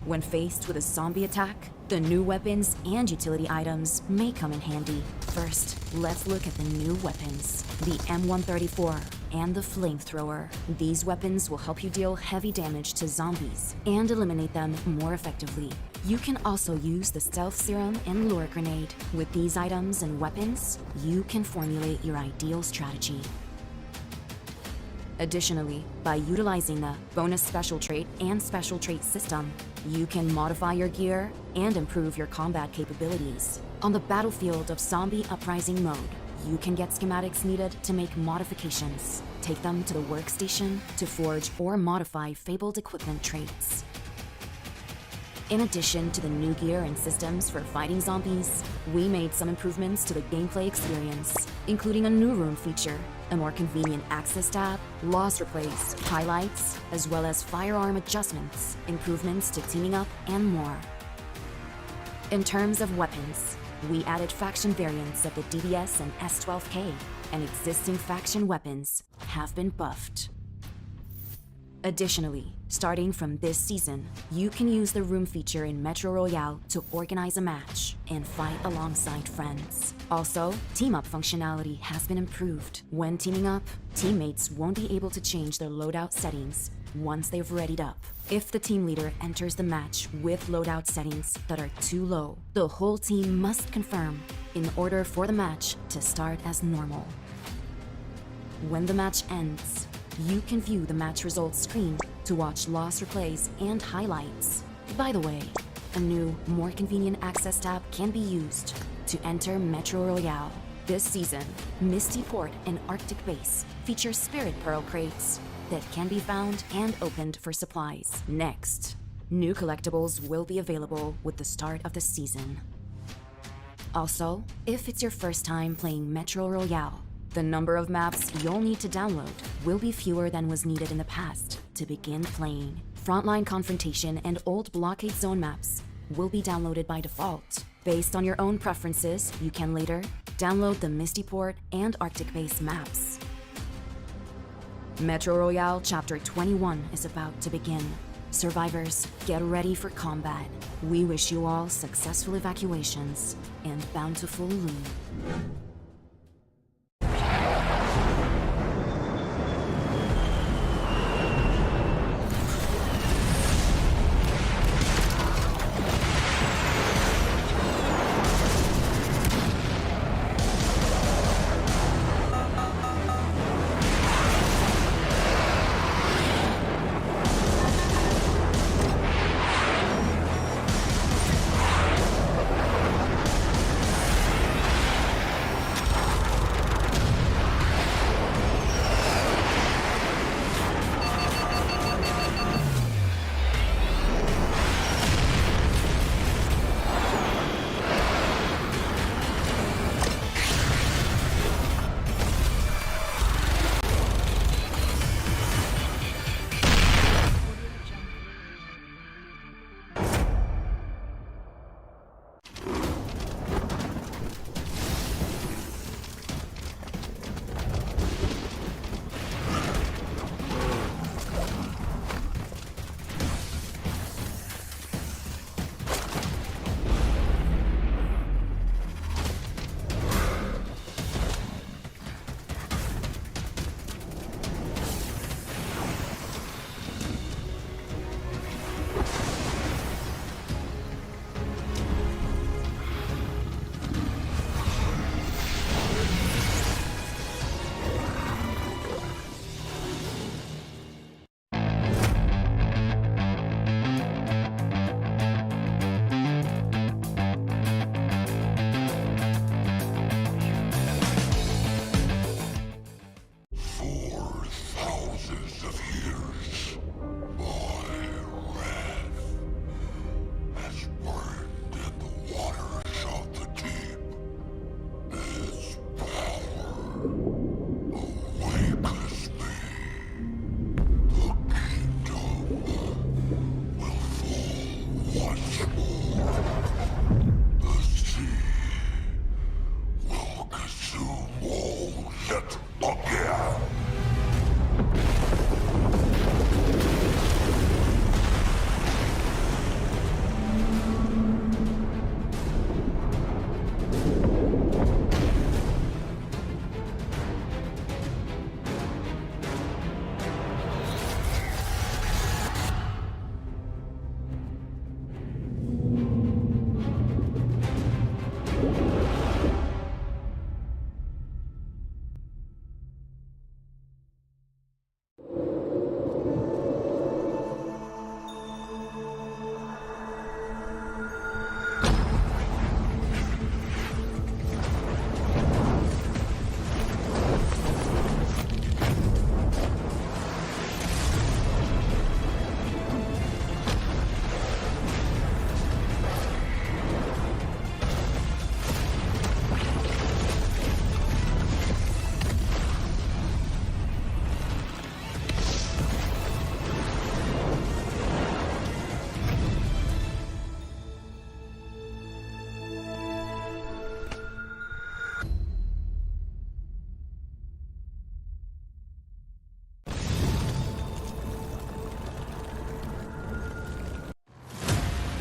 When faced with a zombie attack, the new weapons and utility items may come in handy. First, let's look at the new weapons. The M134 and the flamethrower. These weapons will help you deal heavy damage to zombies and eliminate them more effectively. You can also use the stealth serum and lure grenade. With these items and weapons, you can formulate your ideal strategy. Additionally, by utilizing the bonus special trait and special trait system, you can modify your gear and improve your combat capabilities. On the battlefield of Zombie Uprising mode, you can get schematics needed to make modifications. Take them to the workstation to forge or modify fabled equipment traits. In addition to the new gear and systems for fighting zombies, we made some improvements to the gameplay experience, including a new room feature, a more convenient access tab, loss replays, highlights, as well as firearm adjustments, improvements to teaming up, and more. In terms of weapons, we added faction variants of the DBS and S12K, and existing faction weapons have been buffed. Additionally, starting from this season, you can use the room feature in Metro Royale to organize a match and fight alongside friends. Also, team-up functionality has been improved. When teaming up, teammates won't be able to change their loadout settings once they've readied up. If the team leader enters the match with loadout settings that are too low, the whole team must confirm in order for the match to start as normal. When the match ends, you can view the match results screen to watch loss replays and highlights. By the way, a new, more convenient access tab can be used to enter Metro Royale. This season, Misty Port and Arctic Base feature Spirit Pearl crates that can be found and opened for supplies. Next, new collectibles will be available with the start of the season. Also, if it's your first time playing Metro Royale, the number of maps you'll need to download will be fewer than was needed in the past to begin playing. Frontline Confrontation and Old Blockade Zone maps will be downloaded by default. Based on your own preferences, you can later download the Misty Port and Arctic Base maps. Metro Royale Chapter 21 is about to begin. Survivors, get ready for combat. We wish you all successful evacuations and bountiful loot.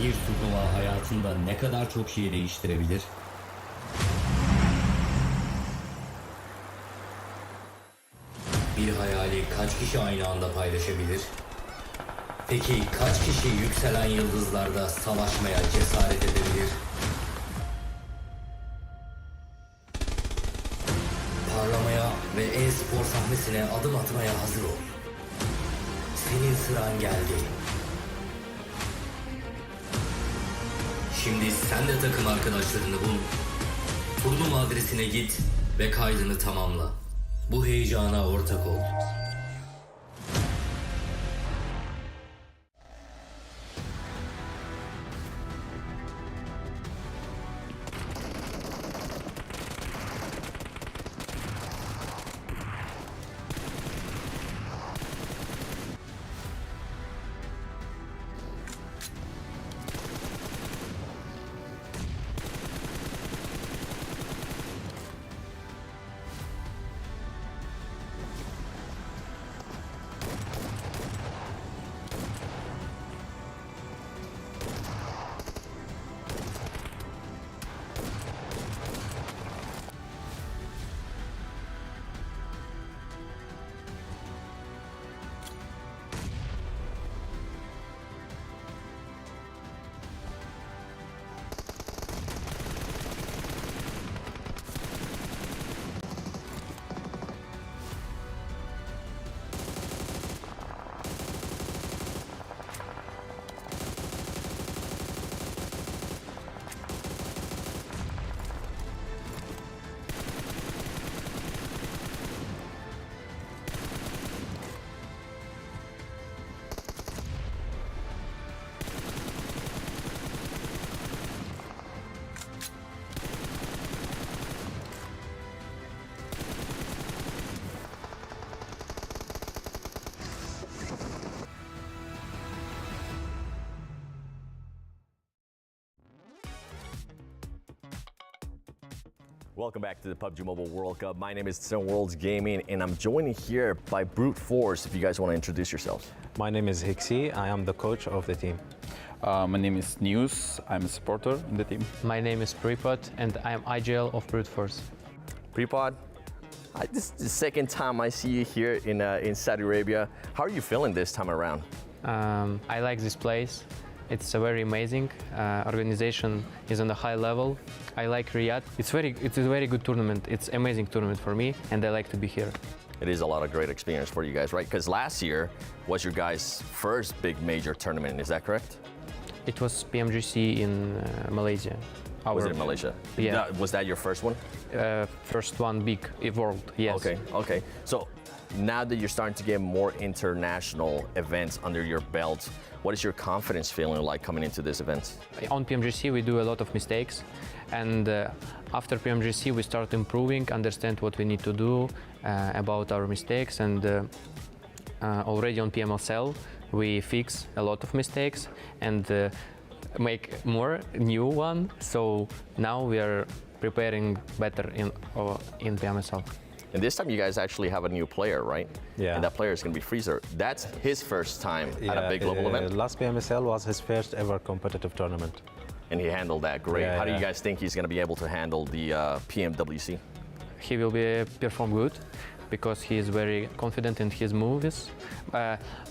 Bir turnuva hayatında ne kadar çok şeyi değiştirebilir? Bir hayali kaç kişi aynı anda paylaşabilir? Peki kaç kişi yükselen yıldızlarda savaşmaya cesaret edebilir? Parlamaya ve e-spor sahnesine adım atmaya hazır ol. Senin sıran geldi. Şimdi sen de takım arkadaşlarını bul. Turnuva adresine git ve kaydını tamamla. Bu heyecana ortak ol. Welcome back to the PUBG Mobile World Cup. My name is Tim Worlds Gaming, and I'm joined here by Brute Force. If you guys want to introduce yourselves. My name is Hixie. I am the coach of the team. My name is News. I'm a supporter in the team. My name is Pripot, and I am IGL of Brute Force. Prepod, this is the second time I see you here in Saudi Arabia. How are you feeling this time around? I like this place. It's a very amazing. Organization is on a high level. I like Riyadh. It's a very good tournament. It's amazing tournament for me, and I like to be here. It is a lot of great experience for you guys, right? Because last year was your guys' first big major tournament. Is that correct? It was PMGC in Malaysia. Was it in Malaysia? Yeah. Was that your first one? First one big world. Yes. Okay. So now that you're starting to get more international events under your belt, what is your confidence feeling like coming into this event? On PMGC, we do a lot of mistakes, and after PMGC, we start improving, understand what we need to do about our mistakes, and already on PMSL, we fix a lot of mistakes and make more new one. So now we are preparing better in PMSL. And this time you guys actually have a new player, right? Yeah. And that player is going to be Freezer. That's his first time at a big global event. Last PMSL was his first ever competitive tournament. And he handled that great. Yeah, How do you guys think he's going to be able to handle the PMWC? He will perform good because he is very confident in his moves.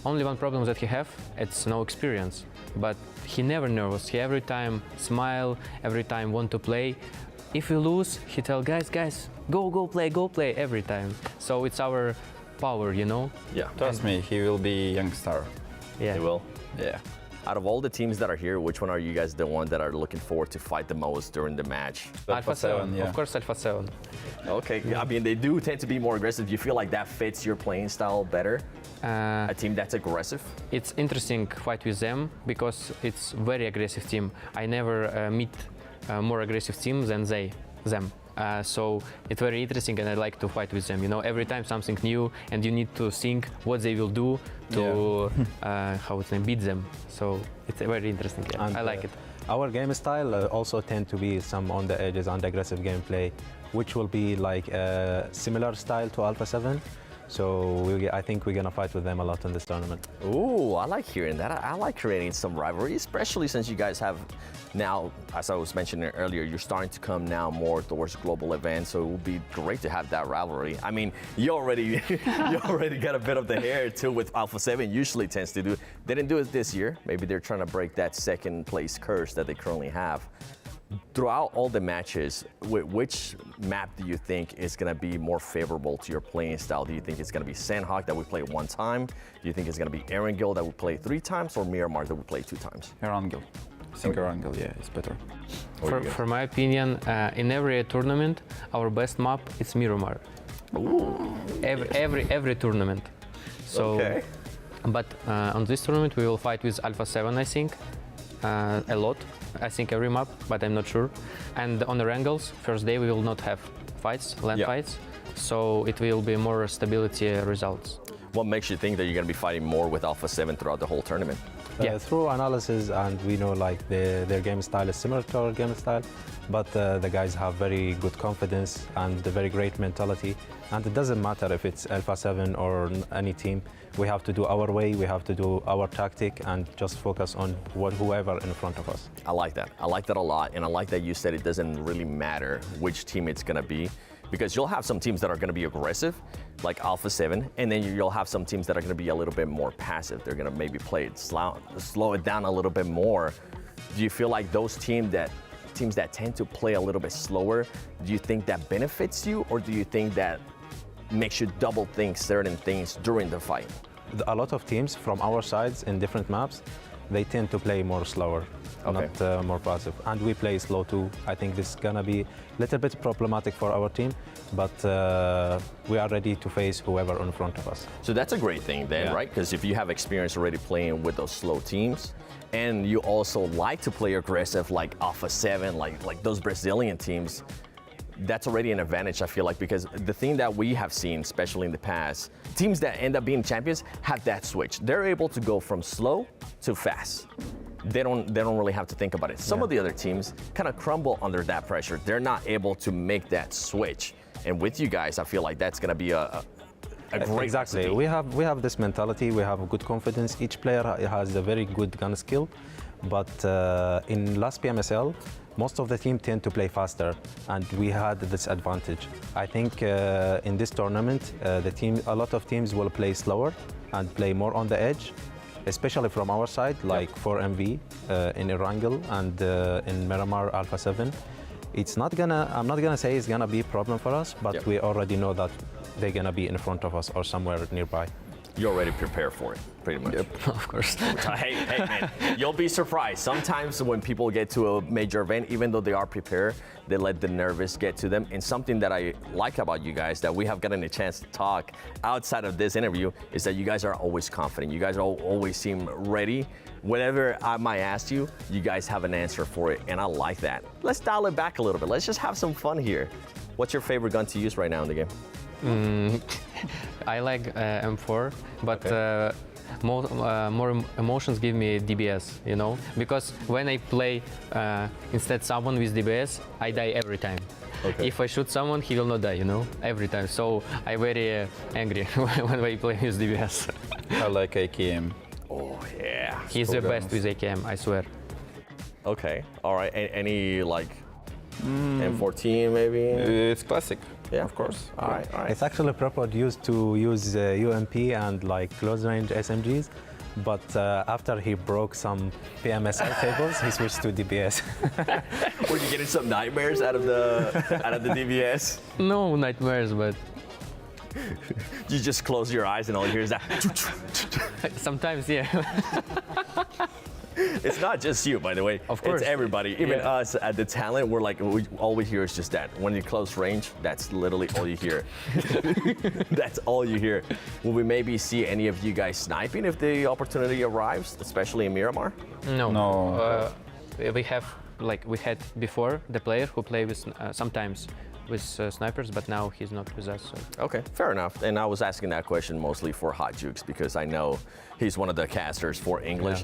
Only one problem that he have, it's no experience. But he never nervous. He every time smile, every time want to play. If we lose, he tell guys, go play every time. So it's our power, you know? Yeah. Trust me, he will be young star. Yeah. He will? Yeah. Out of all the teams that are here, which one are you guys the one that are looking forward to fight the most during the match? Alpha 7, yeah. of course Alpha 7. Okay, I mean, they do tend to be more aggressive. Do you feel like that fits your playing style better? A team that's aggressive? It's interesting fight with them because it's very aggressive team. I never meet more aggressive team than them. So it's very interesting, and I like to fight with them. You know, every time something new, and you need to think what they will do to beat them. So it's very interesting. Yeah. And, I like it. Our game style also tend to be some on the edges and aggressive gameplay, which will be like a similar style to Alpha 7. So I think we're going to fight with them a lot in this tournament. Ooh, I like hearing that. I like creating some rivalry, especially since you guys have now, as I was mentioning earlier, you're starting to come now more towards global events. So it would be great to have that rivalry. I mean, you already got a bit of the hair too with Alpha 7 usually tends to do. They didn't do it this year. Maybe they're trying to break that second place curse that they currently have. Throughout all the matches, which map do you think is going to be more favorable to your playing style? Do you think it's going to be Sandhawk that we play one time? Do you think it's going to be Erangel that we play 3 times, or Miramar that we play 2 times? Erangel. I think Erangel, yeah, is better. For my opinion, in every tournament, our best map is Miramar. Ooh. Every tournament. So, Okay. but on this tournament, we will fight with Alpha 7, I think, a lot. I think every map, but I'm not sure. And on the Erangels, first day we will not have fights, land fights, so it will be more stability results. What makes you think that you're going to be fighting more with Alpha 7 throughout the whole tournament? Through analysis, and we know like their game style is similar to our game style, but the guys have very good confidence and a very great mentality. And it doesn't matter if it's Alpha 7 or any team. We have to do our way, we have to do our tactic, and just focus on whoever in front of us. I like that. I like that a lot. And I like that you said it doesn't really matter which team it's going to be, because you'll have some teams that are going to be aggressive, like Alpha 7, and then you'll have some teams that are going to be a little bit more passive. They're going to maybe play it slow it down a little bit more. Do you feel like those teams that tend to play a little bit slower, do you think that benefits you, or do you think that makes you double think certain things during the fight? A lot of teams from our sides in different maps, they tend to play more slower, not more passive. And we play slow too. I think this is gonna be a little bit problematic for our team, but we are ready to face whoever in front of us. So that's a great thing then, right? Because if you have experience already playing with those slow teams, and you also like to play aggressive like Alpha 7, like those Brazilian teams, that's already an advantage, I feel like, because the thing that we have seen, especially in the past, teams that end up being champions have that switch. They're able to go from slow to fast. They don't really have to think about it. Some of the other teams kind of crumble under that pressure. They're not able to make that switch. And with you guys, I feel like that's going to be a great Exactly. recipe. We have this mentality. We have good confidence. Each player has a very good gun skill, but in last PMSL, most of the team tend to play faster, and we had this advantage. I think in this tournament, a lot of teams will play slower and play more on the edge, especially from our side, like 4MV in Erangel and in Miramar Alpha 7. I'm not gonna say it's gonna be a problem for us, but we already know that they're gonna be in front of us or somewhere nearby. You already prepare for it, pretty much. Of course. Hey, man, you'll be surprised. Sometimes when people get to a major event, even though they are prepared, they let the nervous get to them. And something that I like about you guys, that we have gotten a chance to talk outside of this interview, is that you guys are always confident. You guys always seem ready. Whatever I might ask you, you guys have an answer for it, and I like that. Let's dial it back a little bit. Let's just have some fun here. What's your favorite gun to use right now in the game? I like M4, but more emotions give me DBS, you know, because when I play instead someone with DBS, I die every time. If I shoot someone, he will not die, you know, every time. So I'm very angry when I play with DBS. I like AKM. Oh, yeah. He's the best with AKM, I swear. Okay, all right. Any like M14 maybe? It's classic. Yeah, of course. All right. It's actually proper used to use UMP and like close-range SMGs, but after he broke some PMSL cables, he switched to DBS. Were you getting some nightmares out of the DBS? No nightmares, but You just close your eyes and all you hear is that. sometimes, yeah. It's not just you, by the way. Of course. It's everybody. Even us at the talent, we're like, all we hear is just that. When you close range, that's literally all you hear. That's all you hear. Will we maybe see any of you guys sniping if the opportunity arrives, especially in Miramar? No. No. We had before the player who play with sometimes with snipers, but now he's not with us. So. Okay, fair enough. And I was asking that question mostly for Hot Jukes because I know he's one of the casters for English.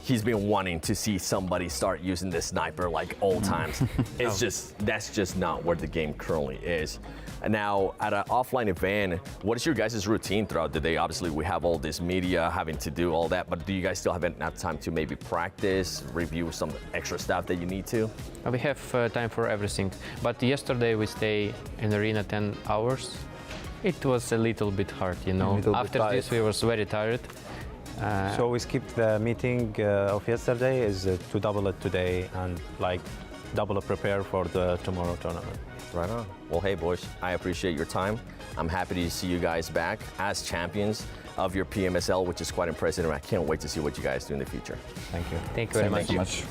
he's been wanting to see somebody start using the sniper like old times. That's just not where the game currently is. And now at an offline event, what is your guys' routine throughout the day? Obviously we have all this media having to do all that, but do you guys still have enough time to maybe practice, review some extra stuff that you need to? We have time for everything, but yesterday we stay in arena 10 hours. It was a little bit hard, you know. After this we was very tired. So we skipped the meeting of yesterday is to double it today and like double prepare for the tomorrow tournament. Right on. Well, hey boys, I appreciate your time. I'm happy to see you guys back as champions of your PMSL, which is quite impressive, and I can't wait to see what you guys do in the future. Thank you. Thank you very much. Thank you.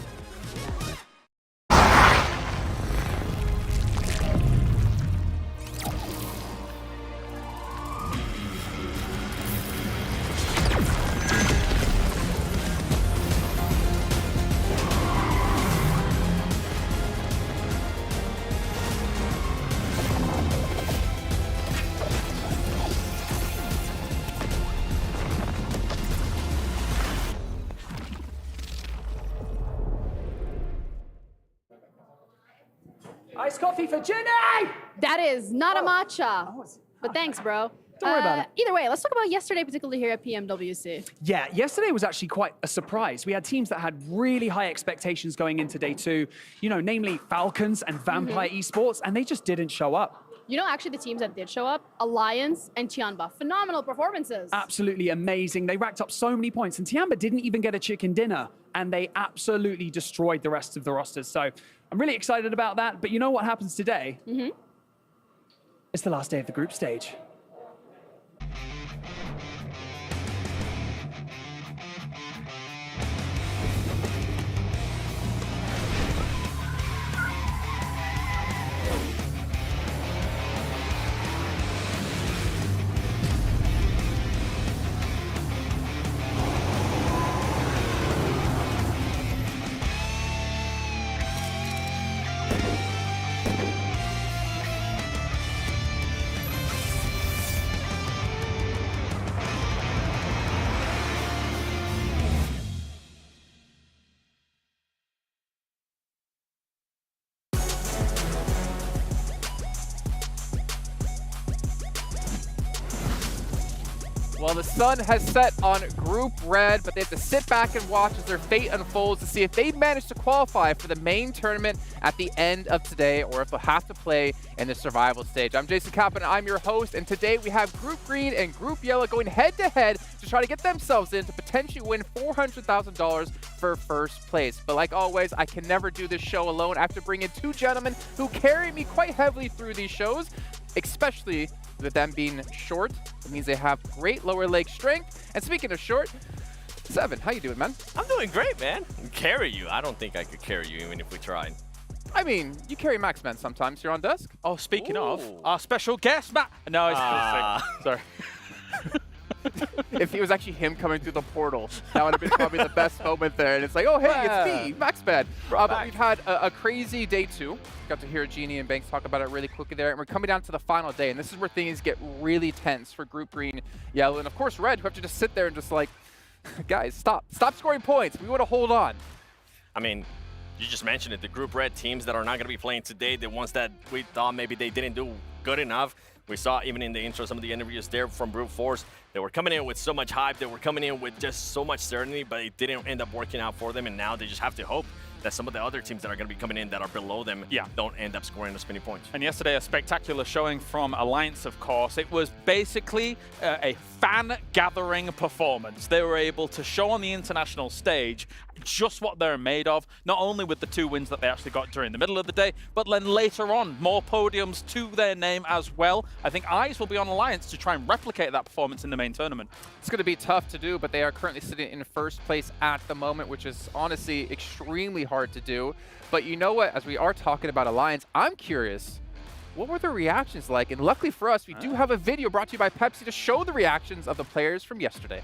Iced coffee for Jenny! That is not a matcha. But thanks, bro. Don't worry about it. Either way, let's talk about yesterday, particularly here at PMWC. Yeah, yesterday was actually quite a surprise. We had teams that had really high expectations going into day two, you know, namely Falcons and Vampire Esports, and they just didn't show up. You know, actually, the teams that did show up, Alliance and Tianba, phenomenal performances. Absolutely amazing. They racked up so many points, and Tianba didn't even get a chicken dinner, and they absolutely destroyed the rest of the rosters. So I'm really excited about that, but you know what happens today? It's the last day of the group stage. Well, the sun has set on Group Red, but they have to sit back and watch as their fate unfolds to see if they manage to qualify for the main tournament at the end of today, or if they'll have to play in the survival stage. I'm Jason Kaplan, I'm your host, and today we have Group Green and Group Yellow going head-to-head to try to get themselves in to potentially win $400,000 for first place. But like always, I can never do this show alone. I have to bring in two gentlemen who carry me quite heavily through these shows, especially with them being short. It means they have great lower leg strength. And speaking of short, Seven, how you doing, man? I'm doing great, man. Carry you. I don't think I could carry you even if we tried. I mean, you carry Max Man sometimes. You're on desk. Oh, speaking of, our special guest, Matt. No, it's sorry. If it was actually him coming through the portal, that would have been probably the best moment there. And it's like, oh, hey, it's me, Max Man. But we've had a crazy day two. Got to hear Jeannie and Banks talk about it really quickly there. And we're coming down to the final day. And this is where things get really tense for Group Green, Yellow, and of course Red, who have to just sit there and just like, guys, stop scoring points. We want to hold on. I mean, you just mentioned it. The Group Red teams that are not going to be playing today, the ones that we thought maybe they didn't do good enough. We saw even in the intro some of the interviews there from Brute Force. They were coming in with so much hype. They were coming in with just so much certainty, but it didn't end up working out for them. And now they just have to hope that some of the other teams that are going to be coming in that are below them don't end up scoring as many points. And yesterday, a spectacular showing from Alliance, of course. It was basically a fan-gathering performance. They were able to show on the international stage just what they're made of, not only with the 2 wins that they actually got during the middle of the day, but then later on, more podiums to their name as well. I think eyes will be on Alliance to try and replicate that performance in the main tournament. It's going to be tough to do, but they are currently sitting in first place at the moment, which is honestly extremely hard to do. But you know what? As we are talking about Alliance, I'm curious, what were the reactions like? And luckily for us, we do have a video brought to you by Pepsi to show the reactions of the players from yesterday.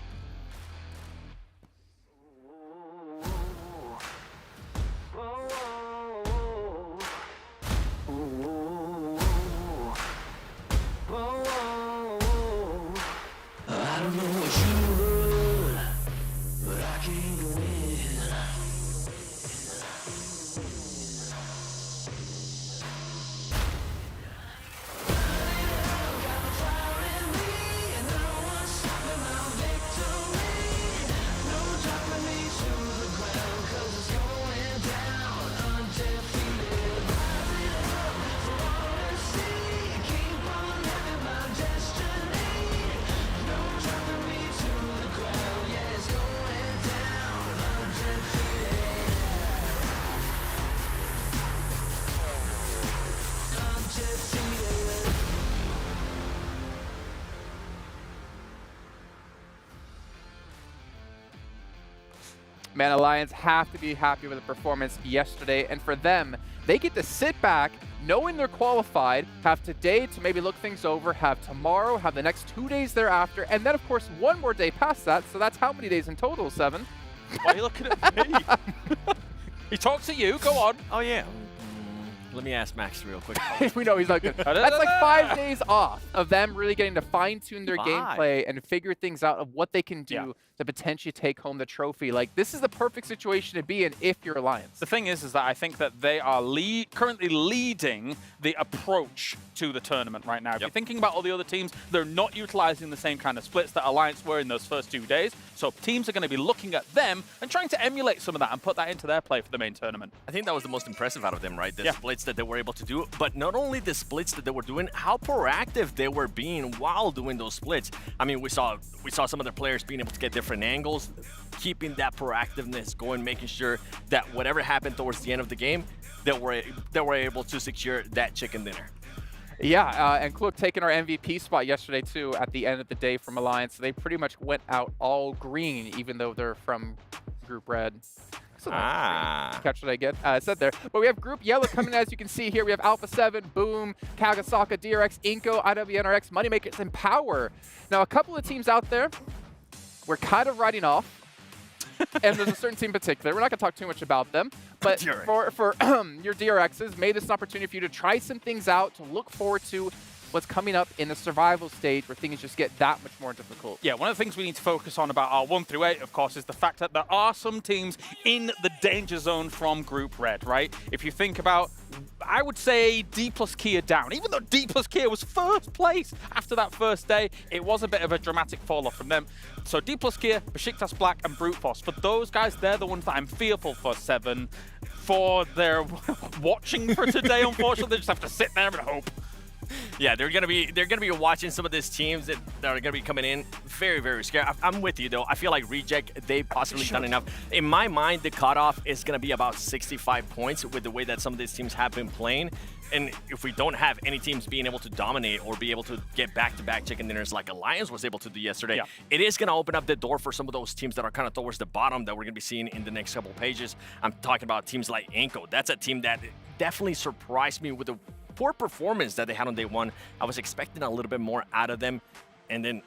I don't know what you would, but I can't go in. Man, Alliance have to be happy with the performance yesterday, and for them, they get to sit back knowing they're qualified, have today to maybe look things over, have tomorrow, have the next 2 days thereafter, and then of course one more day past that, so that's how many days in total, 7? Why are you looking at me? He talks to you, go on. Oh, yeah. Let me ask Max real quick. We know he's not good. That's like 5 days off of them really getting to fine-tune their gameplay and figure things out of what they can do to potentially take home the trophy. Like, this is the perfect situation to be in if you're Alliance. The thing is that I think that they are currently leading the approach to the tournament right now. If you're thinking about all the other teams, they're not utilizing the same kind of splits that Alliance were in those first 2 days. So teams are going to be looking at them and trying to emulate some of that and put that into their play for the main tournament. I think that was the most impressive out of them, right? The splits that they were able to do, but not only the splits that they were doing, how proactive they were being while doing those splits. I mean, we saw some of the players being able to get different angles, keeping that proactiveness going, making sure that whatever happened towards the end of the game, they were able to secure that chicken dinner. Yeah, and Klook taking our MVP spot yesterday too at the end of the day from Alliance. They pretty much went out all green, even though they're from Group Red. Catch what I get said there. But we have Group Yellow coming, as you can see here. We have Alpha 7, Boom, Kagasaka, DRX, Inko, IWNRX, Moneymakers, and Power. Now, a couple of teams out there we're kind of writing off. And there's a certain team in particular. We're not going to talk too much about them. But for your DRXs, made this an opportunity for you to try some things out, to look forward to what's coming up in the survival stage where things just get that much more difficult. Yeah, one of the things we need to focus on about our 1 through 8, of course, is the fact that there are some teams in the danger zone from Group Red, right? If you think about, I would say D plus Kia down. Even though D plus Kia was first place after that first day, it was a bit of a dramatic fall off from them. So D plus Kia, Besiktas Black, and Brute Force. For those guys, they're the ones that I'm fearful for, 7. For their watching for today, unfortunately, they just have to sit there and hope. Yeah, they're gonna be watching some of these teams that are gonna be coming in very, very scared. I'm with you though. I feel like Reject, they've possibly done enough. In my mind, the cutoff is gonna be about 65 points with the way that some of these teams have been playing. And if we don't have any teams being able to dominate or be able to get back-to-back chicken dinners like Alliance was able to do yesterday, it is going to open up the door for some of those teams that are kind of towards the bottom that we're going to be seeing in the next couple pages. I'm talking about teams like Inko. That's a team that definitely surprised me with the poor performance that they had on day 1. I was expecting a little bit more out of them. And then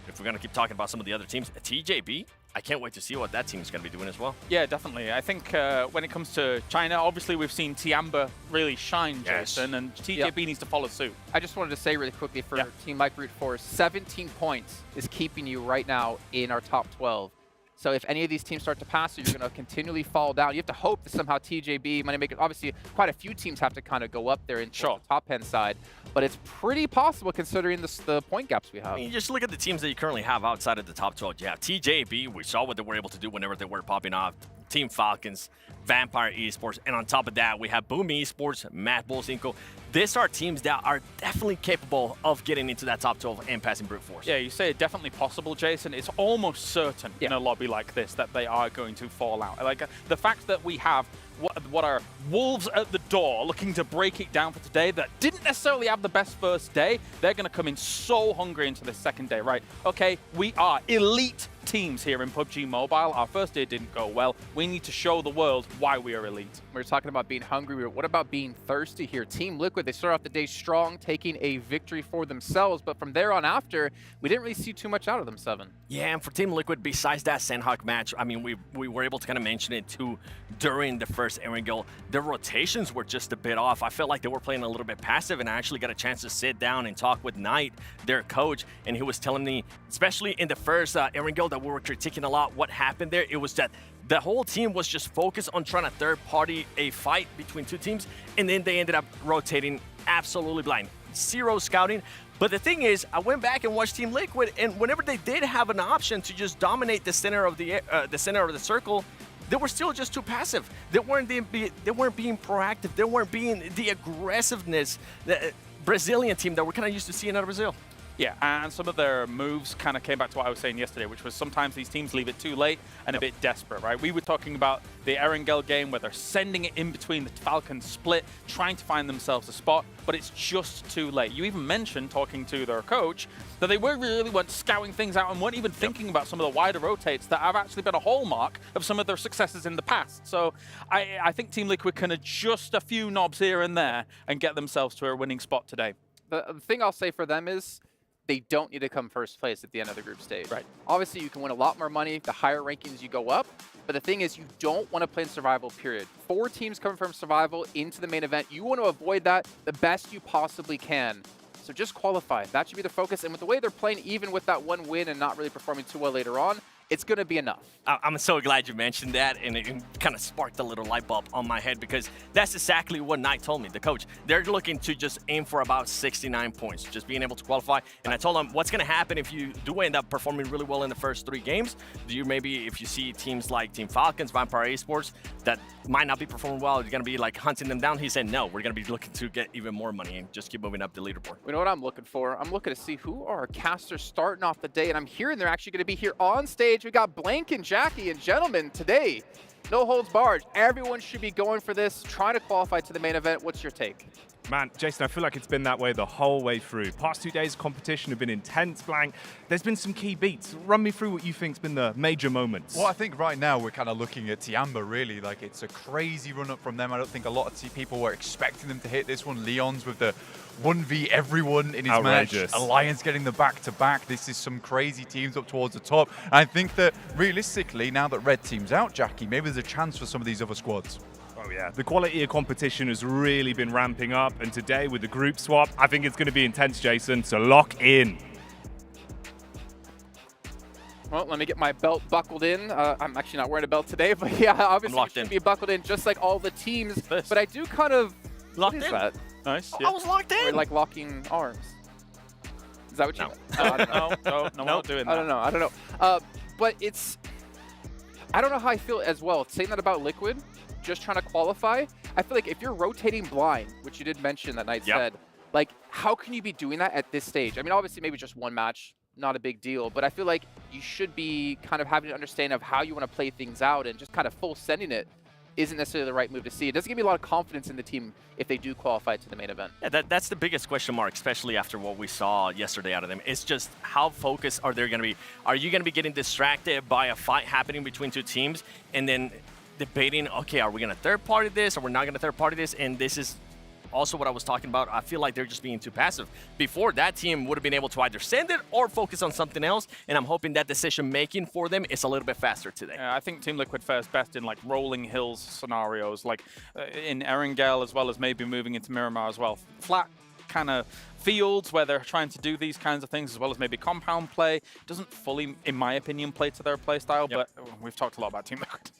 if we're going to keep talking about some of the other teams, TJB, I can't wait to see what that team is going to be doing as well. Yeah, definitely. I think when it comes to China, obviously we've seen Tiamba really shine, Jason, and TJB needs to follow suit. I just wanted to say really quickly for Team like Brute Force, 17 points is keeping you right now in our top 12. So if any of these teams start to pass you, you're going to continually fall down. You have to hope that somehow TJB, Moneymakers, obviously quite a few teams have to kind of go up there in the top end side. But it's pretty possible considering the point gaps we have. I mean, just look at the teams that you currently have outside of the top 12. You have TJB, we saw what they were able to do whenever they were popping off. Team Falcons, Vampire Esports, and on top of that, we have Boom Esports, Mad Bulls, Inko. These are teams that are definitely capable of getting into that top 12 and passing Brute Force. Yeah, you say it's definitely possible, Jason. It's almost certain in a lobby like this that they are going to fall out. Like the fact that we have what are wolves at the door looking to break it down for today that didn't necessarily have the best first day, they're going to come in so hungry into the second day, right? Okay, we are elite teams here in PUBG Mobile. Our first day didn't go well. We need to show the world why we are elite. We're talking about being hungry. What about being thirsty here? Team Liquid, they start off the day strong, taking a victory for themselves, but from there on after, we didn't really see too much out of them, 7. Yeah, and for Team Liquid, besides that Sandhawk match, I mean, we were able to kind of mention it too during the first Erangel. Their rotations were just a bit off. I felt like they were playing a little bit passive, and I actually got a chance to sit down and talk with Knight, their coach, and he was telling me, especially in the first Erangel that we were critiquing a lot, what happened there, it was that the whole team was just focused on trying to third-party a fight between two teams, and then they ended up rotating absolutely blind. Zero scouting. But the thing is, I went back and watched Team Liquid, and whenever they did have an option to just dominate the center of the circle, they were still just too passive. They weren't being proactive. They weren't being the aggressiveness, the Brazilian team that we're kind of used to seeing out of Brazil. Yeah, and some of their moves kind of came back to what I was saying yesterday, which was sometimes these teams leave it too late and a bit desperate, right? We were talking about the Erangel game where they're sending it in between the Falcons split, trying to find themselves a spot, but it's just too late. You even mentioned, talking to their coach, that they weren't scouting things out and weren't even thinking about some of the wider rotates that have actually been a hallmark of some of their successes in the past. So I think Team Liquid can adjust a few knobs here and there and get themselves to a winning spot today. The thing I'll say for them is they don't need to come first place at the end of the group stage. Right. Obviously, you can win a lot more money the higher rankings you go up, but the thing is you don't want to play in survival, period. 4 teams coming from survival into the main event. You want to avoid that the best you possibly can. So just qualify. That should be the focus. And with the way they're playing, even with that one win and not really performing too well later on, it's going to be enough. I'm so glad you mentioned that, and it kind of sparked a little light bulb on my head, because that's exactly what Knight told me, the coach. They're looking to just aim for about 69 points, just being able to qualify. And I told them, what's going to happen if you do end up performing really well in the first 3 games? Do you maybe, if you see teams like Team Falcons, Vampire Esports, that might not be performing well, you're going to be like hunting them down? He said, no, we're going to be looking to get even more money and just keep moving up the leaderboard. You know what I'm looking for? I'm looking to see who are our casters starting off the day, and I'm hearing they're actually going to be here on stage. We got Blank and Jackie, and gentlemen, today, no holds barred. Everyone should be going for this, trying to qualify to the main event. What's your take? Man, Jason, I feel like it's been that way the whole way through. Past 2 days of competition have been intense, Blank. There's been some key beats. Run me through what you think's been the major moments. Well, I think right now we're kind of looking at Tiamba, really. Like, it's a crazy run-up from them. I don't think a lot of people were expecting them to hit this one. Leon's with the 1v everyone in his Outrageous. match. Alliance getting the back-to-back. This is some crazy teams up towards the top. And I think that, realistically, now that Red Team's out, Jackie, maybe there's a chance for some of these other squads. Oh yeah, the quality of competition has really been ramping up, and today with the group swap, I think it's going to be intense, Jason, so lock in. Well, let me get my belt buckled in. I'm actually not wearing a belt today, but yeah, obviously it should be buckled in just like all the teams. But I do kind of... Locked what is in? that? Nice. I was locked in. Or like locking arms. Is that what you... No. I don't know. No, we're not doing that. I don't know. But it's... I don't know how I feel as well. Saying that about Liquid, just trying to qualify, I feel like if you're rotating blind, which you did mention that Knight said, like, how can you be doing that at this stage? I mean, obviously, maybe just one match, not a big deal, but I feel like you should be kind of having an understanding of how you want to play things out, and just kind of full sending it isn't necessarily the right move to see. It doesn't give me a lot of confidence in the team if they do qualify to the main event. Yeah, that's the biggest question mark, especially after what we saw yesterday out of them. It's just how focused are they going to be? Are you going to be getting distracted by a fight happening between 2 teams and then debating, okay, are we going to third-party this or we're not going to third-party this? And this is also what I was talking about. I feel like they're just being too passive. Before, that team would have been able to either send it or focus on something else, and I'm hoping that decision-making for them is a little bit faster today. I think Team Liquid fares best in like rolling hills scenarios, like in Erangel, as well as maybe moving into Miramar as well. Flat kind of fields where they're trying to do these kinds of things, as well as maybe compound play. Doesn't fully, in my opinion, play to their play style, but we've talked a lot about Team Liquid.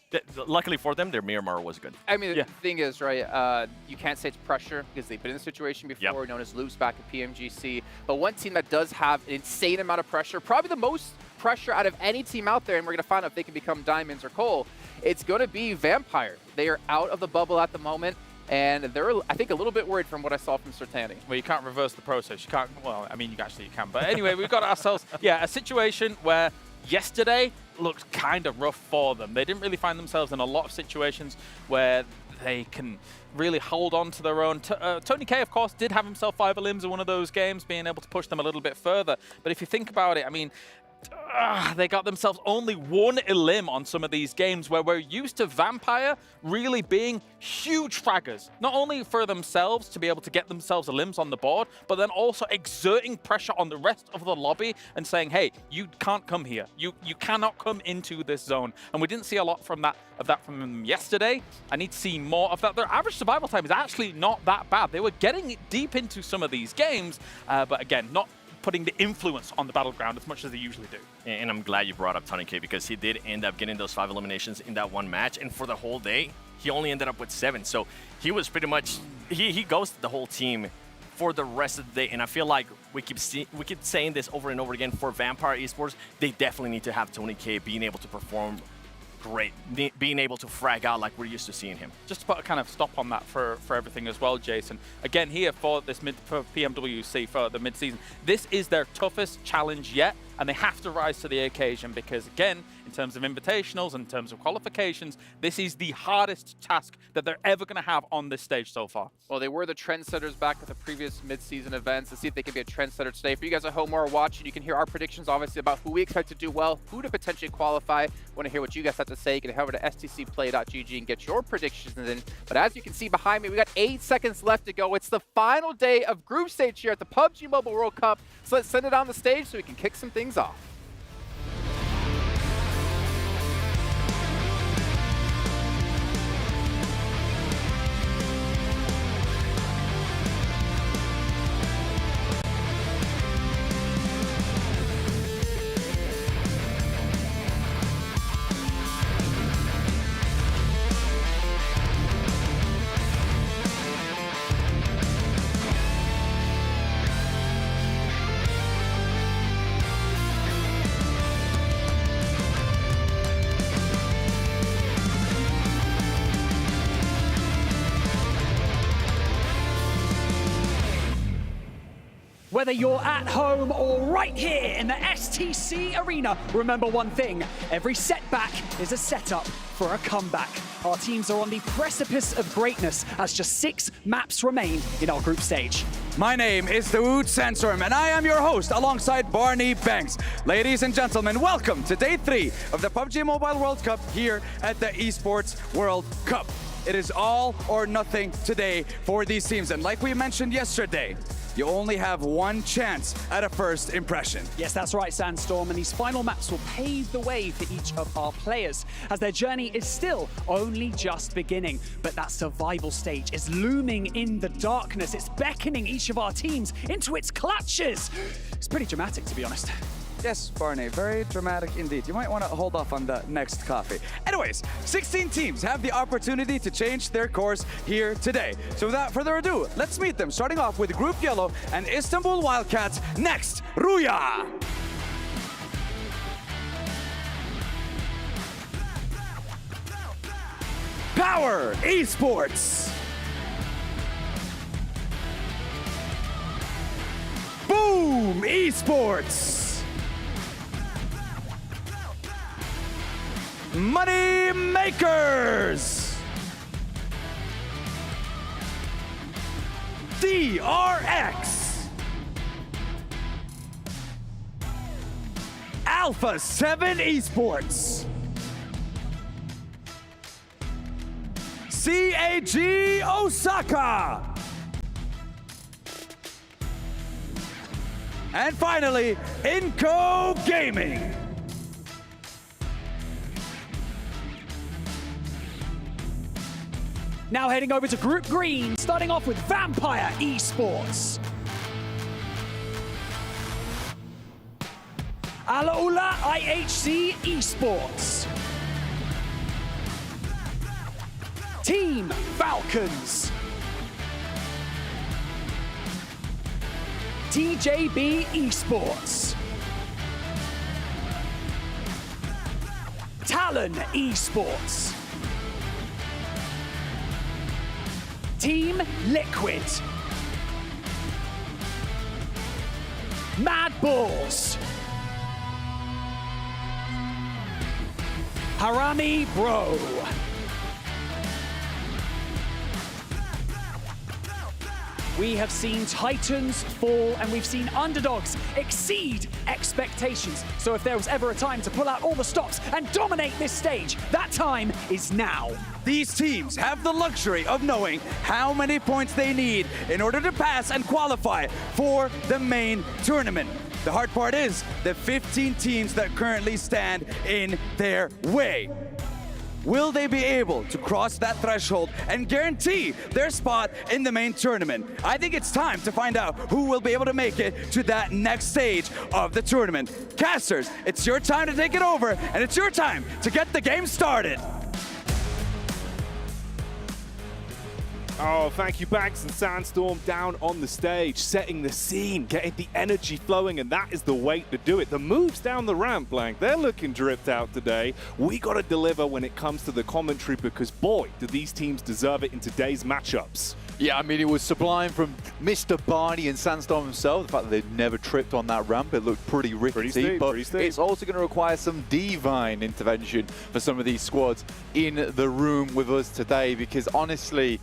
Luckily for them, their Miramar was good. I mean, the thing is, right, you can't say it's pressure because they've been in the situation before, known as loops back at PMGC. But one team that does have an insane amount of pressure, probably the most pressure out of any team out there, and we're going to find out if they can become Diamonds or Cole, it's going to be Vampire. They are out of the bubble at the moment, and they're, I think, a little bit worried from what I saw from Sertani. Well, you can't reverse the process. You can't, well, I mean, you actually can. But anyway, we've got ourselves, a situation where yesterday looked kind of rough for them. They didn't really find themselves in a lot of situations where they can really hold on to their own. Tony K, of course, did have himself 5 limbs in one of those games, being able to push them a little bit further. But if you think about it, I mean, they got themselves only 1 elim on some of these games where we're used to Vampire really being huge fraggers, not only for themselves to be able to get themselves elims on the board, but then also exerting pressure on the rest of the lobby and saying, hey, you can't come here. You cannot come into this zone. And we didn't see a lot of that from them yesterday. I need to see more of that. Their average survival time is actually not that bad. They were getting deep into some of these games, but again, not putting the influence on the battleground as much as they usually do. And I'm glad you brought up Tony K, because he did end up getting those 5 eliminations in that one match, and for the whole day, he only ended up with 7. So he was pretty much, he ghosted the whole team for the rest of the day, and I feel like we keep saying this over and over again for Vampire Esports. They definitely need to have Tony K being able to perform great, being able to frag out like we're used to seeing him. Just to put a kind of stop on that for everything as well, Jason. Again, here for this for PMWC for the mid-season, this is their toughest challenge yet, and they have to rise to the occasion because, again, in terms of invitationals, in terms of qualifications, this is the hardest task that they're ever going to have on this stage so far. Well, they were the trendsetters back at the previous mid-season events. Let's see if they can be a trendsetter today. For you guys at home or watching, you can hear our predictions, obviously, about who we expect to do well, who to potentially qualify. Want to hear what you guys have to say? You can head over to stcplay.gg and get your predictions in. But as you can see behind me, we got 8 seconds left to go. It's the final day of group stage here at the PUBG Mobile World Cup. So let's send it on the stage so we can kick some things off. Whether you're at home or right here in the STC arena, remember one thing, every setback is a setup for a comeback. Our teams are on the precipice of greatness as just 6 maps remain in our group stage. My name is Dawood Sandstorm, and I am your host alongside Barney Banks. Ladies and gentlemen, welcome to Day 3 of the PUBG Mobile World Cup here at the ESPORTS World Cup. It is all or nothing today for these teams, and like we mentioned yesterday, you only have one chance at a first impression. Yes, that's right, Sandstorm, and these final maps will pave the way for each of our players, as their journey is still only just beginning. But that survival stage is looming in the darkness. It's beckoning each of our teams into its clutches. It's pretty dramatic, to be honest. Yes, Barney, very dramatic indeed. You might want to hold off on the next coffee. Anyways, 16 teams have the opportunity to change their course here today. So without further ado, let's meet them, starting off with Group Yellow and Istanbul Wildcats. Next, Ruya! Power Esports! Boom Esports! Money Makers! DRX! Alpha 7 Esports! CAG Osaka! And finally, Inco Gaming! Now heading over to Group Green, starting off with Vampire Esports. Alaula IHC Esports. Team Falcons. TJB Esports. Talon Esports. Team Liquid. Mad Bulls. Harami Bro. We have seen Titans fall and we've seen underdogs exceed expectations. So if there was ever a time to pull out all the stops and dominate this stage, that time is now. These teams have the luxury of knowing how many points they need in order to pass and qualify for the main tournament. The hard part is the 15 teams that currently stand in their way. Will they be able to cross that threshold and guarantee their spot in the main tournament? I think it's time to find out who will be able to make it to that next stage of the tournament. Casters, it's your time to take it over, and it's your time to get the game started. Oh, thank you, Banks and Sandstorm down on the stage, setting the scene, getting the energy flowing, and that is the way to do it. The moves down the ramp, Blank, they're looking dripped out today. We got to deliver when it comes to the commentary because, boy, do these teams deserve it in today's matchups. Yeah, I mean, it was sublime from Mr. Barney and Sandstorm himself. The fact that they'd never tripped on that ramp, it looked pretty rickety. But it's also going to require some divine intervention for some of these squads in the room with us today because, honestly,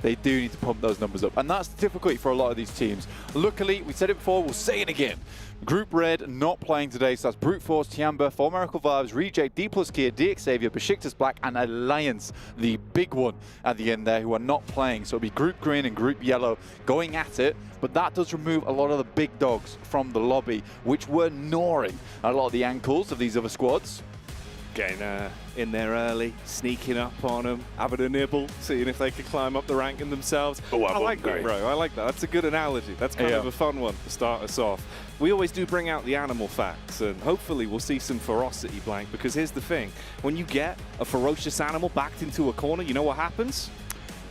they do need to pump those numbers up. And that's the difficulty for a lot of these teams. Luckily, we said it before, we'll say it again. Group Red not playing today, so that's Brute Force, Tiamba, For Miracle Vibes, Reject, D plus Kia, DX Xavier, Besiktas Black, and Alliance, the big one at the end there, who are not playing. So it'll be Group Green and Group Yellow going at it, but that does remove a lot of the big dogs from the lobby, which were gnawing a lot of the ankles of these other squads. Getting in there early, sneaking up on them, having a nibble, seeing if they could climb up the ranking themselves. Oh, I like that, bro. I like that. That's a good analogy. That's kind of a fun one to start us off. We always do bring out the animal facts, and hopefully we'll see some ferocity, Blank, because here's the thing. When you get a ferocious animal backed into a corner, you know what happens?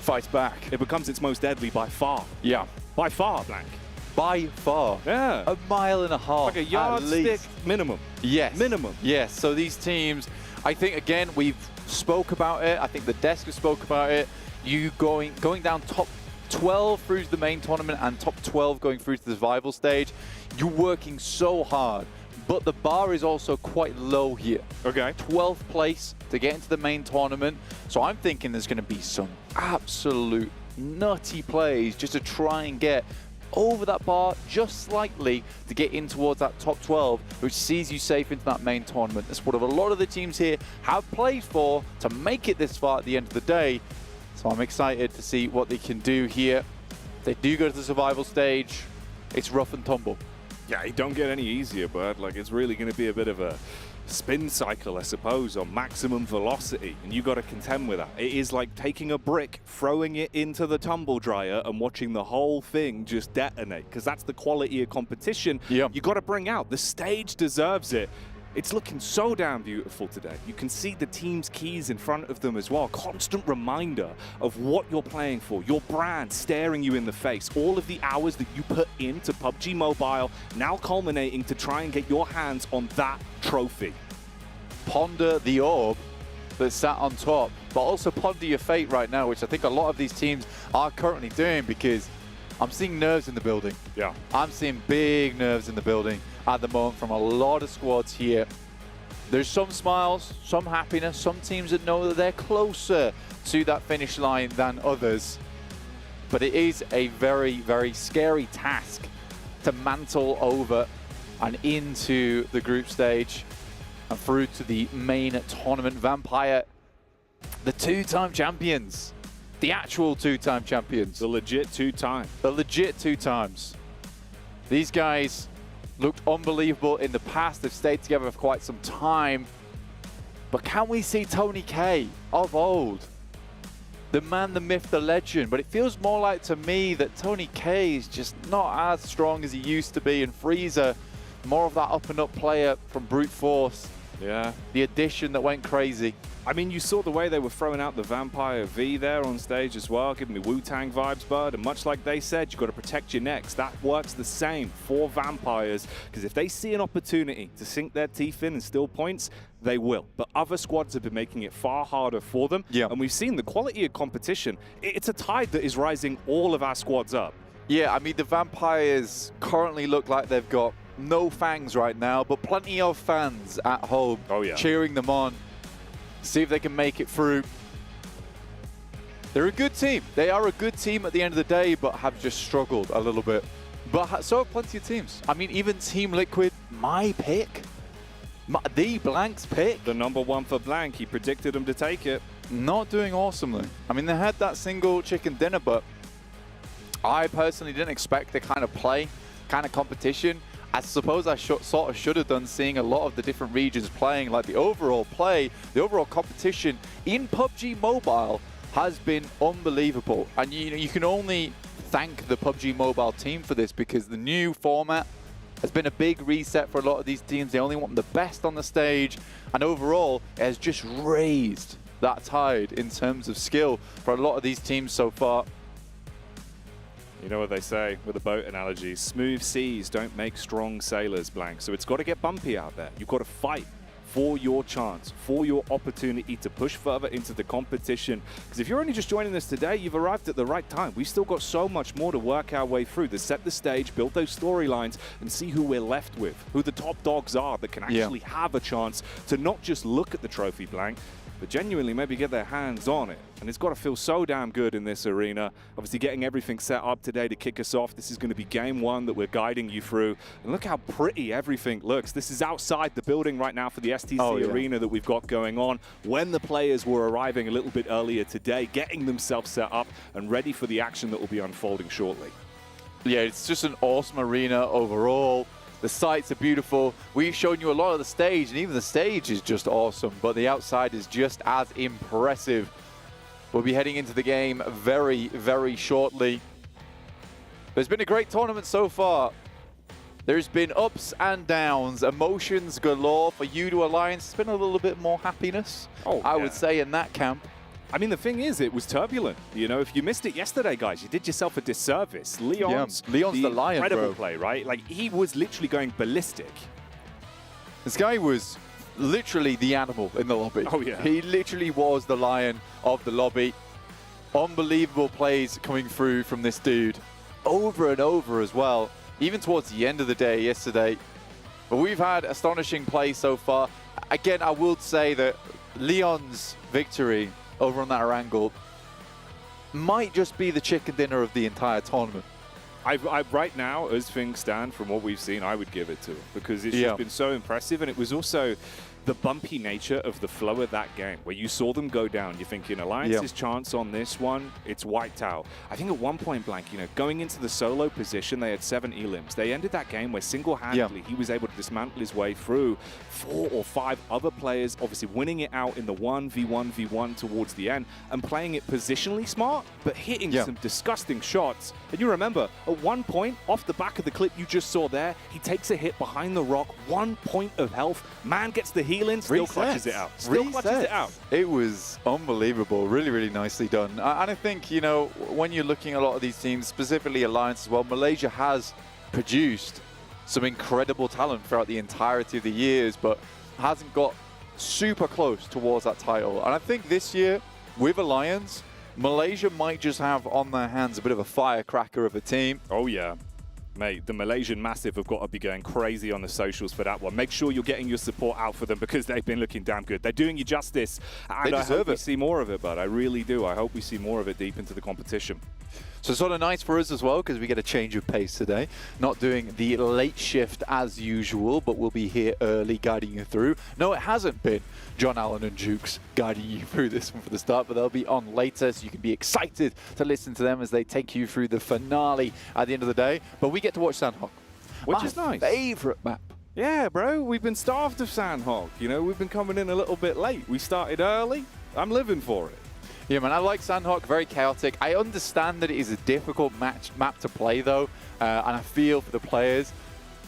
Fights back. It becomes its most deadly by far. Yeah. By far, Blank. By far. Yeah. A mile and a half. Like a yardstick minimum. Yes. Minimum. Yes. So these teams, I think, again, we've spoke about it. I think the desk has spoke about it. You going down top 12 through to the main tournament and top 12 going through to the survival stage. You're working so hard, but the bar is also quite low here. Okay. 12th place to get into the main tournament. So I'm thinking there's going to be some absolute nutty plays just to try and get over that bar just slightly to get in towards that top 12, which sees you safe into that main tournament. That's what a lot of the teams here have played for to make it this far at the end of the day. So I'm excited to see what they can do here. If they do go to the survival stage, it's rough and tumble. Yeah, it don't get any easier, bud. Like, it's really going to be a bit of a spin cycle, I suppose, on maximum velocity, and you got to contend with that. It is like taking a brick, throwing it into the tumble dryer, and watching the whole thing just detonate, because that's the quality of competition you got to bring out. The stage deserves it. It's looking so damn beautiful today. You can see the team's keys in front of them as well. Constant reminder of what you're playing for. Your brand staring you in the face. All of the hours that you put into PUBG Mobile now culminating to try and get your hands on that trophy. Ponder the orb that sat on top, but also ponder your fate right now, which I think a lot of these teams are currently doing, because I'm seeing nerves in the building. Yeah. I'm seeing big nerves in the building at the moment from a lot of squads here. There's some smiles, some happiness, some teams that know that they're closer to that finish line than others. But it is a very, very scary task to mantle over and into the group stage and through to the main tournament. Vampire, the two-time champions. The actual two-time champions. The legit two-time. The legit two times. These guys looked unbelievable in the past. They've stayed together for quite some time. But can we see Tony K of old? The man, the myth, the legend. But it feels more like to me that Tony K is just not as strong as he used to be. And Freezer, more of that up-and-up player from Brute Force. Yeah. The addition that went crazy. I mean, you saw the way they were throwing out the Vampire V there on stage as well, giving me Wu-Tang vibes, bud. And much like they said, you've got to protect your necks. That works the same for Vampires, because if they see an opportunity to sink their teeth in and steal points, they will. But other squads have been making it far harder for them. Yeah. And we've seen the quality of competition. It's a tide that is rising all of our squads up. Yeah, I mean, the Vampires currently look like they've got no fangs right now, but plenty of fans at home cheering them on. See if they can make it through. They're a good team. They are a good team at the end of the day, but have just struggled a little bit. But so have plenty of teams. I mean, even Team Liquid, my pick, the Blank's pick. The #1 for Blank, he predicted them to take it. Not doing awesomely. I mean, they had that single chicken dinner, but I personally didn't expect the kind of play, kind of competition. I suppose I sort of should have done, seeing a lot of the different regions playing. Like the overall play, the overall competition in PUBG Mobile has been unbelievable. And you can only thank the PUBG Mobile team for this, because the new format has been a big reset for a lot of these teams. They only want the best on the stage. And overall, it has just raised that tide in terms of skill for a lot of these teams so far. You know what they say with a boat analogy, smooth seas don't make strong sailors, Blank. So it's got to get bumpy out there. You've got to fight for your chance, for your opportunity to push further into the competition. Because if you're only just joining us today, you've arrived at the right time. We've still got so much more to work our way through, to set the stage, build those storylines, and see who we're left with, who the top dogs are that can actually have a chance to not just look at the trophy, Blank, but genuinely maybe get their hands on it. And it's got to feel so damn good in this arena. Obviously getting everything set up today to kick us off. This is going to be game one that we're guiding you through. And look how pretty everything looks. This is outside the building right now for the STC arena that we've got going on. When the players were arriving a little bit earlier today, getting themselves set up and ready for the action that will be unfolding shortly. Yeah, it's just an awesome arena overall. The sights are beautiful. We've shown you a lot of the stage, and even the stage is just awesome, but the outside is just as impressive. We'll be heading into the game very, very shortly. But it's been a great tournament so far. There's been ups and downs, emotions galore. For you to Alliance, it's been a little bit more happiness, I would say, in that camp. I mean, the thing is, it was turbulent. You know, if you missed it yesterday, guys, you did yourself a disservice. Leon's the lion, incredible bro. play, right? Like, he was literally going ballistic. This guy was literally the animal in the lobby. Oh, yeah. He literally was the lion of the lobby. Unbelievable plays coming through from this dude over and over as well, even towards the end of the day yesterday. But we've had astonishing play so far. Again, I will say that Leon's victory over on that Erangel might just be the chicken dinner of the entire tournament. Right now, as things stand, from what we've seen, I would give it to him because it's just been so impressive. And it was also the bumpy nature of the flow of that game, where you saw them go down. You're thinking, Alliance's chance on this one, it's wiped out. I think at one point, Blank, you know, going into the solo position, they had 7 elims. They ended that game where single-handedly he was able to dismantle his way through 4 or 5 other players, obviously winning it out in the 1v1v1 towards the end and playing it positionally smart, but hitting some disgusting shots. And you remember, at one point, off the back of the clip you just saw there, he takes a hit behind the rock, 1 point of health, man gets the healing, still clutches it out. Still clutches it out. It was unbelievable. Really, really nicely done. And I think, you know, when you're looking at a lot of these teams, specifically Alliance as well, Malaysia has produced some incredible talent throughout the entirety of the years, but hasn't got super close towards that title. And I think this year, with Alliance, Malaysia might just have on their hands a bit of a firecracker of a team. Oh, yeah. Mate, the Malaysian Massive have got to be going crazy on the socials for that one. Make sure you're getting your support out for them because they've been looking damn good. They're doing you justice. And I hope we see more of it, bud. I really do. I hope we see more of it deep into the competition. So sort of nice for us as well because we get a change of pace today. Not doing the late shift as usual, but we'll be here early guiding you through. No, it hasn't been John Allen and Jukes guiding you through this one for the start, but they'll be on later, so you can be excited to listen to them as they take you through the finale at the end of the day. But we get to watch Sandhawk, which is nice. Favorite map. Yeah, bro, we've been starved of Sandhawk. You know, we've been coming in a little bit late. We started early. I'm living for it. Yeah, man, I like Sandhawk, very chaotic. I understand that it is a difficult map to play, though, and I feel for the players,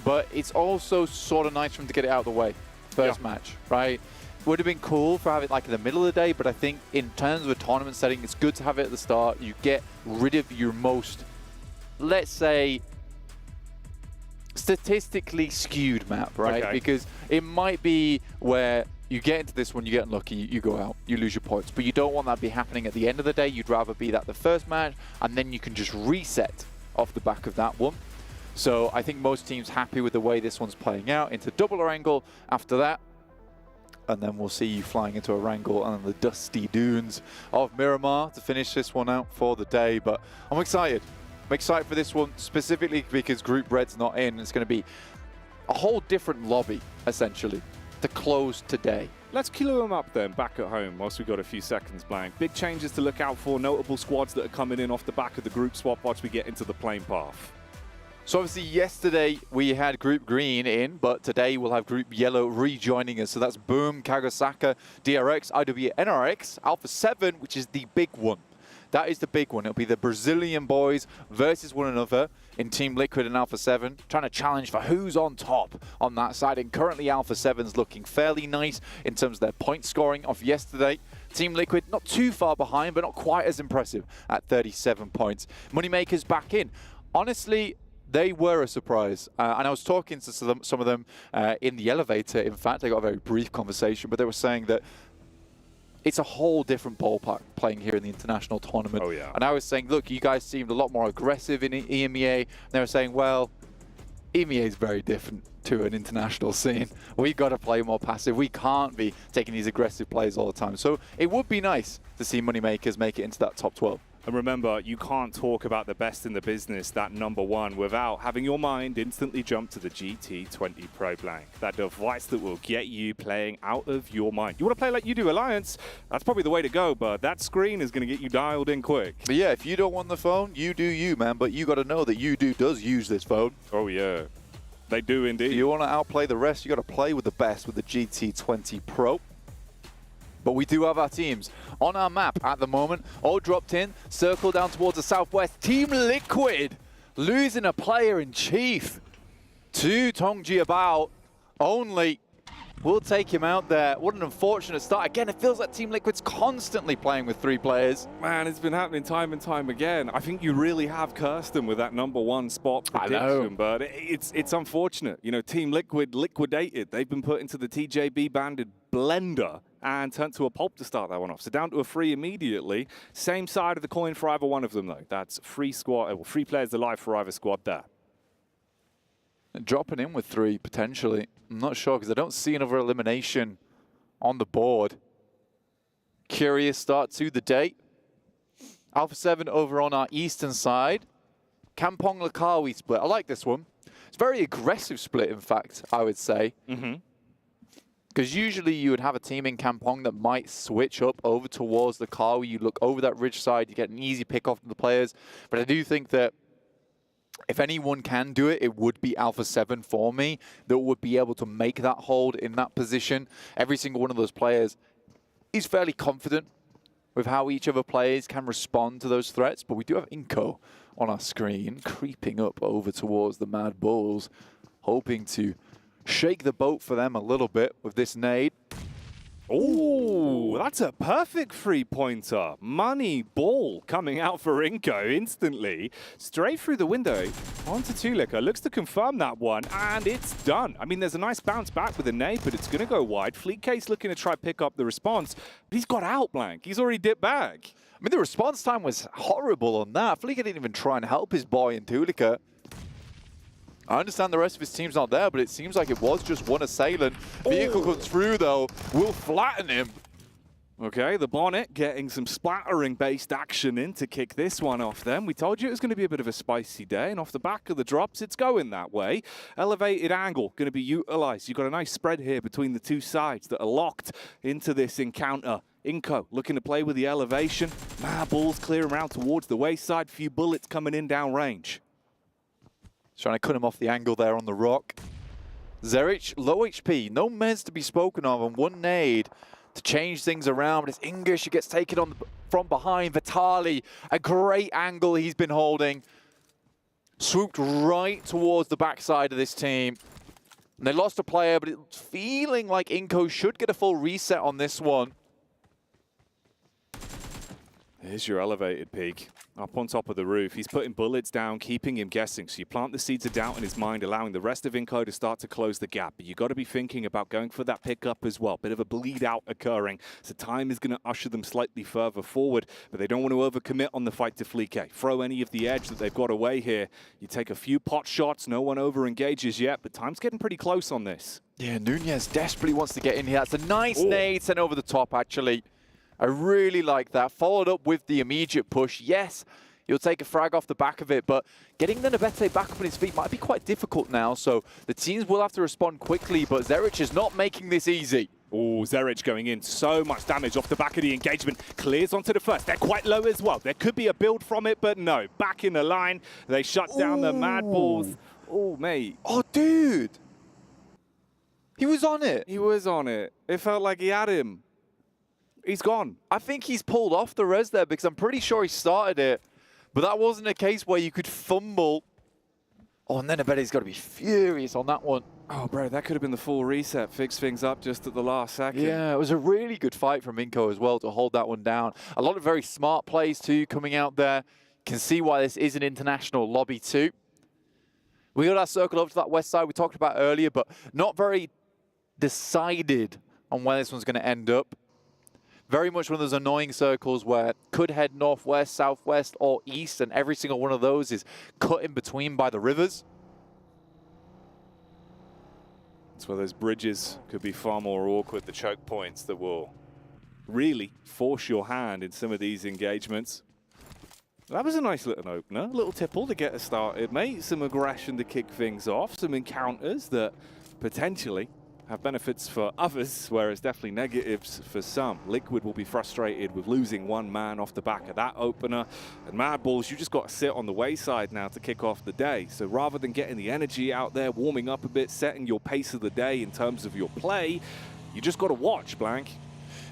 but it's also sort of nice for them to get it out of the way. First match, right? Would have been cool for having it like in the middle of the day, but I think in terms of a tournament setting, it's good to have it at the start. You get rid of your most, let's say, statistically skewed map, right? Because it might be where you get into this one, you get unlucky, you go out, you lose your points. But you don't want that to be happening at the end of the day. You'd rather be that the first match, and then you can just reset off the back of that one. So I think most teams happy with the way this one's playing out. Into double Erangel after that. And then we'll see you flying into Erangel and the dusty dunes of Miramar to finish this one out for the day. But I'm excited. I'm excited for this one, specifically because Group Red's not in. It's going to be a whole different lobby, essentially, to close today. Let's queue them up then, back at home, whilst we've got a few seconds blank. Big changes to look out for, notable squads that are coming in off the back of the group swap once we get into the plane path. So obviously yesterday we had Group Green in, but today we'll have Group Yellow rejoining us. So that's Boom, Kagasaka, DRX, IW, NRX, Alpha 7, which is the big one. That is the big one. It'll be the Brazilian boys versus one another in Team Liquid and Alpha 7, trying to challenge for who's on top on that side. And currently Alpha 7's looking fairly nice in terms of their point scoring off yesterday. Team Liquid not too far behind, but not quite as impressive at 37 points. Moneymakers back in. Honestly, they were a surprise. And I was talking to some of them in the elevator. In fact, I got a very brief conversation, but they were saying that it's a whole different ballpark playing here in the international tournament. Oh, yeah. And I was saying, look, you guys seemed a lot more aggressive in EMEA. And they were saying, well, EMEA is very different to an international scene. We've got to play more passive. We can't be taking these aggressive plays all the time. So it would be nice to see Moneymakers make it into that top 12. And remember, you can't talk about the best in the business, that #1, without having your mind instantly jump to the GT20 Pro Blank. That device that will get you playing out of your mind. You want to play like you do Alliance, that's probably the way to go, but that screen is going to get you dialed in quick. But yeah, if you don't want the phone, you do you, man. But you got to know that UDO does use this phone. Oh, yeah. They do indeed. If you want to outplay the rest, you got to play with the best with the GT20 Pro. But we do have our teams on our map at the moment, all dropped in, circle down towards the southwest. Team Liquid losing a player in chief to Tongji About. Only we'll take him out there. What an unfortunate start. Again, it feels like Team Liquid's constantly playing with 3 players. Man, it's been happening time and time again. I think you really have cursed them with that #1 spot prediction, but it's unfortunate. You know, Team Liquid liquidated. They've been put into the TJB banded blender and turned to a pulp to start that one off. So down to a 3 immediately. Same side of the coin for either one of them, though. That's 3 players alive for either squad there. And dropping in with 3, potentially. I'm not sure, because I don't see another elimination on the board. Curious start to the day. Alpha 7 over on our eastern side. Kampong Lakawi split. I like this one. It's a very aggressive split, in fact, I would say. Because usually you would have a team in Kampong that might switch up over towards the Kawi. You look over that ridge side, you get an easy pick off of the players. But I do think that if anyone can do it, it would be Alpha 7 for me that would be able to make that hold in that position. Every single one of those players is fairly confident with how each other players can respond to those threats. But we do have Inko on our screen, creeping up over towards the Mad Bulls, hoping to shake the boat for them a little bit with this nade. Oh, that's a perfect 3-pointer. Money ball coming out for Inko instantly. Straight through the window onto Tulika. Looks to confirm that one, and it's done. I mean, there's a nice bounce back with a nade, but it's going to go wide. Fleet Case looking to try pick up the response, but he's got out, Blank. He's already dipped back. I mean, the response time was horrible on that. Fleet didn't even try and help his boy in Tulika. I understand the rest of his team's not there, but it seems like it was just one assailant. Vehicle comes through, though, will flatten him. Okay, the Bonnet getting some splattering-based action in to kick this one off then. We told you it was going to be a bit of a spicy day, and off the back of the drops, it's going that way. Elevated angle going to be utilized. You've got a nice spread here between the 2 sides that are locked into this encounter. Inko looking to play with the elevation. Balls clearing around towards the wayside. Few bullets coming in downrange. Trying to cut him off the angle there on the rock. Zerich, low HP, no meds to be spoken of, and one nade to change things around. But it's English who gets taken on from behind. Vitali, a great angle he's been holding. Swooped right towards the backside of this team. And they lost a player, but it's feeling like Inko should get a full reset on this one. Here's your elevated peak. Up on top of the roof. He's putting bullets down, keeping him guessing. So you plant the seeds of doubt in his mind, allowing the rest of Inko to start to close the gap. But you've got to be thinking about going for that pickup as well. Bit of a bleed out occurring. So time is going to usher them slightly further forward. But they don't want to overcommit on the fight to Fleeke. Throw any of the edge that they've got away here. You take a few pot shots. No one over engages yet. But time's getting pretty close on this. Yeah, Nunez desperately wants to get in here. That's a nice nade sent over the top, actually. I really like that. Followed up with the immediate push. Yes, you'll take a frag off the back of it, but getting the Nabete back up on his feet might be quite difficult now, so the teams will have to respond quickly, but Zerich is not making this easy. Oh, Zerich going in. So much damage off the back of the engagement. Clears onto the first. They're quite low as well. There could be a build from it, but no. Back in the line. They shut down the Mad Bulls. Oh, mate. Oh, dude. He was on it. He was on it. It felt like he had him. He's gone. I think he's pulled off the res there because I'm pretty sure he started it. But that wasn't a case where you could fumble. Oh, and then I bet he's got to be furious on that one. Oh, bro, that could have been the full reset. Fix things up just at the last second. Yeah, it was a really good fight from Inco as well to hold that one down. A lot of very smart plays too coming out there. Can see why this is an international lobby too. We got our circle over to that west side we talked about earlier, but not very decided on where this one's going to end up. Very much one of those annoying circles where it could head northwest, southwest, or east, and every single one of those is cut in between by the rivers. That's where those bridges could be far more awkward, the choke points that will really force your hand in some of these engagements. That was a nice little opener, a little tipple to get us started, mate. Some aggression to kick things off, some encounters that potentially have benefits for others, whereas definitely negatives for some. Liquid will be frustrated with losing one man off the back of that opener. And Mad Balls, you just got to sit on the wayside now to kick off the day. So rather than getting the energy out there, warming up a bit, setting your pace of the day in terms of your play, you just got to watch, Blank.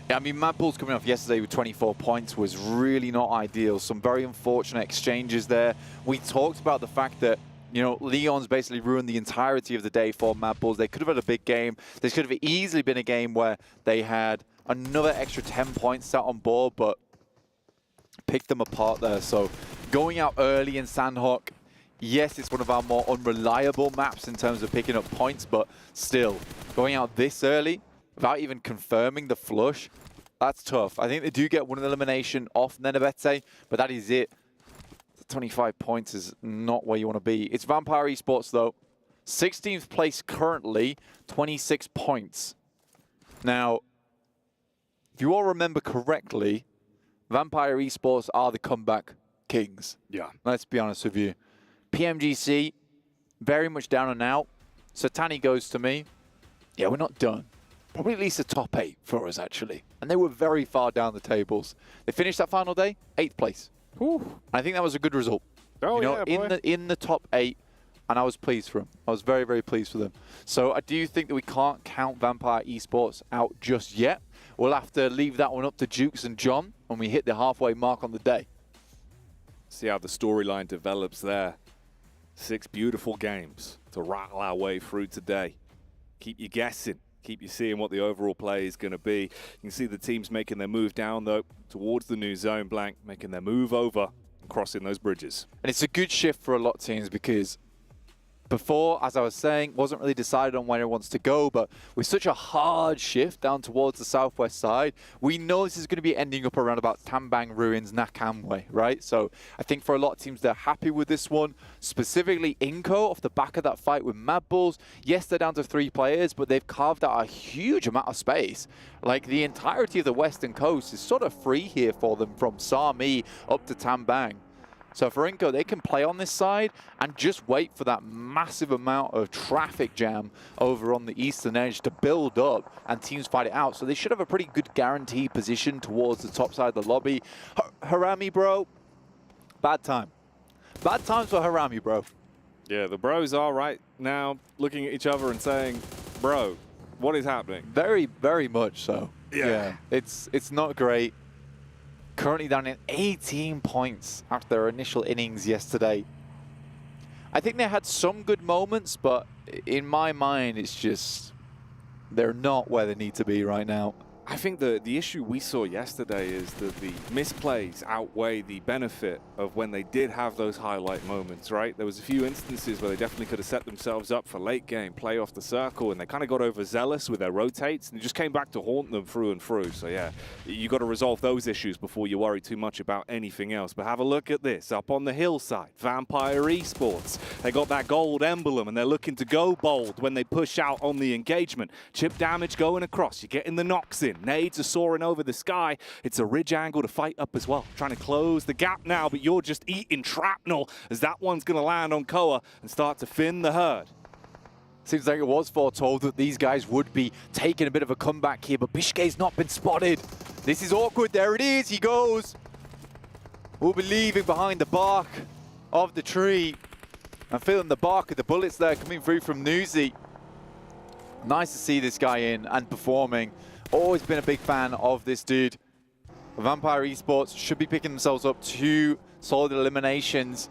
Yeah, I mean, Mad Balls coming off yesterday with 24 points was really not ideal. Some very unfortunate exchanges there. We talked about the fact that, you know, Leon's basically ruined the entirety of the day for Mad Balls. They could have had a big game. This could have easily been a game where they had another extra 10 points set on board, but picked them apart there. So going out early in Sandhawk, yes, it's one of our more unreliable maps in terms of picking up points, but still, going out this early without even confirming the flush, that's tough. I think they do get one elimination off Nenebete, but that is it. 25 points is not where you want to be. It's Vampire Esports, though. 16th place currently, 26 points. Now, if you all remember correctly, Vampire Esports are the comeback kings. Yeah. Let's be honest with you. PMGC, very much down and out. Satani goes to me. Yeah, we're not done. Probably at least a top 8 for us, actually. And they were very far down the tables. They finished that final day, 8th place. Whew. I think that was a good result. Oh, you know, yeah, in the top 8, and I was pleased for them. I was very, very pleased for them. So I do think that we can't count Vampire Esports out just yet. We'll have to leave that one up to Jukes and John when we hit the halfway mark on the day. See how the storyline develops there. 6 beautiful games to rattle our way through today. Keep you guessing. Keep you seeing what the overall play is going to be. You can see the teams making their move down, though, towards the new zone. Blank making their move over and crossing those bridges. And it's a good shift for a lot of teams because before, as I was saying, wasn't really decided on where it wants to go, but with such a hard shift down towards the southwest side, we know this is going to be ending up around about Tambang Ruins, Nakamwe, right? So I think for a lot of teams, they're happy with this one. Specifically, Inco, off the back of that fight with Mad Balls. Yes, they're down to 3 players, but they've carved out a huge amount of space. Like, the entirety of the western coast is sort of free here for them from Sami up to Tambang. So for Inco, they can play on this side and just wait for that massive amount of traffic jam over on the eastern edge to build up and teams fight it out. So they should have a pretty good guaranteed position towards the top side of the lobby. Harami, bro, bad time. Bad times for Harami, bro. Yeah, the bros are right now looking at each other and saying, bro, what is happening? Very, very much so. Yeah. It's not great. Currently down in 18 points after their initial innings yesterday. I think they had some good moments, but in my mind, it's just they're not where they need to be right now. I think the issue we saw yesterday is that the misplays outweigh the benefit of when they did have those highlight moments, right? There was a few instances where they definitely could have set themselves up for late game, play off the circle, and they kind of got overzealous with their rotates, and it just came back to haunt them through and through. So yeah, you got to resolve those issues before you worry too much about anything else. But have a look at this, up on the hillside, Vampire Esports. They got that gold emblem, and they're looking to go bold when they push out on the engagement. Chip damage going across, you're getting the knocks in. Nades are soaring over the sky. It's a ridge angle to fight up as well. Trying to close the gap now, but you're just eating shrapnel as that one's going to land on Koa and start to thin the herd. Seems like it was foretold that these guys would be taking a bit of a comeback here, but Bishke's not been spotted. This is awkward. There it is. He goes. We'll be leaving behind the bark of the tree. I'm feeling the bark of the bullets there coming through from Newsy. Nice to see this guy in and performing. Always been a big fan of this dude. Vampire Esports should be picking themselves up 2 solid eliminations.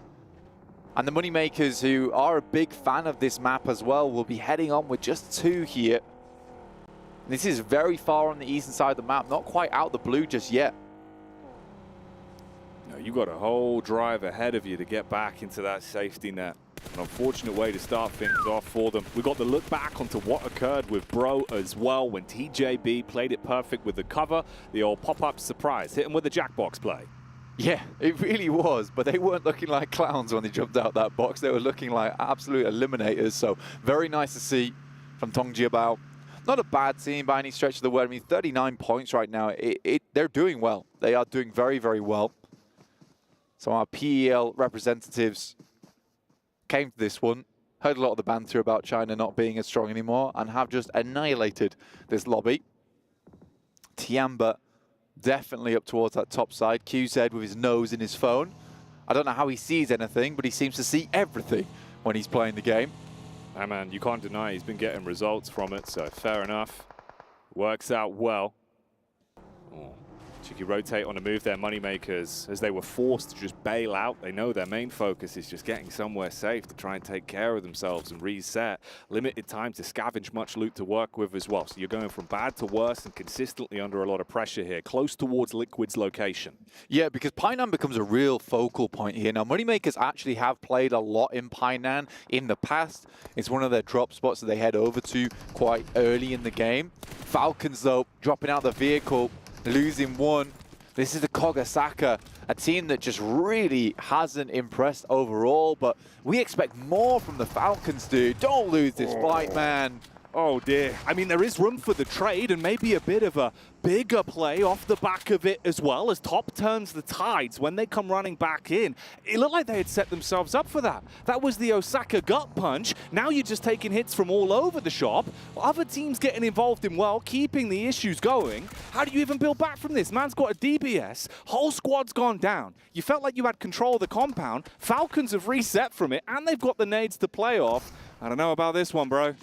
And the Moneymakers, who are a big fan of this map as well, will be heading on with just 2 here. This is very far on the eastern side of the map, not quite out the blue just yet. No, you got a whole drive ahead of you to get back into that safety net. An unfortunate way to start things off for them. We got to look back onto what occurred with Bro as well when TJB played it perfect with the cover. The old pop-up surprise, hit him with the Jackbox play. Yeah, it really was, but they weren't looking like clowns when they jumped out that box. They were looking like absolute eliminators, so very nice to see from Tong Jiabao. Not a bad team by any stretch of the word. I mean, 39 points right now. They're doing well. They are doing very, very well. So our PEL representatives came to this one, heard a lot of the banter about China not being as strong anymore, and have just annihilated this lobby. Tiamba definitely up towards that top side. QZ with his nose in his phone. I don't know how he sees anything, but he seems to see everything when he's playing the game. Hey man, you can't deny he's been getting results from it, so fair enough. Works out well. Oh. Cheeky rotate on a move there, Moneymakers, as they were forced to just bail out. They know their main focus is just getting somewhere safe to try and take care of themselves and reset. Limited time to scavenge much loot to work with as well. So you're going from bad to worse and consistently under a lot of pressure here, close towards Liquid's location. Yeah, because Painan becomes a real focal point here. Now, Moneymakers actually have played a lot in Painan in the past. It's one of their drop spots that they head over to quite early in the game. Falcons, though, dropping out the vehicle, losing 1. This is the Kogasaka, a team that just really hasn't impressed overall, but we expect more from the Falcons, dude. Don't lose this fight, man. Oh dear. I mean, there is room for the trade and maybe a bit of a bigger play off the back of it as well, as Top turns the tides when they come running back in. It looked like they had set themselves up for that. That was the Osaka gut punch. Now you're just taking hits from all over the shop. Other teams getting involved in, well, keeping the issues going. How do you even build back from this? Man's got a DBS. Whole squad's gone down. You felt like you had control of the compound. Falcons have reset from it, and they've got the nades to play off. I don't know about this one, bro.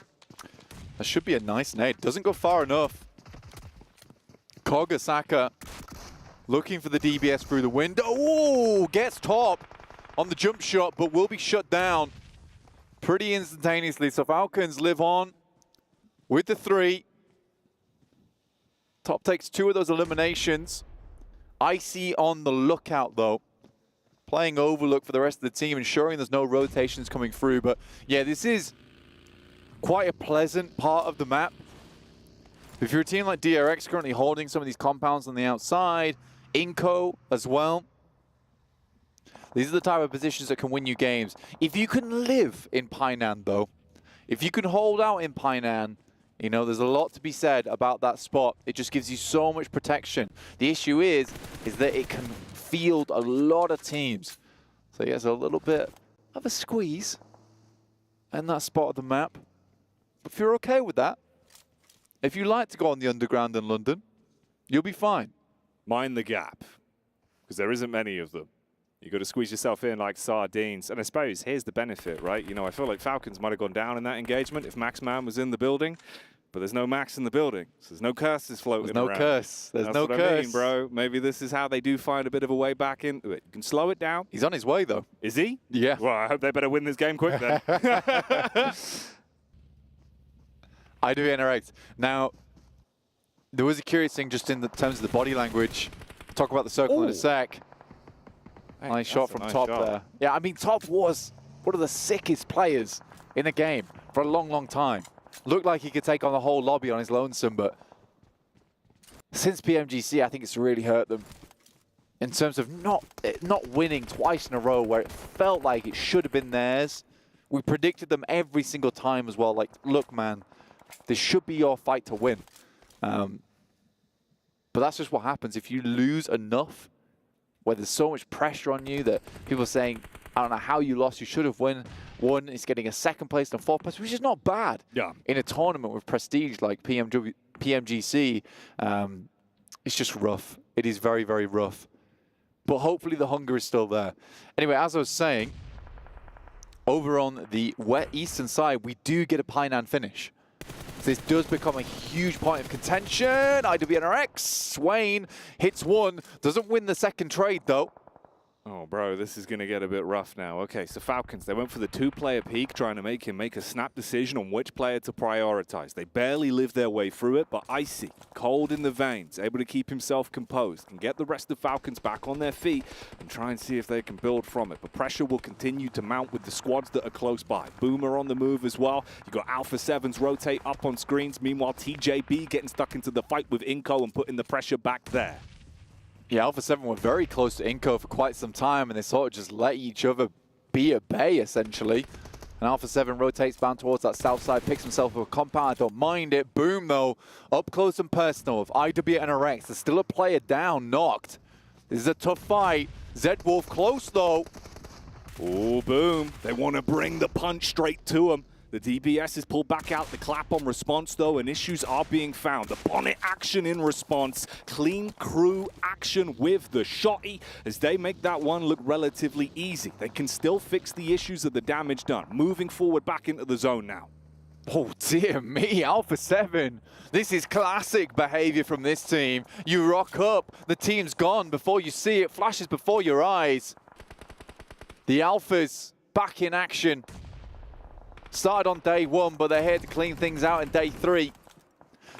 That should be a nice nade. Doesn't go far enough. Kogasaka looking for the DBS through the window. Oh, gets top on the jump shot, but will be shut down pretty instantaneously. So Falcons live on with the 3. Top takes 2 of those eliminations. Icy on the lookout, though. Playing overlook for the rest of the team, ensuring there's no rotations coming through. But yeah, this is quite a pleasant part of the map. If you're a team like DRX currently holding some of these compounds on the outside, Inco as well, these are the type of positions that can win you games. If you can live in Painan, though, if you can hold out in Painan, you know, there's a lot to be said about that spot. It just gives you so much protection. The issue is that it can field a lot of teams. So he has a little bit of a squeeze in that spot of the map. If you're okay with that, if you like to go on the underground in London, you'll be fine. Mind the gap, because there isn't many of them. You got to squeeze yourself in like sardines. And I suppose here's the benefit, right? You know, I feel like Falcons might have gone down in that engagement if Max Man was in the building, but there's no Max in the building. So there's no curses floating around. There's no curse. There's That's no what curse. I mean, bro. Maybe this is how they do find a bit of a way back into it. You can slow it down. He's on his way, though. Is he? Yeah. Well, I hope they better win this game quick then. I do interact. Now, there was a curious thing just in the terms of the body language. Talk about the circle in a sec. Hey, nice shot from nice Top shot. there. Yeah, I mean, Top was one of the sickest players in the game for a long, long time. Looked like he could take on the whole lobby on his lonesome, but since PMGC, I think it's really hurt them in terms of not winning twice in a row where it felt like it should have been theirs. We predicted them every single time as well. Like, look, man, this should be your fight to win. But that's just what happens if you lose enough, where there's so much pressure on you that people are saying, I don't know how you lost, you should have won. It's getting a 2nd place and 4th place, which is not bad. Yeah. In a tournament with prestige like PMGC, it's just rough. It is very, very rough. But hopefully the hunger is still there. Anyway, as I was saying, over on the eastern side, we do get a Painan finish. So this does become a huge point of contention. IWNRX, Swain hits one, doesn't win the second trade though. Oh, bro, this is going to get a bit rough now. Okay, so Falcons, they went for the two-player peak, trying to make him make a snap decision on which player to prioritize. They barely lived their way through it, but Icy, cold in the veins, able to keep himself composed and get the rest of Falcons back on their feet and try and see if they can build from it. But pressure will continue to mount with the squads that are close by. Boomer on the move as well. You got Alpha 7s rotate up on screens. Meanwhile, TJB getting stuck into the fight with Inco and putting the pressure back there. Yeah, Alpha 7 were very close to Inco for quite some time, and they sort of just let each other be at bay, essentially. And Alpha 7 rotates bound towards that south side, picks himself up a compound. I don't mind it. Boom, though, up close and personal of IWNRX. There's still a player down, knocked. This is a tough fight. Zedwolf close, though. Oh, Boom. They want to bring the punch straight to him. The DBS is pulled back out, the clap on response though, and issues are being found. The bonnet action in response, clean crew action with the shotty as they make that one look relatively easy. They can still fix the issues of the damage done. Moving forward back into the zone now. Oh dear me, Alpha 7. This is classic behavior from this team. You rock up, the team's gone before you see it, flashes before your eyes. The Alphas back in action. Started on day one, but they're here to clean things out in day 3.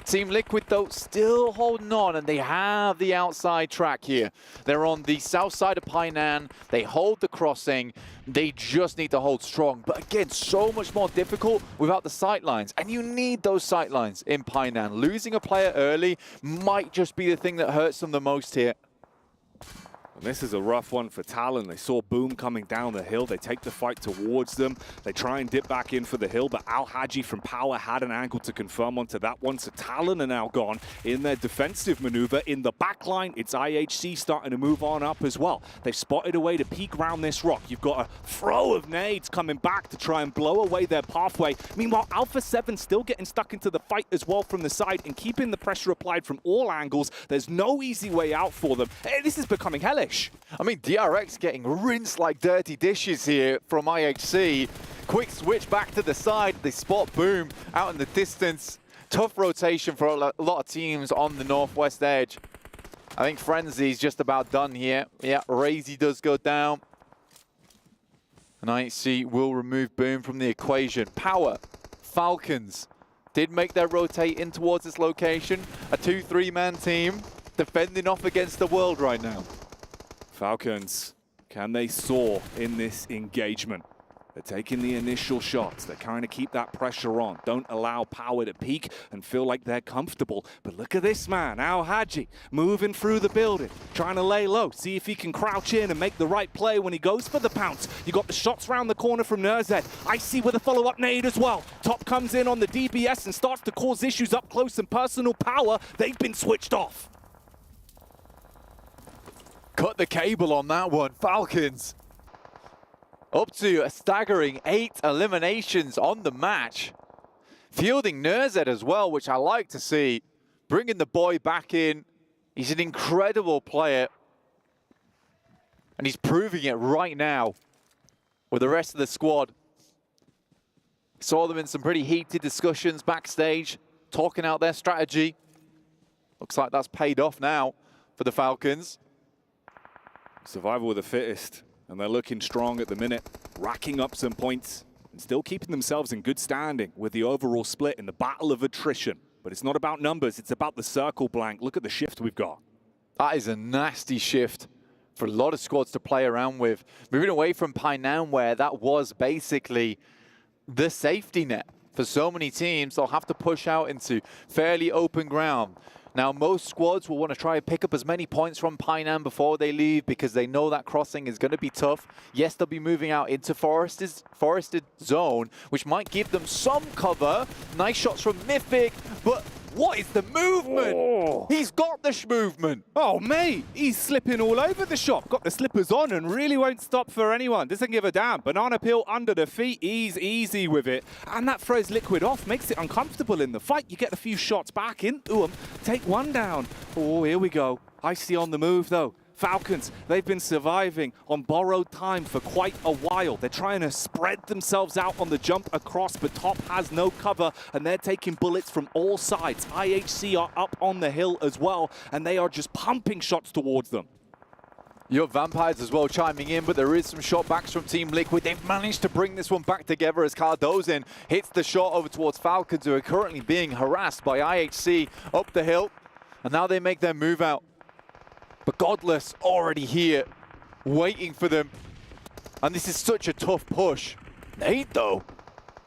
Team Liquid, though, still holding on, and they have the outside track here. They're on the south side of Painan. They hold the crossing. They just need to hold strong. But again, so much more difficult without the sightlines. And you need those sightlines in Painan. Losing a player early might just be the thing that hurts them the most here. And this is a rough one for Talon. They saw Boom coming down the hill. They take the fight towards them. They try and dip back in for the hill, but Al Haji from Power had an angle to confirm onto that one. So Talon are now gone in their defensive maneuver. In the back line, it's IHC starting to move on up as well. They've spotted a way to peek around this rock. You've got a throw of nades coming back to try and blow away their pathway. Meanwhile, Alpha 7 still getting stuck into the fight as well from the side and keeping the pressure applied from all angles. There's no easy way out for them. Hey, this is becoming hellish. I mean, DRX getting rinsed like dirty dishes here from IHC. Quick switch back to the side. They spot Boom out in the distance. Tough rotation for a lot of teams on the northwest edge. I think Frenzy's just about done here. Yeah, Razy does go down. And IHC will remove Boom from the equation. Power, Falcons did make their rotate in towards this location. A 2-3-man team defending off against the world right now. Falcons, can they soar in this engagement? They're taking the initial shots. They're trying to keep that pressure on. Don't allow Power to peak and feel like they're comfortable. But look at this man, Al Haji, moving through the building, trying to lay low, see if he can crouch in and make the right play when he goes for the pounce. You got the shots around the corner from Nurzed. Icy with a follow-up nade as well. Top comes in on the DBS and starts to cause issues up close and personal. Power, they've been switched off. Cut the cable on that one. Falcons up to a staggering 8 eliminations on the match. Fielding Nurzed as well, which I like to see. Bringing the boy back in. He's an incredible player. And he's proving it right now with the rest of the squad. Saw them in some pretty heated discussions backstage, talking out their strategy. Looks like that's paid off now for the Falcons. Survival of the fittest, and they're looking strong at the minute, racking up some points and still keeping themselves in good standing with the overall split in the battle of attrition. But it's not about numbers, it's about the circle blank. Look at the shift we've got. That is a nasty shift for a lot of squads to play around with. Moving away from Painan, where that was basically the safety net for so many teams. They'll have to push out into fairly open ground. Now, most squads will want to try and pick up as many points from Painan before they leave because they know that crossing is going to be tough. Yes, they'll be moving out into forested zone, which might give them some cover. Nice shots from Mythic, but what is the movement? Oh. He's got the movement. Oh, mate, he's slipping all over the shop. Got the slippers on and really won't stop for anyone. Doesn't give a damn. Banana peel under the feet. He's easy with it. And that throws Liquid off, makes it uncomfortable in the fight. You get a few shots back into him. Take one down. Oh, here we go. Icy on the move, though. Falcons, they've been surviving on borrowed time for quite a while. They're trying to spread themselves out on the jump across, but top has no cover, and they're taking bullets from all sides. IHC are up on the hill as well, and they are just pumping shots towards them. Your Vampires as well chiming in, but there is some shot backs from Team Liquid. They've managed to bring this one back together as Cardozin hits the shot over towards Falcons, who are currently being harassed by IHC up the hill. And now they make their move out. But Godless already here, waiting for them. And this is such a tough push. Nate, though.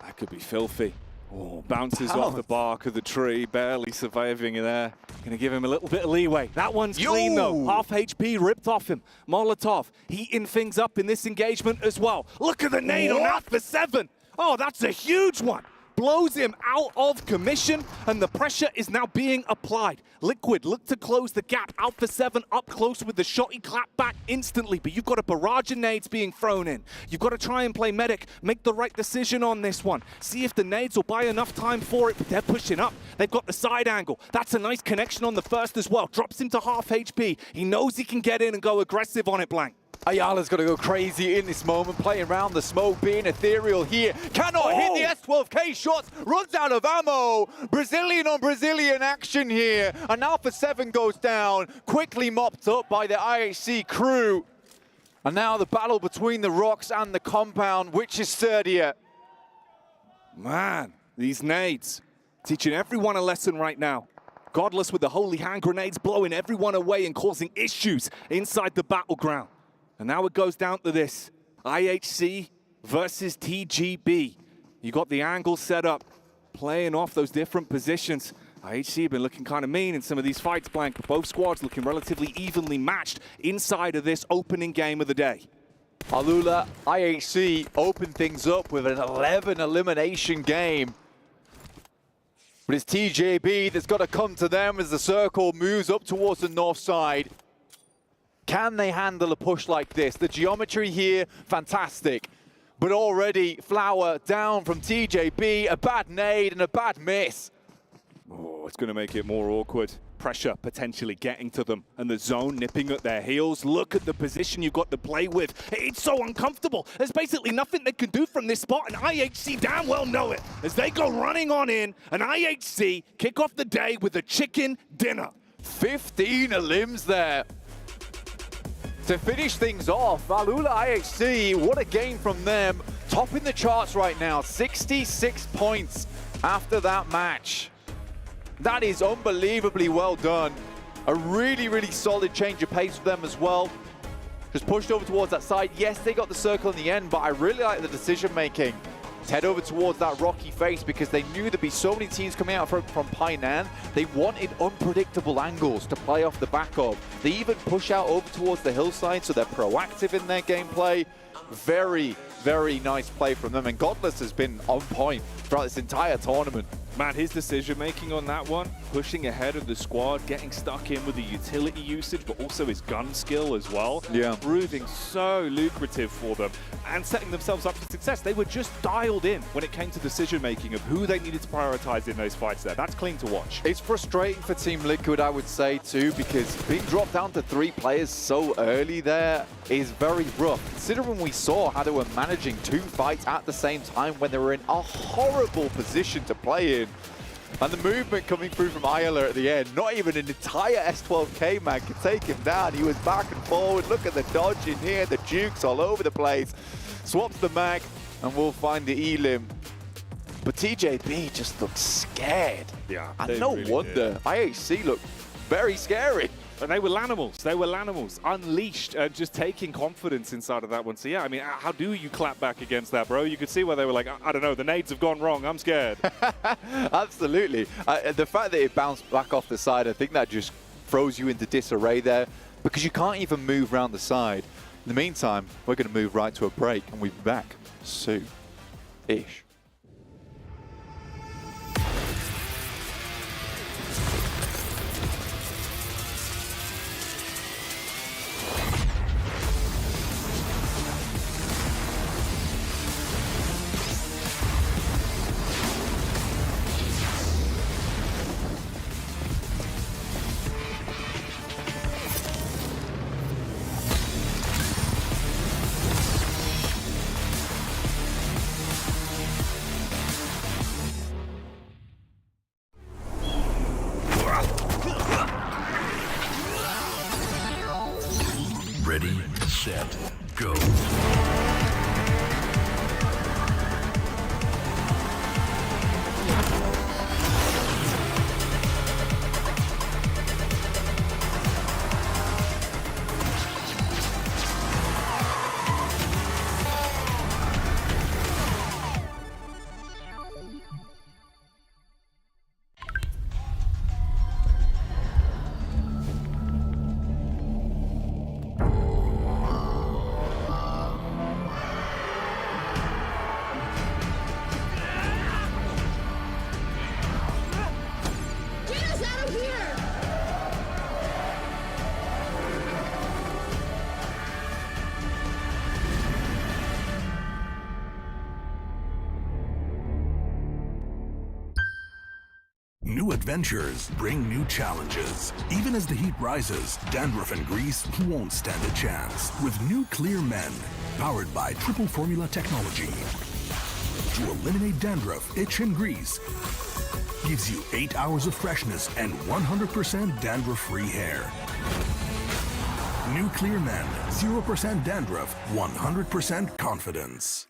That could be filthy. Oh, bounces off the bark of the tree, barely surviving there. Gonna give him a little bit of leeway. That one's clean, though. Half HP ripped off him. Molotov heating things up in this engagement as well. Look at the nade on that for 7. Oh, that's a huge one. Blows him out of commission, and the pressure is now being applied. Liquid look to close the gap. Out for 7, up close with the shot. He clapped back instantly, but you've got a barrage of nades being thrown in. You've got to try and play medic, make the right decision on this one. See if the nades will buy enough time for it, but they're pushing up. They've got the side angle. That's a nice connection on the first as well. Drops him to half HP. He knows he can get in and go aggressive on it, Blank. Ayala's got to go crazy in this moment, playing around the smoke, being ethereal here. Cannot hit the S12K shots, runs out of ammo. Brazilian on Brazilian action here. And now for 7 goes down, quickly mopped up by the IHC crew. And now the battle between the rocks and the compound, which is sturdier. Man, these nades, teaching everyone a lesson right now. Godless with the holy hand grenades, blowing everyone away and causing issues inside the battleground. And now it goes down to this, IHC versus TGB. You got the angle set up, playing off those different positions. IHC have been looking kind of mean in some of these fights, Blank, but both squads looking relatively evenly matched inside of this opening game of the day. Alula, IHC open things up with an 11 elimination game. But it's TJB that's got to come to them as the circle moves up towards the north side. Can they handle a push like this? The geometry here, fantastic. But already, Flower down from TJB, a bad nade and a bad miss. Oh, it's going to make it more awkward. Pressure potentially getting to them, and the zone nipping at their heels. Look at the position you've got to play with. It's so uncomfortable. There's basically nothing they can do from this spot, and IHC damn well know it. As they go running on in, and IHC kick off the day with a chicken dinner. 15 elims there. To finish things off, Alula IHC, what a game from them. Topping the charts right now, 66 points after that match. That is unbelievably well done. A really, really solid change of pace for them as well. Just pushed over towards that side. Yes, they got the circle in the end, but I really like the decision making. Head over towards that rocky face because they knew there'd be so many teams coming out from Painan. They wanted unpredictable angles to play off the back of. They even push out over towards the hillside, so they're proactive in their gameplay. Very, very nice play from them, and Godless has been on point throughout this entire tournament. Man, his decision-making on that one, pushing ahead of the squad, getting stuck in with the utility usage, but also his gun skill as well. Yeah. Proving so lucrative for them and setting themselves up for success. They were just dialed in when it came to decision-making of who they needed to prioritize in those fights there. That's clean to watch. It's frustrating for Team Liquid, I would say, too, because being dropped down to 3 players so early there is very rough. Considering we saw how they were managing 2 fights at the same time when they were in a horrible position to play in. And the movement coming through from Ayala at the end, not even an entire S12K man could take him down. He was back and forward. Look at the dodge in here, the jukes all over the place. Swaps the mag, and we'll find the elim. But TJB just looks scared. Yeah, and no really wonder. did. IHC looked very scary. And they were Lanimals. They were Lanimals, unleashed, just taking confidence inside of that one. So yeah, I mean, how do you clap back against that, bro? You could see where they were like, I don't know, the nades have gone wrong. I'm scared. Absolutely. The fact that it bounced back off the side, I think that just throws you into disarray there because you can't even move around the side. In the meantime, we're going to move right to a break, and we'll be back soon-ish. New adventures bring new challenges. Even as the heat rises, dandruff and grease won't stand a chance. With new Clear Men, powered by triple formula technology. To eliminate dandruff, itch, and grease, gives you 8 hours of freshness and 100% dandruff-free hair. New Clear Men, 0% dandruff, 100% confidence.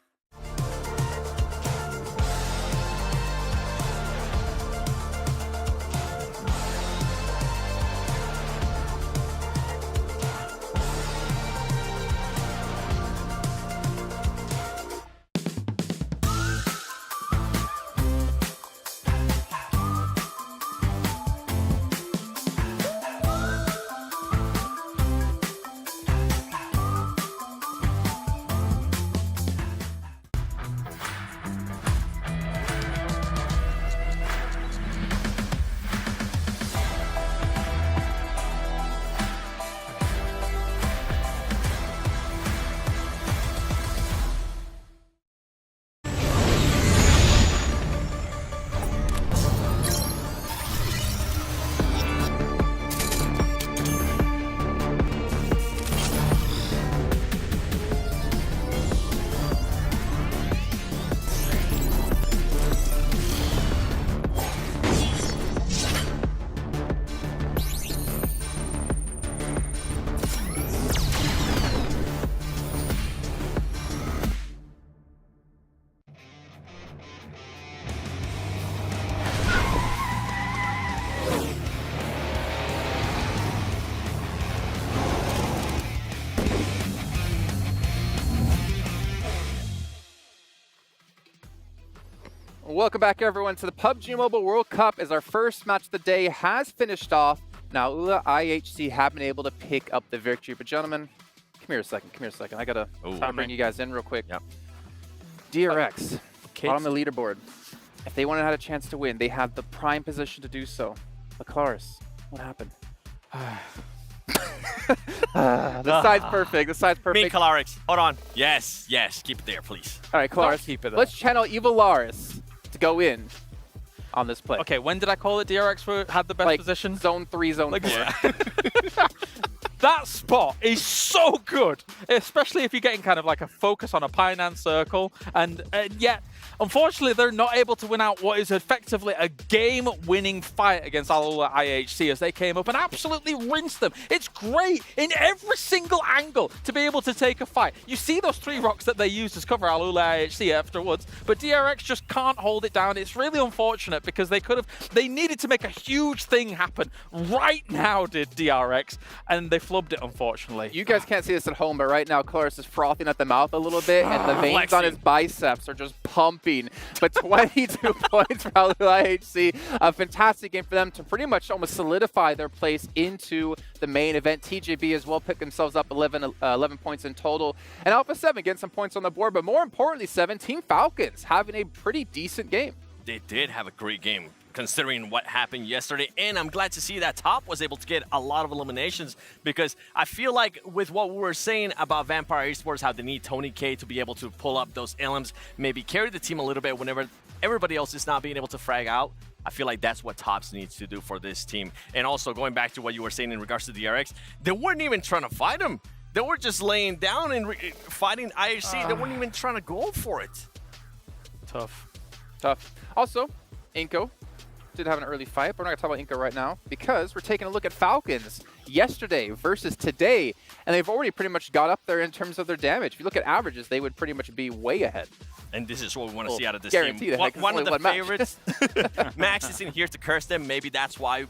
Welcome back, everyone, to the PUBG Mobile World Cup as our first match of the day has finished off. Now, ULA IHC have been able to pick up the victory. But, gentlemen, come here a second. I got to bring you guys in real quick. Yep. DRX, bottom of the leaderboard. If they wanted to have a chance to win, they have the prime position to do so. But, Claris, what happened? The side's perfect. The side's perfect. Me, Clarix. Hold on. Yes. Keep it there, please. All right, Claris, let's channel Evil Laris to go in on this play. Okay, when did I call it DRX had the best position? Zone 3, zone 4. That spot is so good, especially if you're getting kind of like a focus on a Painan circle, and yet, unfortunately, they're not able to win out what is effectively a game-winning fight against Alula IHC as they came up and absolutely rinsed them. It's great in every single angle to be able to take a fight. You see those 3 rocks that they used to cover Alula IHC afterwards, but DRX just can't hold it down. It's really unfortunate because they needed to make a huge thing happen right now, did DRX, and they flubbed it, unfortunately. You guys can't see this at home, but right now, Claris is frothing at the mouth a little bit, and the veins on his biceps are just pumping. But 22 points for Alula IHC. A fantastic game for them to pretty much almost solidify their place into the main event. TJB as well picked themselves up 11 points in total. And Alpha 7 getting some points on the board, but more importantly, Team Falcons having a pretty decent game. They did have a great game, considering what happened yesterday, and I'm glad to see that Top was able to get a lot of eliminations, because I feel like with what we were saying about Vampire Esports, how they need Tony K to be able to pull up those elims, maybe carry the team a little bit whenever everybody else is not being able to frag out. I feel like that's what Tops needs to do for this team. And also going back to what you were saying in regards to DRX, they weren't even trying to fight him. They were just laying down and fighting IHC. They weren't even trying to go for it. Tough. Also, Inko did have an early fight, but we're not going to talk about Inko right now because we're taking a look at Falcons yesterday versus today, and they've already pretty much got up there in terms of their damage. If you look at averages, they would pretty much be way ahead. And this is what we want to see out of this team. One of the favorites. Max isn't here to curse them. Maybe that's why.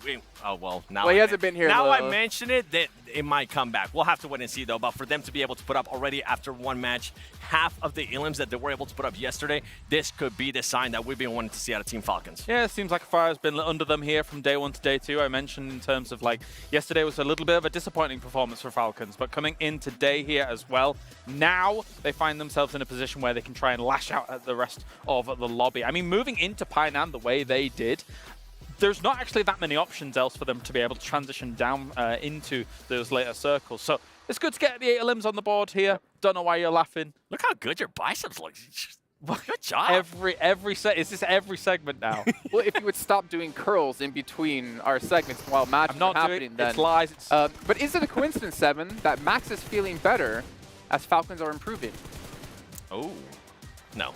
Now he hasn't been here. Now I mention it, that it might come back. We'll have to wait and see, though. But for them to be able to put up already after one match half of the elims that they were able to put up yesterday, this could be the sign that we've been wanting to see out of Team Falcons. Yeah, it seems like fire's been under them here from day 1 to day 2. I mentioned in terms of, like, yesterday was a little bit of a disappointing performance for Falcons, but coming in today here as well, now they find themselves in a position where they can try and lash out at the rest of the lobby. I mean, moving into Painan the way they did, there's not actually that many options else for them to be able to transition down into those later circles. So it's good to get the 8 elims on the board here. Don't know why you're laughing. Look how good your biceps look. Good job. Is this every segment now? Well, if you would stop doing curls in between our segments while matches are happening, then... It's lies. But is it a coincidence, Seven, that Max is feeling better as Falcons are improving? Oh, no.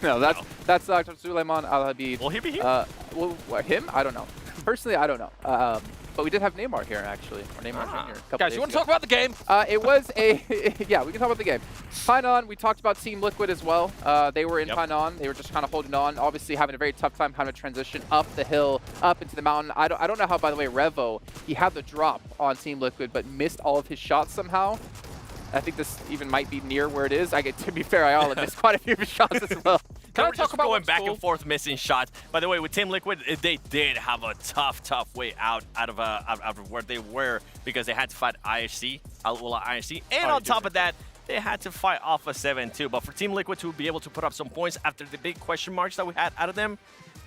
No, that's Dr. Suleiman Al-Habib. Will he be here? Well, him? I don't know. Personally, I don't know. But we did have Neymar here, actually. Or Neymar Jr. Guys, you want to talk about the game? It was a... yeah, we can talk about the game. Painan, we talked about Team Liquid as well. They were in Painan. They were just kind of holding on. Obviously, having a very tough time having to transition up the hill, up into the mountain. I don't know how, by the way, Revo, he had the drop on Team Liquid, but missed all of his shots somehow. I think this even might be near where it is. To be fair, I missed quite a few of his shots as well. Can I talk about going back and forth missing shots? By the way, with Team Liquid, they did have a tough way out of where they were because they had to fight IHC, Al-Ula IHC, and on top of that, they had to fight Alpha 7 too. But for Team Liquid to be able to put up some points after the big question marks that we had out of them,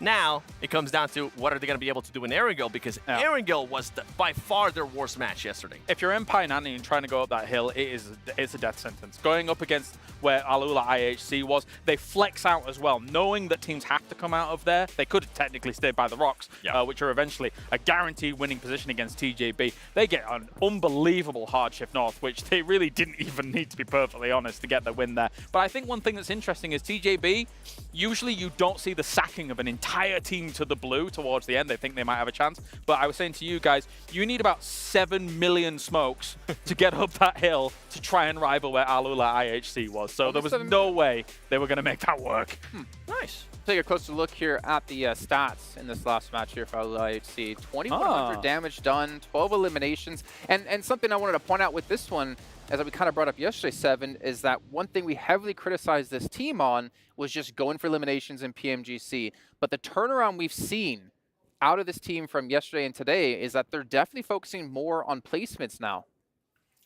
now it comes down to what are they going to be able to do in Erangel, because Erangel was by far their worst match yesterday. If you're in Painan and trying to go up that hill, it's a death sentence. Going up against where Al-Ula IHC was, they flex out as well, knowing that teams have to come out of there. They could have technically stayed by the rocks, which are eventually a guaranteed winning position against TJB. They get an unbelievable hard shift north, which they really didn't even need, to be perfectly honest, to get the win there. But I think one thing that's interesting is TJB, usually you don't see the sacking of an entire team to the blue towards the end. They think they might have a chance. But I was saying to you guys, you need about 7 million smokes to get up that hill to try and rival where Al-Ula IHC was. So there was no way they were going to make that work. Nice. Take a closer look here at the stats in this last match here for Al-Ula IHC. 2,100 damage done, 12 eliminations. And something I wanted to point out with this one, as we kind of brought up yesterday, Seven, is that one thing we heavily criticized this team on was just going for eliminations in PMGC. But the turnaround we've seen out of this team from yesterday and today is that they're definitely focusing more on placements now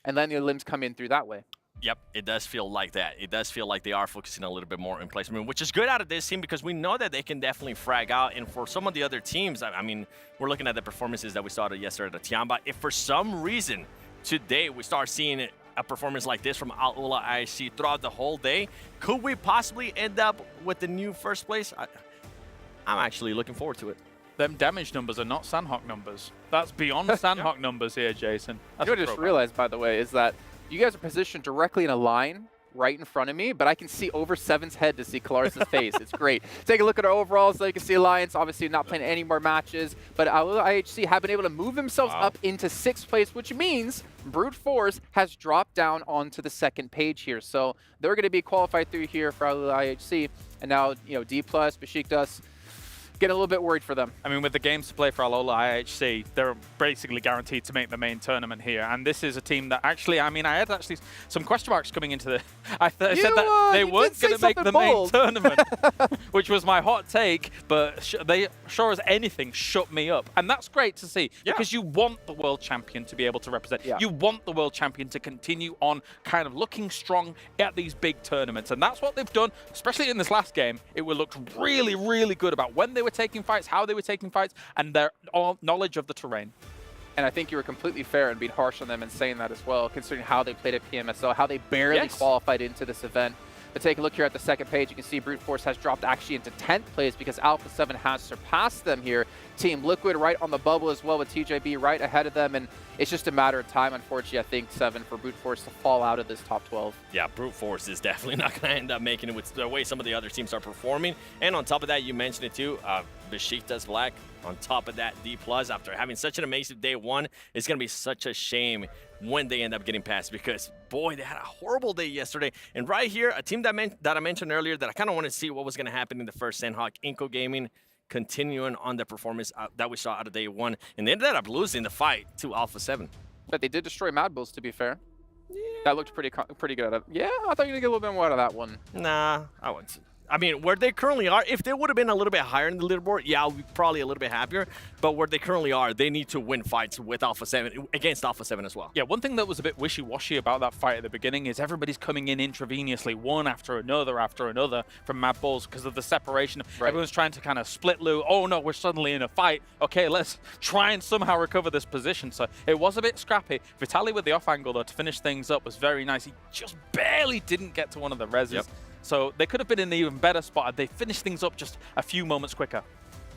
and letting the limbs come in through that way. Yep, it does feel like that. It does feel like they are focusing a little bit more in placement, which is good out of this team because we know that they can definitely frag out. And for some of the other teams, I mean, we're looking at the performances that we saw yesterday at Tiamba. If for some reason today we start seeing a performance like this from Al-Ula IHC throughout the whole day, could we possibly end up with the new first place? I'm actually looking forward to it. Them damage numbers are not Sandhawk numbers. That's beyond Sandhawk numbers here, Jason. That's you know what I just realized, by the way, is that you guys are positioned directly in a line right in front of me, but I can see over Seven's head to see Kalaris' face. It's great. Take a look at our overalls. So you can see Alliance obviously not playing any more matches, but Al-Ula IHC have been able to move themselves up into 6th place, which means Brute Force has dropped down onto the 2nd page here. So they're going to be qualified through here for Al-Ula IHC, and now D+, Besiktas, getting a little bit worried for them. I mean, with the games to play for Al-Ula IHC, they're basically guaranteed to make the main tournament here. And this is a team that actually, I mean, I had actually some question marks coming into the... I said that they weren't going to make the main tournament, which was my hot take, but they, sure as anything, shut me up. And that's great to see, because you want the world champion to be able to represent. You want the world champion to continue on kind of looking strong at these big tournaments. And that's what they've done, especially in this last game. It looked really, really good about when they were taking fights, how they were taking fights, and their knowledge of the terrain. And I think you were completely fair in being harsh on them and saying that as well, considering how they played at PMSL, how they barely qualified into this event. But take a look here at the 2nd page. You can see Brute Force has dropped actually into 10th place because Alpha 7 has surpassed them here. Team Liquid right on the bubble as well, with TJB right ahead of them. And it's just a matter of time, unfortunately, I think, Seven, for Brute Force to fall out of this top 12. Yeah, Brute Force is definitely not going to end up making it with the way some of the other teams are performing. And on top of that, you mentioned it too, Besiktas Black, on top of that, D+, after having such an amazing day one, it's going to be such a shame when they end up getting past, because, boy, they had a horrible day yesterday. And right here, a team that I mentioned earlier that I kind of wanted to see what was going to happen in the first Sandhawk, Inco Gaming, continuing on the performance that we saw out of day one. And they ended up losing the fight to Alpha 7. But they did destroy Mad Bulls, to be fair. Yeah. That looked pretty good. Yeah, I thought you were going to get a little bit more out of that one. Nah, I wouldn't. I mean, where they currently are, if they would have been a little bit higher in the leaderboard, yeah, I'll be probably a little bit happier. But where they currently are, they need to win fights with Alpha 7, against Alpha 7 as well. Yeah, one thing that was a bit wishy-washy about that fight at the beginning is everybody's coming in intravenously, one after another from Mad Bulls because of the separation. Right. Everyone's trying to kind of split loot. Oh no, we're suddenly in a fight. Okay, let's try and somehow recover this position. So it was a bit scrappy. Vitaly with the off angle, though, to finish things up was very nice. He just barely didn't get to one of the reses. So they could have been in an even better spot had they finished things up just a few moments quicker.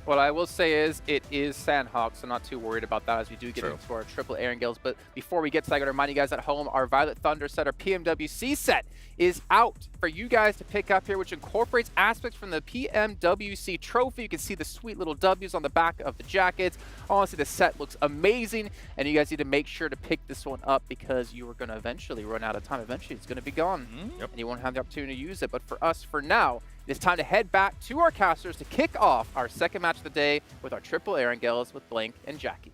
What I will say is it is Sandhawk, so not too worried about that as we do get into our triple Aaron Gills. But before we get to that, I got to remind you guys at home, our Violet Thunder set, our PMWC set is out for you guys to pick up here, which incorporates aspects from the PMWC trophy. You can see the sweet little W's on the back of the jackets. Honestly, the set looks amazing, and you guys need to make sure to pick this one up because you are going to eventually run out of time. Eventually, it's going to be gone, and you won't have the opportunity to use it. But for us, for now, it's time to head back to our casters to kick off our second match of the day with our triple Aaron Gills with Blink and Jackie.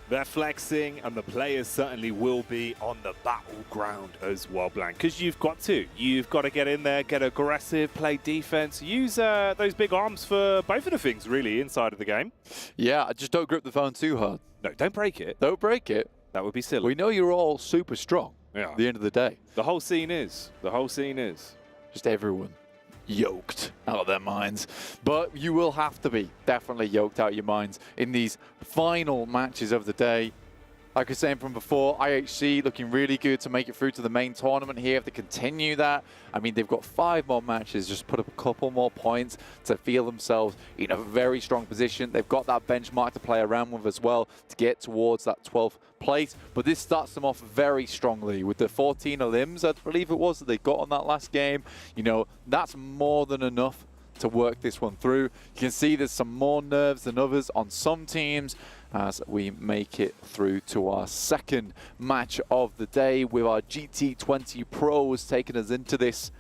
They're flexing, and the players certainly will be on the battleground as well, Blank, because you've got to. You've got to get in there, get aggressive, play defense, use those big arms for both of the things, really, inside of the game. Yeah, just don't grip the phone too hard. No, don't break it. Don't break it. That would be silly. We know you're all super strong at the end of the day. The whole scene is. The whole scene is. Just everyone yoked out of their minds. But you will have to be definitely yoked out of your minds in these final matches of the day. Like I was saying from before, IHC looking really good to make it through to the main tournament here. If they continue that, I mean, they've got 5 more matches, just put up a couple more points to feel themselves in a very strong position. They've got that benchmark to play around with as well to get towards that 12th place. But this starts them off very strongly with the 14 elims, I believe it was, that they got on that last game. You know, that's more than enough to work this one through. You can see there's some more nerves than others on some teams as we make it through to our second match of the day with our GT20 pros taking us into this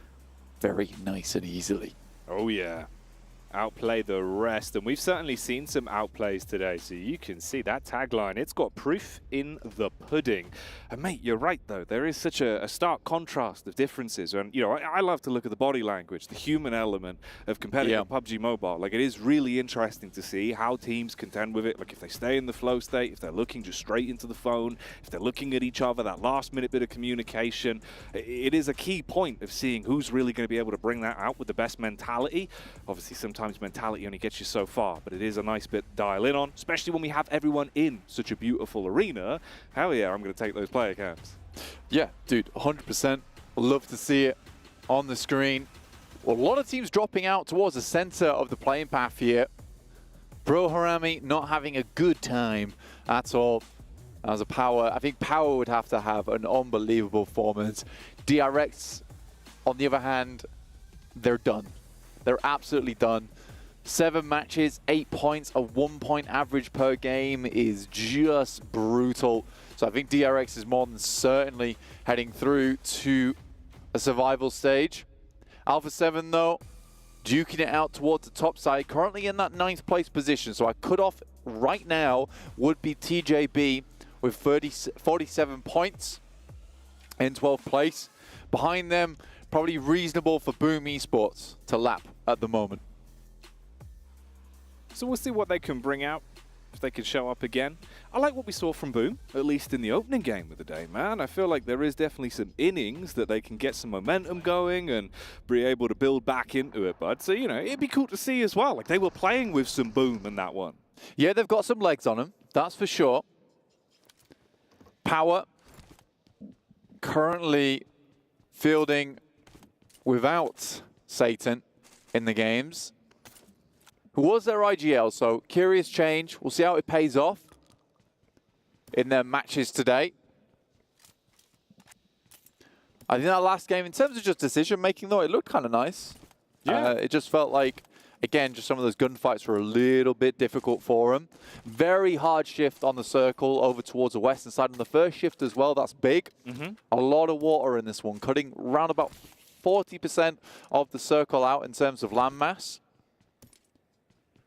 very nice and easily. Oh yeah. Outplay the rest, and we've certainly seen some outplays today, so you can see that tagline. It's got proof in the pudding. And mate, you're right though, there is such a stark contrast of differences, and you know, I love to look at the body language, the human element of competitive PUBG Mobile. Like, it is really interesting to see how teams contend with it, like if they stay in the flow state, if they're looking just straight into the phone, if they're looking at each other, that last minute bit of communication. It is a key point of seeing who's really going to be able to bring that out with the best mentality. Obviously, sometimes mentality only gets you so far, but it is a nice bit to dial in on, especially when we have everyone in such a beautiful arena. Hell yeah, I'm going to take those player counts. Yeah, dude, 100%. Love to see it on the screen. Well, a lot of teams dropping out towards the center of the playing path here. Bro Harami not having a good time at all. As a Power, I think Power would have to have an unbelievable performance. DRX, on the other hand, they're done. They're absolutely done. 7 matches, 8 points, a 1-point average per game is just brutal. So I think DRX is more than certainly heading through to a survival stage. Alpha 7 though, duking it out towards the top side, currently in that 9th place position. So our cutoff right now would be TJB with 47 points in 12th place. Behind them, probably reasonable for Boom Esports to lap at the moment. So we'll see what they can bring out, if they can show up again. I like what we saw from Boom, at least in the opening game of the day, man. I feel like there is definitely some innings that they can get some momentum going and be able to build back into it, bud. So, you know, it'd be cool to see as well. Like, they were playing with some Boom in that one. Yeah, they've got some legs on them, that's for sure. Power currently fielding without Satan in the games, who was their IGL, so curious change. We'll see how it pays off in their matches today. I think that last game, in terms of just decision-making, though, it looked kind of nice. Yeah. It just felt like, again, just some of those gunfights were a little bit difficult for them. Very hard shift on the circle over towards the western side. On the first shift as well, that's big. A lot of water in this one, cutting around about 40% of the circle out in terms of landmass.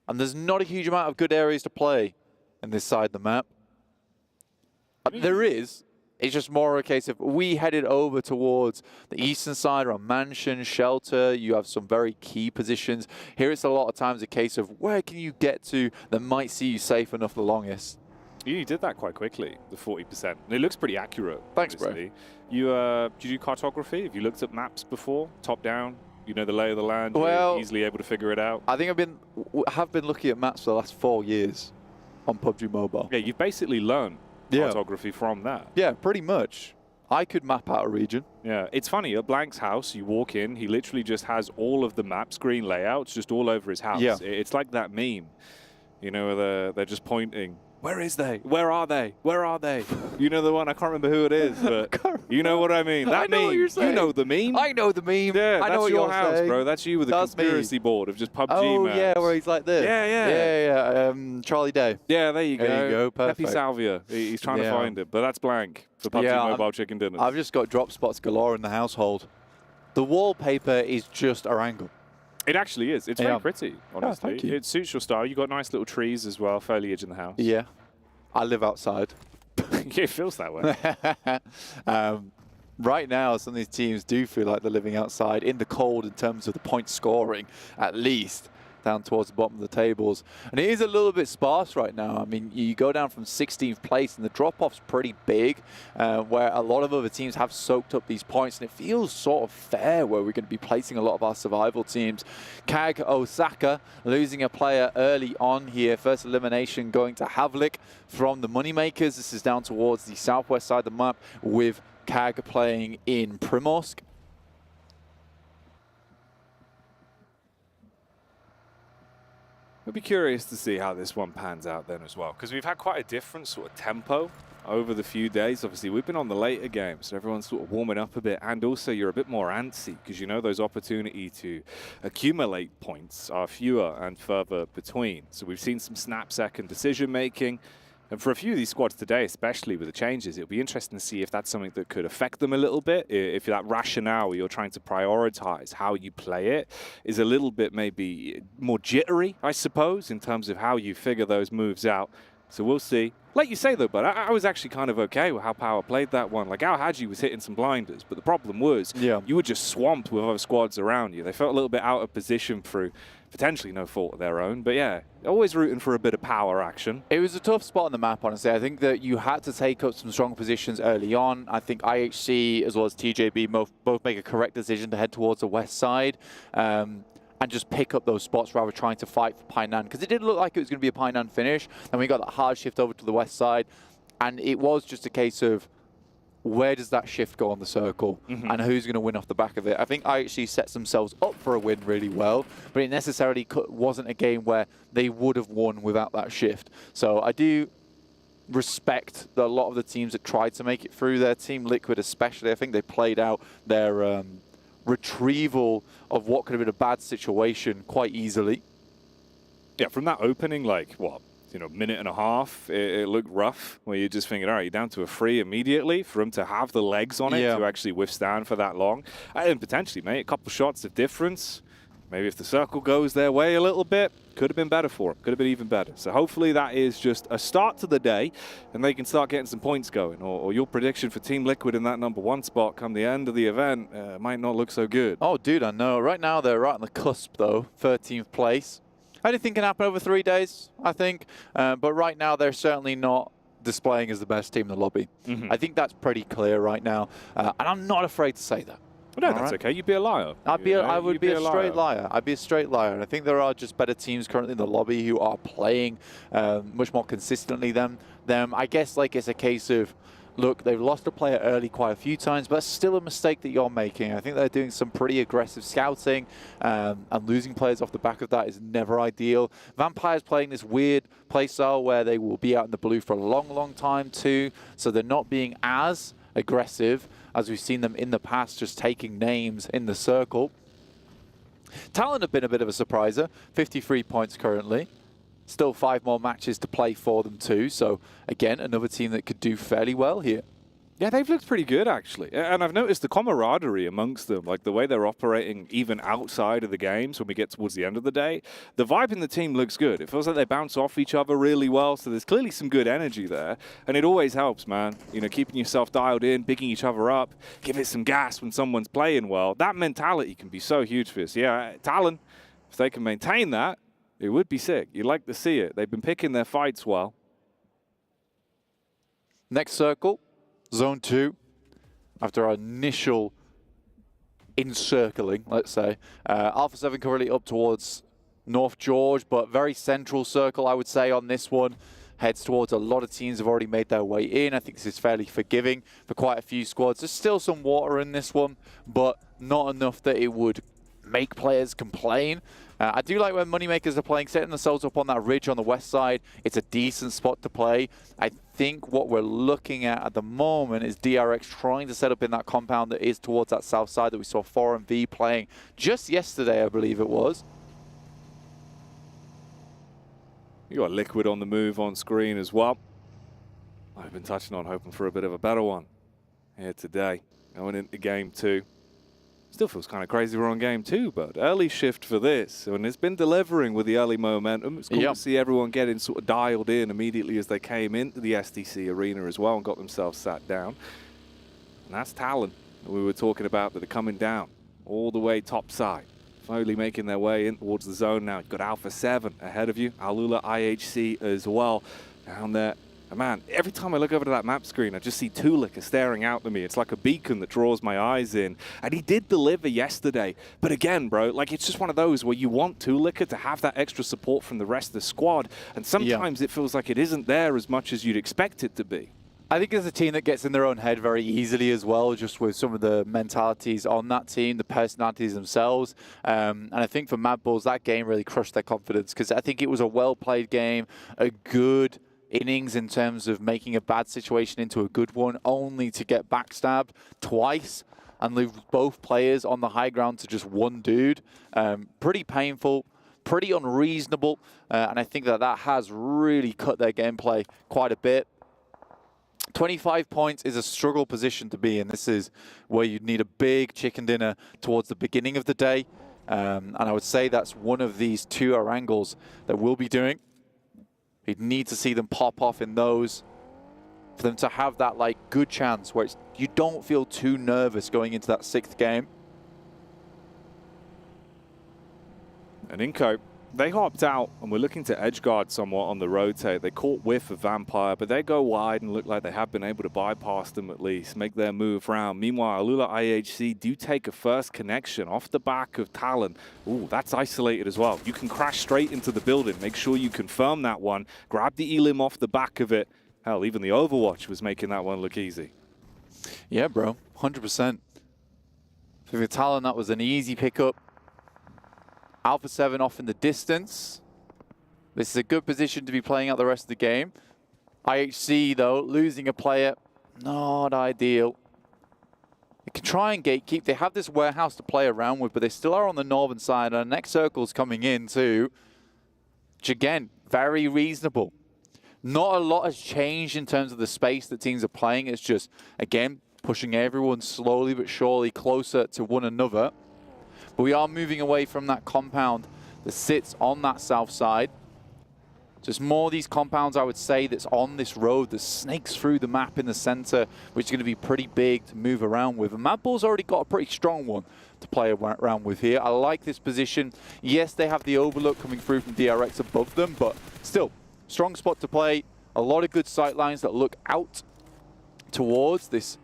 And there's not a huge amount of good areas to play in this side of the map. There is. It's just more a case of we headed over towards the eastern side around Mansion, Shelter. You have some very key positions. Here it's a lot of times a case of where can you get to that might see you safe enough the longest. You did that quite quickly, the 40%. And it looks pretty accurate. Thanks, obviously. Bro. Did you do cartography? Have you looked at maps before? Top down? You know the lay of the land? Well, you're easily able to figure it out? I think I have been looking at maps for the last 4 years on PUBG Mobile. Yeah, you've basically learned cartography from that. Yeah, pretty much. I could map out a region. Yeah, it's funny, at Blank's house, you walk in, he literally just has all of the map screen layouts just all over his house. Yeah. It's like that meme, you know, where they're just pointing. Where is they? Where are they? Where are they? You know the one? I can't remember who it is, but you know what I mean. That I know meme. what you're saying. You know the meme. I know the meme. Yeah, I know that's what your you're house, saying. bro. That's you with a That's conspiracy board of just PUBG Oh, maps. yeah, where he's like this. Yeah. Charlie Day. Yeah, there you go. There you go, perfect. Pepe Salvia. He's trying to find it, but that's Blank for PUBG Mobile Chicken Dinners. I've just got drop spots galore in the household. The wallpaper is just Orango. It actually is. It's very pretty, honestly. thank you. It suits your style. You've got nice little trees as well, foliage in the house. Yeah. I live outside. Yeah, it feels that way. Right now, some of these teams do feel like they're living outside in the cold in terms of the point scoring, at least, down towards the bottom of the tables. And it is a little bit sparse right now. I mean, you go down from 16th place, and the drop-off's pretty big, where a lot of other teams have soaked up these points, and it feels sort of fair where we're going to be placing a lot of our survival teams. Kag Osaka losing a player early on here. First elimination going to Havlik from the Moneymakers. This is down towards the southwest side of the map with Kag playing in Primorsk. We'll be curious to see how this one pans out then as well, because we've had quite a different sort of tempo over the few days. Obviously, we've been on the later games, so everyone's sort of warming up a bit, and also you're a bit more antsy, because you know those opportunity to accumulate points are fewer and further between. So we've seen some snap-second decision-making, and for a few of these squads today, especially with the changes, it'll be interesting to see if that's something that could affect them a little bit. If that rationale where you're trying to prioritize how you play it is a little bit maybe more jittery, I suppose, in terms of how you figure those moves out. So we'll see. Like you say, though, but I was actually kind of okay with how Power played that one. Like, Al Hadji was hitting some blinders, but the problem was you were just swamped with other squads around you. They felt a little bit out of position through potentially no fault of their own. But yeah, always rooting for a bit of power action. It was a tough spot on the map, honestly. I think that you had to take up some strong positions early on. I think IHC as well as TJB both make a correct decision to head towards the west side. And just pick up those spots rather trying to fight for Painan, because it did look like it was going to be a Painan finish, and we got that hard shift over to the west side, and it was just a case of where does that shift go on the circle, and who's going to win off the back of it. I think IHC sets themselves up for a win really well, but it necessarily wasn't a game where they would have won without that shift. So I do respect a lot of the teams that tried to make it through. Their Team Liquid especially, I think they played out their retrieval of what could have been a bad situation quite easily. Yeah, from that opening, like, what, you know, minute and a half, it looked rough, where you're just thinking, all right, you're down to a 3 immediately. For him to have the legs on it to actually withstand for that long. And potentially, mate, a couple shots of difference. Maybe if the circle goes their way a little bit, could have been better for them. Could have been even better. So hopefully that is just a start to the day, and they can start getting some points going. Or your prediction for Team Liquid in that #1 spot come the end of the event might not look so good. Oh, dude, I know. Right now they're right on the cusp, though. 13th place. Anything can happen over 3 days, I think. But right now they're certainly not displaying as the best team in the lobby. I think that's pretty clear right now. And I'm not afraid to say that. Well, no, that's okay. You'd be a liar. I would be a straight liar. I'd be a straight liar. And I think there are just better teams currently in the lobby who are playing much more consistently than them. I guess like it's a case of, look, they've lost a player early quite a few times, but that's still a mistake that you're making. I think they're doing some pretty aggressive scouting, and losing players off the back of that is never ideal. Vampire's playing this weird playstyle where they will be out in the blue for a long, long time too, so they're not being as aggressive as we've seen them in the past, just taking names in the circle. Talon have been a bit of a surpriser, 53 points currently. Still 5 more matches to play for them too, so again, another team that could do fairly well here. Yeah, they've looked pretty good, actually. And I've noticed the camaraderie amongst them, like the way they're operating even outside of the games when we get towards the end of the day. The vibe in the team looks good. It feels like they bounce off each other really well, so there's clearly some good energy there. And it always helps, man. You know, keeping yourself dialed in, picking each other up, give it some gas when someone's playing well. That mentality can be so huge for us. Yeah, Talon, if they can maintain that, it would be sick. You'd like to see it. They've been picking their fights well. Next circle. Zone 2, after our initial encircling, let's say. Alpha 7 currently up towards North George, but very central circle, I would say, on this one. heads towards. A lot of teams have already made their way in. I think this is fairly forgiving for quite a few squads. There's still some water in this one, but not enough that it would make players complain. I do like when Moneymakers are playing, setting themselves up on that ridge on the west side. It's a decent spot to play. I think what we're looking at the moment is DRX trying to set up in that compound that is towards that south side that we saw 4MV playing just yesterday, I believe it was. You got Liquid on the move on screen as well. I've been touching on hoping for a bit of a better one here today. Going into game 2. Still feels kind of crazy we're on game 2, but early shift for this. And it's been delivering with the early momentum. It's cool to see everyone getting sort of dialed in immediately as they came into the STC arena as well and got themselves sat down. And that's Talon that we were talking about that are coming down all the way top side. Slowly making their way in towards the zone now. You've got Alpha 7 ahead of you. Alula IHC as well down there. And man, every time I look over to that map screen, I just see Tulika staring out at me. It's like a beacon that draws my eyes in. And he did deliver yesterday. But again, bro, like it's just one of those where you want Tulika to have that extra support from the rest of the squad. And sometimes it feels like it isn't there as much as you'd expect it to be. I think it's a team that gets in their own head very easily as well, just with some of the mentalities on that team, the personalities themselves. And I think for Mad Bulls, that game really crushed their confidence because I think it was a well-played game, a good innings in terms of making a bad situation into a good one, only to get backstabbed twice and leave both players on the high ground to just one dude. Pretty painful, pretty unreasonable, and I think that that has really cut their gameplay quite a bit. 25 points is a struggle position to be in. This is where you'd need a big chicken dinner towards the beginning of the day. And I would say that's one of these 2 angles that we'll be doing. You'd need to see them pop off in those for them to have that like good chance where you don't feel too nervous going into that 6th game. And Inco, they hopped out and were looking to edgeguard somewhat on the rotate. They caught whiff of Vampire, but they go wide and look like they have been able to bypass them at least, make their move round. Meanwhile, Alula IHC do take a first connection off the back of Talon. Ooh, that's isolated as well. You can crash straight into the building. Make sure you confirm that one. Grab the elim off the back of it. Hell, even the Overwatch was making that one look easy. Yeah, bro, 100%. For Talon, that was an easy pickup. Alpha 7 off in the distance. This is a good position to be playing out the rest of the game. IHC, though, losing a player, not ideal. They can try and gatekeep. They have this warehouse to play around with, but they still are on the northern side. And our next circle's coming in, too. Which, again, very reasonable. Not a lot has changed in terms of the space that teams are playing. It's just, again, pushing everyone slowly but surely closer to one another. But we are moving away from that compound that sits on that south side. Just more of these compounds, I would say, that's on this road that snakes through the map in the center, which is going to be pretty big to move around with. And Mad Bull's already got a pretty strong one to play around with here. I like this position. Yes, they have the overlook coming through from DRX above them, but still, strong spot to play. A lot of good sight lines that look out towards this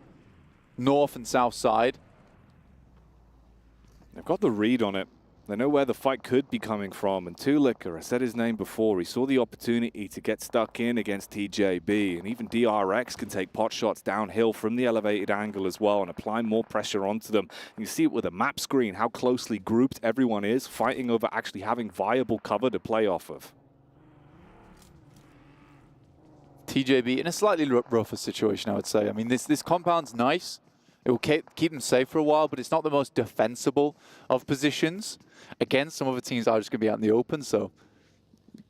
north and south side. They've got the read on it. They know where the fight could be coming from. And Tulika, I said his name before, he saw the opportunity to get stuck in against TJB. And even DRX can take pot shots downhill from the elevated angle as well and apply more pressure onto them. And you see it with a map screen, how closely grouped everyone is, fighting over actually having viable cover to play off of. TJB in a slightly rougher situation, I would say. I mean, this compound's nice. It will keep them safe for a while, but it's not the most defensible of positions. Again, some other teams are just going to be out in the open, so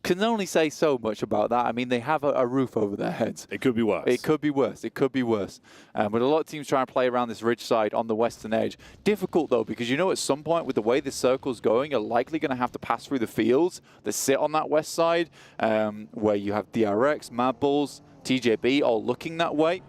can only say so much about that. I mean, they have a roof over their heads. It could be worse. It could be worse. It could be worse. But a lot of teams try and play around this ridge side on the western edge. Difficult, though, because you know at some point with the way this circle's going, you're likely going to have to pass through the fields that sit on that west side, where you have DRX, Mad Bulls, TJB all looking that way.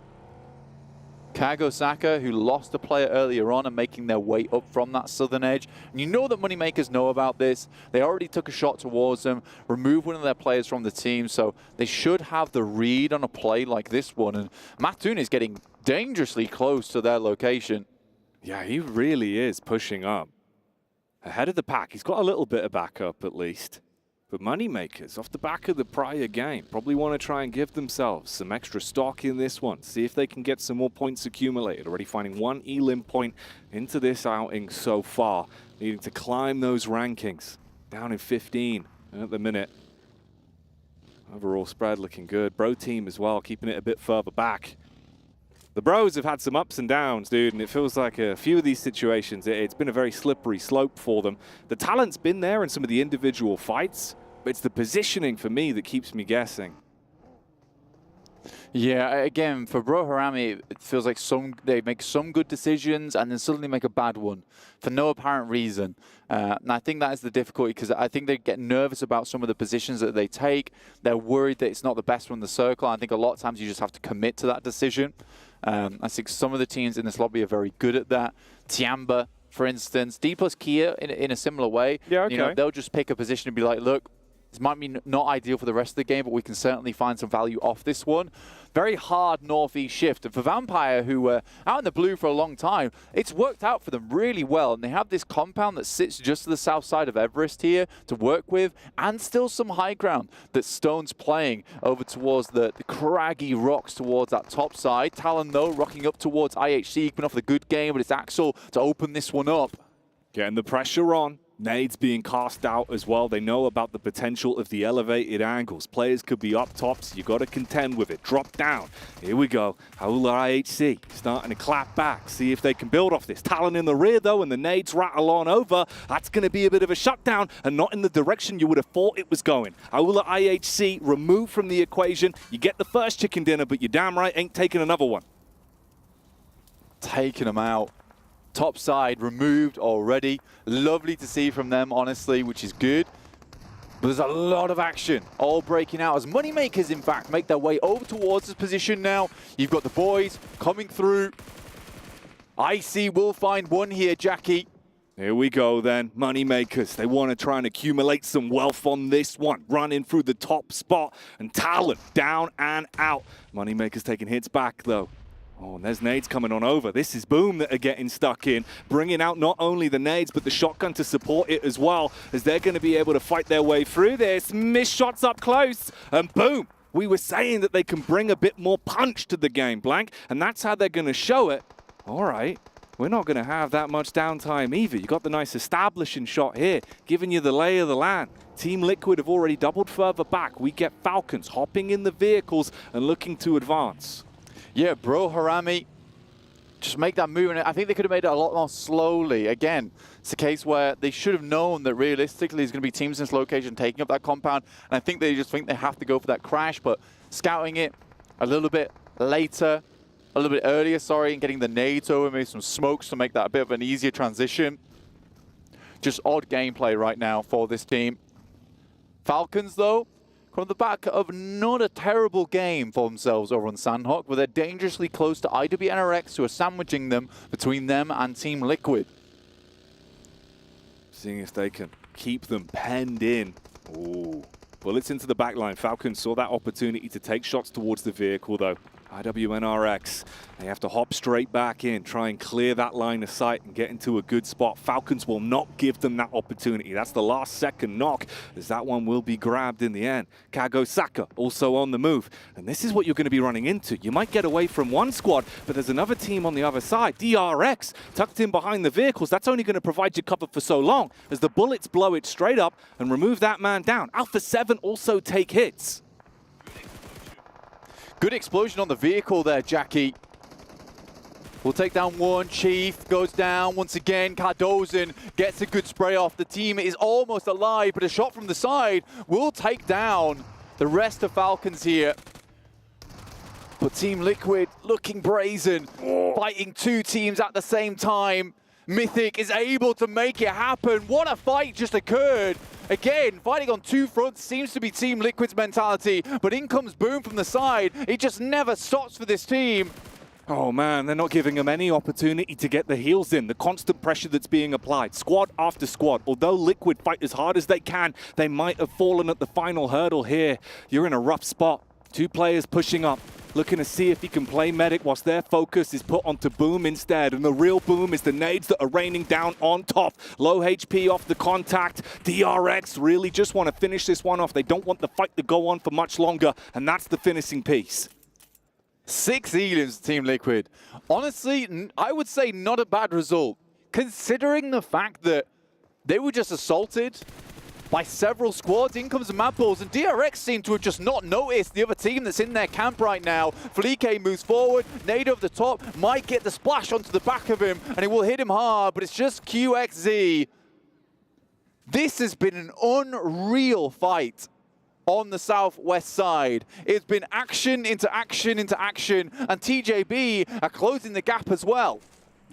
Kago Saka, who lost a player earlier on and making their way up from that southern edge. And you know that Moneymakers know about this. They already took a shot towards them, removed one of their players from the team, so they should have the read on a play like this one. And Mattoon is getting dangerously close to their location. Yeah, he really is pushing up. Ahead of the pack. He's got a little bit of backup at least. But Moneymakers, off the back of the prior game, probably want to try and give themselves some extra stock in this one. See if they can get some more points accumulated. Already finding 1 elim point into this outing so far. Needing to climb those rankings. Down in 15 at the minute. Overall spread looking good. Bro team as well, keeping it a bit further back. The Bros have had some ups and downs, dude, and it feels like a few of these situations, it's been a very slippery slope for them. The talent's been there in some of the individual fights, but it's the positioning for me that keeps me guessing. Yeah, again, for Bro Harami, it feels like they make some good decisions and then suddenly make a bad one for no apparent reason. And I think that is the difficulty, because I think they get nervous about some of the positions that they take. They're worried that it's not the best one in the circle. I think a lot of times you just have to commit to that decision. I think some of the teams in this lobby are very good at that. Tiamba, for instance, D plus Kia in a similar way. Yeah, okay. You know, they'll just pick a position and be like, look, this might be not ideal for the rest of the game, but we can certainly find some value off this one. Very hard northeast shift. And for Vampire, who were out in the blue for a long time, it's worked out for them really well. And they have this compound that sits just to the south side of Everest here to work with, and still some high ground that Stone's playing over towards the craggy rocks towards that top side. Talon, though, rocking up towards IHC, coming off the good game, but it's Axel to open this one up. Getting the pressure on. Nades being cast out as well. They know about the potential of the elevated angles. Players could be up tops. You got to contend with it. Drop down. Here we go. Haula IHC starting to clap back. See if they can build off this. Talon in the rear though, and the nades rattle on over. That's going to be a bit of a shutdown, and not in the direction you would have thought it was going. Haula IHC removed from the equation. You get the first chicken dinner, but you damn right ain't taking another one. Taking them out. Top side removed already. Lovely to see from them, honestly, which is good. But there's a lot of action all breaking out as Moneymakers, in fact, make their way over towards this position now. You've got the boys coming through. IC will find one here, Jackie. Here we go then, Moneymakers. They want to try and accumulate some wealth on this one. Running through the top spot, and Talon down and out. Moneymakers taking hits back though. Oh, and there's nades coming on over. This is Boom that are getting stuck in, bringing out not only the nades, but the shotgun to support it as well, as they're going to be able to fight their way through this. Missed shots up close, and boom. We were saying that they can bring a bit more punch to the game, Blank, and that's how they're going to show it. All right, we're not going to have that much downtime either. You got the nice establishing shot here, giving you the lay of the land. Team Liquid have already doubled further back. We get Falcons hopping in the vehicles and looking to advance. Yeah, Bro Harami, just make that move. And I think they could have made it a lot more slowly. Again, it's a case where they should have known that realistically there's going to be teams in this location taking up that compound. And I think they just think they have to go for that crash. But scouting it a little bit later, a little bit earlier, sorry, and getting the nades over, maybe some smokes to make that a bit of an easier transition. Just odd gameplay right now for this team. Falcons, though, from the back of not a terrible game for themselves over on Sandhawk, where they're dangerously close to IWNRX, who are sandwiching them between them and Team Liquid. Seeing if they can keep them penned in. Ooh. Bullets into the back line. Falcons saw that opportunity to take shots towards the vehicle, though. IWNRX, they have to hop straight back in, try and clear that line of sight and get into a good spot. Falcons will not give them that opportunity. That's the last second knock, as that one will be grabbed in the end. Kago Saka also on the move. And this is what you're going to be running into. You might get away from one squad, but there's another team on the other side. DRX tucked in behind the vehicles. That's only going to provide you cover for so long, as the bullets blow it straight up and remove that man down. Alpha 7 also take hits. Good explosion on the vehicle there, Jackie. We'll take down one. Chief goes down once again. Cardozen gets a good spray off. The team is almost alive, but a shot from the side will take down the rest of Falcons here. But Team Liquid looking brazen, fighting two teams at the same time. Mythic is able to make it happen. What a fight just occurred. Again, fighting on two fronts seems to be Team Liquid's mentality, but in comes Boom from the side. It just never stops for this team. Oh man, they're not giving them any opportunity to get the heals in. The constant pressure that's being applied, squad after squad. Although Liquid fight as hard as they can, they might have fallen at the final hurdle here. You're in a rough spot. Two players pushing up. looking to see if he can play medic whilst their focus is put onto Boom instead. And the real Boom is the nades that are raining down on top. Low HP off the contact. DRX really just want to finish this one off. They don't want the fight to go on for much longer, and that's the finishing piece. 6 elims, Team Liquid. Honestly, I would say not a bad result, considering the fact that they were just assaulted by several squads. In comes the Mad Bulls, and DRX seem to have just not noticed the other team that's in their camp right now. Fleek moves forward, nade over the top, might get the splash onto the back of him, and it will hit him hard, but it's just QXZ. This has been an unreal fight on the southwest side. It's been action into action into action, and TJB are closing the gap as well.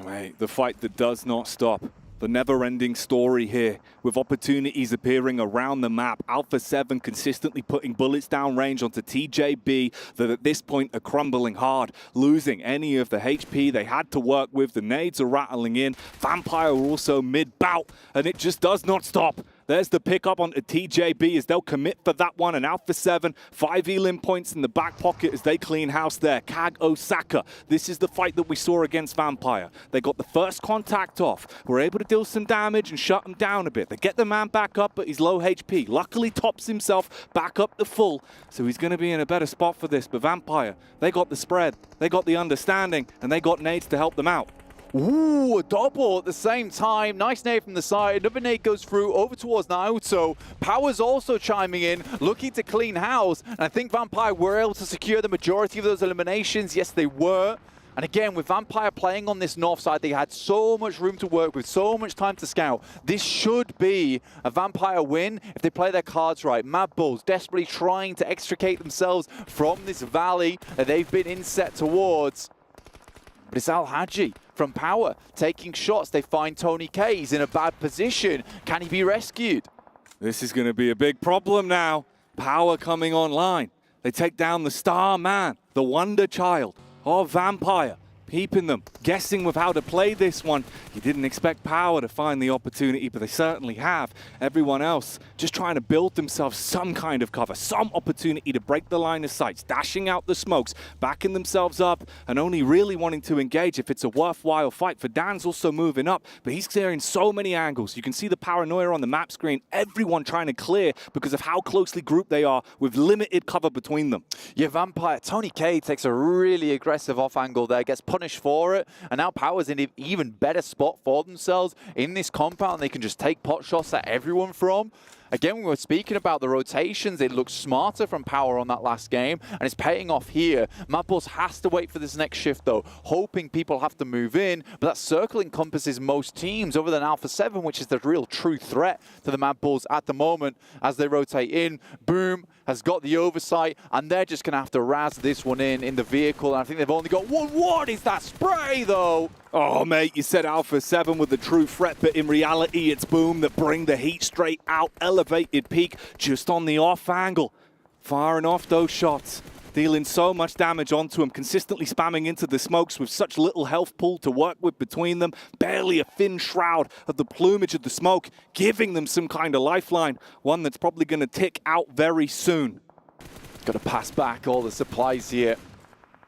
Mate, the fight that does not stop. The never-ending story here, with opportunities appearing around the map. Alpha 7 consistently putting bullets down range onto TJB that at this point are crumbling hard, losing any of the HP they had to work with. The nades are rattling in. Vampire also mid-bout, and it just does not stop. There's the pickup onto TJB as they'll commit for that one. And Alpha 7, 5 elim points in the back pocket as they clean house there. Kag Osaka. This is the fight that we saw against Vampire. They got the first contact off. Were able to deal some damage and shut him down a bit. They get the man back up, but he's low HP. Luckily tops himself back up to full. So he's going to be in a better spot for this. But Vampire, they got the spread. They got the understanding. And they got nades to help them out. Ooh, a double at the same time. Nice nade from the side. Another nade goes through over towards Naoto. Power's also chiming in, looking to clean house. And I think Vampire were able to secure the majority of those eliminations. Yes, they were. And again, with Vampire playing on this north side, they had so much room to work with, so much time to scout. This should be a Vampire win if they play their cards right. Mad Bulls desperately trying to extricate themselves from this valley that they've been inset towards. But it's Al Haji from Power taking shots. They find Tony K. He's in a bad position. Can he be rescued? This is going to be a big problem now. Power coming online. They take down the star man, the wonder child of Vampire. Peeping them, guessing with how to play this one. You didn't expect Power to find the opportunity, but they certainly have. Everyone else just trying to build themselves some kind of cover, some opportunity to break the line of sights, dashing out the smokes, backing themselves up, and only really wanting to engage if it's a worthwhile fight. For Dan's also moving up, but he's clearing so many angles. You can see the paranoia on the map screen. Everyone trying to clear because of how closely grouped they are with limited cover between them. Yeah, Vampire, Tony K takes a really aggressive off angle there, gets punished for it, and now Power's in an even better spot for themselves in this compound. They can just take pot shots at everyone from. Again, when we were speaking about the rotations, it looked smarter from Power on that last game, and it's paying off here. Mad Bulls has to wait for this next shift, though, hoping people have to move in, but that circle encompasses most teams other than Alpha 7, which is the real true threat to the Mad Bulls at the moment as they rotate in. Boom has got the oversight, and they're just going to have to razz this one in the vehicle, and I think they've only got one. What is that spray, though? Oh, mate, you said Alpha 7 with the true threat, but in reality, it's Boom that bring the heat straight out. Elevated peak just on the off angle. Firing off those shots. Dealing so much damage onto him, consistently spamming into the smokes with such little health pool to work with between them. Barely a thin shroud of the plumage of the smoke, giving them some kind of lifeline. One that's probably going to tick out very soon. Got to pass back all the supplies here.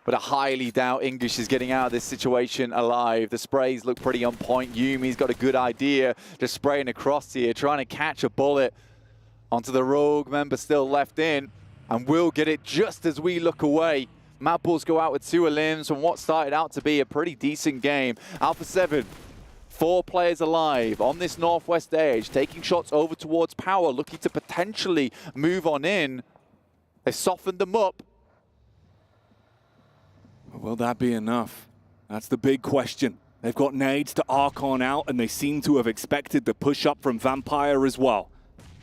But I highly doubt English is getting out of this situation alive. The sprays look pretty on point. Yumi's got a good idea, just spraying across here, trying to catch a bullet onto the Rogue member still left in. And we'll get it just as we look away. Mad Bulls go out with 2 elims from what started out to be a pretty decent game. Alpha 7, 4 players alive on this northwest edge, taking shots over towards Power, looking to potentially move on in. They softened them up. Will that be enough? That's the big question. They've got nades to arc on out, and they seem to have expected the push-up from Vampire as well.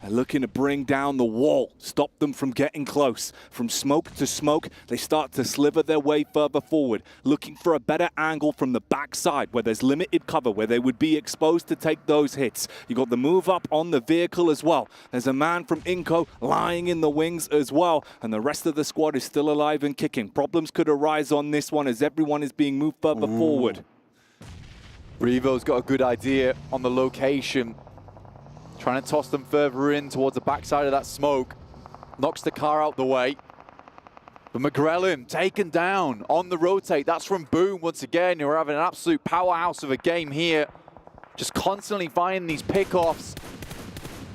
They're looking to bring down the wall, stop them from getting close. From smoke to smoke, they start to sliver their way further forward, looking for a better angle from the backside where there's limited cover, where they would be exposed to take those hits. You got the move up on the vehicle as well. There's a man from Inco lying in the wings as well, and the rest of the squad is still alive and kicking. Problems could arise on this one as everyone is being moved further forward. Revo's got a good idea on the location. Trying to toss them further in towards the backside of that smoke. Knocks the car out the way. But McGrellin taken down on the rotate. That's from Boom once again. You're having an absolute powerhouse of a game here. Just constantly finding these pickoffs,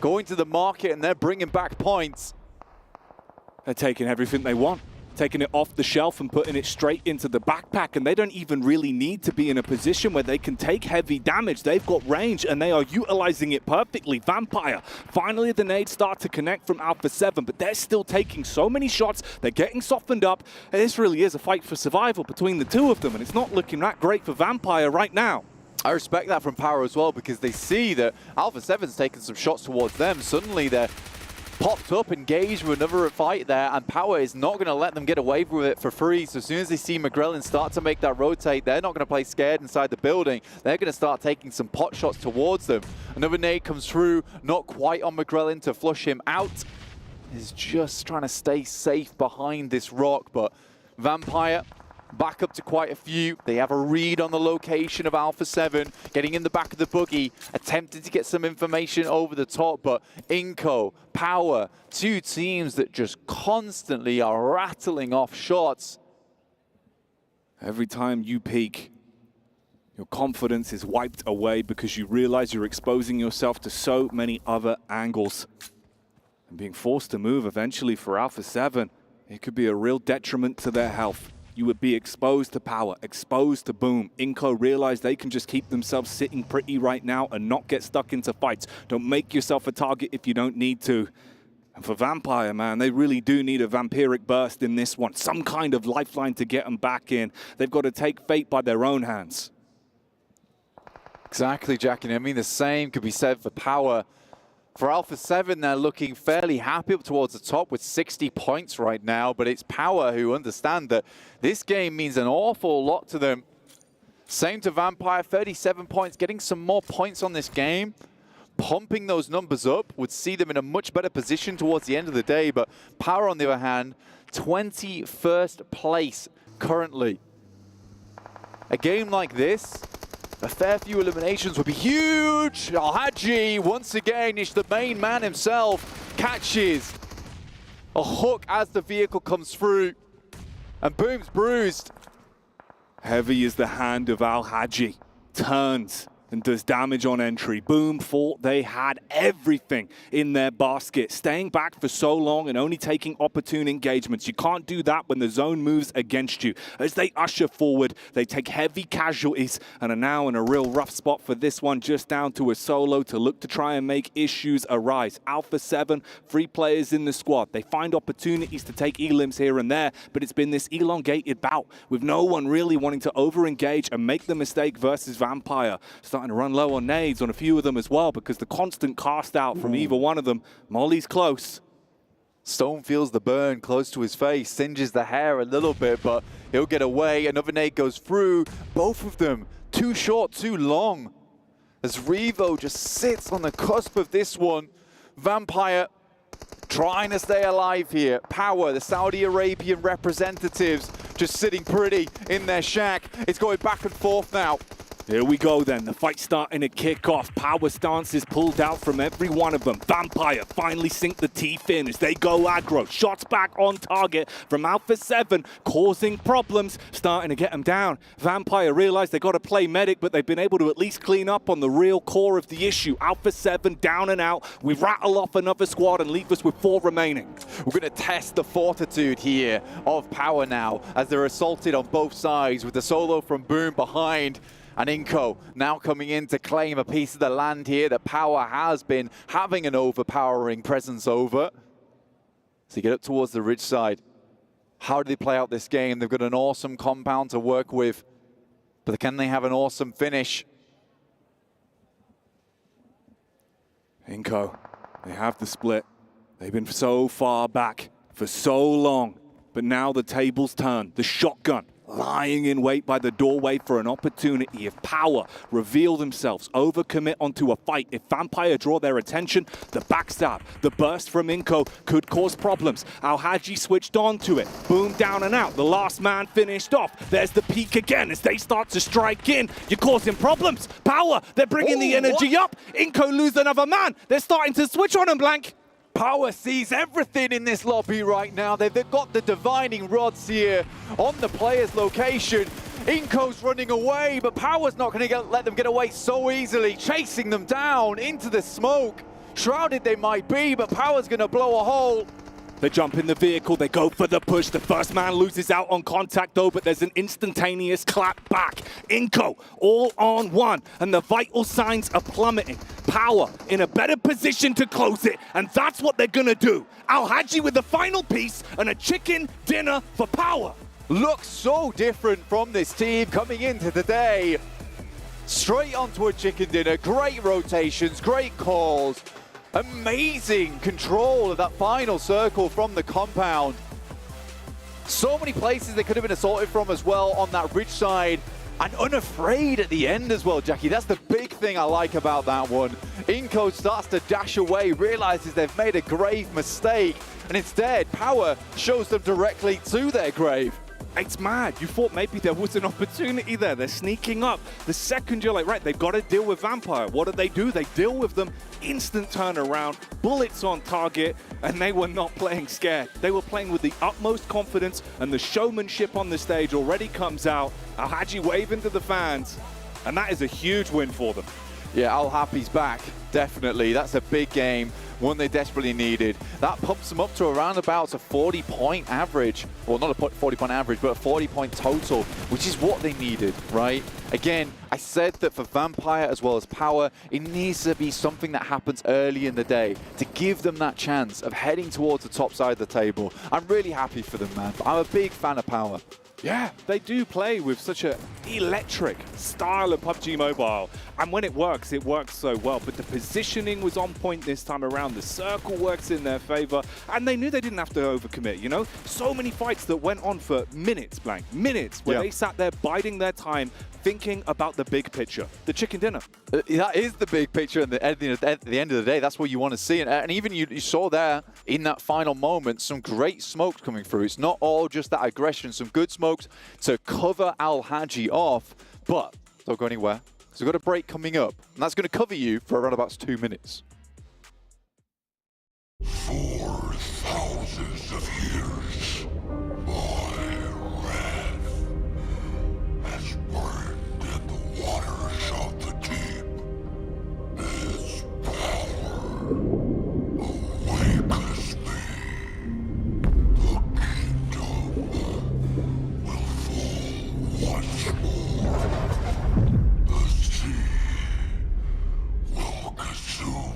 going to the market, and they're bringing back points. They're taking everything they want, taking it off the shelf and putting it straight into the backpack, and they don't even really need to be in a position where they can take heavy damage. They've got range, and they are utilizing it perfectly. Vampire, finally the nades start to connect from Alpha 7, but they're still taking so many shots. They're getting softened up, and this really is a fight for survival between the two of them, and it's not looking that great for Vampire right now. I respect that from Power as well, because they see that Alpha 7's taking some shots towards them. Suddenly they're popped up, engaged with another fight there, and Power is not going to let them get away with it for free. So as soon as they see McGrellin start to make that rotate, they're not going to play scared inside the building. They're going to start taking some pot shots towards them. Another nade comes through, not quite on McGrellin to flush him out. He's just trying to stay safe behind this rock, but Vampire back up to quite a few. They have a read on the location of Alpha 7, getting in the back of the buggy, attempting to get some information over the top, but Inco, Power, two teams that just constantly are rattling off shots. Every time you peak, your confidence is wiped away because you realize you're exposing yourself to so many other angles. And being forced to move eventually for Alpha 7, it could be a real detriment to their health. You would be exposed to Power, exposed to Boom. Inco realize they can just keep themselves sitting pretty right now and not get stuck into fights. Don't make yourself a target if you don't need to. And for Vampire, man, they really do need a vampiric burst in this one. Some kind of lifeline to get them back in. They've got to take fate by their own hands. Exactly, Jack. And I mean, the same could be said for Power. For Alpha 7, they're looking fairly happy up towards the top with 60 points right now, but it's Power who understand that this game means an awful lot to them. Same to Vampire, 37 points, getting some more points on this game. Pumping those numbers up would see them in a much better position towards the end of the day, but Power, on the other hand, 21st place currently. A game like this, a fair few eliminations would be huge. Al-Haji, once again, is the main man himself, catches a hook as the vehicle comes through, and Boom's bruised. Heavy is the hand of Al-Haji. Turns and does damage on entry. Boom thought they had everything in their basket. Staying back for so long and only taking opportune engagements. You can't do that when the zone moves against you. As they usher forward, they take heavy casualties and are now in a real rough spot for this one, just down to a solo to look to try and make issues arise. Alpha 7, 3 players in the squad. They find opportunities to take elims here and there, but it's been this elongated bout with no one really wanting to over-engage and make the mistake versus Vampire. Starting to run low on nades on a few of them as well because the constant cast out from either one of them. Molly's close. Stone feels the burn close to his face, singes the hair a little bit, but he'll get away. Another nade goes through. Both of them too short, too long. As Revo just sits on the cusp of this one. Vampire trying to stay alive here. Power, the Saudi Arabian representatives, just sitting pretty in their shack. It's going back and forth now. Here we go then, the fight's starting to kick off. Power stance is pulled out from every one of them. Vampire finally sink the teeth in as they go aggro. Shots back on target from Alpha 7, causing problems, starting to get them down. Vampire realize they got to play medic, but they've been able to at least clean up on the real core of the issue. Alpha 7 down and out. We rattle off another squad and leave us with 4 remaining. We're going to test the fortitude here of Power now as they're assaulted on both sides with the solo from Boom behind. And Inco now coming in to claim a piece of the land here that Power has been having an overpowering presence over. So you get up towards the ridge side. How do they play out this game? They've got an awesome compound to work with, but can they have an awesome finish? Inco, they have the split. They've been so far back for so long, but now the tables turn. The shotgun lying in wait by the doorway for an opportunity. If Power reveal themselves, overcommit onto a fight, if Vampire draw their attention, the backstab, the burst from Inco could cause problems. Al-Haji switched on to it. Boom down and out. The last man finished off. There's the peak again as they start to strike in. You're causing problems. Power, they're bringing the energy up. Inco lose another man. They're starting to switch on him, Blank. Power sees everything in this lobby right now. They've got the divining rods here on the player's location. Inco's running away, but Power's not going to let them get away so easily, chasing them down into the smoke. Shrouded they might be, but Power's going to blow a hole. They jump in the vehicle, they go for the push. The first man loses out on contact though, but there's an instantaneous clap back. Inco, all on one, and the vital signs are plummeting. Power in a better position to close it, and that's what they're gonna do. Al-Haji with the final piece and a chicken dinner for Power. Looks so different from this team coming into the day. Straight onto a chicken dinner, great rotations, great calls. Amazing control of that final circle from the compound. So many places they could have been assaulted from as well on that ridge side. And unafraid at the end as well, Jackie. That's the big thing I like about that one. Inco starts to dash away, realizes they've made a grave mistake. And instead, Power shows them directly to their grave. It's mad. You thought maybe there was an opportunity there. They're sneaking up. The second you're like, right, they've got to deal with Vampire. What do? They deal with them. Instant turnaround, bullets on target, and they were not playing scared. They were playing with the utmost confidence, and the showmanship on the stage already comes out. Al-Haji waving to the fans, and that is a huge win for them. Yeah, Al-Hafi's back, definitely. That's a big game, one they desperately needed. That pumps them up to around about a 40-point average. Well, not a 40-point average, but a 40-point total, which is what they needed, right? Again, I said that for Vampire as well as Power, it needs to be something that happens early in the day to give them that chance of heading towards the top side of the table. I'm really happy for them, man. I'm a big fan of Power. Yeah, they do play with such an electric style of PUBG Mobile. And when it works so well. But the positioning was on point this time around. The circle works in their favor. And they knew they didn't have to overcommit, you know? So many fights that went on for minutes, Blank. Minutes, where they sat there biding their time, thinking about the big picture, the chicken dinner. That is the big picture, and at the end of the day, that's what you want to see. And even you saw there in that final moment some great smokes coming through. It's not all just that aggression, some good smokes to cover Al-Haji off, but don't go anywhere. So we've got a break coming up, and that's going to cover you for around about 2 minutes. 4,000 of years, my wrath has burned in the waters of the deep. Its power awakens me. The kingdom will fall once more. The sea will consume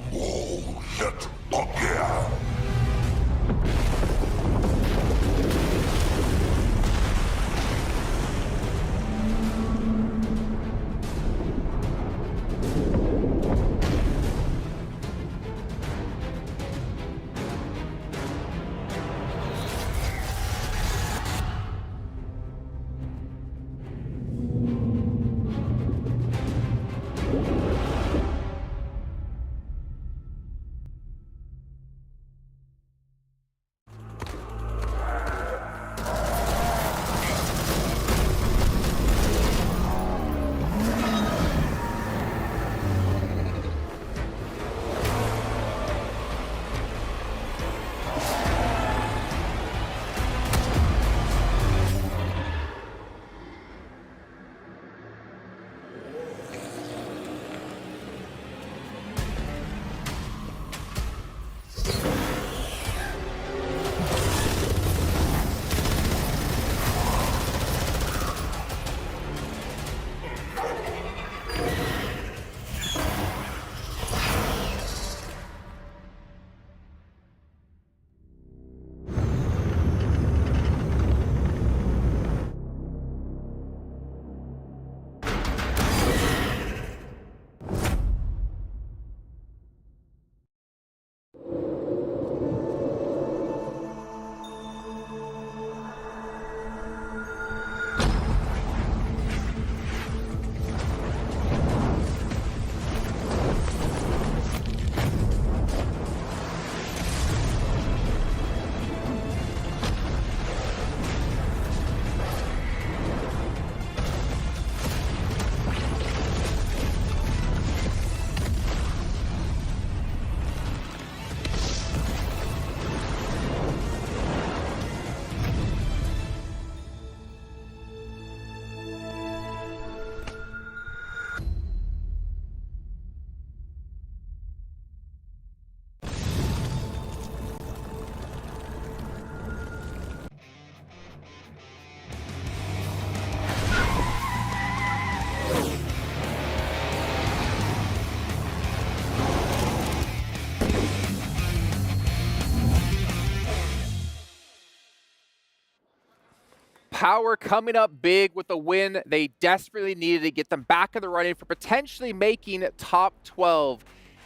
Power coming up big with a win they desperately needed to get them back in the running for potentially making top 12.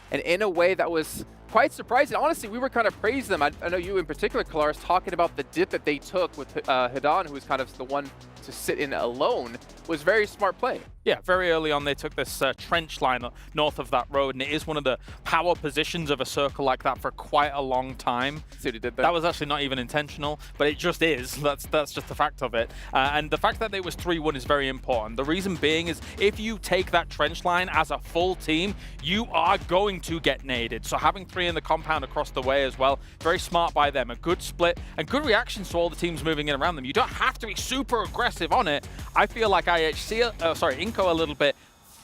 And in a way that was quite surprising. Honestly, we were kind of praising them. I know you in particular, Kalaris, talking about the dip that they took with Hidan, who was kind of the one to sit in alone, was very smart play. Yeah, very early on they took this trench line north of that road, and it is one of the power positions of a circle like that for quite a long time. See what he did there? That was actually not even intentional, but it just is. That's just the fact of it. And the fact that it was 3-1 is very important. The reason being is if you take that trench line as a full team, you are going to get naded. So having 3 in the compound across the way as well, very smart by them. A good split and good reactions to all the teams moving in around them. You don't have to be super aggressive on it. I feel like Inco a little bit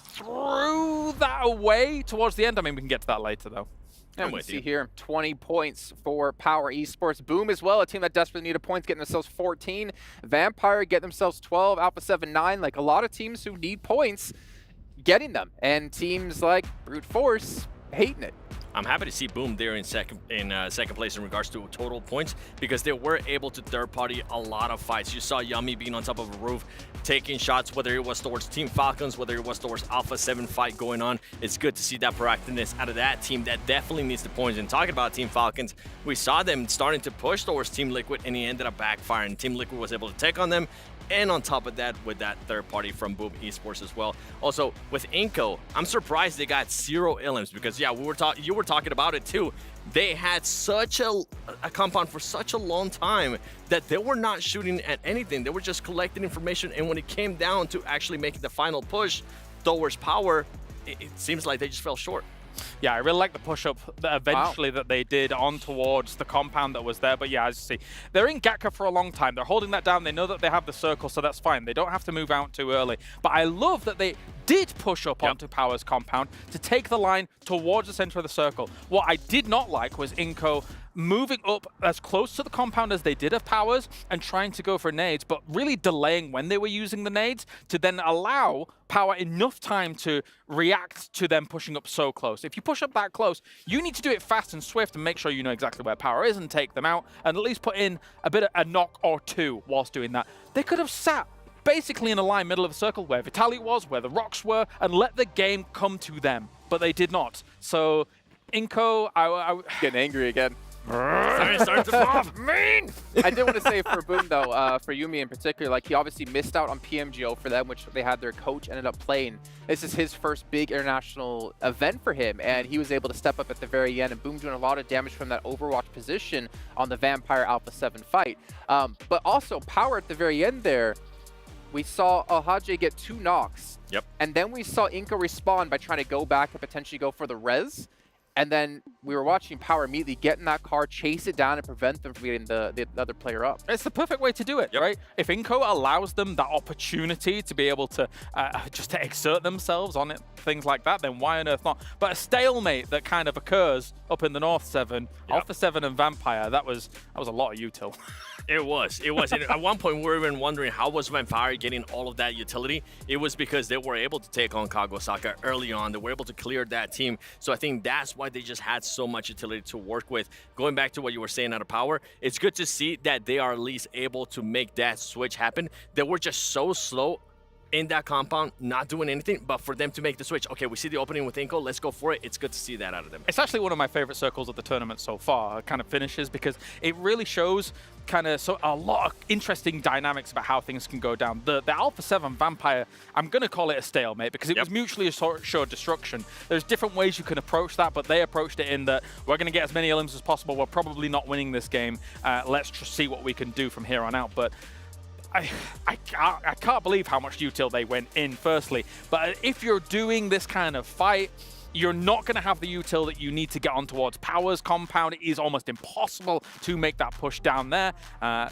threw that away towards the end. I mean, we can get to that later though. And we see here 20 points for Power Esports. Boom as well, a team that desperately needed points, getting themselves 14. Vampire get themselves 12, Alpha 7, 9. Like a lot of teams who need points, getting them. And teams like Brute Force hating it. I'm happy to see Boom there in second place in regards to total points, because they were able to third party a lot of fights. You saw Yummy being on top of a roof, taking shots, whether it was towards Team Falcons, whether it was towards Alpha 7 fight going on. It's good to see that proactiveness out of that team that definitely needs the points. And talking about Team Falcons, we saw them starting to push towards Team Liquid, and he ended up backfiring. Team Liquid was able to take on them. And on top of that, with that third party from Boom Esports as well. Also, with Inco, I'm surprised they got 0 elims, because yeah, you were talking about it too. They had such a compound for such a long time that they were not shooting at anything. They were just collecting information, and when it came down to actually making the final push towards Power, it seems like they just fell short. Yeah, I really like the push-up that eventually that they did on towards the compound that was there. But yeah, as you see, they're in Gatka for a long time. They're holding that down. They know that they have the circle, so that's fine. They don't have to move out too early. But I love that they did push up onto Power's compound to take the line towards the center of the circle. What I did not like was Inco moving up as close to the compound as they did of Powers and trying to go for nades, but really delaying when they were using the nades to then allow Power enough time to react to them pushing up so close. If you push up that close, you need to do it fast and swift and make sure you know exactly where Power is and take them out, and at least put in a bit of a knock or two whilst doing that. They could have sat basically in a line middle of the circle where Vitaly was, where the rocks were, and let the game come to them, but they did not. So Inco, I getting angry again. Starting to pop. Mean! I did want to say for Boom though, for Yumi in particular, like he obviously missed out on PMGO for them, which they had their coach ended up playing. This is his first big international event for him, and he was able to step up at the very end, and Boom doing a lot of damage from that Overwatch position on the Vampire Alpha 7 fight. But also Power at the very end there, we saw Alhaje get 2 knocks. Yep. And then we saw Inco respond by trying to go back and potentially go for the res. And then we were watching Power immediately get in that car, chase it down, and prevent them from getting the other player up. It's the perfect way to do it, right? If Inco allows them that opportunity to be able to just to exert themselves on it, things like that, then why on earth not? But a stalemate that kind of occurs up in the North 7, Alpha 7 and Vampire, that was a lot of util. It was. And at one point, we were even wondering how was Vampire getting all of that utility. It was because they were able to take on Kagosaka early on. They were able to clear that team. So I think that's why they just had so much utility to work with. Going back to what you were saying out of Power, it's good to see that they are at least able to make that switch happen. They were just so slow in that compound, not doing anything, but for them to make the switch. Okay, we see the opening with Inco, let's go for it. It's good to see that out of them. It's actually one of my favorite circles of the tournament so far, kind of finishes, because it really shows kind of a lot of interesting dynamics about how things can go down. The Alpha 7 Vampire, I'm going to call it a stalemate because it was mutually assured destruction. There's different ways you can approach that, but they approached it in that we're going to get as many elims as possible. We're probably not winning this game. Let's just see what we can do from here on out. But I can't believe how much util they went in, firstly. But if you're doing this kind of fight, you're not going to have the util that you need to get on towards Power's compound. It is almost impossible to make that push down there.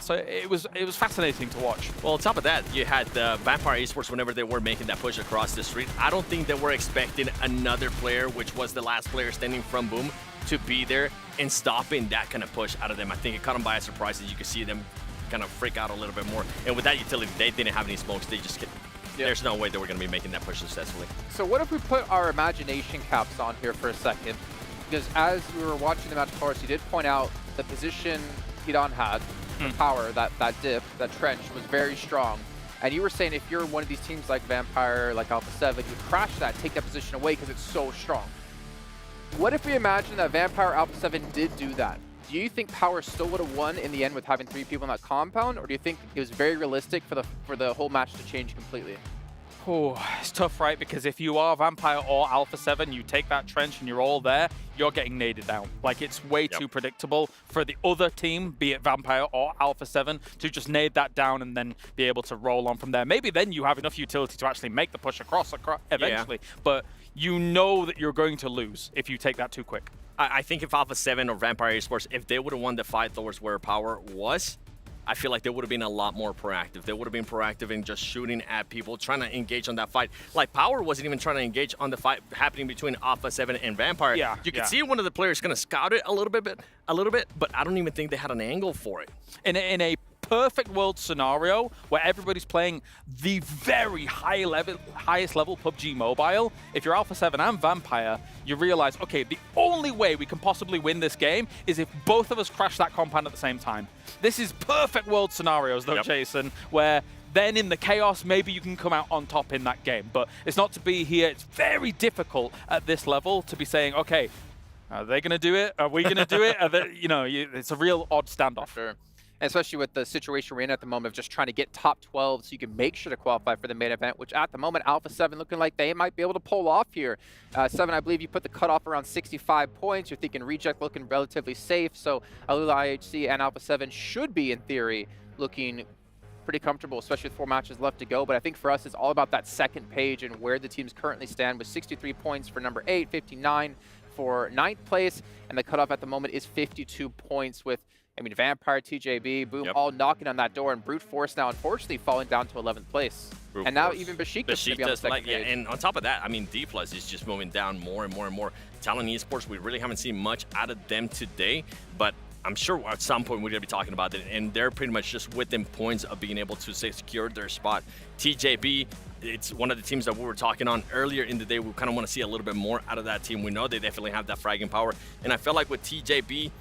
So it was fascinating to watch. Well, on top of that, you had the Vampire Esports whenever they were making that push across the street. I don't think they were expecting another player, which was the last player standing from Boom, to be there and stopping that kind of push out of them. I think it caught them by a surprise, as you could see them kind of freak out a little bit more. And with that utility, they didn't have any smokes. They just there's no way they were going to be making that push successfully. So what if we put our imagination caps on here for a second? Because as we were watching the match, of course, you did point out the position Hidan had. for Power, that dip, that trench was very strong. And you were saying if you're one of these teams like Vampire, like Alpha 7, you crash that, take that position away because it's so strong. What if we imagine that Vampire Alpha 7 did do that? Do you think Power still would have won in the end with having 3 people in that compound, or do you think it was very realistic for the whole match to change completely? Oh, it's tough, right? Because if you are Vampire or Alpha 7, you take that trench and you're all there, you're getting naded down. Like, it's way too predictable for the other team, be it Vampire or Alpha 7, to just nade that down and then be able to roll on from there. Maybe then you have enough utility to actually make the push across eventually, but you know that you're going to lose if you take that too quick. I think if Alpha 7 or Vampire Esports, if they would have won the fight towards where Power was, I feel like they would have been a lot more proactive. They would have been proactive in just shooting at people, trying to engage on that fight. Like, Power wasn't even trying to engage on the fight happening between Alpha 7 and Vampire. Yeah, you could see one of the players kind of scout it a little bit, but I don't even think they had an angle for it. In a perfect world scenario where everybody's playing the very highest level PUBG Mobile, if you're Alpha 7 and Vampire, you realize, okay, the only way we can possibly win this game is if both of us crash that compound at the same time. This is perfect world scenarios, though, Jason, where then in the chaos, maybe you can come out on top in that game. But it's not to be here. It's very difficult at this level to be saying, okay, are they going to do it? Are we going to do it? It's a real odd standoff. Sure. And especially with the situation we're in at the moment of just trying to get top 12 so you can make sure to qualify for the main event, which at the moment, Alpha 7 looking like they might be able to pull off here. 7, I believe you put the cutoff around 65 points. You're thinking Reject looking relatively safe, so Alula IHC and Alpha 7 should be, in theory, looking pretty comfortable, especially with 4 matches left to go. But I think for us, it's all about that second page and where the teams currently stand with 63 points for number 8, 59 for 9th place, and the cutoff at the moment is 52 points with Vampire, TJB, Boom, all knocking on that door, and Brute Force now, unfortunately, falling down to 11th place. Brute and now Force. even Besiktas going to be on the second page. And on top of that, D+ is just moving down more and more and more. Talon Esports, we really haven't seen much out of them today, but I'm sure at some point we're going to be talking about it, and they're pretty much just within points of being able to secure their spot. TJB, it's one of the teams that we were talking on earlier in the day. We kind of want to see a little bit more out of that team. We know they definitely have that fragging power, and I felt like with TJB,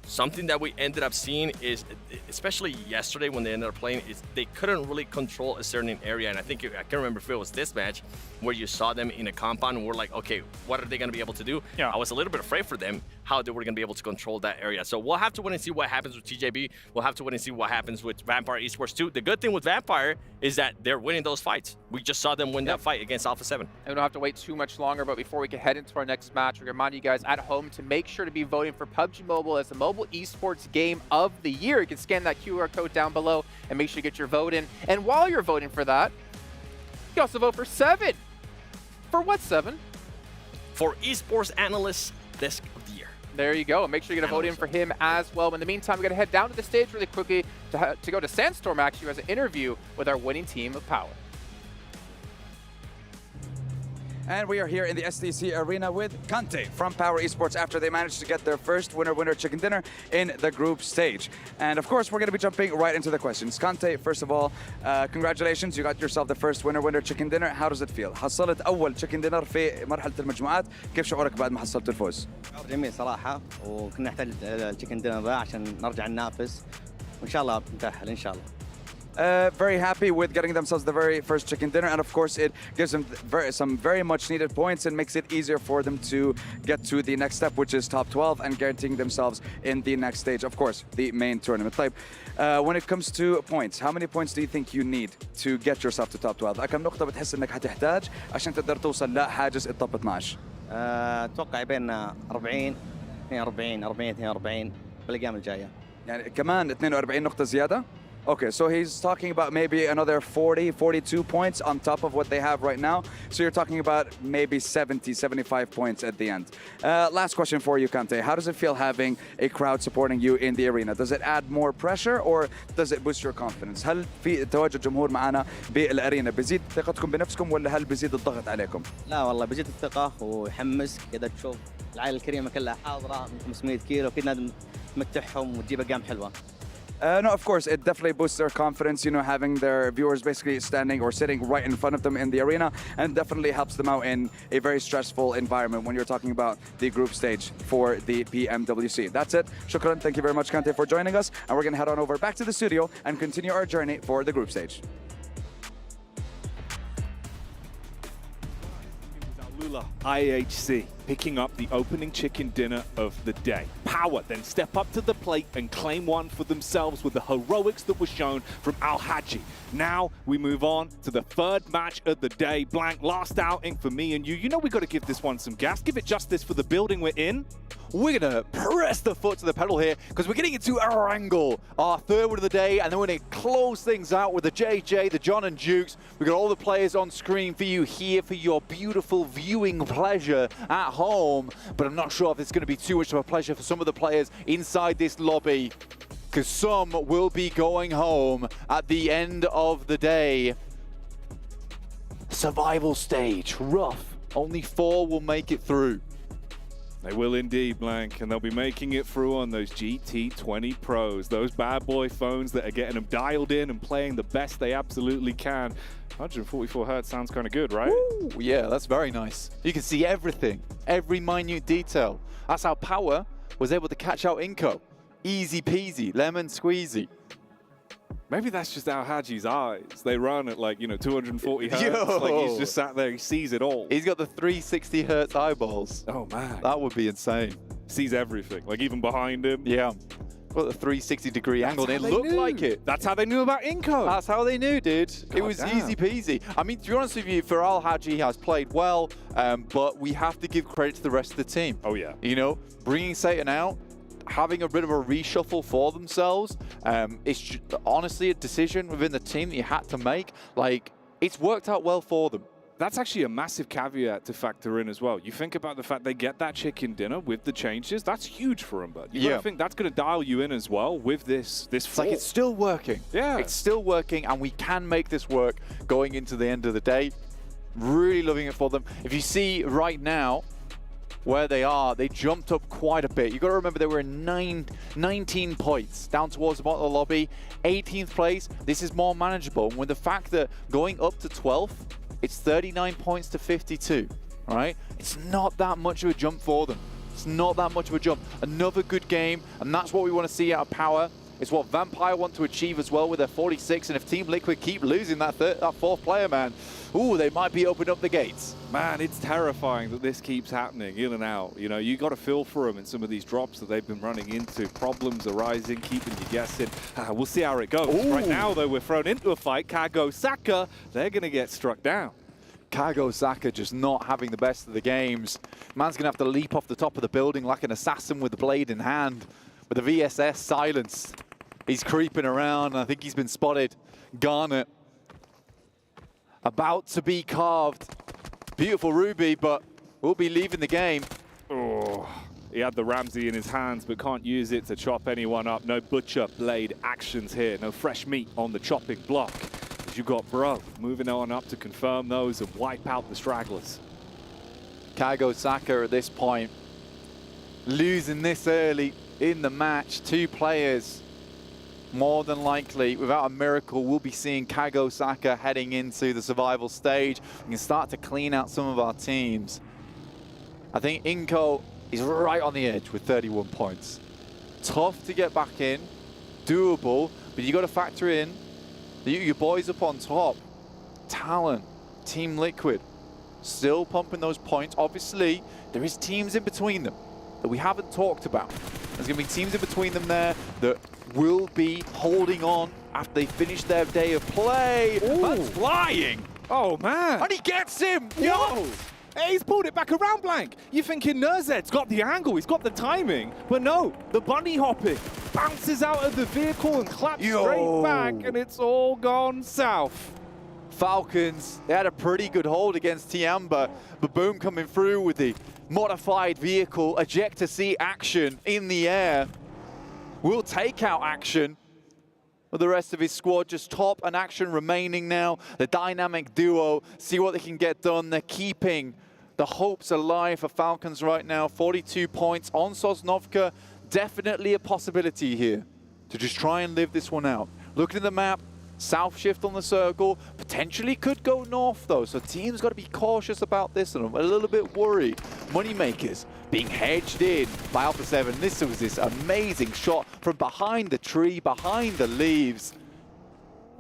something that we ended up seeing is, especially yesterday when they ended up playing, is they couldn't really control a certain area. And I think, I can't remember if it was this match where you saw them in a compound and we're like, okay, what are they going to be able to do? Yeah. I was a little bit afraid for them, how they were going to be able to control that area. So we'll have to wait and see what happens with TJB. We'll have to wait and see what happens with Vampire Esports too. The good thing with Vampire is that they're winning those fights. We just saw them win that fight against Alpha 7. And we don't have to wait too much longer, but before we can head into our next match, we remind you guys at home to make sure to be voting for PUBG Mobile as the mobile esports game of the year. You can scan that QR code down below and make sure you get your vote in. And while you're voting for that, you can also vote for 7. For what, 7? For Esports Analyst Disc of the Year. There you go. Make sure you get a vote in for him as well. In the meantime, we're going to head down to the stage really quickly to go to Sandstorm, actually, who has an interview with our winning team of Power. And we are here in the STC Arena with Kante from Power Esports after they managed to get their first winner chicken dinner in the group stage. And of course, we're going to be jumping right into the questions. Kante, first of all, congratulations. You got yourself the first winner chicken dinner. How does it feel? حصلت أول chicken dinner في مرحلة المجموعات. كيف شعورك بعد ما حصلت الفوز؟ جميل صراحة، وكنا نحتاج الchicken dinner ذا عشان نرجع ننافس وإن شاء الله نتأهل إن شاء الله. Very happy with getting themselves the very first chicken dinner, and of course it gives them some very much needed points and makes it easier for them to get to the next step, which is top 12 and guaranteeing themselves in the next stage, of course, the main tournament. When it comes to points, how many points do you think you need to get yourself to top 12? كم نقطة بتحس انك هتحتاج عشان تقدر توصل لحاجز التوب 12؟ اتوقع بين 40 42 42 بالايام الجاية. يعني كمان 42 نقطة زيادة؟ Okay, so he's talking about maybe another 40, 42 points on top of what they have right now. So you're talking about maybe 70, 75 points at the end. Last question for you, Kante. How does it feel having a crowd supporting you in the arena? Does it add more pressure or does it boost your confidence? هل في تواجد جمهور معنا بالارينا بيزيد ثقتكم بنفسكم ولا هل بيزيد الضغط عليكم؟ لا والله بيزيد الثقة ويحمسك كذا تشوف العائلة الكريمة كلها حاضرة 500 كيلو كذا نمتعهم وتجيب أرقام حلوة. No, of course, it definitely boosts their confidence, you know, having their viewers basically standing or sitting right in front of them in the arena, and definitely helps them out in a very stressful environment when you're talking about the group stage for the PMWC. That's it. Shukran, thank you very much, Kante, for joining us, and we're going to head on over back to the studio and continue our journey for the group stage. Lula IHC picking up the opening chicken dinner of the day. Power then step up to the plate and claim one for themselves with the heroics that was shown from Al Haji. Now we move on to the third match of the day. Blank, last outing for me and you. You know we got to give this one some gas. Give it justice for the building we're in. We're going to press the foot to the pedal here because we're getting into our angle, our third one of the day, and then we're going to close things out with the JJ, the John and Jukes. We've got all the players on screen for you here for your beautiful viewing pleasure at home, but I'm not sure if it's going to be too much of a pleasure for some of the players inside this lobby because some will be going home at the end of the day. Survival stage, rough. Only 4 will make it through. They will indeed, Blank, and they'll be making it through on those GT20 Pros, those bad boy phones that are getting them dialed in and playing the best they absolutely can. 144 hertz sounds kind of good, right? Ooh, yeah, that's very nice. You can see everything, every minute detail. That's how Power was able to catch out Inko. Easy peasy, lemon squeezy. Maybe that's just Al Haji's eyes. They run at like, 240 hertz. Yo. Like he's just sat there, he sees it all. He's got the 360 hertz eyeballs. Oh man. That would be insane. Sees everything, like even behind him. Yeah. Got the 360-degree angle, and it looked like it. That's how they knew about Inko. That's how they knew, dude. It was easy peasy. I mean, to be honest with you, for Al Haji, he has played well, but we have to give credit to the rest of the team. Oh, yeah. You know, bringing Satan out, having a bit of a reshuffle for themselves, it's honestly a decision within the team that you had to make. Like, it's worked out well for them. That's actually a massive caveat to factor in as well. You think about the fact they get that chicken dinner with the changes. That's huge for them, but you gotta think that's going to dial you in as well with this. It's like it's still working. Yeah, it's still working, and we can make this work going into the end of the day. Really loving it for them. If you see right now where they are, they jumped up quite a bit. You got to remember they were in 19 points down towards the bottom of the lobby. 18th place. This is more manageable. And with the fact that going up to 12th, it's 39 points to 52, right? It's not that much of a jump for them. It's not that much of a jump. Another good game, and that's what we want to see out of Power. It's what Vampire want to achieve as well with their 46, and if Team Liquid keep losing that fourth player, man, ooh, they might be opening up the gates. Man, it's terrifying that this keeps happening in and out. You know, you got to feel for them in some of these drops that they've been running into. Problems arising, keeping you guessing. We'll see how it goes. Ooh. Right now, though, we're thrown into a fight. Kago Saka, they're going to get struck down. Kago Saka just not having the best of the games. Man's going to have to leap off the top of the building like an assassin with the blade in hand. With the VSS silenced. He's creeping around. I think he's been spotted. Garnet about to be carved. Beautiful Ruby, but will be leaving the game. Oh, he had the Ramsey in his hands, but can't use it to chop anyone up. No butcher blade actions here. No fresh meat on the chopping block. As you got Bro moving on up to confirm those and wipe out the stragglers. Kago Saka at this point losing this early in the match. 2 players. More than likely, without a miracle, we'll be seeing Kago Saka heading into the survival stage. We can start to clean out some of our teams. I think Inko is right on the edge with 31 points. Tough to get back in, doable, but you got to factor in that your boys up on top. Talent, Team Liquid, still pumping those points. Obviously, there is teams in between them that we haven't talked about. There's going to be teams in between them there that will be holding on after they finish their day of play. Ooh. That's flying. Oh, man. And he gets him. Yo. Hey, he's pulled it back around, Blank. You're thinking Nurzed's got the angle, he's got the timing. But no, the bunny hopping bounces out of the vehicle and claps straight back, and it's all gone south. Falcons, they had a pretty good hold against Tiamba. Baboom coming through with the modified vehicle, ejector seat action in the air. Will take out action. But the rest of his squad just top and action remaining now. The dynamic duo, see what they can get done. They're keeping the hopes alive for Falcons right now. 42 points on Sosnovka. Definitely a possibility here. to just try and live this one out. Looking at the map, south shift on the circle, potentially could go north though, so teams got to be cautious about this, and I'm a little bit worried. Moneymakers being hedged in by Alpha 7. This was this amazing shot from behind the tree, behind the leaves.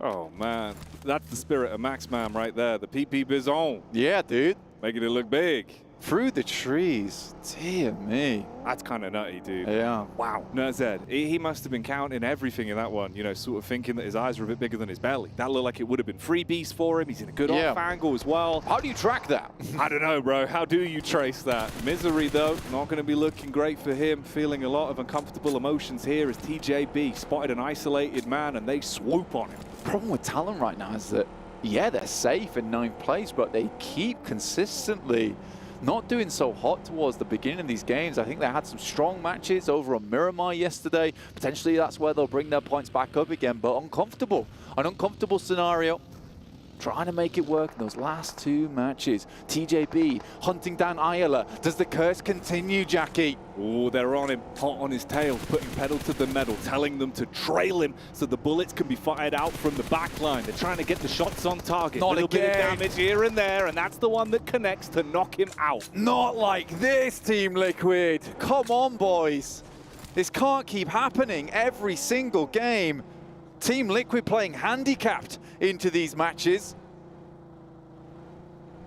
Oh man, that's the spirit of Maxman right there, the PP Bizon. Yeah, dude. Making it look big. Through the trees, dear me. That's kind of nutty, dude. Yeah. Wow. Nurzed, he must have been counting everything in that one, you know, sort of thinking that his eyes were a bit bigger than his belly. That looked like it would have been freebies for him. He's in a good off angle as well. How do you track that? I don't know, bro. How do you trace that? Misery, though, not going to be looking great for him. Feeling a lot of uncomfortable emotions here as TJB spotted an isolated man and they swoop on him. The problem with Talon right now is that, yeah, they're safe in 9th place, but they keep consistently not doing so hot towards the beginning of these games. I think they had some strong matches over on Miramar yesterday. Potentially that's where they'll bring their points back up again, but uncomfortable. An uncomfortable scenario. Trying to make it work in those last 2 matches. TJB hunting down Ayala. Does the curse continue, Jackie? Oh, they're on him, hot on his tail, putting pedal to the metal, telling them to trail him so the bullets can be fired out from the back line. They're trying to get the shots on target. Not little again. bit of damage here and there, and that's the one that connects to knock him out. Not like this, Team Liquid. Come on, boys. This can't keep happening every single game. Team Liquid playing handicapped into these matches.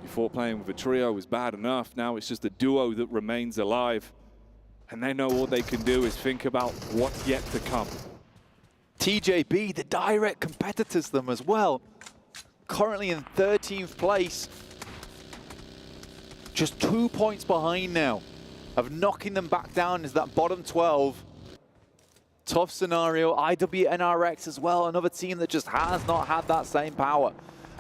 Before playing with a trio was bad enough. Now it's just a duo that remains alive. And they know all they can do is think about what's yet to come. TJB, the direct competitors to them as well. Currently in 13th place. Just 2 points behind now of knocking them back down is that bottom 12. Tough scenario. IWNRX as well, another team that just has not had that same power.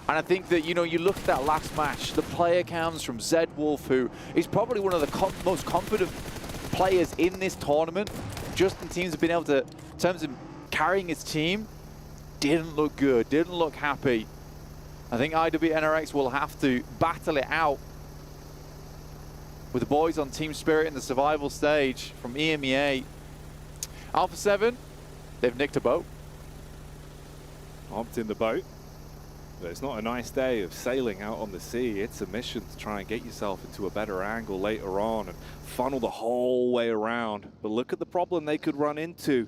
And I think that, you know, you look at that last match, the player cams from Zed Wolf, who is probably one of the most confident players in this tournament, just in terms of being able to, in terms of carrying his team, didn't look good, didn't look happy. I think IWNRX will have to battle it out with the boys on Team Spirit in the survival stage from EMEA. Alpha 7, they've nicked a boat. Hopped in the boat. But it's not a nice day of sailing out on the sea. It's a mission to try and get yourself into a better angle later on and funnel the whole way around. But look at the problem they could run into.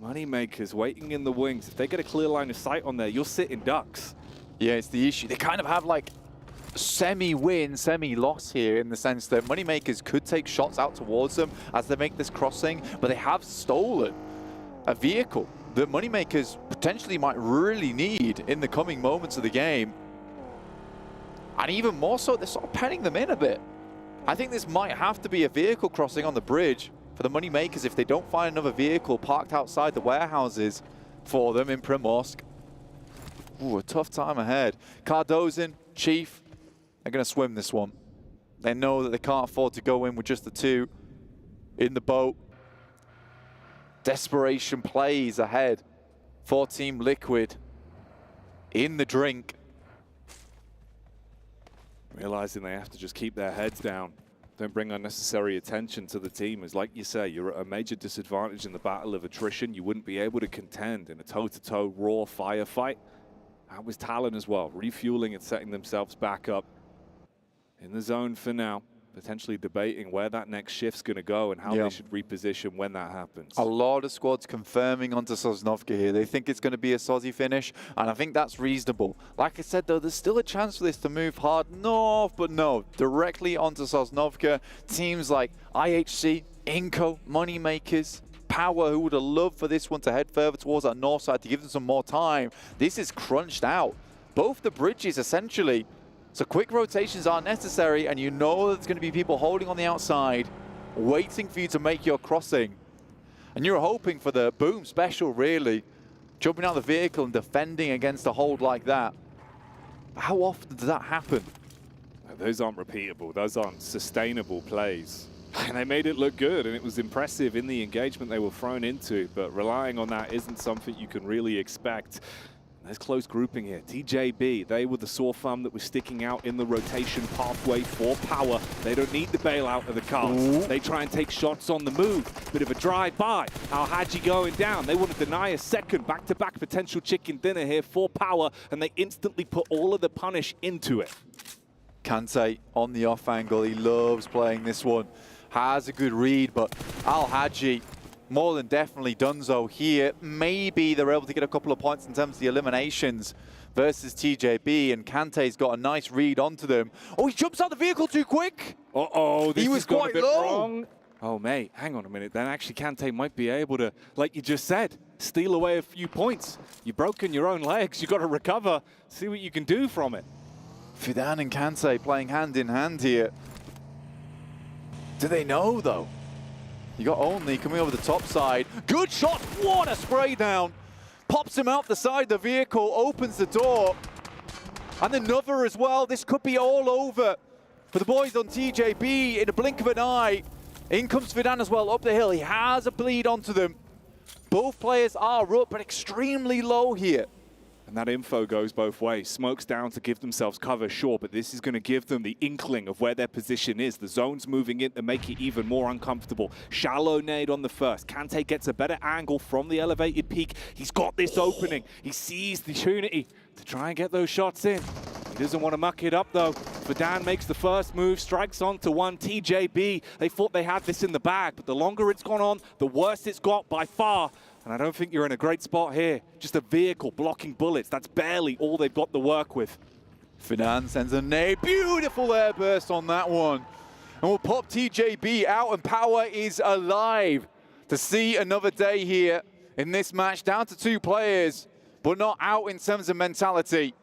Moneymakers waiting in the wings. If they get a clear line of sight on there, you're sitting ducks. Yeah, it's the issue. They kind of have like semi-win, semi-loss here in the sense that Moneymakers could take shots out towards them as they make this crossing, but they have stolen a vehicle that Moneymakers potentially might really need in the coming moments of the game. And even more so, they're sort of penning them in a bit. I think this might have to be a vehicle crossing on the bridge for the Moneymakers if they don't find another vehicle parked outside the warehouses for them in Primorsk. Ooh, a tough time ahead. Cardozin, Chief, they're going to swim this one. They know that they can't afford to go in with just the 2 in the boat. Desperation plays ahead for Team Liquid in the drink. Realizing they have to just keep their heads down. Don't bring unnecessary attention to the team. As like you say, you're at a major disadvantage in the battle of attrition. You wouldn't be able to contend in a toe-to-toe raw firefight. That was Talon as well, refueling and setting themselves back up in the zone for now. Potentially debating where that next shift's going to go and how they should reposition when that happens. A lot of squads confirming onto Sosnovka here. They think it's going to be a Sozzy finish, and I think that's reasonable. Like I said, though, there's still a chance for this to move hard north, but no, directly onto Sosnovka. Teams like IHC, Inco, Moneymakers, Power, who would have loved for this one to head further towards that north side to give them some more time. This is crunched out. Both the bridges, essentially. So quick rotations are necessary, and you know there's going to be people holding on the outside, waiting for you to make your crossing. And you're hoping for the boom special, really. Jumping out of the vehicle and defending against a hold like that. How often does that happen? Those aren't repeatable. Those aren't sustainable plays. And they made it look good, and it was impressive in the engagement they were thrown into, but relying on that isn't something you can really expect. There's close grouping here. TJB, they were the sore thumb that was sticking out in the rotation pathway for Power. They don't need the bailout of the cars. They try and take shots on the move. Bit of a drive-by. Al-Haji going down. They want to deny a second back-to-back potential chicken dinner here for Power, and they instantly put all of the punish into it. Kante on the off angle. He loves playing this one. Has a good read, but Al-Haji more than definitely done so here. Maybe they're able to get a couple of points in terms of the eliminations versus TJB, and Kante's got a nice read onto them. Oh, he jumps out the vehicle too quick. Uh-oh, this he was has gone quite a bit low. wrong. Oh, mate, hang on a minute. Then actually Kante might be able to, like you just said, steal away a few points. You've broken your own legs. You've got to recover, see what you can do from it. Fidan and Kante playing hand in hand here. Do they know, though? You got Only coming over the top side. Good shot. What a spray down. Pops him out the side of the vehicle, opens the door. And another as well. This could be all over for the boys on TJB in a blink of an eye. In comes Fidan as well up the hill. He has a bleed onto them. Both players are up, but extremely low here. And that info goes both ways. Smoke's down to give themselves cover, sure, but this is going to give them the inkling of where their position is. The zone's moving in to make it even more uncomfortable. Shallow nade on the first. Kante gets a better angle from the elevated peak. He's got this opening. He sees the opportunity to try and get those shots in. He doesn't want to muck it up, though. Fidan makes the first move, strikes onto one. TJB, they thought they had this in the bag, but the longer it's gone on, the worse it's got by far. And I don't think you're in a great spot here. Just a vehicle blocking bullets. That's barely all they've got to work with. Fidan sends a nade. Beautiful air burst on that one. And we'll pop TJB out, and Power is alive to see another day here in this match. Down to 2 players, but not out in terms of mentality.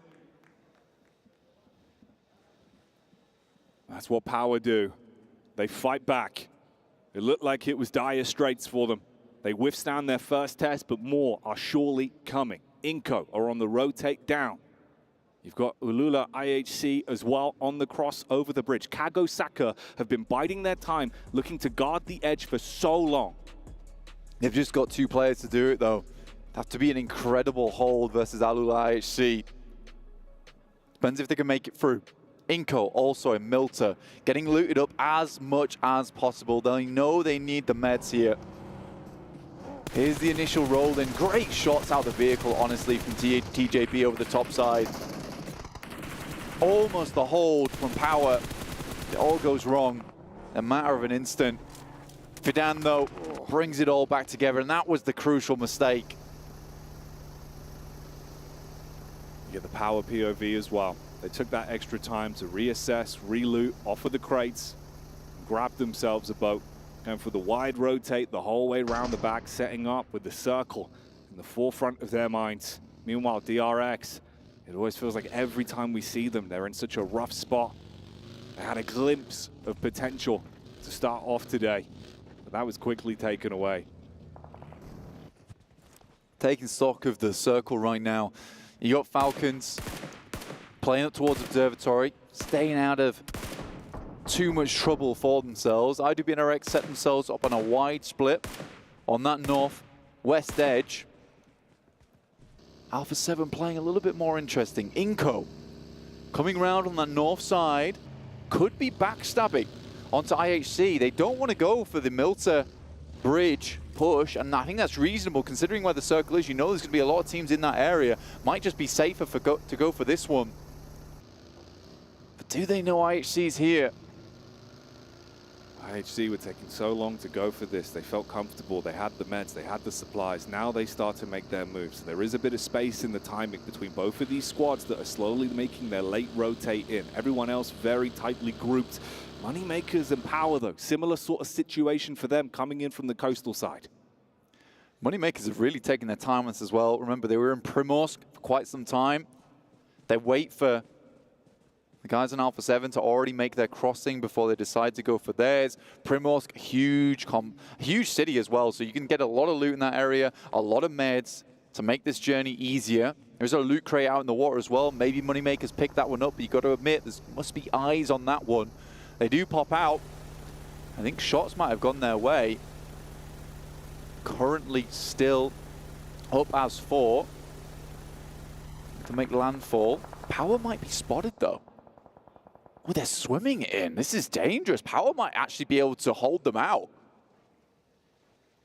That's what Power do. They fight back. It looked like it was dire straits for them. They withstand their first test, but more are surely coming. Inco are on the rotate down. You've got Ulula IHC as well on the cross over the bridge. Kago Saka have been biding their time, looking to guard the edge for so long. They've just got 2 players to do it, though. Have to be an incredible hold versus Ulula IHC. Depends if they can make it through. Inco also in Milta, getting looted up as much as possible. They know they need the meds here. Here's the initial roll in. Great shots out the vehicle, honestly, from TJB over the top side. Almost the hold from Power. It all goes wrong in a matter of an instant. Fidan, though, brings it all back together, and that was the crucial mistake. You get the Power POV as well. They took that extra time to reassess, reloot, offer the crates, grab themselves a boat. Going for the wide rotate the whole way around the back, setting up with the circle in the forefront of their minds. Meanwhile, DRX, it always feels like every time we see them, they're in such a rough spot. They had a glimpse of potential to start off today, but that was quickly taken away. Taking stock of the circle right now. You got Falcons playing up towards Observatory, staying out of too much trouble for themselves. IWB and RX set themselves up on a wide split on that northwest edge. Alpha 7 playing a little bit more interesting. Inco coming around on that north side, could be backstabbing onto IHC. They don't want to go for the Milta bridge push, and I think that's reasonable considering where the circle is. You know there's going to be a lot of teams in that area. Might just be safer to go for this one. But do they know IHC's here? IHC were taking so long to go for this. They felt comfortable. They had the meds. They had the supplies. Now they start to make their moves. So there is a bit of space in the timing between both of these squads that are slowly making their late rotate in. Everyone else very tightly grouped. Moneymakers and Power, though, similar sort of situation for them coming in from the coastal side. Moneymakers have really taken their time on this as well. Remember, they were in Primorsk for quite some time. They wait for the guys on Alpha 7 to already make their crossing before they decide to go for theirs. Primorsk, huge city as well, so you can get a lot of loot in that area, a lot of meds to make this journey easier. There's a loot crate out in the water as well. Maybe Moneymakers picked that one up, but you got to admit, there must be eyes on that one. They do pop out. I think shots might have gone their way. Currently still up as 4. to make landfall. Power might be spotted though. Oh, they're swimming in. This is dangerous. Power might actually be able to hold them out.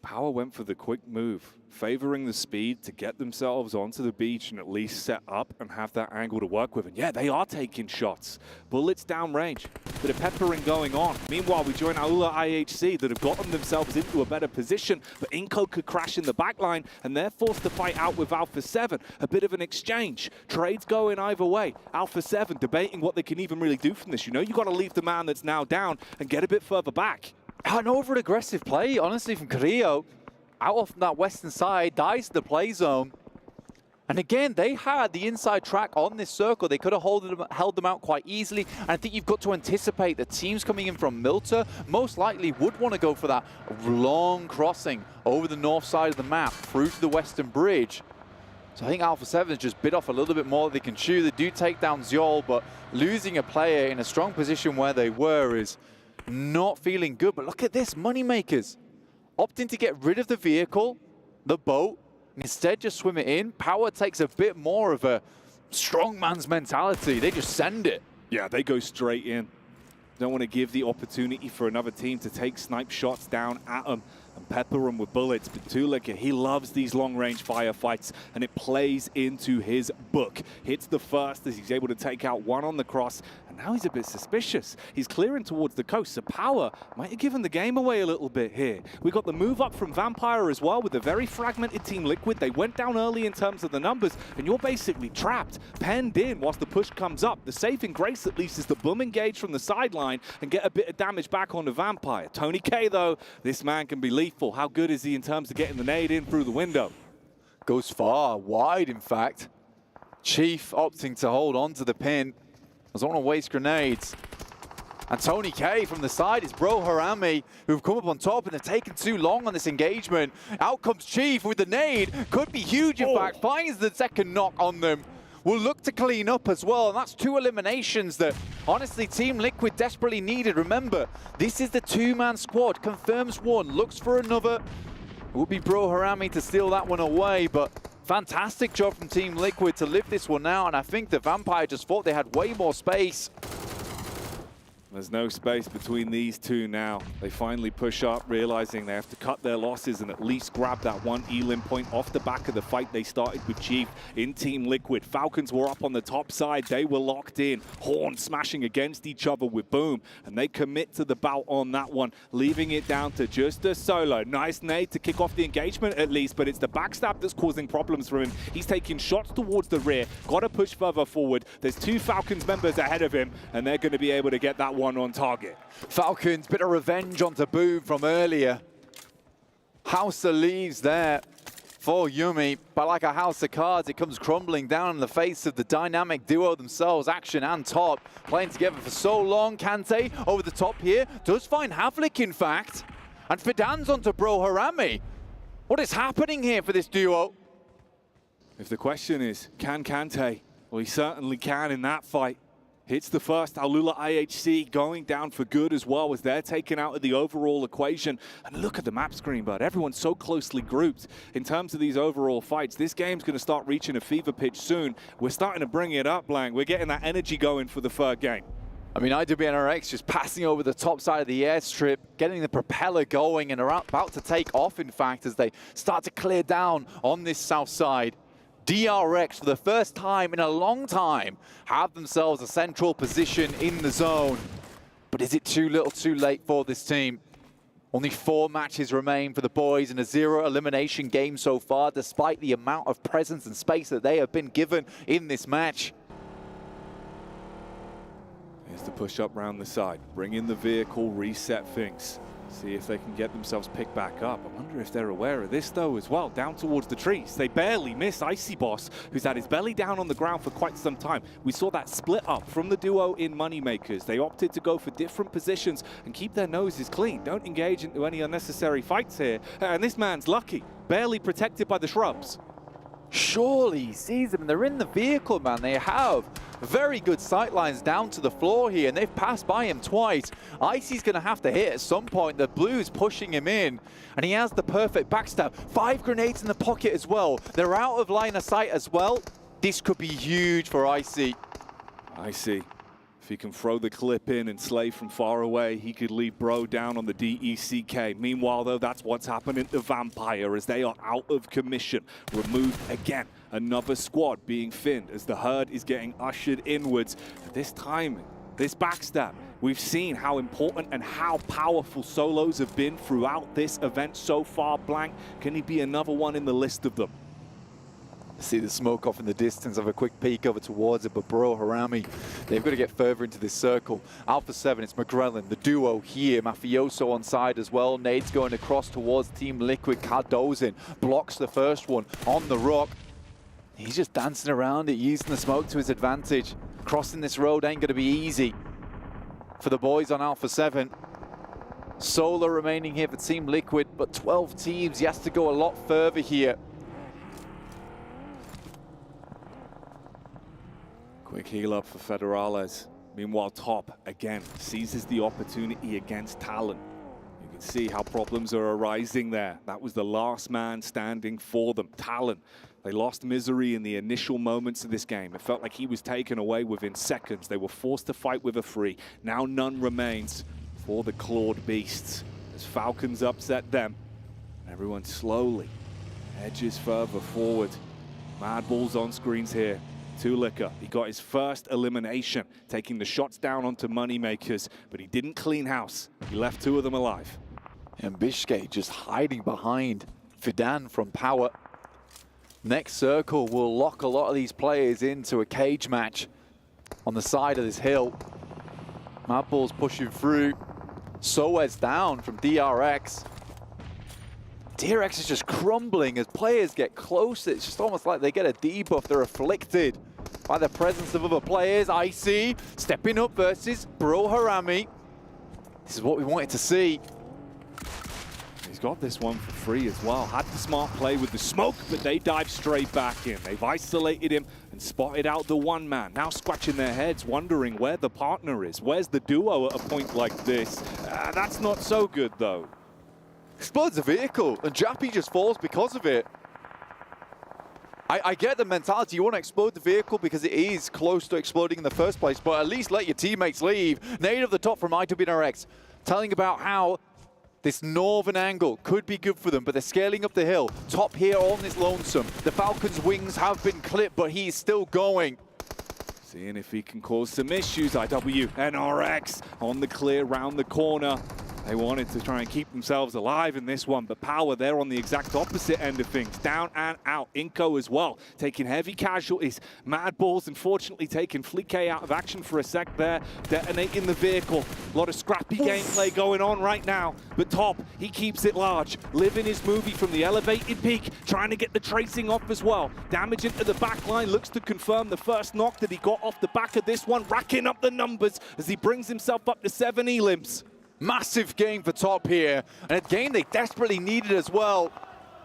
Power went for the quick move, favoring the speed to get themselves onto the beach and at least set up and have that angle to work with. And yeah, they are taking shots. Bullets downrange. Bit of peppering going on. Meanwhile, we join Aula IHC that have gotten themselves into a better position, but Inco could crash in the backline and they're forced to fight out with Alpha 7. A bit of an exchange. Trades going either way. Alpha 7 debating what they can even really do from this. You know, you got to leave the man that's now down and get a bit further back. An over-aggressive play, honestly, from Carrillo. Out off that western side, dies the play zone. And again, they had the inside track on this circle. They could have held them out quite easily. And I think you've got to anticipate the teams coming in from Milta most likely would want to go for that long crossing over the north side of the map through to the western bridge. So I think Alpha 7 has just bit off a little bit more they can chew. They do take down Zyol, but losing a player in a strong position where they were is not feeling good. But look at this, Moneymakers opting to get rid of the vehicle, the boat, and instead just swim it in. Power takes a bit more of a strongman's mentality. They just send it. Yeah, they go straight in. Don't want to give the opportunity for another team to take snipe shots down at them and pepper them with bullets. But Tulika, he loves these long-range firefights, and it plays into his book. Hits the first as he's able to take out one on the cross, and now he's a bit suspicious. He's clearing towards the coast, so Power might have given the game away a little bit here. We got the move up from Vampire as well with a very fragmented Team Liquid. They went down early in terms of the numbers, and you're basically trapped, penned in whilst the push comes up. The saving grace, at least, is the boom engage from the sideline and get a bit of damage back on the Vampire. Tony K, though, this man can be lethal. How good is he in terms of getting the nade in through the window? Goes far, wide, in fact. Chief opting to hold on to the pin. Doesn't want to waste grenades. And Tony K from the side is Bro Harami, who've come up on top and have taken too long on this engagement. Out comes Chief with the nade. Could be huge, in fact. Finds the second knock on them. Will look to clean up as well, and that's 2 eliminations that, honestly, Team Liquid desperately needed. Remember, this is the 2-man squad. Confirms one, looks for another. It would be Bro Harami to steal that one away, but fantastic job from Team Liquid to lift this one out, and I think the Vampire just thought they had way more space. There's no space between these two now. They finally push up, realizing they have to cut their losses and at least grab that one elim point off the back of the fight they started with Chief in Team Liquid. Falcons were up on the top side. They were locked in. Horn smashing against each other with Boom, and they commit to the bout on that one, leaving it down to just a solo. Nice nade to kick off the engagement at least, but it's the backstab that's causing problems for him. He's taking shots towards the rear. Got to push further forward. There's 2 Falcons members ahead of him, and they're going to be able to get that one on target. Falcons, bit of revenge onto Boom from earlier. House of leaves there for Yumi, but like a house of cards, it comes crumbling down in the face of the dynamic duo themselves, Action and Top, playing together for so long. Kante over the top here, does find Havlik, in fact, and Fidan's onto Bro Harami. What is happening here for this duo? If the question is, can Kante? Well, he certainly can in that fight. Hits the first, Aulula IHC going down for good as well as they're taken out of the overall equation. And look at the map screen, bud. Everyone's so closely grouped in terms of these overall fights. This game's going to start reaching a fever pitch soon. We're starting to bring it up, Blank. We're getting that energy going for the third game. I mean, IWNRX just passing over the top side of the airstrip, getting the propeller going, and are about to take off, in fact, as they start to clear down on this south side. DRX, for the first time in a long time, have themselves a central position in the zone. But is it too little too late for this team? Only 4 matches remain for the boys in a 0 elimination game so far, despite the amount of presence and space that they have been given in this match. Here's the push up round the side. Bring in the vehicle, reset things. See if they can get themselves picked back up. I wonder if they're aware of this, though, as well. Down towards the trees. They barely miss Icy Boss, who's had his belly down on the ground for quite some time. We saw that split up from the duo in Moneymakers. They opted to go for different positions and keep their noses clean. Don't engage into any unnecessary fights here. And this man's lucky. Barely protected by the shrubs. Surely he sees them, and they're in the vehicle, man. They have very good sight lines down to the floor here, and they've passed by him twice. Icy's going to have to hit at some point. The blue's pushing him in, and he has the perfect backstab. 5 grenades in the pocket as well. They're out of line of sight as well. This could be huge for Icy. Icy, if he can throw the clip in and slay from far away, he could leave Bro down on the DECK. Meanwhile, though, that's what's happening to Vampire as they are out of commission. Removed again. Another squad being finned as the herd is getting ushered inwards. This time, this backstab, we've seen how important and how powerful solos have been throughout this event so far. Blank, can he be another one in the list of them? See the smoke off in the distance, have a quick peek over towards it, but Bro Harami, they've got to get further into this circle. Alpha 7, it's McGrellin, the duo here, Mafioso on side as well. Nade's going across towards Team Liquid. Cardozin blocks the first one on the rock. He's just dancing around it, using the smoke to his advantage. Crossing this road ain't going to be easy for the boys on Alpha 7. Solo remaining here for Team Liquid, but 12 teams, he has to go a lot further here. Quick heal up for Federales. Meanwhile, Top, again, seizes the opportunity against Talon. You can see how problems are arising there. That was the last man standing for them. Talon, they lost Misery in the initial moments of this game. It felt like he was taken away within seconds. They were forced to fight with a free. Now none remains for the Clawed Beasts. As Falcons upset them, everyone slowly edges further forward. Mad Balls on screens here. Tulika, he got his first elimination, taking the shots down onto Moneymakers, but he didn't clean house. He left 2 of them alive. And Bishke just hiding behind Fidan from Power. Next circle will lock a lot of these players into a cage match on the side of this hill. Madball's pushing through. Soez down from DRX. DRX is just crumbling as players get close. It's just almost like they get a debuff. They're afflicted by the presence of other players. Icy stepping up versus Bro Harami. This is what we wanted to see. He's got this one for free as well. Had the smart play with the smoke, but they dive straight back in. They've isolated him and spotted out the one man. Now scratching their heads, wondering where the partner is. Where's the duo at a point like this? That's not so good, though. Explodes the vehicle, and Jappy just falls because of it. I get the mentality, you want to explode the vehicle because it is close to exploding in the first place, but at least let your teammates leave. Nade of the top from IWNRX, telling about how this northern angle could be good for them, but they're scaling up the hill. Top here on this lonesome. The Falcons' wings have been clipped, but he's still going. Seeing if he can cause some issues. IWNRX on the clear round the corner. They wanted to try and keep themselves alive in this one, but Power, they're on the exact opposite end of things. Down and out. Inco as well, taking heavy casualties. Mad Balls, unfortunately, taking Flique out of action for a sec there, detonating the vehicle. A lot of scrappy gameplay going on right now, but Top, he keeps it large. Living his movie from the elevated peak, trying to get the tracing off as well. Damage into the back line, looks to confirm the first knock that he got off the back of this one, racking up the numbers as he brings himself up to 7 elims. Massive game for Top here, and a game they desperately needed as well.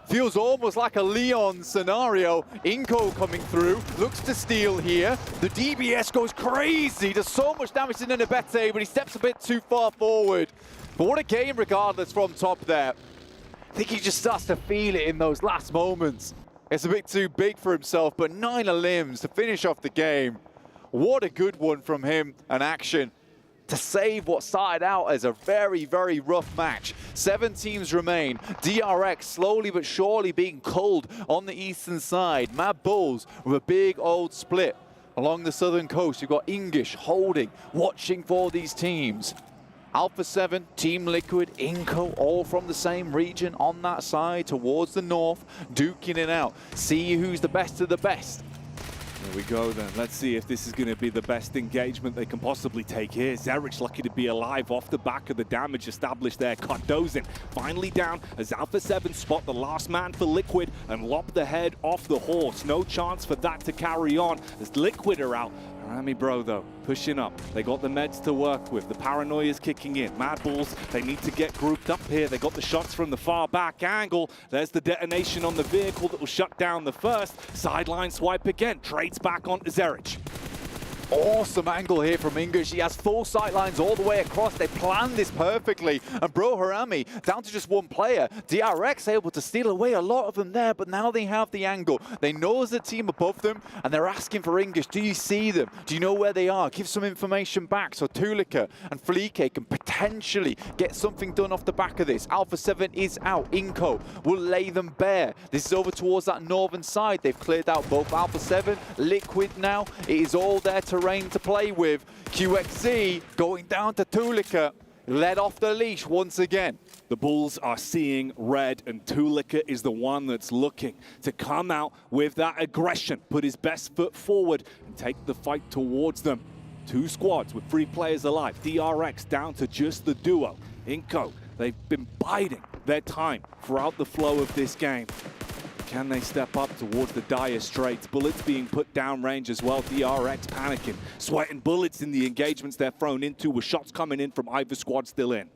Feels almost like a Leon scenario. Inco coming through, looks to steal here. The DBS goes crazy, does so much damage to Nenebete, but he steps a bit too far forward. But what a game regardless from Top there. I think he just starts to feel it in those last moments. It's a bit too big for himself, but 9 limbs to finish off the game. What a good one from him, an action to save what started out as a very, very rough match. 7 teams remain. DRX slowly but surely being culled on the eastern side. Mad Bulls with a big old split along the southern coast. You've got English holding, watching for these teams. Alpha 7, Team Liquid, Inco, all from the same region on that side towards the north, duking it out. See who's the best of the best. There we go then. Let's see if this is going to be the best engagement they can possibly take here. Zerich lucky to be alive off the back of the damage established there. Cardozin finally down as Alpha 7 spot the last man for Liquid and lop the head off the horse. No chance for that to carry on as Liquid are out. Harami Bro though, pushing up. They got the meds to work with. The paranoia's kicking in. Mad Balls, they need to get grouped up here. They got the shots from the far back angle. There's the detonation on the vehicle that will shut down the first. Sideline swipe again. Trades back onto Zerich. Awesome angle here from English. He has full sight lines all the way across. They planned this perfectly. And Bro Harami, down to just one player. DRX able to steal away a lot of them there, but now they have the angle. They know there's a team above them, and they're asking for English. Do you see them? Do you know where they are? Give some information back so Tulika and Fleeke can potentially get something done off the back of this. Alpha 7 is out. Inco will lay them bare. This is over towards that northern side. They've cleared out both Alpha 7, Liquid now. It is all their terrain to play with. QXZ going down to Tulika, let off the leash once again. The Bulls are seeing red, and Tulika is the one that's looking to come out with that aggression, put his best foot forward, and take the fight towards them. Two squads with 3 players alive. DRX down to just the duo. Inco, they've been biding their time throughout the flow of this game. Can they step up towards the dire straits? Bullets being put down range as well. DRX panicking, sweating bullets in the engagements they're thrown into, with shots coming in from either squad still in.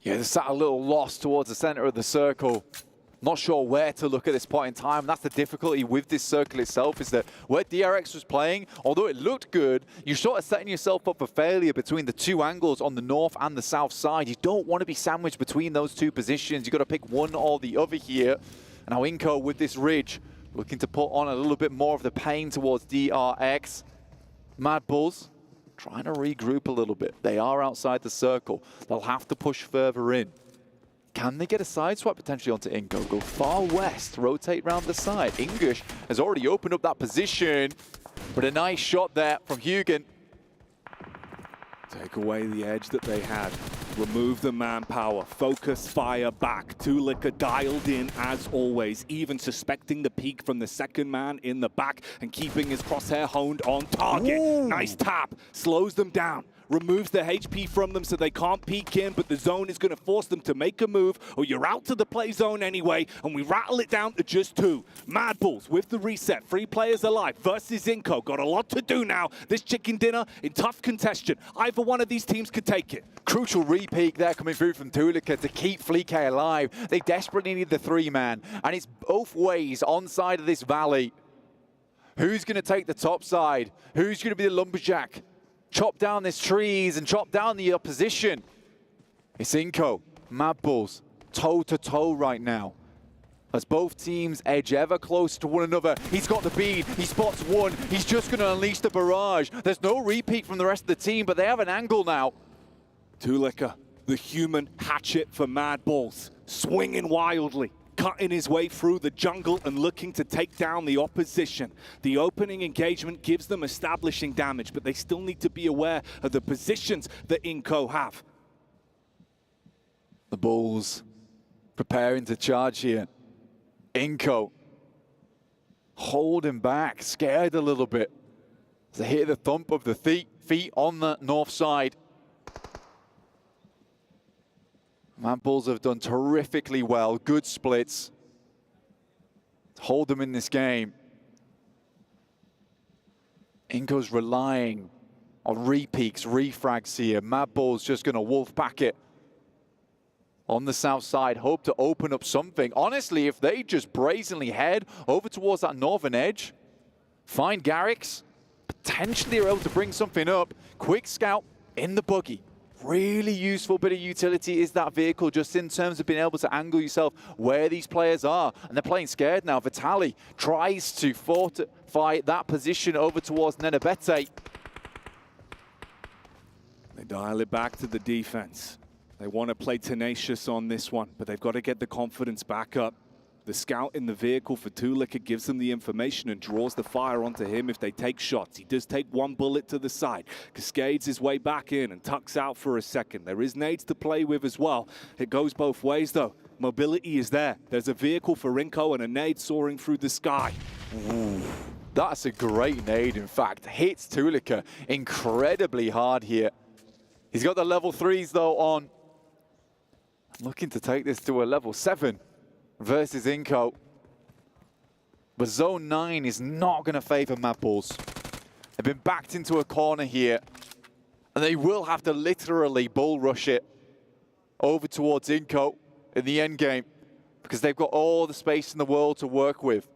Yeah, they're sat a little lost towards the center of the circle. Not sure where to look at this point in time. That's the difficulty with this circle itself, is that where DRX was playing, although it looked good, you're sort of setting yourself up for failure between the 2 angles on the north and the south side. You don't want to be sandwiched between those 2 positions. You've got to pick one or the other here. And now Inco with this ridge, looking to put on a little bit more of the pain towards DRX. Mad Bulls trying to regroup a little bit. They are outside the circle. They'll have to push further in. Can they get a side swap potentially onto Inco? Go far west, rotate round the side. English has already opened up that position, but a nice shot there from Hugin. Take away the edge that they had. Remove the manpower. Focus fire back. Tulika dialed in as always, even suspecting the peek from the second man in the back and keeping his crosshair honed on target. Ooh. Nice tap. Slows them down. Removes the HP from them so they can't peek in, but the zone is going to force them to make a move, or you're out to the play zone anyway, and we rattle it down to just 2. Mad Bulls with the reset, 3 players alive versus Inco. Got a lot to do now. This chicken dinner in tough contention. Either one of these teams could take it. Crucial re-peak there coming through from Tulika to keep Fleeke alive. They desperately need the 3-man, and it's both ways on side of this valley. Who's going to take the top side? Who's going to be the lumberjack? Chop down these trees and chop down the opposition. It's Inco, Mad Bulls, toe-to-toe right now. As both teams edge ever closer to one another. He's got the bead, he spots one, he's just going to unleash the barrage. There's no repeat from the rest of the team, but they have an angle now. Tulika, the human hatchet for Mad Bulls, swinging wildly, cutting his way through the jungle and looking to take down the opposition. The opening engagement gives them establishing damage, but they still need to be aware of the positions that Inco have. The Bulls preparing to charge here. Inco holding back, scared a little bit. As they hear the thump of the feet on the north side. Mad Bulls have done terrifically well. Good splits. Hold them in this game. Inco's relying on re-peaks, refrags here. Mad Bulls just going to wolf pack it on the south side. Hope to open up something. Honestly, if they just brazenly head over towards that northern edge, find Garrix, potentially are able to bring something up. Quick scout in the buggy. Really useful bit of utility is that vehicle, just in terms of being able to angle yourself where these players are. And they're playing scared now. Vitali tries to fortify that position over towards Nenabete. They dial it back to the defense. They want to play tenacious on this one, but they've got to get the confidence back up. The scout in the vehicle for Tulika gives them the information and draws the fire onto him if they take shots. He does take one bullet to the side, cascades his way back in and tucks out for a second. There is nades to play with as well. It goes both ways though. Mobility is there. There's a vehicle for Inco and a nade soaring through the sky. Ooh, that's a great nade, in fact. Hits Tulika incredibly hard here. He's got the level 3s though on. Looking to take this to a level 7. Versus Inco. But Zone 9 is not going to favor Mad Bulls. They've been backed into a corner here. And they will have to literally bull rush it over towards Inco in the end game, because they've got all the space in the world to work with.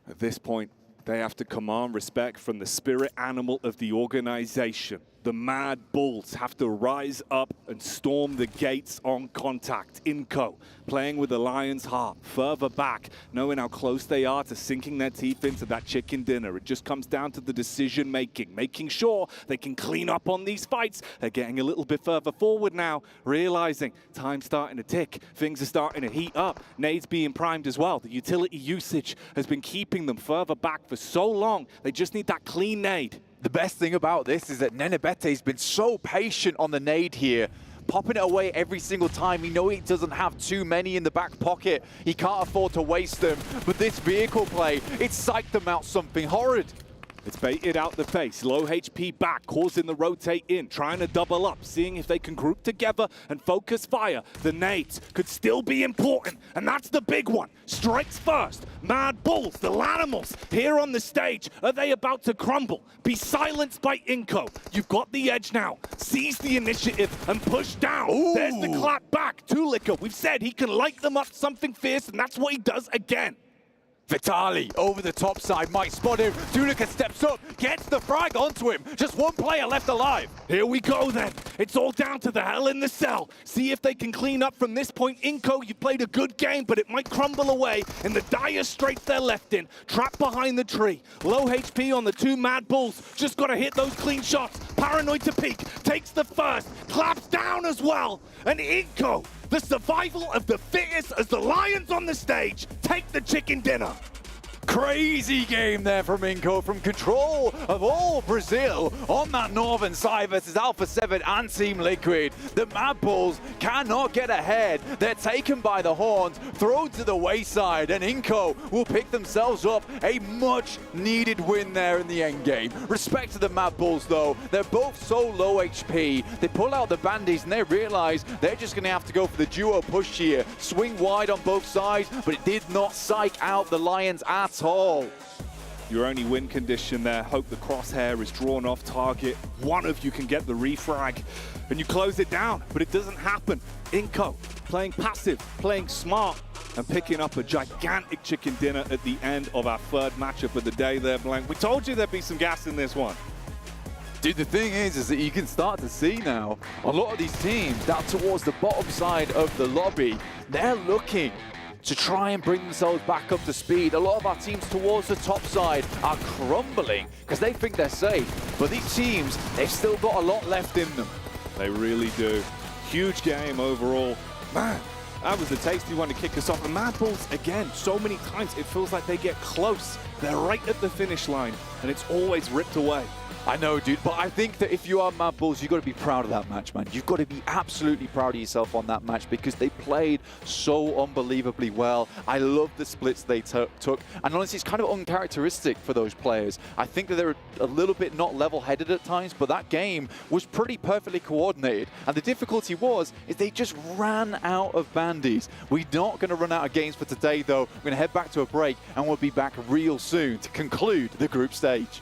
At this point, They have to command respect from the spirit animal of the organization. The Mad Bulls have to rise up and storm the gates on contact. Inco playing with the Lion's heart, further back, knowing how close they are to sinking their teeth into that chicken dinner. It just comes down to the decision making, making sure they can clean up on these fights. They're getting a little bit further forward now, realizing time's starting to tick, things are starting to heat up. Nades being primed as well. The utility usage has been keeping them further back for so long. They just need that clean nade. The best thing about this is that Nenebete's been so patient on the nade here, popping it away every single time. He knows he doesn't have too many in the back pocket. He can't afford to waste them. But this vehicle play, it psyched them out something horrid. It's baited out the face, low HP back, causing the rotate in, trying to double up, seeing if they can group together and focus fire. The nades could still be important, and that's the big one. Strikes first, Mad Bulls, the Lanimals, here on the stage. Are they about to crumble? Be silenced by Inco. You've got the edge now. Seize the initiative and push down. Ooh. There's the clap back. Tulica, we've said he can light them up something fierce, and that's what he does again. Vitali over the top side, might spot him. Tulica steps up, gets the frag onto him. Just one player left alive. Here we go then. It's all down to the hell in the cell. See if they can clean up from this point. Inco, you played a good game, but it might crumble away in the dire straits they're left in. Trapped behind the tree. Low HP on the two Mad Bulls. Just got to hit those clean shots. Paranoid to peek. Takes the first. Claps down as well. And Inco, the survival of the fittest as the Lions on the stage, take the chicken dinner. Crazy game there from Inco, from control of all Brazil on that northern side versus Alpha 7 and Team Liquid. The Mad Bulls cannot get ahead. They're taken by the horns, thrown to the wayside, and Inco will pick themselves up a much needed win there in the end game. Respect to the Mad Bulls though, they're both so low HP. They pull out the bandies and they realize they're just going to have to go for the duo push here. Swing wide on both sides, but it did not psych out the Lions at all. Your only win condition there, hope the crosshair is drawn off target. One of you can get the refrag and you close it down, but it doesn't happen. Inco playing passive, playing smart, and picking up a gigantic chicken dinner at the end of our third matchup of the day there, Blank. We told you there'd be some gas in this one. Dude, the thing is that you can start to see now a lot of these teams down towards the bottom side of the lobby, they're looking to try and bring themselves back up to speed. A lot of our teams towards the top side are crumbling because they think they're safe. But these teams, they've still got a lot left in them. They really do. Huge game overall. Man, that was a tasty one to kick us off. The Mad Bulls, again, so many times it feels like they get close. They're right at the finish line, and it's always ripped away. I know, dude, but I think that if you are Mad Bulls, you've got to be proud of that match, man. You've got to be absolutely proud of yourself on that match because they played so unbelievably well. I love the splits they took, and honestly, it's kind of uncharacteristic for those players. I think that they're a little bit not level-headed at times, but that game was pretty perfectly coordinated, and the difficulty is they just ran out of bandies. We're not going to run out of games for today, though. We're going to head back to a break, and we'll be back real soon to conclude the group stage.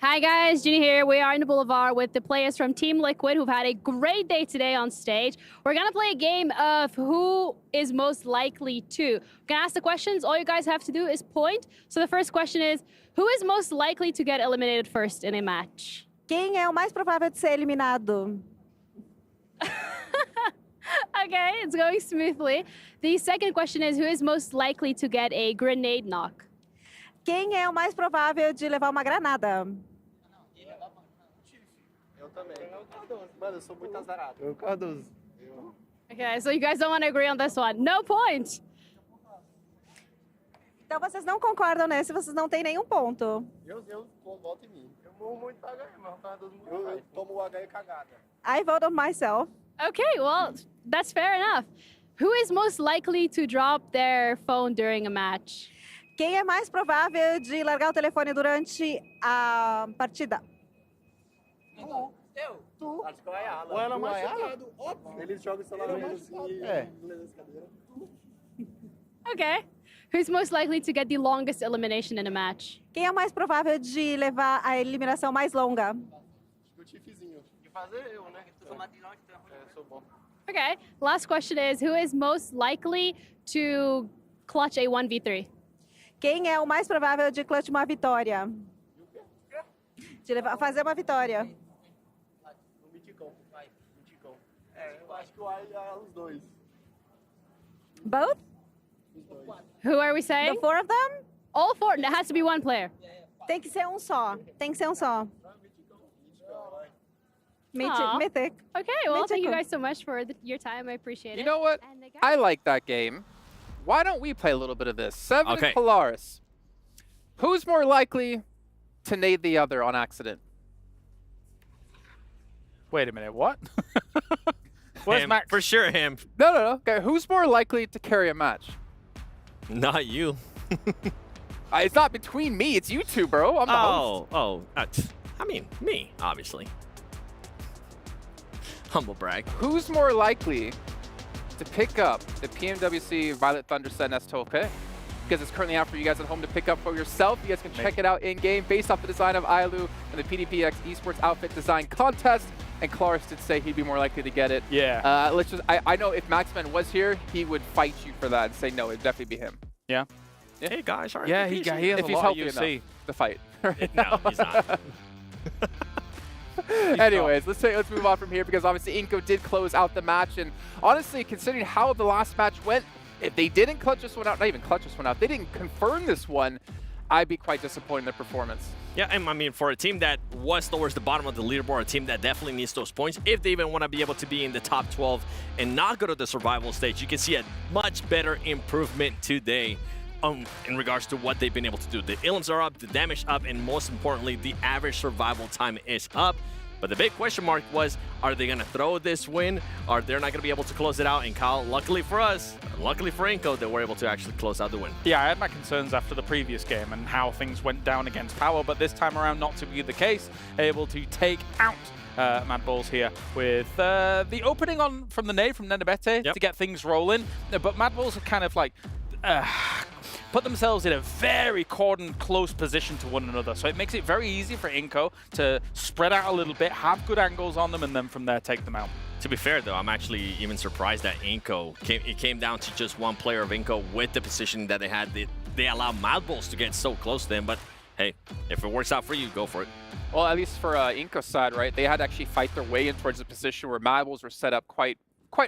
Hi guys, Ginny here. We are in the Boulevard with the players from Team Liquid who've had a great day today on stage. We're gonna play a game of who is most likely to. We're gonna ask the questions. All you guys have to do is point. So the first question is, who is most likely to get eliminated first in a match? Quem é o mais provável de ser eliminado? Okay, it's going smoothly. The second question is, who is most likely to get a grenade knock? Quem é o mais provável de levar uma granada? Eu também. Mano, eu sou muito azarado. Eu Cardoso. Okay, so you guys don't want to agree on this one. No point. Então vocês não concordam nesse, vocês não têm nenhum ponto. Eu voto em mim. Eu morro muito pra HE, mas o Cardoso muito mais. Eu tomo o HE cagada. I vote on myself. Okay, well, that's fair enough. Who is most likely to drop their phone during a match? Quem é mais provável de largar o telefone durante a partida? Eu. Tu. Acho que é a Ayala. Ou ela mais chocado, óbvio. Eles jogam o celular assim e... Okay. Who's most likely to get the longest elimination in a match? Quem é mais provável de levar a eliminação mais longa? O Tiffzinho. De fazer eu, né? Sou bom. Okay. Last question is, who is most likely to clutch a 1v3? Quem é o mais provável de clutch uma vitória? De fazer uma vitória. O Miticão. Miticão. Eu acho que o AI é os dois. Both? Who are we saying? The four of them? All four. There has to be one player. Tem que ser um só. Tem que ser um só. Aw. Mythic. Okay, well, thank you Mythical. guys so much for your time. I appreciate it. You know what? I like that game. Why don't we play a little bit of this? Seven Okay. Polaris. Who's more likely to nade the other on accident? Wait a minute, what? Where's Him, Max? for sure him. No. Okay, who's more likely to carry a match? Not you. It's not between me. It's you two, bro. I'm the host. I mean, me, obviously. Humble brag. Who's more likely to pick up the PMWC Violet Thunder set Nestoke? Because it's currently out for you guys at home to pick up for yourself. You guys can check it out in-game based off the design of Ailu and the PDPX Esports Outfit Design Contest. And Klaris did say he'd be more likely to get it. Yeah. Let's just. I know if Maxman was here, he would fight you for that and say no, it'd definitely be him. Yeah. Hey guys, are Yeah, he has if a he's lot healthy of enough UFC. to fight. No, he's not. Anyways, let's move on from here because obviously Inko did close out the match, and honestly, considering how the last match went, if they didn't clutch this one out, not even clutch this one out, they didn't confirm this one, I'd be quite disappointed in their performance. Yeah, and I mean, for a team that was towards the bottom of the leaderboard, a team that definitely needs those points, if they even want to be able to be in the top 12 and not go to the survival stage, you can see a much better improvement today in regards to what they've been able to do. The illums are up, the damage up, and most importantly, the average survival time is up. But the big question mark was, are they going to throw this win? Are they not going to be able to close it out? And Kyle, luckily for us, luckily for Inko, they were able to actually close out the win. Yeah, I had my concerns after the previous game and how things went down against Power, but this time around not to be the case. Able to take out Mad Balls here with the opening on from the nade from Nenabete to get things rolling. But Mad Balls are kind of like put themselves in a very close position to one another. So it makes it very easy for Inko to spread out a little bit, have good angles on them, and then from there take them out. To be fair, though, I'm actually even surprised that Inko it came down to just one player of Inko with the positioning that they had. They allowed Mad Balls to get so close to them, but hey, if it works out for you, go for it. Well, at least for Inko's side, right, they had to actually fight their way in towards a position where Mad Balls were set up quite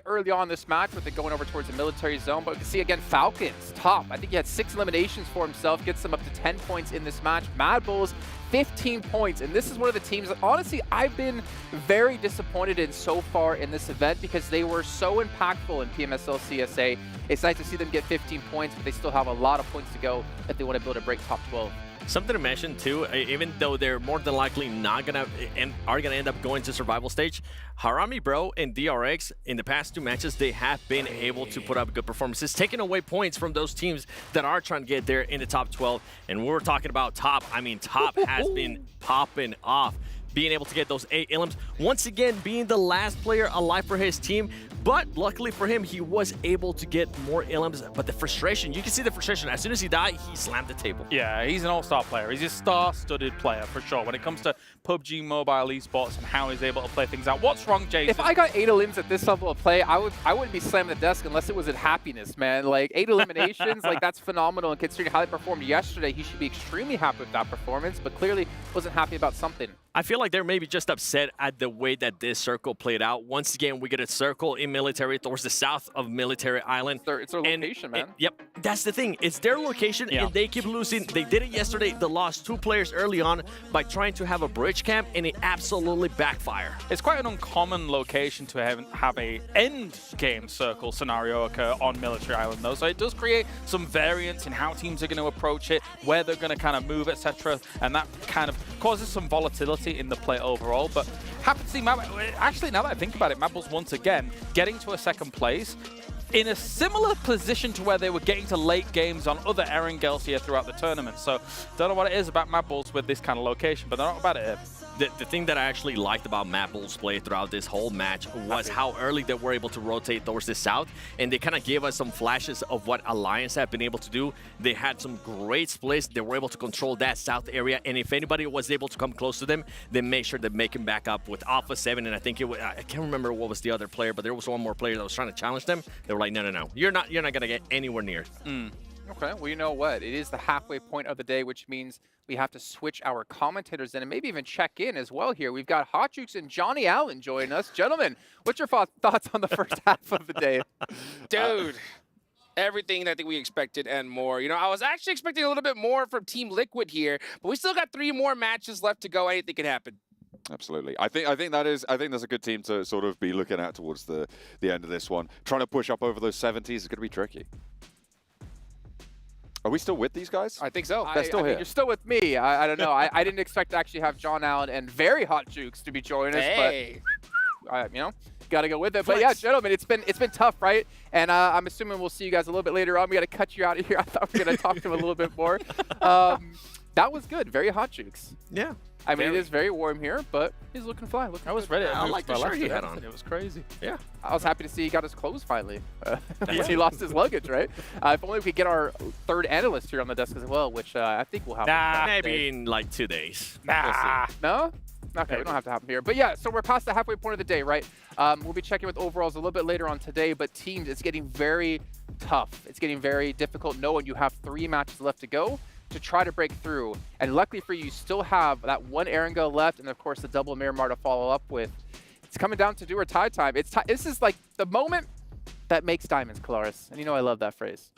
early on this match with it going over towards the military zone. But we can see again, Falcons top. I think he had 6 eliminations for himself, gets them up to 10 points in this match. Mad Bulls, 15 points. And this is one of the teams that honestly I've been very disappointed in so far in this event because they were so impactful in PMSL CSA. It's nice to see them get 15 points, but they still have a lot of points to go if they want to build a break top 12. Something to mention too, even though they're more than likely not gonna and are gonna end up going to survival stage, Harami Bro and DRX in the past 2 matches, they have been able to put up good performances, taking away points from those teams that are trying to get there in the top 12. And we were talking about top. I mean, top has been popping off. being able to get those 8 elims. Once again, being the last player alive for his team. But luckily for him, he was able to get more elims. But the frustration, you can see the frustration. As soon as he died, he slammed the table. Yeah, he's an all-star player. He's a star-studded player for sure. When it comes to PUBG Mobile esports and how he's able to play things out. What's wrong, Jason? If I got 8 elims at this level of play, I wouldn't be slamming the desk unless it was in happiness, man. Like 8 eliminations, like that's phenomenal. And considering how they performed yesterday, he should be extremely happy with that performance, but clearly wasn't happy about something. I feel like they're maybe just upset at the way that this circle played out. Once again, we get a circle in military towards the south of Military Island. It's their location, man. Yep, that's the thing. It's their location, and they keep losing. They did it yesterday. They lost 2 players early on by trying to have a bridge camp, and it absolutely backfired. It's quite an uncommon location to have a end game circle scenario occur on Military Island, though. So it does create some variance in how teams are going to approach it, where they're going to kind of move, etc. And that kind of causes some volatility in the play overall. But happy to see actually, now that I think about it, Mabels once again getting to a second place in a similar position to where they were getting to late games on other Erangels here throughout the tournament. So don't know what it is about Mabels with this kind of location, but they're not bad at it. The thing that I actually liked about Mabels' play throughout this whole match was how early they were able to rotate towards the south, and they kind of gave us some flashes of what Alliance have been able to do. They had some great splits. They were able to control that south area, and if anybody was able to come close to them, they made sure to make him back up with Alpha 7, and I think it was, I can't remember what was the other player, but there was one more player that was trying to challenge them. They were like, no, you're not going to get anywhere near. Okay, well, you know what? It is the halfway point of the day, which means we have to switch our commentators in and maybe even check in as well here. We've got Hot Jukes and Johnny Allen joining us. Gentlemen, what's your thoughts on the first half of the day? Dude, everything I think we expected and more. You know, I was actually expecting a little bit more from Team Liquid here, but we still got 3 more matches left to go. Anything can happen. Absolutely. I think that's a good team to sort of be looking at towards the end of this one. Trying to push up over those 70s is going to be tricky. Are we still with these guys? I think so. They're still here. Mean, you're still with me. I don't know. I didn't expect to actually have John Allen and very Hot Jukes to be joining us, but you know, got to go with it. But yeah, gentlemen, it's been tough, right? And I'm assuming we'll see you guys a little bit later on. We got to cut you out of here. I thought we were going to talk to him a little bit more. That was good. Very Hot Jukes. Yeah. I mean, it is very warm here, but he's looking fly. I was ready. I like the shirt he had on. It was crazy. Yeah. I was happy to see he got his clothes finally. He lost his luggage, right? If only we could get our 3rd analyst here on the desk as well, which I think we'll have. Maybe in like 2 days. Nah. No? Okay, we don't have to have him here. But yeah, so we're past the halfway point of the day, right? We'll be checking with overalls a little bit later on today, but teams, it's getting very tough. It's getting very difficult knowing you have 3 matches left to go to try to break through. And luckily for you, you still have that 1 Erangel left, and of course the double Miramar to follow up with. It's coming down to do or die time. This is like the moment that makes diamonds, Kalaris. And you know I love that phrase.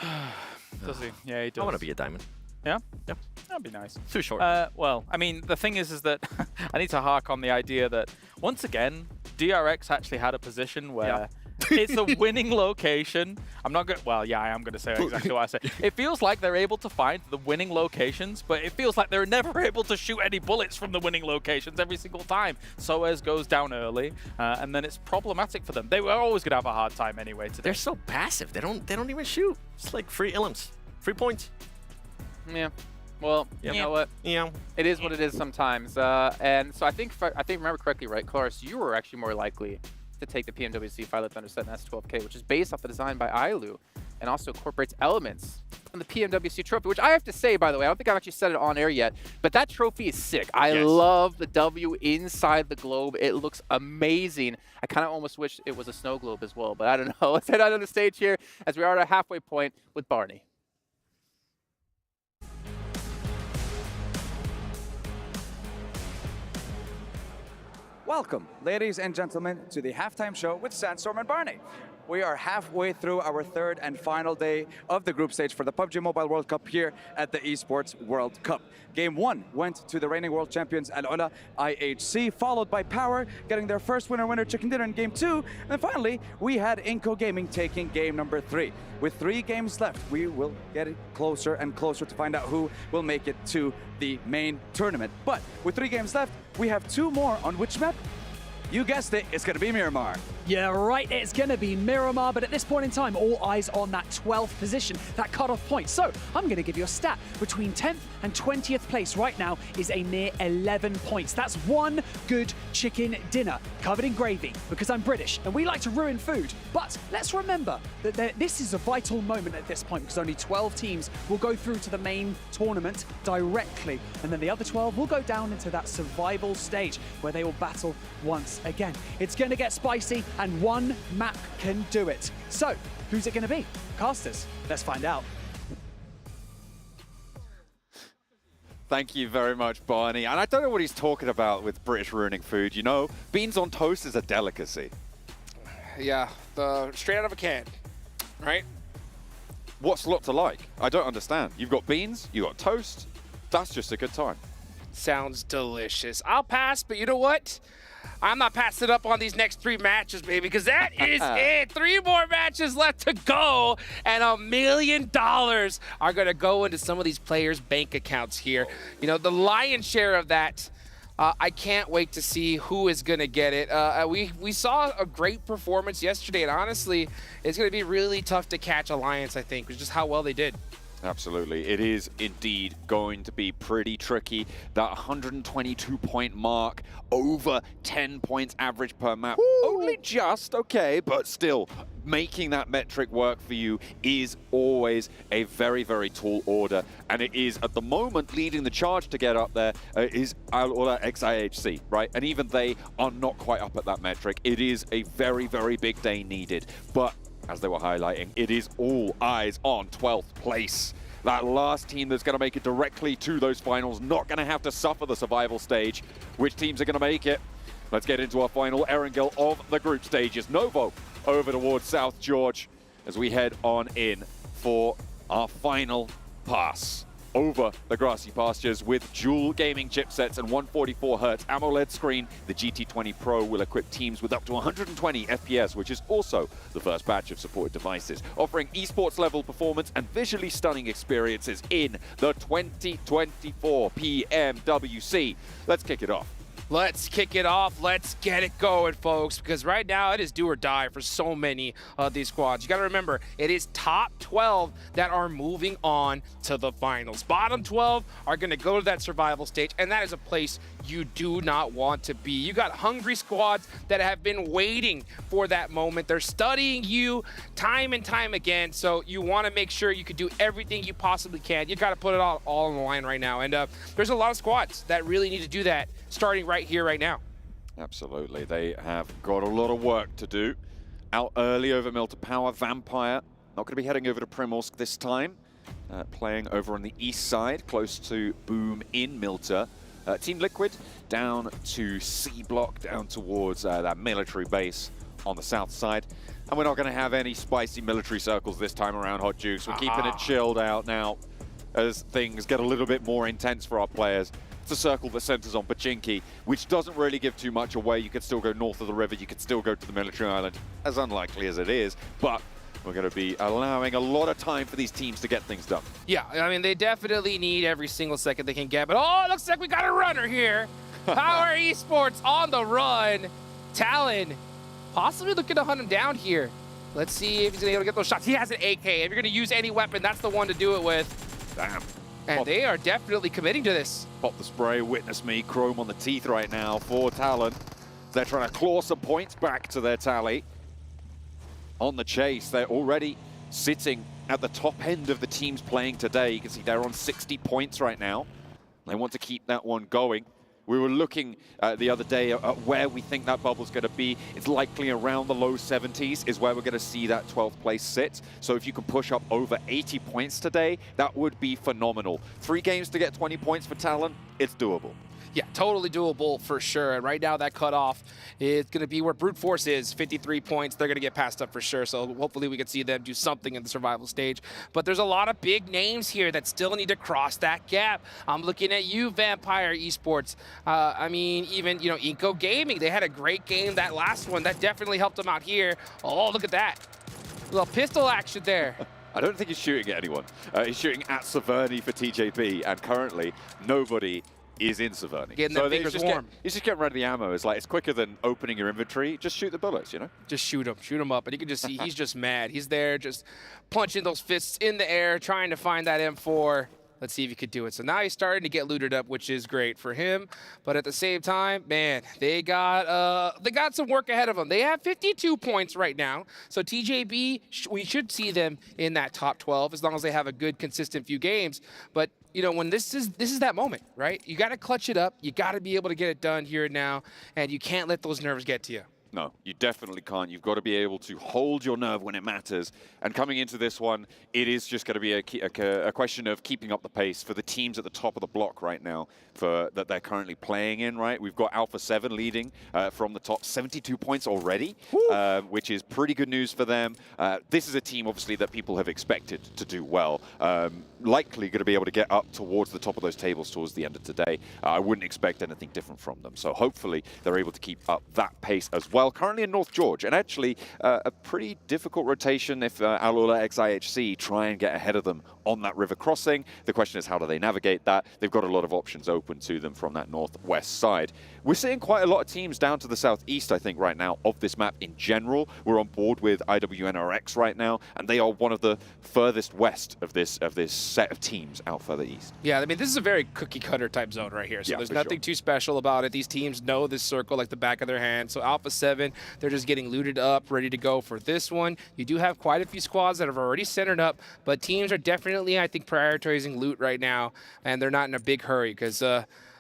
Does he? Yeah, he does. I want to be a diamond. Yeah? Yeah. That'd be nice. Too short. Well, I mean, the thing is that I need to hark on the idea that, once again, DRX actually had a position where it's a winning location. I'm not going to, well, yeah, I am going to say exactly what I say. It feels like they're able to find the winning locations, but it feels like they're never able to shoot any bullets from the winning locations every single time. Soez goes down early, and then it's problematic for them. They were always going to have a hard time anyway today. They're so passive. They don't even shoot. It's like free elims. 3 points. Yeah. Well, you know what? Yeah. It is what it is sometimes. And so I think remember correctly, right, Kalaris, you were actually more likely to take the PMWC Violet Thunder Set S12K, which is based off the design by Ailu and also incorporates elements from the PMWC trophy, which I have to say, by the way, I don't think I've actually said it on air yet, but that trophy is sick. I love the W inside the globe. It looks amazing. I kind of almost wish it was a snow globe as well, but I don't know. Let's head out on the stage here as we are at a halfway point with Barney. Welcome, ladies and gentlemen, to the halftime show with Sandstorm and Barney. We are halfway through our 3rd and final day of the group stage for the PUBG Mobile World Cup here at the ESPORTS World Cup. Game 1 went to the reigning world champions Al-Ula IHC, followed by Power getting their first winner chicken dinner in Game 2. And then finally, we had Inco Gaming taking game number 3. With 3 games left, we will get it closer and closer to find out who will make it to the main tournament. But with 3 games left, we have 2 more on which map? You guessed it, it's going to be Miramar. Yeah, right, it's going to be Miramar, but at this point in time, all eyes on that 12th position, that cutoff point. So I'm going to give you a stat. Between 10th and 20th place right now is a mere 11 points. That's one good chicken dinner covered in gravy, because I'm British and we like to ruin food. But let's remember that this is a vital moment at this point, because only 12 teams will go through to the main tournament directly, and then the other 12 will go down into that survival stage where they will battle once again. It's going to get spicy, and one map can do it. So, who's it going to be? Casters, let's find out. Thank you very much, Barney. And I don't know what he's talking about with British ruining food. You know, beans on toast is a delicacy. Yeah, straight out of a can, right? What's not to like? I don't understand. You've got beans, you got toast. That's just a good time. Sounds delicious. I'll pass, but you know what? I'm not passing up on these next 3 matches, baby, because that is it. 3 more matches left to go, and $1 million are going to go into some of these players' bank accounts here. You know, the lion's share of that, I can't wait to see who is going to get it. We saw a great performance yesterday, and honestly, it's going to be really tough to catch Alliance, I think, which is just how well they did. Absolutely. It is indeed going to be pretty tricky. That 122-point mark, over 10 points average per map. Woo! Only just, okay, but still, making that metric work for you is always a very, very tall order. And it is, at the moment, leading the charge to get up there is Al-Ula XIHC, right? And even they are not quite up at that metric. It is a very, very big day needed. But as they were highlighting, it is all eyes on 12th place. That last team that's going to make it directly to those finals, not going to have to suffer the survival stage. Which teams are going to make it? Let's get into our final Erangel of the group stages. Novo over towards South George as we head on in for our final pass over the grassy pastures with dual gaming chipsets and 144Hz AMOLED screen. The GT20 Pro will equip teams with up to 120 FPS, which is also the first batch of supported devices, offering esports level performance and visually stunning experiences in the 2024 PMWC. Let's kick it off. Let's kick it off. Let's get it going, folks, because right now it is do or die for so many of these squads. You got to remember, it is top 12 that are moving on to the finals. Bottom 12 are going to go to that survival stage, and that is a place you do not want to be. You got hungry squads that have been waiting for that moment. They're studying you time and time again, so you want to make sure you can do everything you possibly can. You got to put it all on the line right now, and there's a lot of squads that really need to do that starting right here, right now. Absolutely. They have got a lot of work to do. Out early over Milta Power. Vampire not going to be heading over to Primorsk this time. Playing over on the east side, close to Boom in Milta. Team Liquid down to C Block, down towards that military base on the south side. And we're not going to have any spicy military circles this time around, Hot Juice. We're keeping it chilled out now as things get a little bit more intense for our players. It's a circle that centers on Pachinki, which doesn't really give too much away. You could still go north of the river, you could still go to the military island, as unlikely as it is, but we're going to be allowing a lot of time for these teams to get things done. Yeah, I mean, they definitely need every single second they can get, but oh, it looks like we got a runner here. Power Esports on the run. Talon possibly looking to hunt him down here. Let's see if he's going to be able to get those shots. He has an AK. If you're going to use any weapon, that's the one to do it with. Damn. And they are definitely committing to this. Pop the spray, witness me, chrome on the teeth right now for Talon. They're trying to claw some points back to their tally. On the chase, they're already sitting at the top end of the teams playing today. You can see they're on 60 points right now. They want to keep that one going. We were looking the other day at where we think that bubble's going to be. It's likely around the low 70s is where we're going to see that 12th place sit. So if you can push up over 80 points today, that would be phenomenal. 3 games to get 20 points for Talon, it's doable. Yeah, totally doable for sure. And right now that cutoff is going to be where Brute Force is, 53 points. They're going to get passed up for sure. So hopefully we can see them do something in the survival stage. But there's a lot of big names here that still need to cross that gap. I'm looking at you, Vampire Esports. I mean, even, you know, Inco Gaming, they had a great game, that last one. That definitely helped them out here. Oh, look at that. A little pistol action there. I don't think he's shooting at anyone. He's shooting at Saverni for TJP, and currently nobody is in Severny. Getting their fingers warm. It's just getting rid of the ammo. It's like, it's quicker than opening your inventory. Just shoot the bullets, you know? Just shoot him up. And you can just see he's just mad. He's there just punching those fists in the air, trying to find that M4. Let's see if he could do it. So now he's starting to get looted up, which is great for him. But at the same time, man, they got some work ahead of them. They have 52 points right now. So TJB, we should see them in that top 12 as long as they have a good, consistent few games. But you know, when this is that moment, right? You got to clutch it up. You got to be able to get it done here and now, and you can't let those nerves get to you. No, you definitely can't. You've got to be able to hold your nerve when it matters. And coming into this one, it is just going to be a question of keeping up the pace for the teams at the top of the block right now that they're currently playing in, right? We've got Alpha 7 leading from the top, 72 points already, which is pretty good news for them. This is a team, obviously, that people have expected to do well. Likely going to be able to get up towards the top of those tables towards the end of today. I wouldn't expect anything different from them. So hopefully they're able to keep up that pace as well. Currently in North George, and actually a pretty difficult rotation if Alula XIHC try and get ahead of them on that river crossing. The question is, how do they navigate that? They've got a lot of options open to them from that northwest side. We're seeing quite a lot of teams down to the southeast, I think, right now of this map in general. We're on board with IWNRX right now, and they are one of the furthest west of this set of teams out further east. Yeah, I mean, this is a very cookie-cutter type zone right here, so there's nothing too special about it. These teams know this circle like the back of their hand. So Alpha 7, they're just getting looted up, ready to go for this one. You do have quite a few squads that have already centered up, but teams are definitely, I think, prioritizing loot right now, and they're not in a big hurry because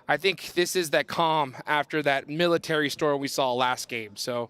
I think this is that calm after that military storm we saw last game. So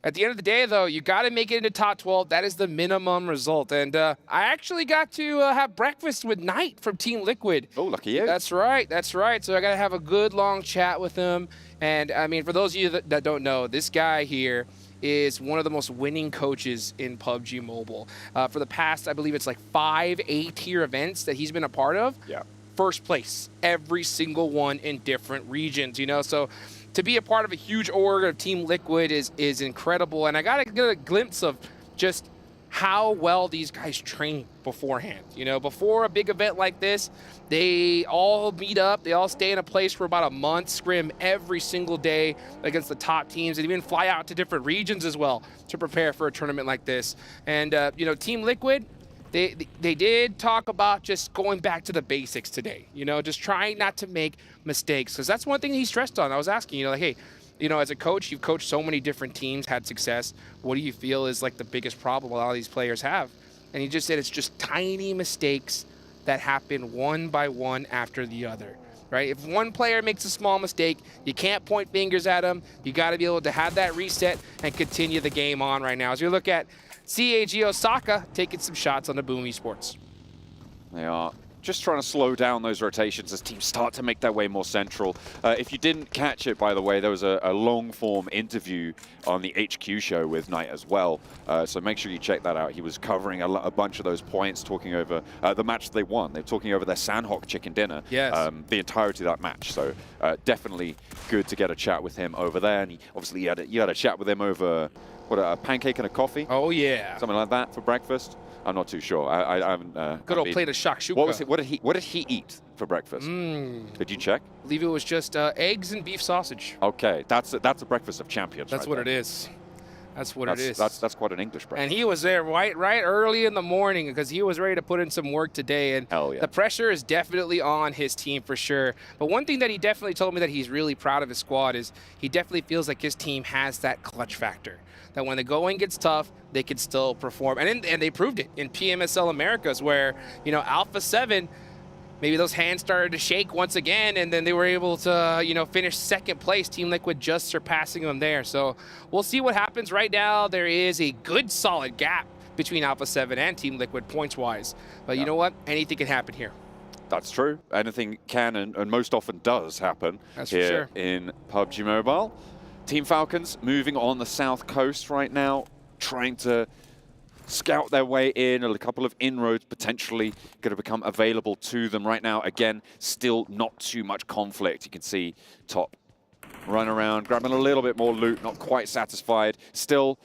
at the end of the day, though, you got to make it into top 12. That is the minimum result. And I actually got to have breakfast with Knight from Team Liquid. Oh, lucky you. That's right. That's right. So I got to have a good, long chat with him. And, I mean, for those of you that don't know, this guy here is one of the most winning coaches in PUBG Mobile. For the past, I believe it's like 5 A-tier events that he's been a part of. Yeah. First place, every single one in different regions, you know? So to be a part of a huge org of Team Liquid is incredible. And I got to get a glimpse of just how well these guys train beforehand. You know, before a big event like this, they all meet up, they all stay in a place for about a month, scrim every single day against the top teams, and even fly out to different regions as well to prepare for a tournament like this. And, you know, Team Liquid, they did talk about just going back to the basics today, you know, just trying not to make mistakes, because that's one thing he stressed on. I was asking, you know, like, hey, you know, as a coach, you've coached so many different teams, had success. What do you feel is like the biggest problem a lot of these players have? And he just said it's just tiny mistakes that happen one by one after the other, right? If one player makes a small mistake, you can't point fingers at them. You got to be able to have that reset and continue the game on right now. As we look at CAG Osaka taking some shots on the Boom Esports. They are just trying to slow down those rotations as teams start to make their way more central. If you didn't catch it, by the way, there was a long-form interview on the HQ show with Knight as well. So make sure you check that out. He was covering a bunch of those points, talking over the match they won. They're talking over their Sandhawk chicken dinner, yes. The entirety of that match. So definitely good to get a chat with him over there. And obviously you had a chat with him over, what, a pancake and a coffee? Oh, yeah. Something like that for breakfast? I'm not too sure. I haven't. Good old plate of shakshuka. What was it? What did he eat for breakfast? Did you check? I believe it was just eggs and beef sausage. Okay, that's a breakfast of champions. That's right what there. it is. That's what it is. That's quite an English breakfast. And he was there right early in the morning because he was ready to put in some work today. And hell yeah. The pressure is definitely on his team for sure. But one thing that he definitely told me that he's really proud of his squad is he definitely feels like his team has that clutch factor. That when the going gets tough, they can still perform. And they proved it in PMSL Americas where, you know, Alpha 7, maybe those hands started to shake once again, and then they were able to, you know, finish second place. Team Liquid just surpassing them there. So we'll see what happens. Right now, there is a good, solid gap between Alpha 7 and Team Liquid points-wise. But you know what? Anything can happen here. That's true. Anything can and most often does happen here in PUBG Mobile. Team Falcons moving on the south coast right now, trying to scout their way in. A couple of inroads potentially going to become available to them right now. Again, still not too much conflict. You can see top run around, grabbing a little bit more loot, not quite satisfied. Still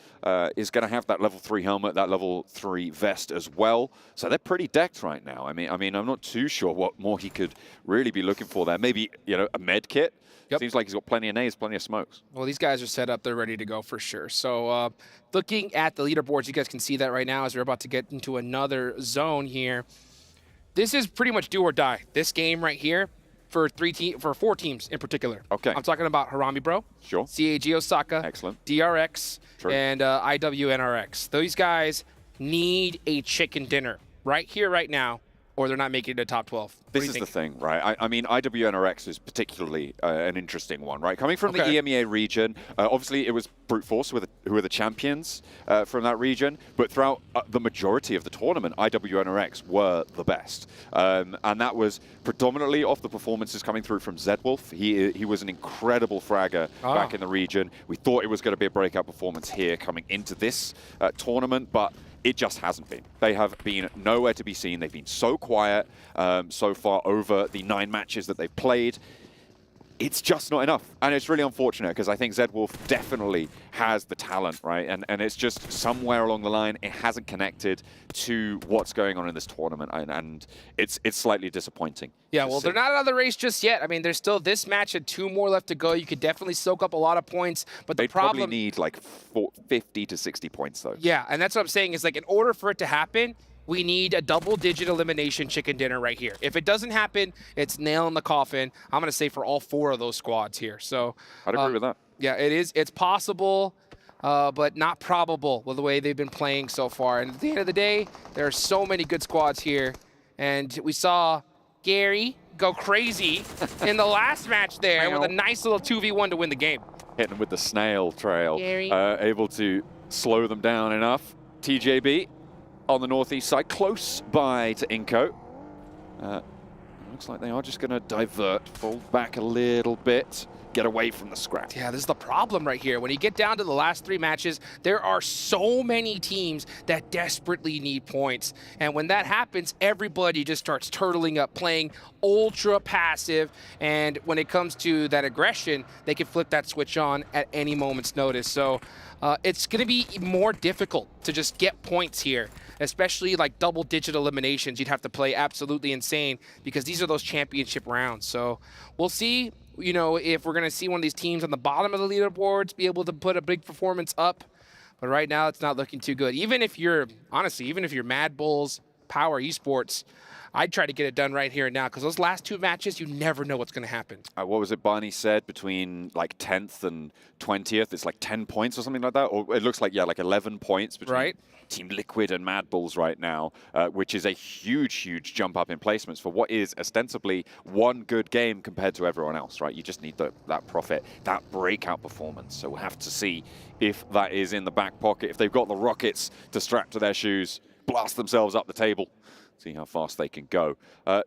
is going to have that level 3 helmet, that level 3 vest as well. So they're pretty decked right now. I mean, I'm not too sure what more he could really be looking for there. Maybe, you know, a med kit. Yep. Seems like he's got plenty of nades, plenty of smokes. Well, these guys are set up. They're ready to go for sure. So looking at the leaderboards, you guys can see that right now as we're about to get into another zone here. This is pretty much do or die. This game right here for 4 teams in particular. Okay. I'm talking about Harami Bro. Sure. CAG Osaka. Excellent. DRX. True. And IWNRX. These guys need a chicken dinner right here, right now, or they're not making it to top 12. This is the thing, right? I mean, IWNRX is particularly an interesting one, right? Coming from the EMEA region, obviously it was Brute Force who are the champions from that region, but throughout the majority of the tournament, IWNRX were the best. And that was predominantly off the performances coming through from Zedwolf. He was an incredible fragger back in the region. We thought it was going to be a breakout performance here coming into this tournament, but it just hasn't been. They have been nowhere to be seen. They've been so quiet so far over the 9 matches that they've played. It's just not enough. And it's really unfortunate because I think Zedwolf definitely has the talent, right? And it's just somewhere along the line, it hasn't connected to what's going on in this tournament. And it's slightly disappointing. Yeah, well, they're not out of the race just yet. I mean, there's still this match and 2 more left to go. You could definitely soak up a lot of points, but the problem... They probably need like 50 to 60 points, though. Yeah, and that's what I'm saying is, like, in order for it to happen, we need a double-digit elimination chicken dinner right here. If it doesn't happen, it's nail in the coffin. I'm going to say for all 4 of those squads here. So I'd agree with that. Yeah, it is. It's possible, but not probable with the way they've been playing so far. And at the end of the day, there are so many good squads here. And we saw Gary go crazy in the last match there with a nice little 2v1 to win the game. Hitting them with the snail trail. Gary. Able to slow them down enough. TJB on the northeast side, close by to Inko. Looks like they are just going to divert, fold back a little bit, get away from the scrap. Yeah, this is the problem right here. When you get down to the last 3 matches, there are so many teams that desperately need points. And when that happens, everybody just starts turtling up, playing ultra passive. And when it comes to that aggression, they can flip that switch on at any moment's notice. So it's going to be more difficult to just get points here, especially like double-digit eliminations. You'd have to play absolutely insane because these are those championship rounds. So we'll see, you know, if we're going to see one of these teams on the bottom of the leaderboards be able to put a big performance up. But right now, it's not looking too good. Even if you're, honestly, even if you're Mad Bulls, Power Esports, I'd try to get it done right here and now because those last 2 matches, you never know what's going to happen. What was it Barney said? Between like 10th and 20th, it's like 10 points or something like that? Or it looks like, yeah, like 11 points between Team Liquid and Mad Bulls right now, which is a huge, huge jump up in placements for what is ostensibly one good game compared to everyone else, right? You just need that profit, that breakout performance. So we'll have to see if that is in the back pocket, if they've got the rockets to strap to their shoes, blast themselves up the table. See how fast they can go.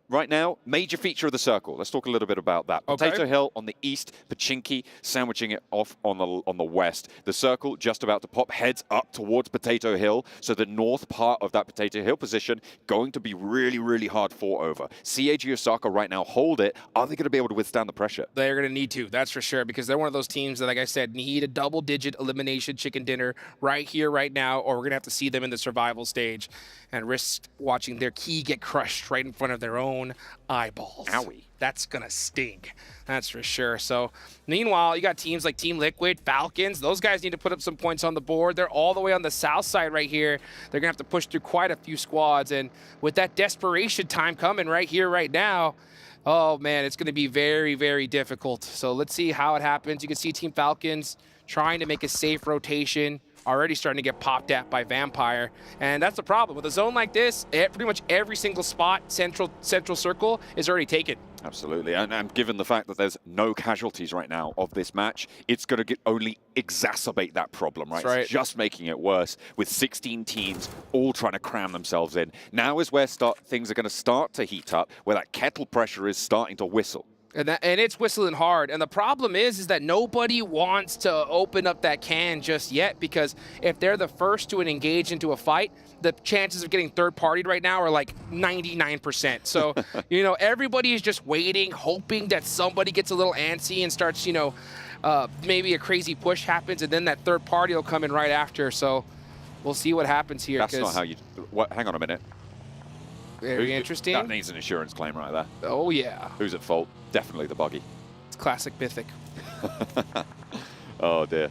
Right now, major feature of the circle. Let's talk a little bit about that. Okay. Potato Hill on the east, Pachinki sandwiching it off on the west. The circle just about to pop, heads up towards Potato Hill. So the north part of that Potato Hill position going to be really, really hard fought over. CAG Osaka right now hold it. Are they going to be able to withstand the pressure? They're going to need to, that's for sure, because they're one of those teams that, like I said, need a double-digit elimination chicken dinner right here, right now, or we're going to have to see them in the survival stage and risk watching their key get crushed right in front of their own eyeballs. Owie. That's going to stink. That's for sure. So, meanwhile, you got teams like Team Liquid, Falcons. Those guys need to put up some points on the board. They're all the way on the south side right here. They're going to have to push through quite a few squads. And with that desperation time coming right here, right now, oh, man, it's going to be very, very difficult. So let's see how it happens. You can see Team Falcons trying to make a safe rotation, already starting to get popped at by Vampire. And that's the problem. With a zone like this, pretty much every single spot, central circle, is already taken. Absolutely, and given the fact that there's no casualties right now of this match, it's going to only exacerbate that problem, right? That's right. It's just making it worse with 16 teams all trying to cram themselves in. Now is where things are going to start to heat up, where that kettle pressure is starting to whistle. And it's whistling hard. And the problem is that nobody wants to open up that can just yet, because if they're the first to engage into a fight, the chances of getting third-partied right now are like 99%. So, you know, everybody is just waiting, hoping that somebody gets a little antsy and starts, you know, maybe a crazy push happens, and then that third party will come in right after. So we'll see what happens here. That's not how you... What? Hang on a minute. Very interesting. That needs an insurance claim right there. Oh, yeah. Who's at fault? Definitely the buggy. It's classic Mythic. Oh, dear.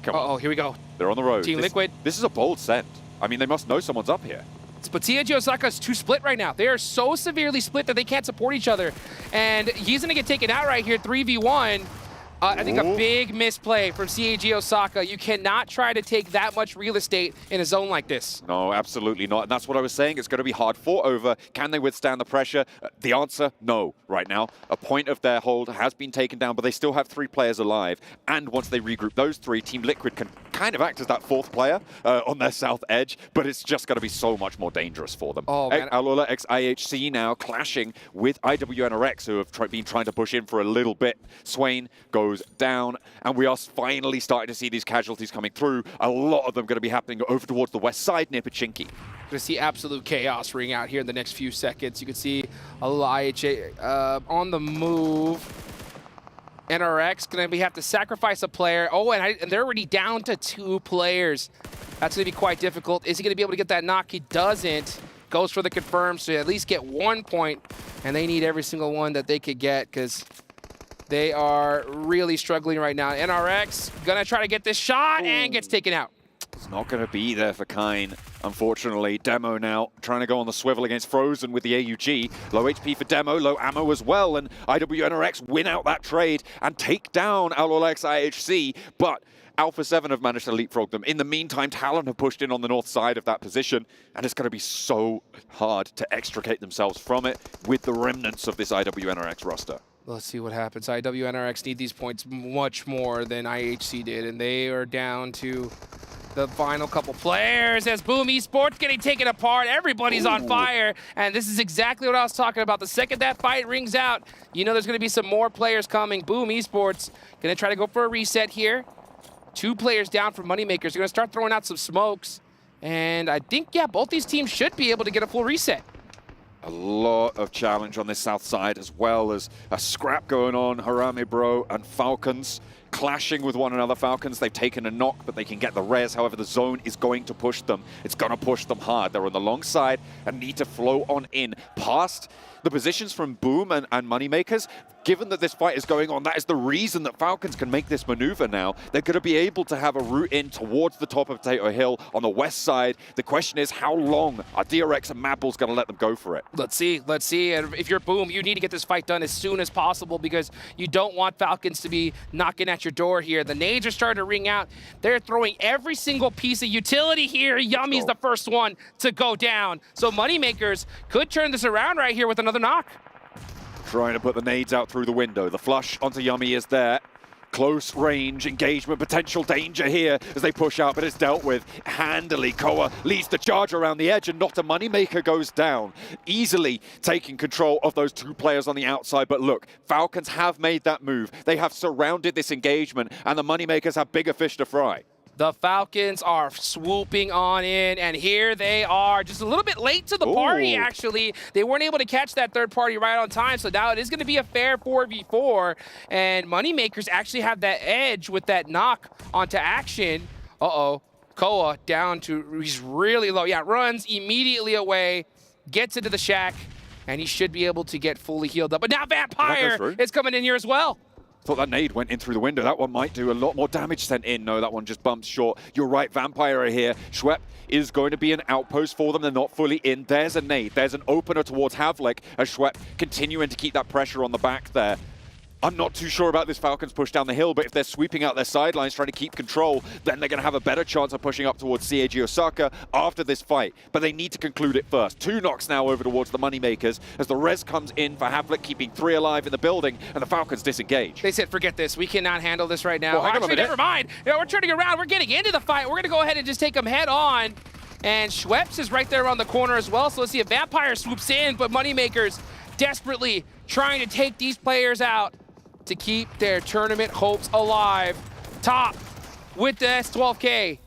Come on. Uh-oh, here we go. They're on the road. Team Liquid. This is a bold send. I mean, they must know someone's up here. But CAG Osaka is too split right now. They are so severely split that they can't support each other. And he's going to get taken out right here, 3v1. I think a big misplay from CAG Osaka. You cannot try to take that much real estate in a zone like this. No, absolutely not. And that's what I was saying. It's going to be hard fought over. Can they withstand the pressure? The answer, no, right now. A point of their hold has been taken down, but they still have 3 players alive. And once they regroup those 3, Team Liquid can kind of act as that 4th player on their south edge, but it's just going to be so much more dangerous for them. Oh, man. Alola x IHC now clashing with IWNRX, who have been trying to push in for a little bit. Swain goes down, and we are finally starting to see these casualties coming through. A lot of them going to be happening over towards the west side near Pachinki. Going to see absolute chaos ring out here in the next few seconds. You can see a IHA on the move. NRX going to have to sacrifice a player. Oh, and they're already down to 2 players. That's going to be quite difficult. Is he going to be able to get that knock? He doesn't. Goes for the confirm, so at least get 1 point. And they need every single one that they could get because they are really struggling right now. NRX going to try to get this shot and gets taken out. It's not going to be there for Kine, unfortunately. Demo now trying to go on the swivel against Frozen with the AUG. Low HP for Demo, low ammo as well, and IWNRX win out that trade and take down Alola x IHC, but Alpha 7 have managed to leapfrog them. In the meantime, Talon have pushed in on the north side of that position, and it's going to be so hard to extricate themselves from it with the remnants of this IWNRX roster. Let's see what happens. IWNRX need these points much more than IHC did, and they are down to the final couple players as Boom Esports getting taken apart. Everybody's on fire, and this is exactly what I was talking about. The second that fight rings out, you know there's going to be some more players coming. Boom Esports going to try to go for a reset here. 2 players down for Moneymakers. They're going to start throwing out some smokes, and I think, yeah, both these teams should be able to get a full reset. A lot of challenge on this south side, as well as a scrap going on. Harame Bro and Falcons clashing with one another. Falcons, they've taken a knock, but they can get the res. However, the zone is going to push them. It's going to push them hard. They're on the long side and need to flow on in past the positions from Boom and Moneymakers. Given that this fight is going on, that is the reason that Falcons can make this maneuver now. They're going to be able to have a route in towards the top of Potato Hill on the west side. The question is, how long are DRX and Madball's going to let them go for it? Let's see. And if you're Boom, you need to get this fight done as soon as possible because you don't want Falcons to be knocking at your door here. The nades are starting to ring out. They're throwing every single piece of utility here. Yummy's the first one to go down. So Moneymakers could turn this around right here with another knock. Trying to put the nades out through the window. The flush onto Yummy is there. Close range engagement, potential danger here as they push out, but it's dealt with handily. Koa leads the charge around the edge, and not a Moneymaker goes down. Easily taking control of those 2 players on the outside, but look, Falcons have made that move. They have surrounded this engagement, and the Moneymakers have bigger fish to fry. The Falcons are swooping on in, and here they are. Just a little bit late to the party, actually. They weren't able to catch that third party right on time, so now it is going to be a fair 4v4, and Moneymakers actually have that edge with that knock onto action. Uh-oh. Koa down to, he's really low. Yeah, runs immediately away, gets into the shack, and he should be able to get fully healed up. But now Vampire is coming in here as well. Thought that nade went in through the window. That one might do a lot more damage sent in. No, that one just bumps short. You're right, Vampire are here. Schwepp is going to be an outpost for them. They're not fully in. There's a nade. There's an opener towards Havlik as Schwepp continuing to keep that pressure on the back there. I'm not too sure about this Falcons push down the hill, but if they're sweeping out their sidelines trying to keep control, then they're going to have a better chance of pushing up towards CAG Osaka after this fight. But they need to conclude it first. 2 knocks now over towards the Moneymakers as the res comes in for Havlik, keeping 3 alive in the building, and the Falcons disengage. They said, forget this. We cannot handle this right now. Well, hang on a minute. Never mind. You know, we're turning around. We're getting into the fight. We're going to go ahead and just take them head on. And Schweppes is right there around the corner as well. So let's see if Vampire swoops in, but Moneymakers desperately trying to take these players out to keep their tournament hopes alive. Top with the S12K.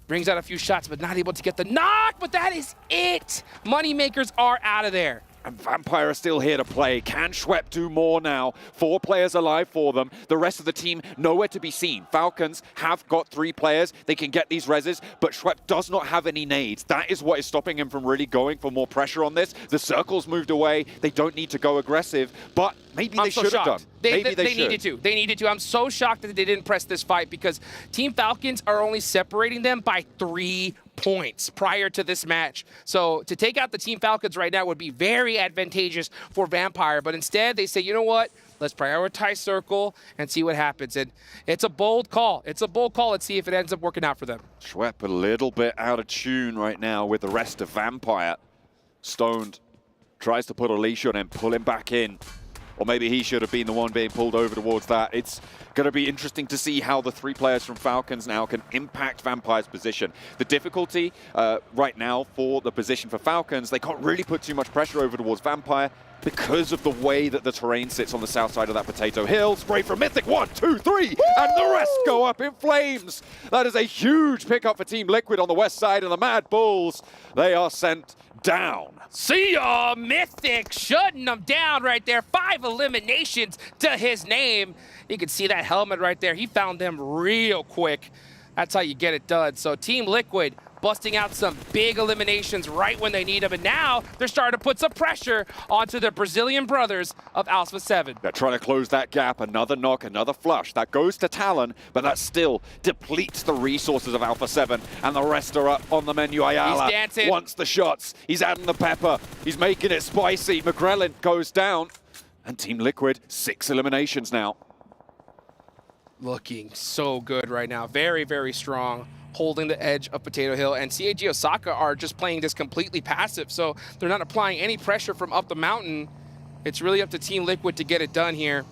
Brings out a few shots, but not able to get the knock, but that is it. Moneymakers are out of there. And Vampire are still here to play. Can Schwepp do more now? 4 players alive for them. The rest of the team nowhere to be seen. Falcons have got 3 players. They can get these reses, but Schwepp does not have any nades. That is what is stopping him from really going for more pressure on this. The circle's moved away. They don't need to go aggressive, but maybe they should have done. They needed to. They needed to. I'm so shocked that they didn't press this fight because Team Falcons are only separating them by 3 points prior to this match. So to take out the Team Falcons right now would be very advantageous for Vampire, but instead they say, you know what? Let's prioritize circle and see what happens. And it's a bold call. It's a bold call. Let's see if it ends up working out for them. Schwepp a little bit out of tune right now with the rest of Vampire. Stoned tries to put a leash on him, pull him back in. Or maybe he should have been the one being pulled over towards that. It's going to be interesting to see how the 3 players from Falcons now can impact Vampire's position. The difficulty right now for the position for Falcons, they can't really put too much pressure over towards Vampire because of the way that the terrain sits on the south side of that potato hill. Spray from Mythic, 1, 2, 3, and the rest go up in flames. That is a huge pickup for Team Liquid on the west side, and the Mad Bulls, they are sent down. See ya, Mythic shutting them down right there. 5 eliminations to his name. You can see that helmet right there. He found them real quick. That's how you get it done. So Team Liquid busting out some big eliminations right when they need them. And now they're starting to put some pressure onto the Brazilian brothers of Alpha 7. They're trying to close that gap. Another knock, another flush. That goes to Talon, but that still depletes the resources of Alpha 7. And the rest are up on the menu. Ayala He's dancing. wants the shots. He's adding the pepper. He's making it spicy. McGrellin goes down. And Team Liquid, 6 eliminations now. Looking so good right now. Very, very strong. Holding the edge of Potato Hill, and CAG Osaka are just playing this completely passive, so they're not applying any pressure from up the mountain. It's really up to Team Liquid to get it done here.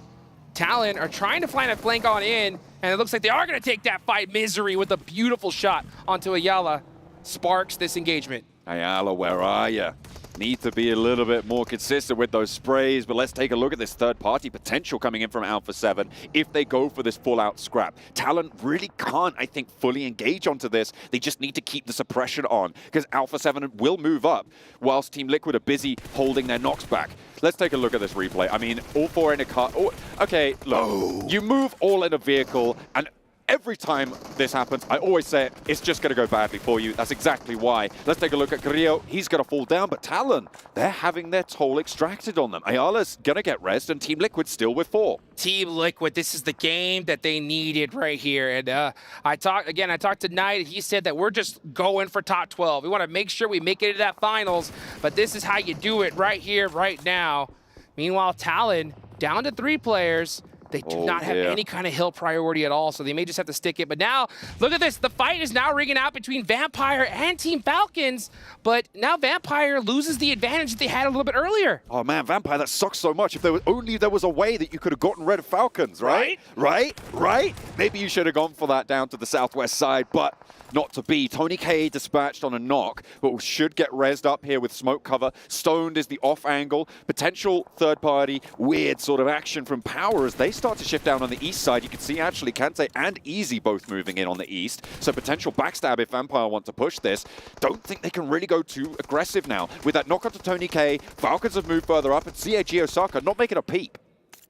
Talon are trying to find a flank on in, and it looks like they are going to take that fight. Misery with a beautiful shot onto Ayala sparks this engagement. Ayala, where are you? Need to be a little bit more consistent with those sprays, but let's take a look at this third-party potential coming in from Alpha 7 if they go for this full-out scrap. Talon really can't, I think, fully engage onto this. They just need to keep the suppression on because Alpha 7 will move up whilst Team Liquid are busy holding their knocks back. Let's take a look at this replay. I mean, all 4 in a car. Oh, okay, look, you move all in a vehicle, and every time this happens, I always say it's just going to go badly for you. That's exactly why. Let's take a look at Carrillo. He's going to fall down, but Talon, they're having their toll extracted on them. Ayala's going to get rest, and Team Liquid still with 4. Team Liquid, this is the game that they needed right here. And I talked to Knight. He said that we're just going for top 12. We want to make sure we make it to that finals, but this is how you do it right here, right now. Meanwhile, Talon down to 3 players. They do not have any kind of hill priority at all, so they may just have to stick it. But now, look at this. The fight is now ringing out between Vampire and Team Falcons, but now Vampire loses the advantage that they had a little bit earlier. Oh, man, Vampire, that sucks so much. If there was a way that you could have gotten rid of Falcons, right? Right? Maybe you should have gone for that down to the southwest side, but not to be. Tony K dispatched on a knock, but should get rezzed up here with smoke cover. Stoned is the off angle. Potential third-party weird sort of action from Power as they start to shift down on the east side. You can see actually Kante and Easy both moving in on the east. So potential backstab if Vampire want to push this. Don't think they can really go too aggressive now. With that knock onto Tony K, Falcons have moved further up, and CAG Osaka not making a peep.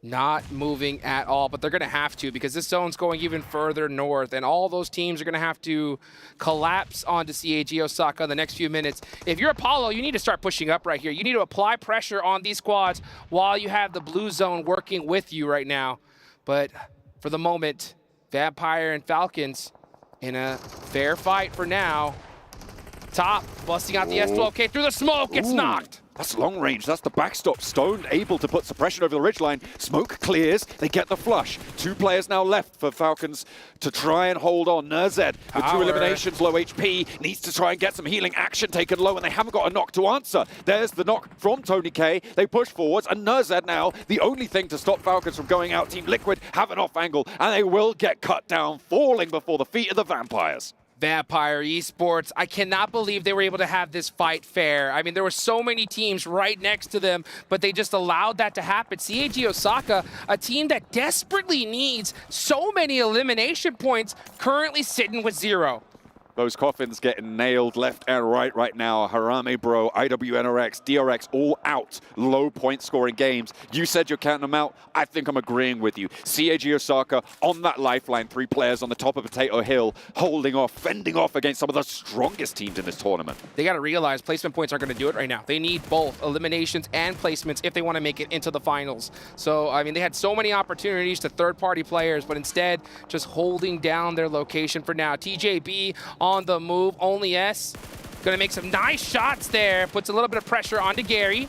Not moving at all, but they're going to have to because this zone's going even further north, and all those teams are going to have to collapse onto CAG Osaka in the next few minutes. If you're Apollo, you need to start pushing up right here. You need to apply pressure on these squads while you have the blue zone working with you right now. But for the moment, Vampire and Falcons in a fair fight for now. Top, busting out the S12K through the smoke, gets knocked. That's long range. That's the backstop. Stone able to put suppression over the ridgeline. Smoke clears. They get the flush. 2 players now left for Falcons to try and hold on. Nurzed with 2 eliminations, low HP, needs to try and get some healing action taken low, and they haven't got a knock to answer. There's the knock from Tony K. They push forwards, and Nurzed now, the only thing to stop Falcons from going out. Team Liquid have an off angle, and they will get cut down, falling before the feet of the Vampires. Vampire Esports, I cannot believe they were able to have this fight fair. I mean, there were so many teams right next to them, but they just allowed that to happen. CAG Osaka, a team that desperately needs so many elimination points, currently sitting with 0. Those coffins getting nailed left and right now. Harame Bro, IWNRX, DRX, all out. Low point scoring games. You said you're counting them out. I think I'm agreeing with you. CAG Osaka on that lifeline. 3 players on the top of Potato Hill, holding off, fending off against some of the strongest teams in this tournament. They got to realize placement points aren't going to do it right now. They need both eliminations and placements if they want to make it into the finals. So, I mean, they had so many opportunities to third-party players, but instead just holding down their location for now. TJB on the move, only S. Gonna make some nice shots there. Puts a little bit of pressure onto Gary.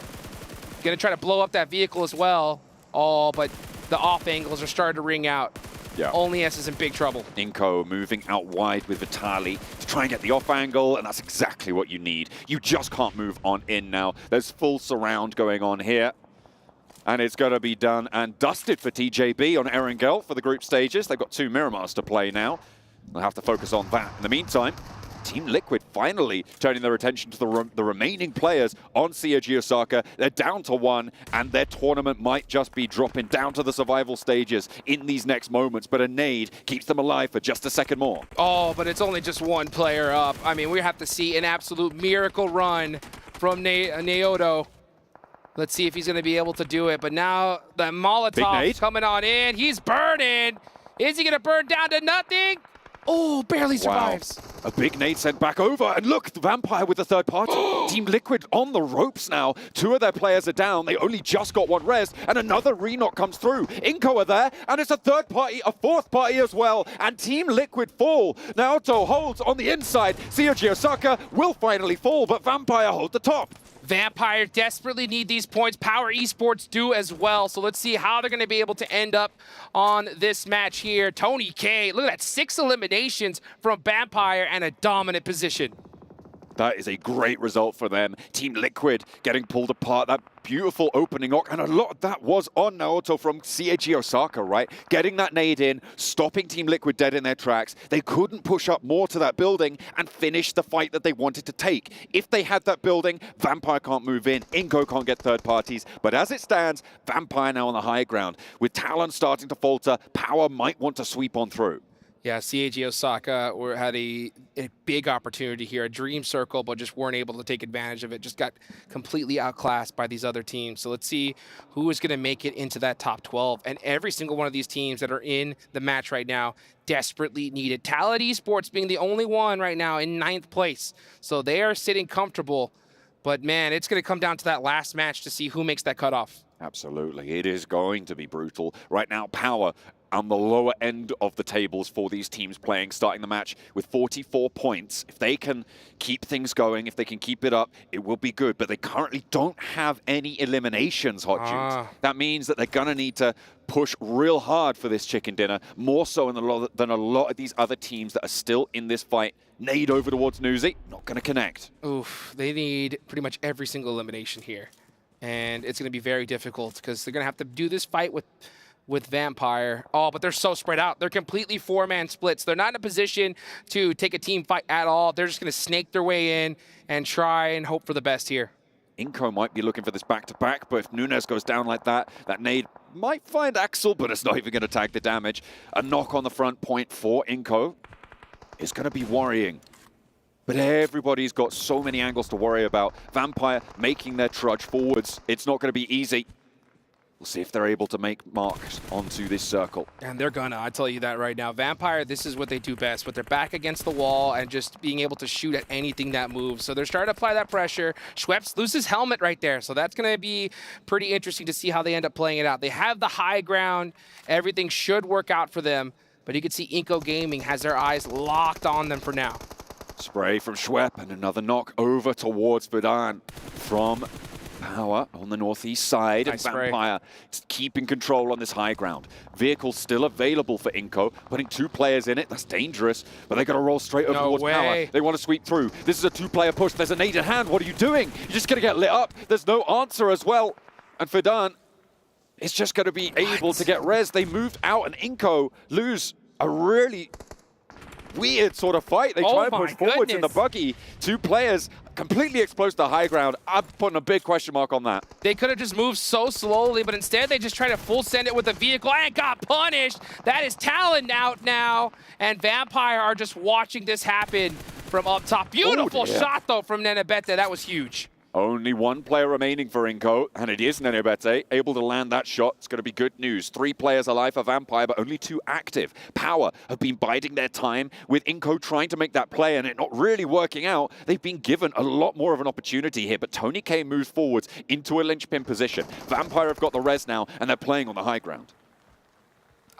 Gonna try to blow up that vehicle as well. Oh, but the off angles are starting to ring out. Yeah. Only S is in big trouble. Inko moving out wide with Vitali to try and get the off angle, and that's exactly what you need. You just can't move on in now. There's full surround going on here. And it's going to be done and dusted for TJB on Erangel for the group stages. They've got 2 Miramars to play now. They'll have to focus on that. In the meantime, Team Liquid finally turning their attention to the remaining players on CAG Osaka. They're down to 1, and their tournament might just be dropping down to the survival stages in these next moments. But a nade keeps them alive for just a second more. Oh, but it's only just 1 player up. I mean, we have to see an absolute miracle run from Naoto. Let's see if he's going to be able to do it. But now the Molotov coming on in. He's burning. Is he going to burn down to nothing? Oh, barely survives. Wow. A big nade sent back over. And look, the Vampire with the third party. Team Liquid on the ropes now. 2 of their players are down. They only just got 1 res. And another re-knock comes through. Inko are there. And it's a third party, a fourth party as well. And Team Liquid fall. Naoto holds on the inside. CAG Osaka will finally fall, but Vampire hold the top. Vampire desperately need these points. Power Esports do as well. So let's see how they're going to be able to end up on this match here. Tony K, look at that, 6 eliminations from Vampire and a dominant position. That is a great result for them. Team Liquid getting pulled apart. That beautiful opening knock, and a lot of that was on Naoto from CAG Osaka, right? Getting that nade in, stopping Team Liquid dead in their tracks. They couldn't push up more to that building and finish the fight that they wanted to take. If they had that building, Vampire can't move in, Inko can't get third parties. But as it stands, Vampire now on the high ground. With Talon starting to falter, Power might want to sweep on through. Yeah, CAG Osaka had a big opportunity here, a dream circle, but just weren't able to take advantage of it. Just got completely outclassed by these other teams. So let's see who is going to make it into that top 12. And every single one of these teams that are in the match right now desperately need it. Talent Esports being the only one right now in 9th place. So they are sitting comfortable. But man, it's going to come down to that last match to see who makes that cutoff. Absolutely. It is going to be brutal. Right now, Power on the lower end of the tables for these teams playing, starting the match with 44 points. If they can keep things going, if they can keep it up, it will be good. But they currently don't have any eliminations, Hot Juice. That means that they're going to need to push real hard for this chicken dinner, more so than a lot of these other teams that are still in this fight. Nade over towards Newsy, not going to connect. Oof, they need pretty much every single elimination here. And it's going to be very difficult because they're going to have to do this fight with Vampire. Oh, but they're so spread out. They're completely 4-man splits. They're not in a position to take a team fight at all. They're just going to snake their way in and try and hope for the best here. Inko might be looking for this back-to-back, but if Nunes goes down like that, that nade might find Axel, but it's not even going to tag the damage. A knock on the front point for Inko is going to be worrying. But everybody's got so many angles to worry about. Vampire making their trudge forwards. It's not going to be easy. We'll see if they're able to make marks onto this circle. And they're gonna, I tell you that right now. Vampire, this is what they do best, with their back against the wall and just being able to shoot at anything that moves. So they're starting to apply that pressure. Schweppes loses helmet right there, so that's gonna be pretty interesting to see how they end up playing it out. They have the high ground. Everything should work out for them, but you can see Inko Gaming has their eyes locked on them for now. Spray from Schwepp and another knock over towards Verdan from Power on the northeast side. Nice and Vampire keeping control on this high ground. Vehicle still available for Inko, putting 2 players in it. That's dangerous, but they're going to roll straight over towards Power. They want to sweep through. This is a 2-player push. There's a nade in hand. What are you doing? You're just going to get lit up. There's no answer as well. And Verdan is just going to be able to get res. They moved out, and Inko lose a really weird sort of fight. They try and push forwards in the buggy. 2 players completely exposed to high ground. I'm putting a big question mark on that. They could have just moved so slowly, but instead they just try to full send it with the vehicle and got punished. That is Talon out now, and Vampire are just watching this happen. from up top. Beautiful dear. shot, though, from Nenebete. That was huge. Only one player remaining for Inco, and it is Nenebete, able to land that shot. It's going to be good news. 3 players alive for Vampire, but only 2 active. Power have been biding their time with Inco trying to make that play and it not really working out. They've been given a lot more of an opportunity here, but Tony K moves forwards into a linchpin position. Vampire have got the res now, and they're playing on the high ground.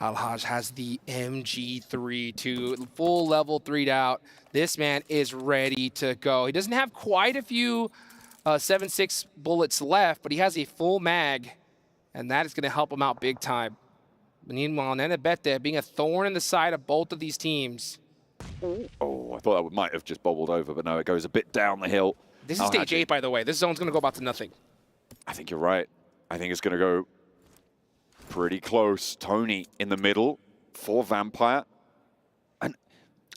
Alhaj has the MG3 too, full level 3'd out. This man is ready to go. He doesn't have quite a few 7.6 bullets left, but he has a full mag, and that is going to help him out big time. Meanwhile, Nenebete being a thorn in the side of both of these teams. Oh, I thought that might have just bobbled over, but no, it goes a bit down the hill. This is stage 8, by the way. This zone's going to go about to nothing. I think you're right. I think it's going to go pretty close. Tony in the middle for Vampire. And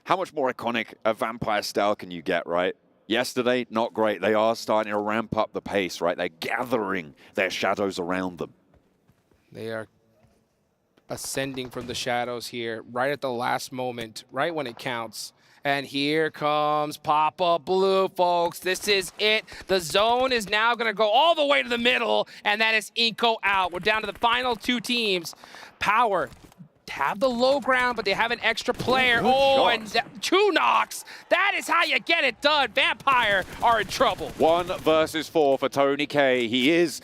how much more iconic a Vampire style can you get, right? Yesterday, not great. They are starting to ramp up the pace, right? They're gathering their shadows around them. They are ascending from the shadows here right at the last moment, right when it counts. And here comes Papa Blue, folks. This is it. The zone is now going to go all the way to the middle, and that is Inco out. We're down to the final 2 teams. Power have the low ground, but they have an extra player. Oh, and 2 knocks. That is how you get it done. Vampire are in trouble. 1 versus 4 for Tony K. He is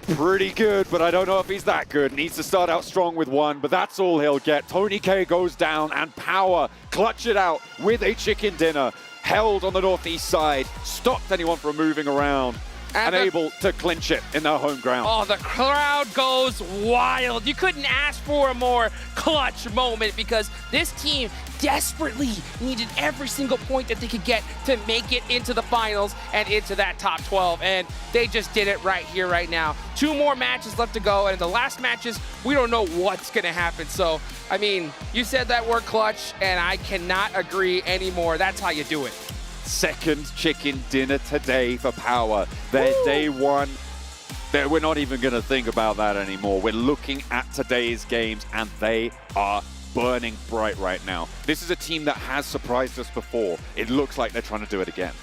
pretty good, but I don't know if he's that good. Needs to start out strong with 1, but that's all he'll get. Tony K goes down, and Power clutch it out with a chicken dinner. Held on the northeast side, stopped anyone from moving around, and able to clinch it in their home ground. Oh, the crowd goes wild. You couldn't ask for a more clutch moment because this team desperately needed every single point that they could get to make it into the finals and into that top 12. And they just did it right here, right now. 2 more matches left to go. And in the last matches, we don't know what's going to happen. So, I mean, you said that word clutch, and I cannot agree anymore. That's how you do it. Second chicken dinner today for Power. Their day 1. We're not even going to think about that anymore. We're looking at today's games, and they are burning bright right now. This is a team that has surprised us before. It looks like they're trying to do it again.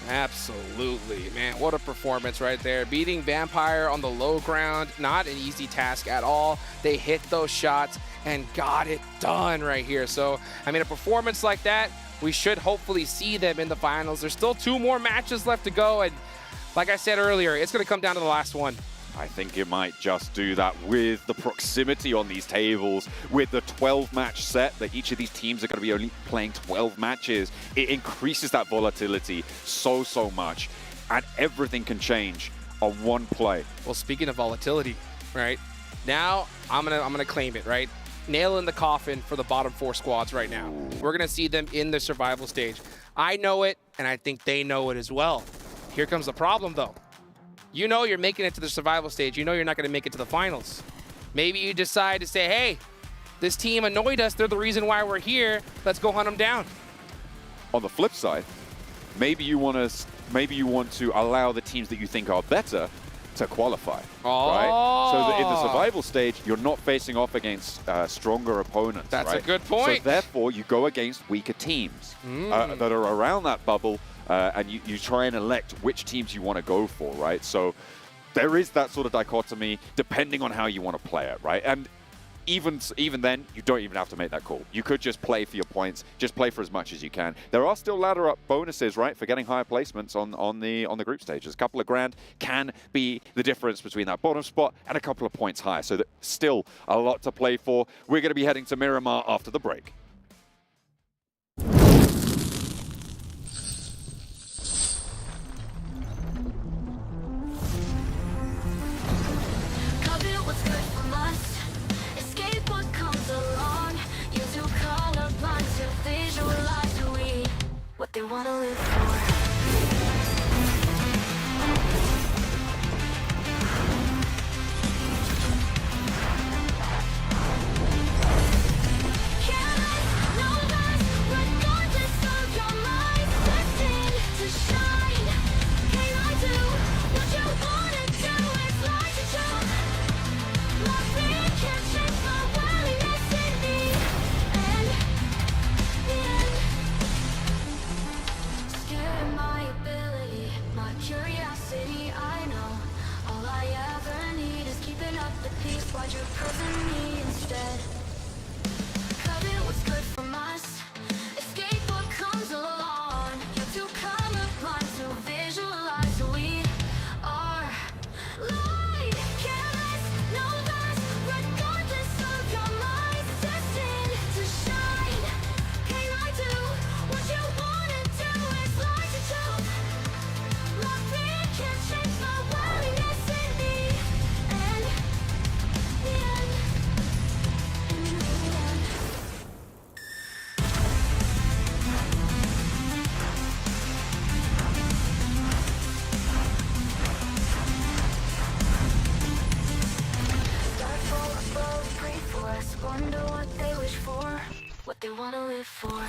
Absolutely, man. What a performance right there. Beating Vampire on the low ground, not an easy task at all. They hit those shots and got it done right here. So, I mean, a performance like that, we should hopefully see them in the finals. There's still 2 more matches left to go, and like I said earlier, it's going to come down to the last one. I think it might just do that with the proximity on these tables, with the 12-match set that each of these teams are going to be only playing 12 matches. It increases that volatility so much, and everything can change on 1 play. Well, speaking of volatility, right? Now I'm gonna claim it, right? Nail in the coffin for the bottom 4 squads right now. We're gonna see them in the survival stage. I know it, and I think they know it as well. Here comes the problem, though. You know you're making it to the survival stage. You know you're not gonna make it to the finals. Maybe you decide to say, hey, this team annoyed us. They're the reason why we're here. Let's go hunt them down. On the flip side, maybe you want to allow the teams that you think are better to qualify, right? So that in the survival stage, you're not facing off against stronger opponents. That's right? a good point. So therefore, you go against weaker teams that are around that bubble, and you try and elect which teams you want to go for, right? So there is that sort of dichotomy depending on how you want to play it, right? And even then, you don't even have to make that call. You could just play for your points, just play for as much as you can. There are still ladder up bonuses, right, for getting higher placements on the group stages. A couple of grand can be the difference between that bottom spot and a couple of points higher. So there's still a lot to play for. We're going to be heading to Miramar after the break. What they want to live for. Can I wonder what they wish for, what they want to live for.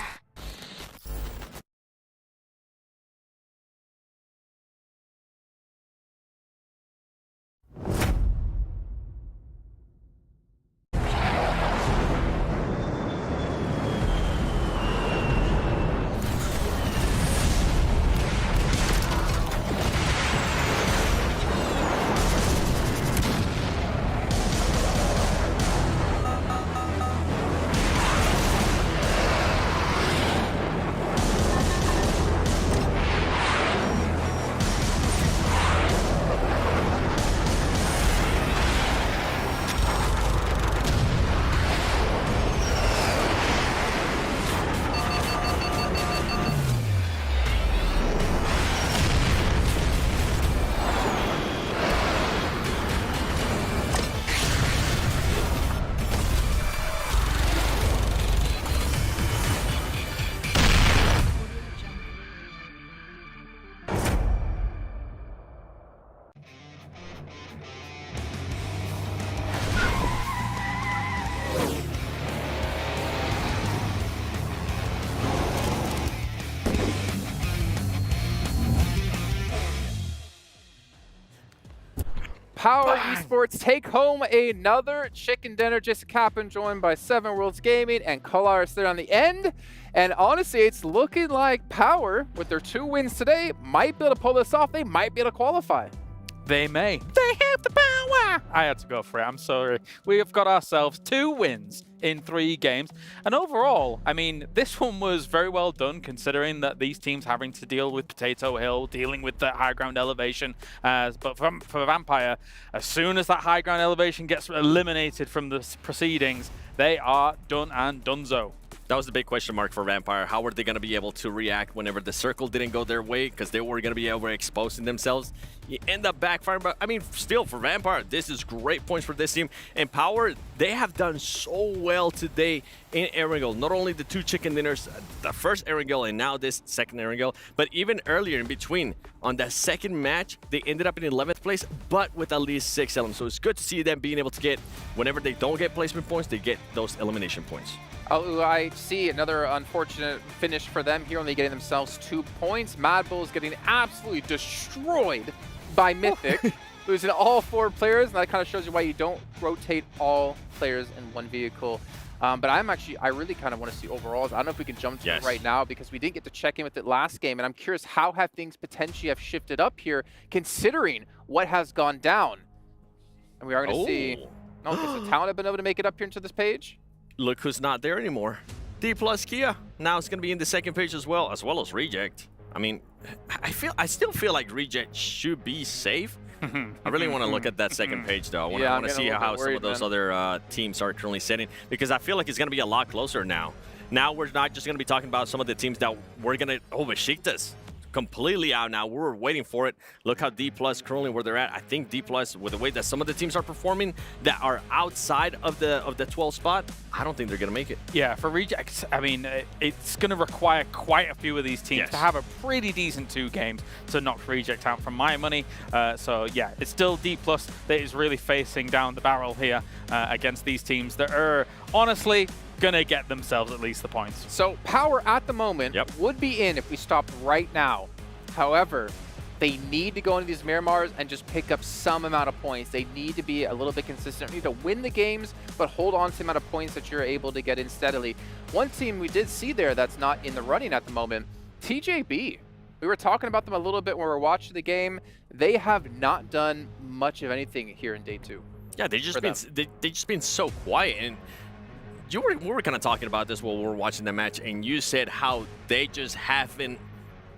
Power Esports take home another chicken dinner. Jason Kaplan joined by 7 Worlds Gaming and Kolaris there on the end. And honestly, it's looking like Power, with their 2 wins today, might be able to pull this off. They might be able to qualify. They may. They have the power. I had to go for it. I'm sorry. We have got ourselves 2 wins in 3 games. And overall, I mean, this one was very well done considering that these teams having to deal with Potato Hill, dealing with the high ground elevation. But for Vampire, as soon as that high ground elevation gets eliminated from the proceedings, they are done and donezo. That was the big question mark for Vampire. How were they going to be able to react whenever the circle didn't go their way? Because they were going to be overexposing themselves. You end up backfiring. But I mean, still, for Vampire, this is great points for this team. And Power, they have done so well today in Erangel. Not only the 2 chicken dinners, the first Erangel and now this second Erangel, but even earlier in between, on that second match, they ended up in 11th place, but with at least 6 elements. So it's good to see them being able to get, whenever they don't get placement points, they get those elimination points. Oh, I see another unfortunate finish for them here, only getting themselves 2 points. Mad Bull is getting absolutely destroyed by Mythic, losing all 4 players, and that kind of shows you why you don't rotate all players in one vehicle. But I really kind of want to see overalls. I don't know if we can jump to it right now because we didn't get to check in with it last game, and I'm curious how have things potentially have shifted up here considering what has gone down. And we are going to see, okay, so Talent have been able to make it up here into this page. Look who's not there anymore. D plus Kia. Now it's going to be in the second page as well as Reject. I mean, I still feel like Reject should be safe. I really want to look at that second page, though. I want to see how some of those other teams are currently setting, because I feel like it's going to be a lot closer now. Now we're not just going to be talking about some of the teams that we're going to Besiktas completely out now. We're waiting for it. Look how D plus currently where they're at. I think D plus, with the way that some of the teams are performing that are outside of the 12th spot, I don't think they're going to make it. Yeah, for Rejects, I mean, it's going to require quite a few of these teams to have a pretty decent 2 games to knock Reject out from my money. So yeah, it's still D plus that is really facing down the barrel here against these teams that are honestly gonna get themselves at least the points. So Power at the moment would be in if we stopped right now. However, they need to go into these Miramars and just pick up some amount of points. They need to be a little bit consistent. You need to win the games, but hold on to the amount of points that you're able to get in steadily. One team we did see there that's not in the running at the moment, TJB. We were talking about them a little bit when we were watching the game. They have not done much of anything here in day 2. Yeah, they just been so quiet. And we were kind of talking about this while we were watching the match, and you said how they just haven't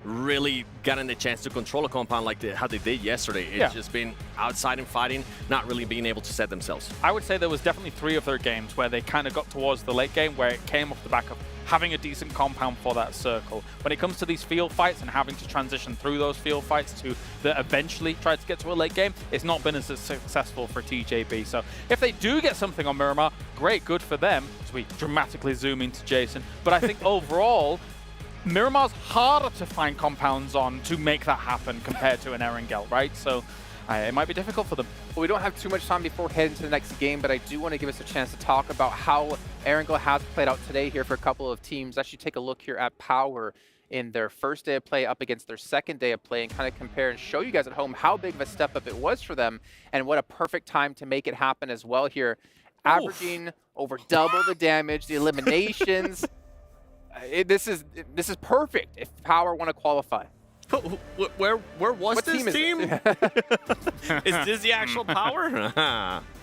really gotten the chance to control a compound like how they did yesterday. It's just been outside and fighting, not really being able to set themselves. I would say there was definitely 3 of their games where they kind of got towards the late game where it came off the back of having a decent compound for that circle. When it comes to these field fights and having to transition through those field fights to eventually try to get to a late game, it's not been as successful for TJB. So if they do get something on Miramar, great, good for them. So we dramatically zoom into Jason. But I think overall, Miramar's harder to find compounds on to make that happen compared to an Erangel, right? So it might be difficult for them. Well, we don't have too much time before we head into the next game, but I do want to give us a chance to talk about how Erangel has played out today here for a couple of teams. Actually take a look here at Power in their first day of play up against their second day of play and kind of compare and show you guys at home how big of a step up it was for them and what a perfect time to make it happen as well here. Averaging over double the damage, the eliminations. This is perfect if Power want to qualify. Where was What this team? Is this the actual Power?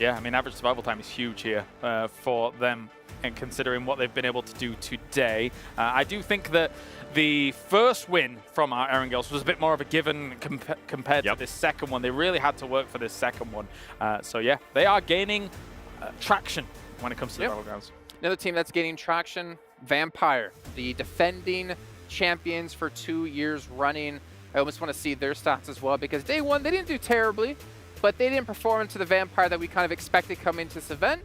Yeah, I mean, average survival time is huge here for them, and considering what they've been able to do today. I do think that the first win from our Erangels was a bit more of a given compared to this second one. They really had to work for this second one. So yeah, they are gaining traction when it comes to the Battlegrounds. Another team that's gaining traction, Vampire, the defending champions for 2 years running. I almost want to see their stats as well because day one, they didn't do terribly, but they didn't perform into the Vampire that we kind of expected coming into this event.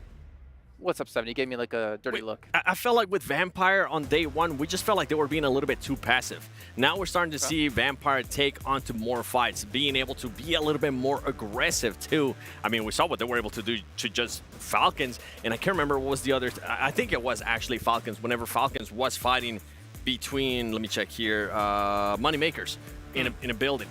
What's up, Seven? You gave me like a dirty look. I felt like with Vampire on day one, we just felt like they were being a little bit too passive. Now we're starting to see Vampire take onto more fights, being able to be a little bit more aggressive too. I mean, we saw what they were able to do to just Falcons, and I can't remember what was the other. I think it was actually Falcons. Whenever Falcons was fighting between, let me check here, Moneymakers in a building.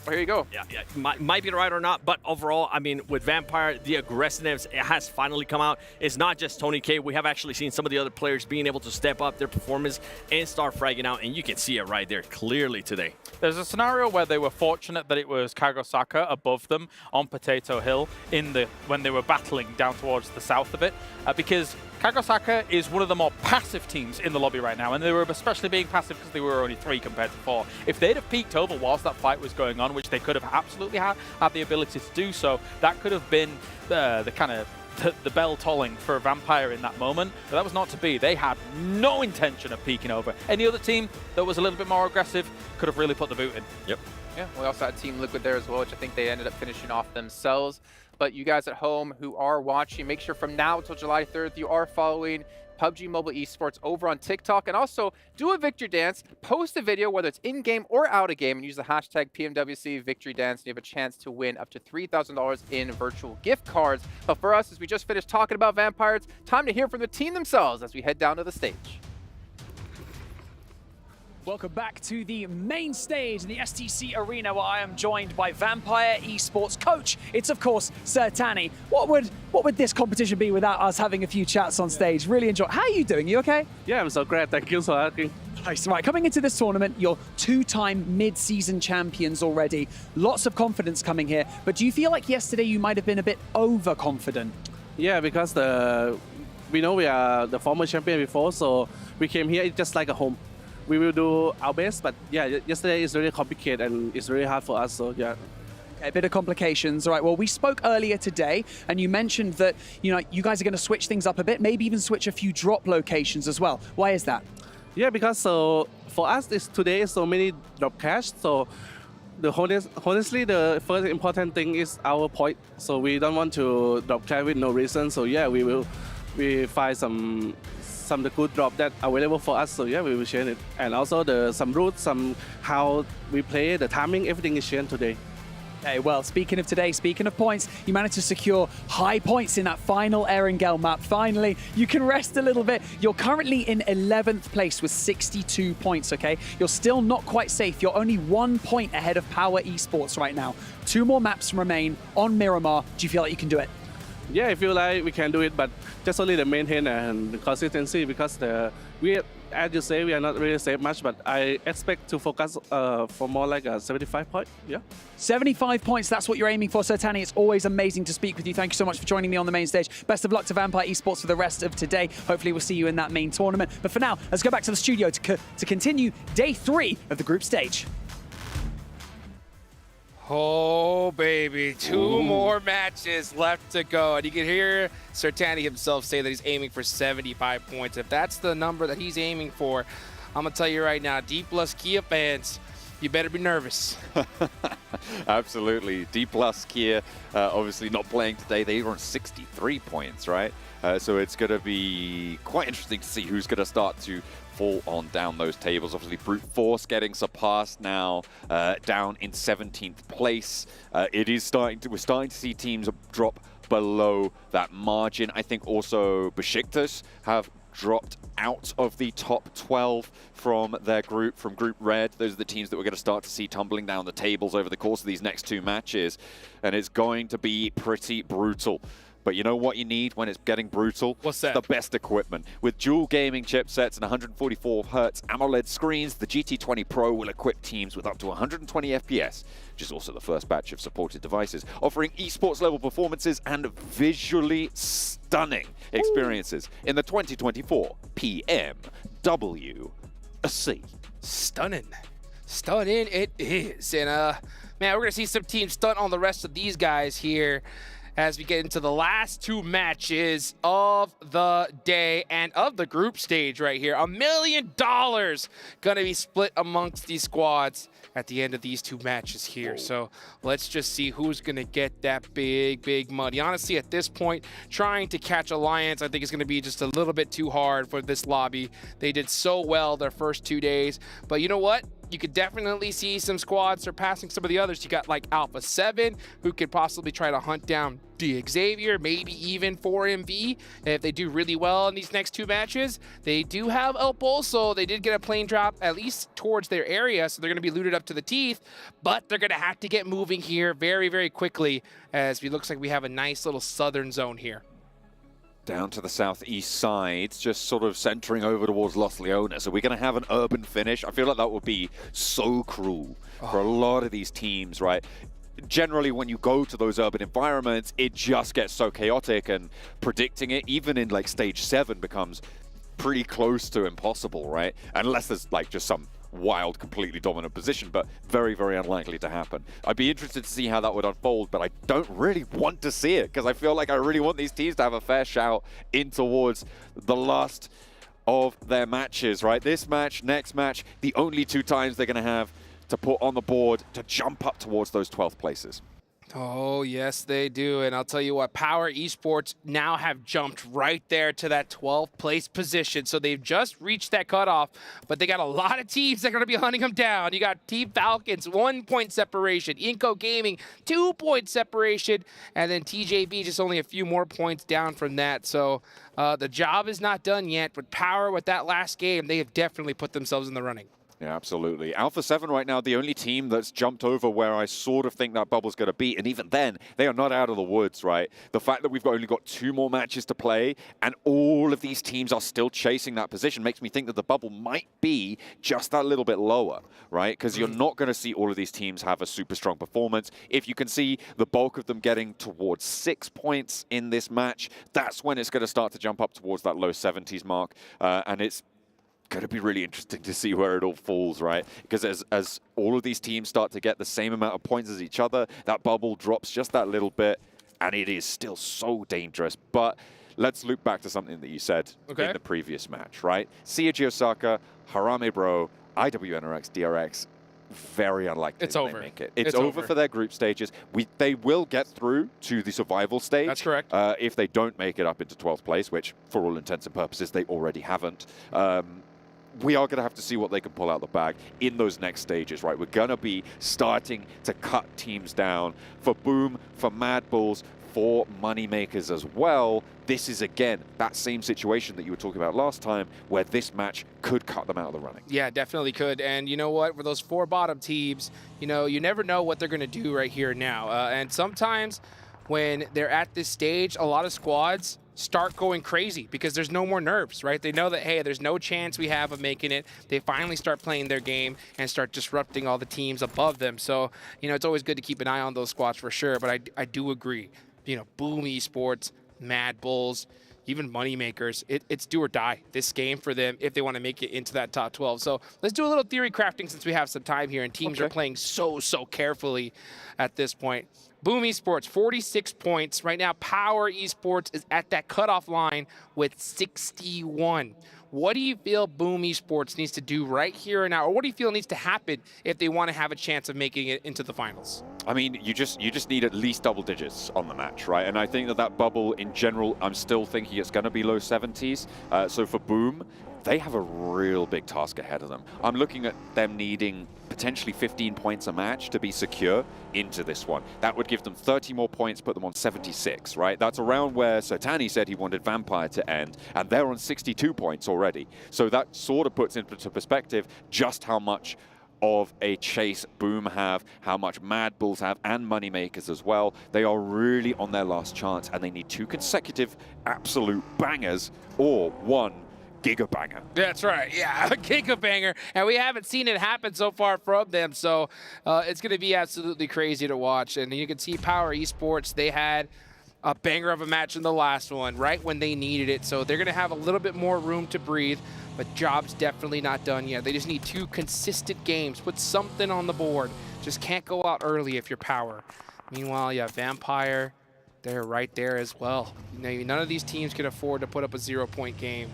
Well, here you go. Yeah. Might be right or not, but overall, I mean, with Vampire, the aggressiveness has finally come out. It's not just Tony K. We have actually seen some of the other players being able to step up their performance and start fragging out, and you can see it right there clearly today. There's a scenario where they were fortunate that it was Kagosaka above them on Potato Hill when they were battling down towards the south of it, because Kagosaka is one of the more passive teams in the lobby right now, and they were especially being passive because they were only 3 compared to 4. If they'd have peeked over whilst that fight was going on, which they could have absolutely had the ability to do so, that could have been the kind of the bell tolling for a Vampire in that moment, but that was not to be. They had no intention of peeking over. Any other team that was a little bit more aggressive could have really put the boot in. Yep. Yeah, we also had Team Liquid there as well, which I think they ended up finishing off themselves. But you guys at home who are watching, make sure from now until July 3rd, you are following PUBG Mobile Esports over on TikTok, and also do a victory dance, post a video, whether it's in-game or out-of-game, and use the hashtag PMWC victory dance, and you have a chance to win up to $3,000 in virtual gift cards. But for us, as we just finished talking about Vampires, time to hear from the team themselves as we head down to the stage. Welcome back to the main stage in the STC Arena, where I am joined by Vampire Esports coach. It's of course Sir Tanny. What would this competition be without us having a few chats on stage? Really enjoy. How are you doing? You okay? Yeah, I'm so great. Thank you for asking. Nice. Right, coming into this tournament, you're 2-time mid-season champions already. Lots of confidence coming here. But do you feel like yesterday you might have been a bit overconfident? Yeah, because we know we are the former champion before, so we came here just like a home. We will do our best, but yeah, yesterday is really complicated and it's really hard for us, so yeah. Okay, a bit of complications. All right, well, we spoke earlier today, and you mentioned that, you guys are going to switch things up a bit, maybe even switch a few drop locations as well. Why is that? Yeah, because for us, today is so many drop cash, so honestly, the first important thing is our point, so we don't want to drop cash with no reason, so yeah, we find some the good drop that available for us, so yeah, we will share it. And also some routes, how we play, the timing, everything is shared today. Okay, well, speaking of today, speaking of points, you managed to secure high points in that final Erangel map. Finally, you can rest a little bit. You're currently in 11th place with 62 points, okay? You're still not quite safe. You're only 1 point ahead of Power Esports right now. 2 more maps remain on Miramar. Do you feel like you can do it? Yeah, I feel like we can do it, but just only the maintain and the consistency, because as you say, we are not really safe much, but I expect to focus for more like a 75 point. Yeah. 75 points, that's what you're aiming for, Sir Tanny. It's always amazing to speak with you. Thank you so much for joining me on the main stage. Best of luck to Vampire Esports for the rest of today. Hopefully we'll see you in that main tournament. But for now, let's go back to the studio to continue day 3 of the group stage. Oh, baby. 2 more matches left to go. And you can hear Sir Tanny himself say that he's aiming for 75 points. If that's the number that he's aiming for, I'm going to tell you right now, D+ Kia fans, you better be nervous. Absolutely. D+ Kia, obviously not playing today. They were on 63 points, right? So it's going to be quite interesting to see who's going to start to fall on down those tables. Obviously, Brute Force getting surpassed now, down in 17th place. We're starting to see teams drop below that margin. I think also Besiktas have dropped out of the top 12 from their group, from Group Red. Those are the teams that we're going to start to see tumbling down the tables over the course of these next 2 matches. And it's going to be pretty brutal. But you know what you need when it's getting brutal? What's that? The best equipment. With dual gaming chipsets and 144 Hz AMOLED screens, the GT20 Pro will equip teams with up to 120 FPS, which is also the first batch of supported devices, offering esports level performances and visually stunning experiences in the 2024 PMWC. Stunning. Stunning it is. And man, we're going to see some teams stunt on the rest of these guys here as we get into the last 2 matches of the day and of the group stage right here. $1 million gonna be split amongst these squads at the end of these 2 matches here. So let's just see who's gonna get that big money. Honestly, at this point, trying to catch Alliance, I think is gonna be just a little bit too hard for this lobby. They did so well their first 2 days, but you know what? You could definitely see some squads surpassing some of the others. You got like Alpha 7, who could possibly try to hunt down D Xavier, maybe even 4MV. And if they do really well in these next 2 matches, they do have El Bolso. They did get a plane drop, at least towards their area, so they're going to be looted up to the teeth. But they're going to have to get moving here very quickly, as it looks like we have a nice little southern zone here. Down to the southeast side, just sort of centering over towards Los Leones. Are we going to have an urban finish? I feel like that would be so cruel for a lot of these teams, right? Generally, when you go to those urban environments, it just gets so chaotic, and predicting it, even in like stage 7, becomes pretty close to impossible, right? Unless there's like just some wild, completely dominant position, but very unlikely to happen. I'd be interested to see how that would unfold, but I don't really want to see it, because I feel like I really want these teams to have a fair shout in towards the last of their matches, right? This match, next match, the only 2 times they're going to have to put on the board to jump up towards those 12th places. Oh, yes, they do. And I'll tell you what, Power Esports now have jumped right there to that 12th place position. So they've just reached that cutoff, but they got a lot of teams that are going to be hunting them down. You got Team Falcons, 1 point separation. Inco Gaming, 2 point separation. And then TJB just only a few more points down from that. So the job is not done yet. But Power, with that last game, they have definitely put themselves in the running. Yeah, absolutely. Alpha 7 right now, the only team that's jumped over where I sort of think that bubble's going to be. And even then, they are not out of the woods, right? The fact that we've only got 2 more matches to play and all of these teams are still chasing that position makes me think that the bubble might be just that little bit lower, right? Because you're not going to see all of these teams have a super strong performance. If you can see the bulk of them getting towards 6 points in this match, that's when it's going to start to jump up towards that low 70s mark. And it's going to be really interesting to see where it all falls, right? Because as all of these teams start to get the same amount of points as each other, that bubble drops just that little bit, and it is still so dangerous. But let's loop back to something that you said in the previous match, right? Seiji Osaka, Harame Bro, IWNRX, DRX, very unlikely it's over. They make it. It's over for their group stages. They will get through to the survival stage. That's correct. If they don't make it up into 12th place, which for all intents and purposes, they already haven't. We are going to have to see what they can pull out the bag in those next stages, right? We're going to be starting to cut teams down for Boom, for Mad Bulls, for Moneymakers as well. This is, again, that same situation that you were talking about last time, where this match could cut them out of the running. Yeah, definitely could. And you know what? For those 4 bottom teams, you know, you never know what they're going to do right here now. And sometimes when they're at this stage, a lot of squads start going crazy because there's no more nerves, right? They know that, hey, there's no chance we have of making it. They finally start playing their game and start disrupting all the teams above them. So, you know, it's always good to keep an eye on those squads for sure. But I do agree. You know, Boom Esports, Mad Bulls, even Moneymakers, it's do or die this game for them if they want to make it into that top 12. So let's do a little theory crafting since we have some time here and teams are playing so carefully at this point. Boom Esports, 46 points. Right now, Power Esports is at that cutoff line with 61. What do you feel Boom Esports needs to do right here and now, or what do you feel needs to happen if they want to have a chance of making it into the finals? I mean, you just need at least double digits on the match, right? And I think that bubble in general, I'm still thinking it's going to be low 70s. So for Boom, they have a real big task ahead of them. I'm looking at them needing potentially 15 points a match to be secure into this one. That would give them 30 more points, put them on 76, right? That's around where Sotani said he wanted Vampire to end, and they're on 62 points already. So that sort of puts into perspective just how much of a chase Boom have, how much Mad Bulls have, and Moneymakers as well. They are really on their last chance, and they need 2 consecutive absolute bangers or 1 gigabanger. That's right, yeah, a gigabanger, and we haven't seen it happen so far from them, so it's going to be absolutely crazy to watch. And you can see Power Esports, they had a banger of a match in the last one, right when they needed it, so they're going to have a little bit more room to breathe, but job's definitely not done yet. They just need 2 consistent games, put something on the board. Just can't go out early if you're Power. Meanwhile, yeah, Vampire, they're right there as well. None of these teams can afford to put up a 0-point game.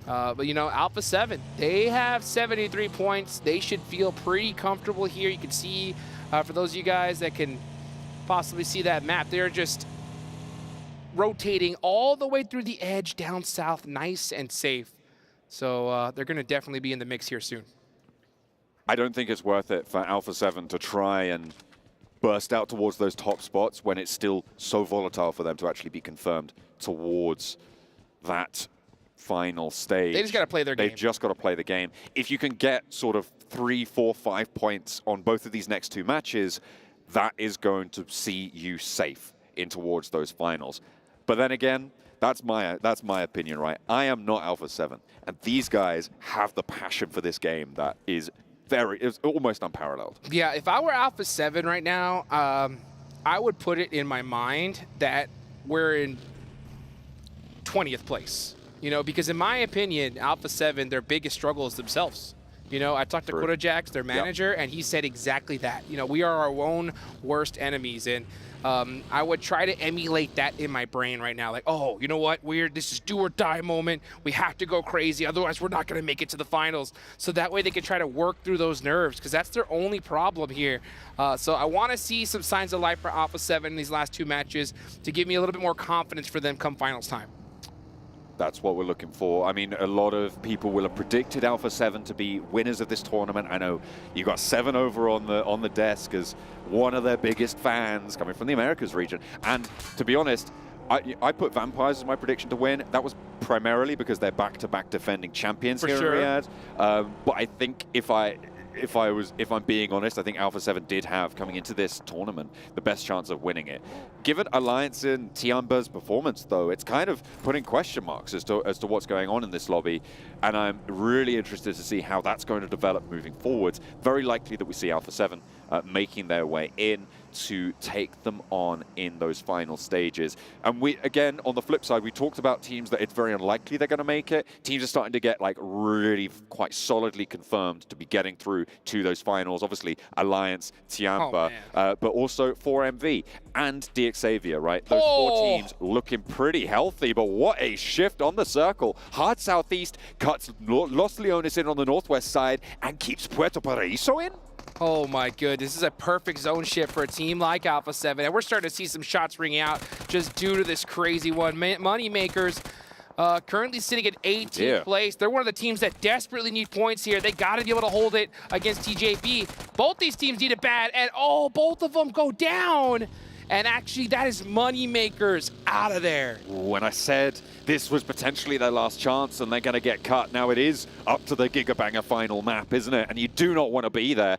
But, you know, Alpha 7, they have 73 points. They should feel pretty comfortable here. You can see, for those of you guys that can possibly see that map, they're just rotating all the way through the edge down south, nice and safe. So they're going to definitely be in the mix here soon. I don't think it's worth it for Alpha 7 to try and burst out towards those top spots when it's still so volatile for them to actually be confirmed towards that final stage. They just got to play their game. They've just got to play the game. If you can get sort of 3, 4, 5 points on both of these next 2 matches, that is going to see you safe in towards those finals. But then again, that's my opinion, right? I am not Alpha 7, and these guys have the passion for this game that is almost unparalleled. Yeah, if I were Alpha 7 right now, I would put it in my mind that we're in 20th place. You know, because in my opinion, Alpha 7, their biggest struggle is themselves. You know, I talked to Kodajax, their manager, and he said exactly that. You know, we are our own worst enemies, and I would try to emulate that in my brain right now. Like, oh, you know what? This is do or die moment. We have to go crazy, otherwise we're not going to make it to the finals. So that way they can try to work through those nerves, because that's their only problem here. So I want to see some signs of life for Alpha 7 in these last 2 matches to give me a little bit more confidence for them come finals time. That's what we're looking for. I mean, a lot of people will have predicted Alpha 7 to be winners of this tournament. I know you got 7 over on the desk as one of their biggest fans coming from the Americas region. And to be honest, I put Vampires as my prediction to win. That was primarily because they're back-to-back defending champions here in Riyadh. But I think if I'm being honest, I think Alpha 7 did have, coming into this tournament, the best chance of winning it. Given Alliance and Tiamba's performance, though, it's kind of putting question marks as to what's going on in this lobby, and I'm really interested to see how that's going to develop moving forwards. Very likely that we see Alpha 7 making their way in to take them on in those final stages. And we, again, on the flip side, we talked about teams that it's very unlikely they're going to make it. Teams are starting to get like really quite solidly confirmed to be getting through to those finals. Obviously, Alliance, Tiamba, but also 4MV and DXavia, right? Those 4 teams looking pretty healthy, but what a shift on the circle. Hard Southeast cuts Los Leones in on the northwest side and keeps Puerto Paraíso in. Oh my goodness, this is a perfect zone shift for a team like Alpha 7, and we're starting to see some shots ringing out just due to this crazy one. Moneymakers currently sitting at 18th place. They're one of the teams that desperately need points here. They got to be able to hold it against TJB. Both these teams need it bad, and both of them go down. And actually, that is Moneymakers out of there. When I said this was potentially their last chance and they're going to get cut, now it is up to the Gigabanger final map, isn't it? And you do not want to be there.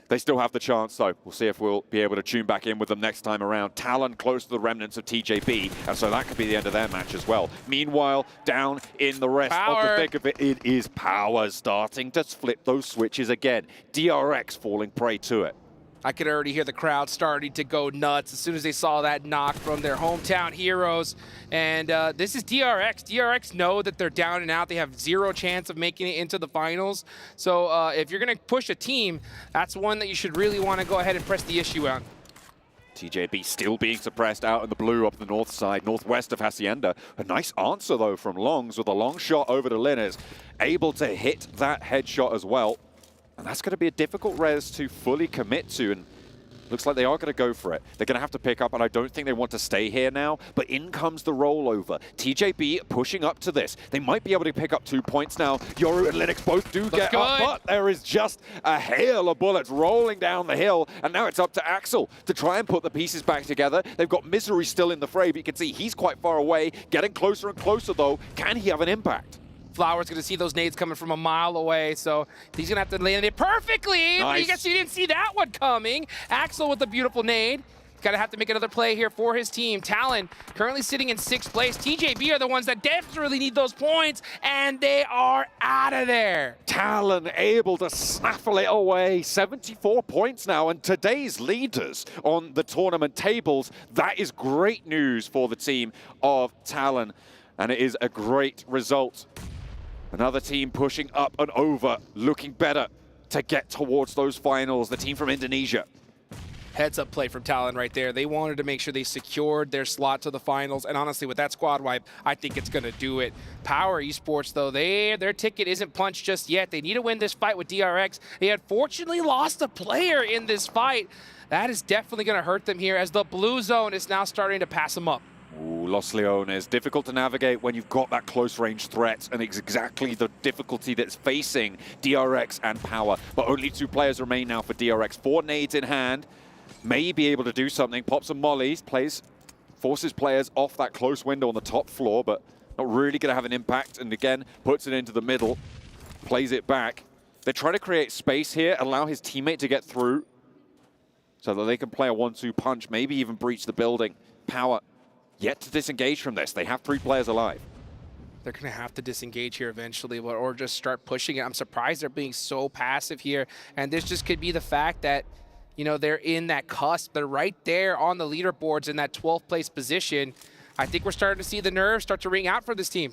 They still have the chance, though. We'll see if we'll be able to tune back in with them next time around. Talon close to the remnants of TJB, and so that could be the end of their match as well. Meanwhile, down in the rest of the thick of it, it is Power starting to flip those switches again. DRX falling prey to it. I could already hear the crowd starting to go nuts as soon as they saw that knock from their hometown heroes. And this is DRX. DRX know that they're down and out. They have zero chance of making it into the finals. So if you're going to push a team, that's one that you should really want to go ahead and press the issue on. TJB still being suppressed out in the blue up the north side, northwest of Hacienda. A nice answer, though, from Longs with a long shot over to Linus. Able to hit that headshot as well. And that's going to be a difficult res to fully commit to. And looks like they are going to go for it. They're going to have to pick up, and I don't think they want to stay here now. But in comes the rollover. TJB pushing up to this. They might be able to pick up 2 points now. Yoru and Linux both do get up, but there is just a hail of bullets rolling down the hill. And now it's up to Axel to try and put the pieces back together. They've got Misery still in the fray, but you can see he's quite far away. Getting closer and closer, though. Can he have an impact? Flower's going to see those nades coming from a mile away, so he's going to have to land it perfectly. Nice. You guess you didn't see that one coming. Axel with the beautiful nade. Got to have to make another play here for his team. Talon currently sitting in 6th place. TJB are the ones that desperately need those points, and they are out of there. Talon able to snaffle it away. 74 points now, and today's leaders on the tournament tables. That is great news for the team of Talon, and it is a great result. Another team pushing up and over, looking better to get towards those finals. The team from Indonesia. Heads up play from Talon right there. They wanted to make sure they secured their slot to the finals. And honestly, with that squad wipe, I think it's going to do it. Power Esports, though, their ticket isn't punched just yet. They need to win this fight with DRX. They unfortunately lost a player in this fight. That is definitely going to hurt them here as the blue zone is now starting to pass them up. Ooh, Los Leones, difficult to navigate when you've got that close-range threat, and it's exactly the difficulty that's facing DRX and Power. But only 2 players remain now for DRX. 4 nades in hand, may be able to do something. Pops some mollies, forces players off that close window on the top floor, but not really going to have an impact. And again, puts it into the middle, plays it back. They're trying to create space here, allow his teammate to get through, so that they can play a 1-2 punch, maybe even breach the building. Power yet to disengage from this. They have 3 players alive. They're going to have to disengage here eventually, or just start pushing it. I'm surprised they're being so passive here. And this just could be the fact that, you know, they're in that cusp. They're right there on the leaderboards in that 12th place position. I think we're starting to see the nerves start to ring out for this team.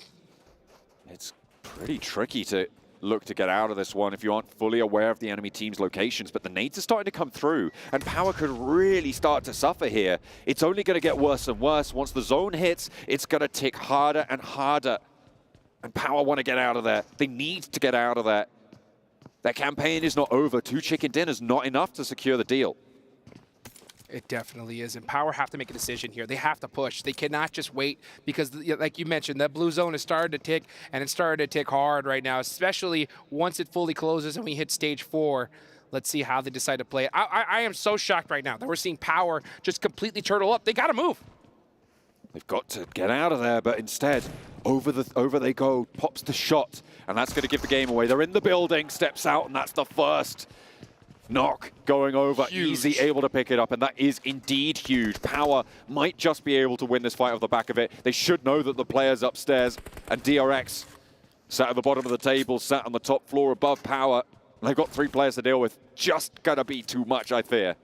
It's pretty tricky to look to get out of this one if you aren't fully aware of the enemy team's locations, but the nades are starting to come through, and Power could really start to suffer here. It's only going to get worse and worse. Once the zone hits, it's going to tick harder and harder, and Power want to get out of there. They need to get out of there. Their campaign is not over. 2 chicken dinners not enough to secure the deal. It definitely is, and Power have to make a decision here. They have to push. They cannot just wait because, like you mentioned, that blue zone has started to tick, and it's started to tick hard right now, especially once it fully closes and we hit stage 4. Let's see how they decide to play it. I am so shocked right now that we're seeing Power just completely turtle up. They got to move. They've got to get out of there, but instead, over they go. Pops the shot, and that's going to give the game away. They're in the building, steps out, and that's the first knock going over. Huge. Easy, able to pick it up, and that is indeed huge. Power might just be able to win this fight off the back of it. They should know that the players upstairs, and DRX sat at the bottom of the table, sat on the top floor above Power. They've got 3 players to deal with. Just gonna be too much, I fear.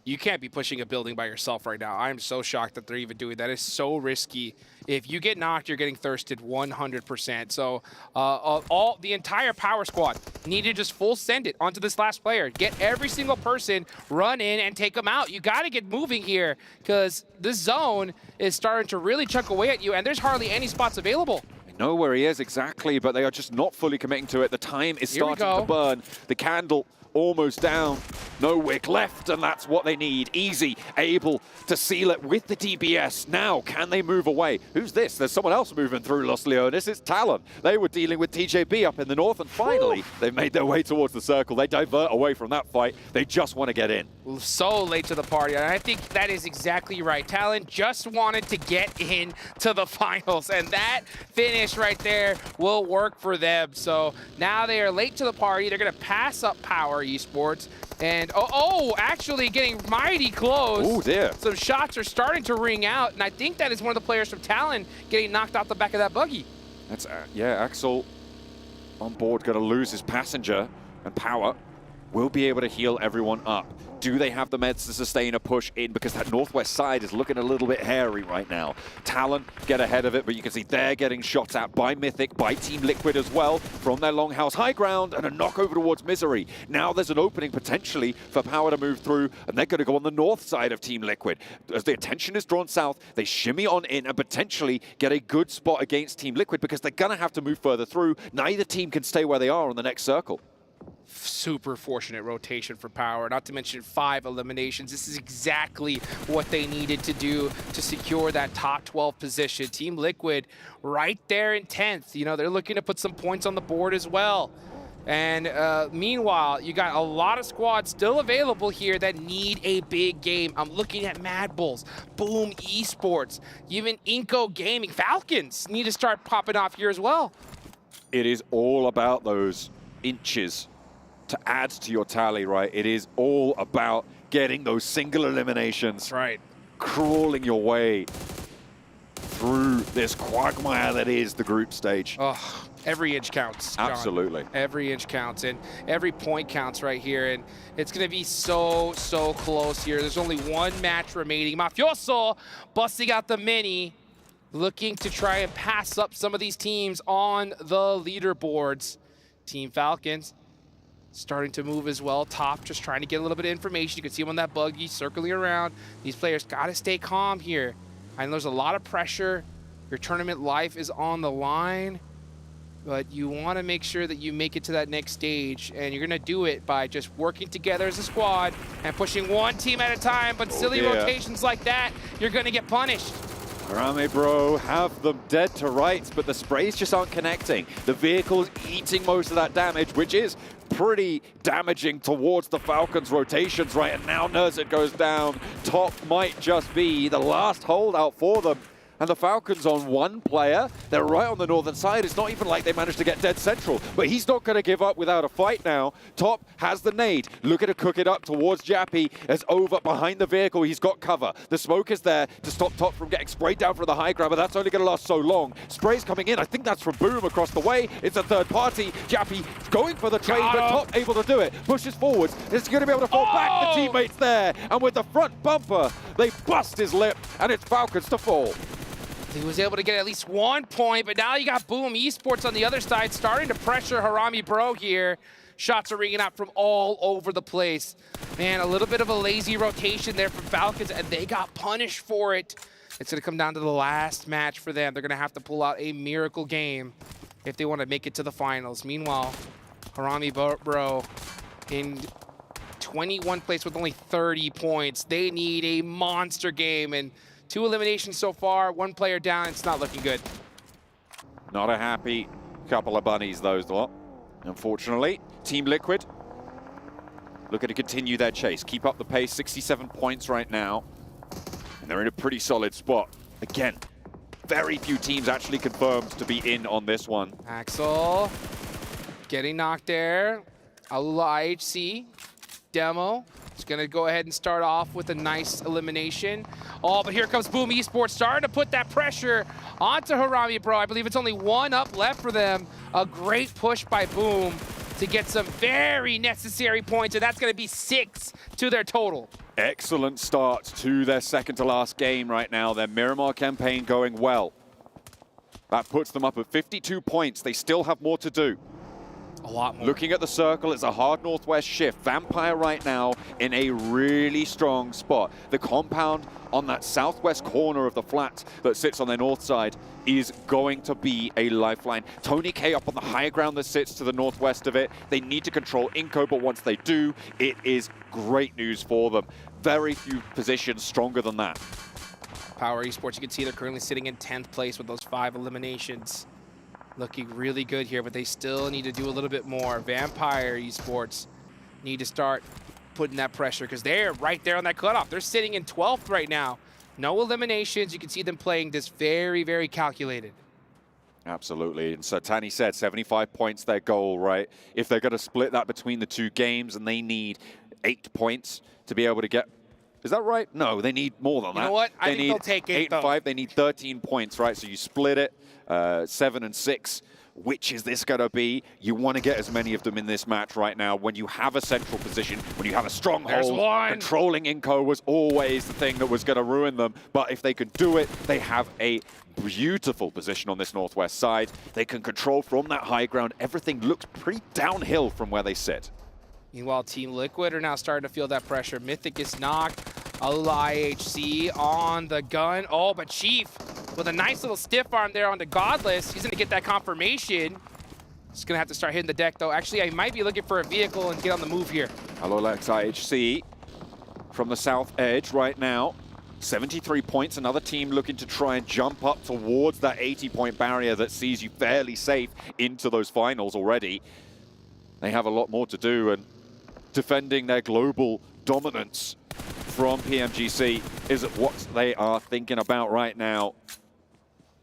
You can't be pushing a building by yourself right now. I'm so shocked that they're even doing that. It's so risky. If you get knocked, you're getting thirsted 100%. So the entire Power squad need to just full send it onto this last player. Get every single person, run in and take them out. You got to get moving here because this zone is starting to really chunk away at you, and there's hardly any spots available. Know where he is exactly, but they are just not fully committing to it. The time is starting to burn. The candle almost down. No wick left, and that's what they need. Easy, able to seal it with the DBS. Now, can they move away? Who's this? There's someone else moving through Los Leones. It's Talon. They were dealing with TJB up in the north, and finally, they've made their way towards the circle. They divert away from that fight. They just want to get in. So late to the party, and I think that is exactly right. Talon just wanted to get in to the finals, and that finish right there will work for them. So now they are late to the party. They're going to pass up Power Esports. And, actually getting mighty close. Oh, dear. Some shots are starting to ring out, and I think that is one of the players from Talon getting knocked off the back of that buggy. That's, Axel on board, going to lose his passenger, and Power will be able to heal everyone up. Do they have the meds to sustain a push in? Because that northwest side is looking a little bit hairy right now. Talon get ahead of it, but you can see they're getting shot at by Mythic, by Team Liquid as well, from their longhouse high ground, and a knock over towards Misery. Now there's an opening potentially for Power to move through, and they're going to go on the north side of Team Liquid. As the attention is drawn south, they shimmy on in and potentially get a good spot against Team Liquid, because they're going to have to move further through. Neither team can stay where they are on the next circle. Super fortunate rotation for Power, not to mention 5 eliminations. This is exactly what they needed to do to secure that top 12 position. Team Liquid right there in 10th. You know, they're looking to put some points on the board as well. And meanwhile, you got a lot of squads still available here that need a big game. I'm looking at Mad Bulls, Boom Esports, even Inco Gaming. Falcons need to start popping off here as well. It is all about those inches to add to your tally, right? It is all about getting those single eliminations. Right. Crawling your way through this quagmire that is the group stage. Oh, every inch counts, John. Absolutely. Every inch counts, and every point counts right here, and it's going to be so close here. There's only one match remaining. Mafioso busting out the mini, looking to try and pass up some of these teams on the leaderboards. Team Falcons starting to move as well. Top just trying to get a little bit of information. You can see them on that buggy circling around. These players got to stay calm here. I know there's a lot of pressure. Your tournament life is on the line, but you want to make sure that you make it to that next stage, and you're going to do it by just working together as a squad and pushing one team at a time. But silly rotations like that, you're going to get punished. Harame Bro have them dead to rights, but the sprays just aren't connecting. The vehicle's eating most of that damage, which is pretty damaging towards the Falcons' rotations, right? And now Nerzit goes down. Top might just be the last holdout for them. And the Falcons on one player. They're right on the northern side. It's not even like they managed to get dead central. But he's not going to give up without a fight now. Top has the nade. Looking to cook it up towards Jappy. As over behind the vehicle, he's got cover. The smoke is there to stop Top from getting sprayed down from the high ground, but that's only going to last so long. Spray's coming in. I think that's from Boom across the way. It's a third party. Jappy going for the trade, but Top able to do it. Pushes forwards. Is going to be able to fall back. The teammates there. And with the front bumper, they bust his lip, and it's Falcons to fall. He was able to get at least 1 point, but now you got Boom Esports on the other side starting to pressure Harame Bro here. Shots are ringing out from all over the place. Man, a little bit of a lazy rotation there from Falcons, and they got punished for it. It's going to come down to the last match for them. They're going to have to pull out a miracle game if they want to make it to the finals. Meanwhile, Harame Bro in 21st place with only 30 points. They need a monster game, and 2 eliminations so far, 1 player down. It's not looking good. Not a happy couple of bunnies, those lot. Unfortunately, Team Liquid looking to continue their chase. Keep up the pace, 67 points right now. And they're in a pretty solid spot. Again, very few teams actually confirmed to be in on this one. Axel getting knocked there. Alula IHC, Demo. He's going to go ahead and start off with a nice elimination. Oh, but here comes Boom Esports starting to put that pressure onto Harame Bro. I believe it's only 1 up left for them. A great push by Boom to get some very necessary points, and that's going to be 6 to their total. Excellent start to their second to last game right now. Their Miramar campaign going well. That puts them up at 52 points. They still have more to do. A lot more. Looking at the circle, it's a hard northwest shift. Vampire right now in a really strong spot. The compound on that southwest corner of the flat that sits on their north side is going to be a lifeline. Tony K up on the higher ground that sits to the northwest of it. They need to control Inco, but once they do, it is great news for them. Very few positions stronger than that. Power Esports, you can see they're currently sitting in 10th place with those 5 eliminations. Looking really good here, but they still need to do a little bit more. Vampire Esports need to start putting that pressure because they're right there on that cutoff. They're sitting in 12th right now. No eliminations. You can see them playing this very calculated. Absolutely. And so Tani said 75 points their goal, right? If they're going to split that between the 2 games and they need 8 points to be able to get Is that right? No, they need more than that. You know what? I They think need they'll take it, 8 though. and 5. They need 13 points, right? So you split it, 7 and 6. Which is this going to be? You want to get as many of them in this match right now. When you have a central position, when you have a stronghold, controlling Inco was always the thing that was going to ruin them. But if they can do it, they have a beautiful position on this northwest side. They can control from that high ground. Everything looks pretty downhill from where they sit. Meanwhile, Team Liquid are now starting to feel that pressure. Mythic is knocked. Alula IHC on the gun. Oh, but Chief with a nice little stiff arm there on the Godless. He's going to get that confirmation. He's going to have to start hitting the deck, though. Actually, I might be looking for a vehicle and get on the move here. Alolex IHC from the south edge right now. 73 points. Another team looking to try and jump up towards that 80-point barrier that sees you fairly safe into those finals already. They have a lot more to do, and defending their global dominance from PMGC is what they are thinking about right now.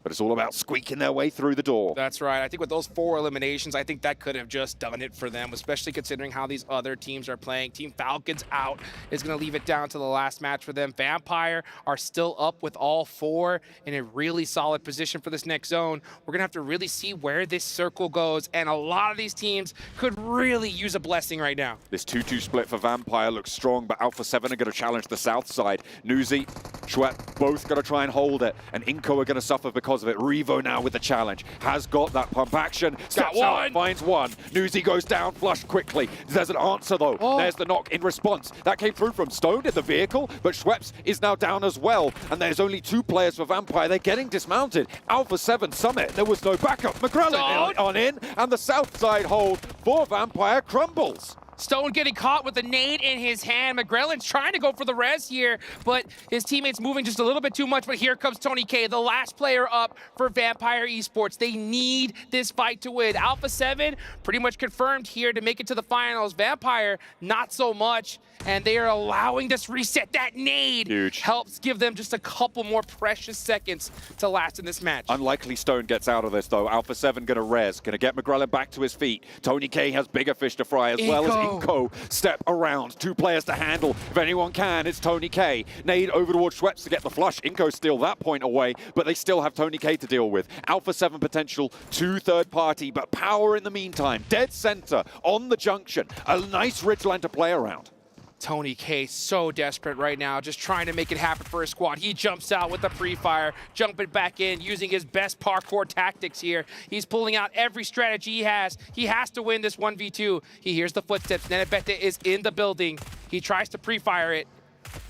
But it's all about squeaking their way through the door. That's right. I think with those 4 eliminations, I think that could have just done it for them, especially considering how these other teams are playing. Team Falcons out is going to leave it down to the last match for them. Vampire are still up with all 4 in a really solid position for this next zone. We're going to have to really see where this circle goes, and a lot of these teams could really use a blessing right now. This 2-2 split for Vampire looks strong, but Alpha 7 are going to challenge the south side. Nuzi, Schwep, both going to try and hold it, and Inco are going to suffer because of it. Revo now with the challenge. Has got that pump action. Steps out, finds one. Nuzi goes down flush quickly. There's an answer, though. There's the knock in response. That came through from Stone in the vehicle, but Schweppes is now down as well, and there's only 2 players for Vampire. They're getting dismounted. Alpha 7 Summit, there was no backup. McGrellan on in, and the south side hold for Vampire crumbles. Stone getting caught with a nade in his hand. McGrellan's trying to go for the res here, but his teammate's moving just a little bit too much. But here comes Tony K, the last player up for Vampire Esports. They need this fight to win. Alpha 7 pretty much confirmed here to make it to the finals. Vampire, not so much. And they are allowing this reset. That nade helps give them just a couple more precious seconds to last in this match. Unlikely Stone gets out of this, though. Alpha 7 going to res, going to get McGrellan back to his feet. Tony K has bigger fish to fry, as well as Inco. Step around, 2 players to handle. If anyone can, it's Tony K. Nade over towards Schweppes to get the flush. Inco steal that point away, but they still have Tony K to deal with. Alpha 7 potential to third party, but power in the meantime. Dead center on the junction. A nice ridgeline to play around. Tony K so desperate right now, just trying to make it happen for his squad. He jumps out with the pre-fire, jumping back in, using his best parkour tactics here. He's pulling out every strategy he has. He has to win this 1v2. He hears the footsteps. Nenebete is in the building. He tries to pre-fire it.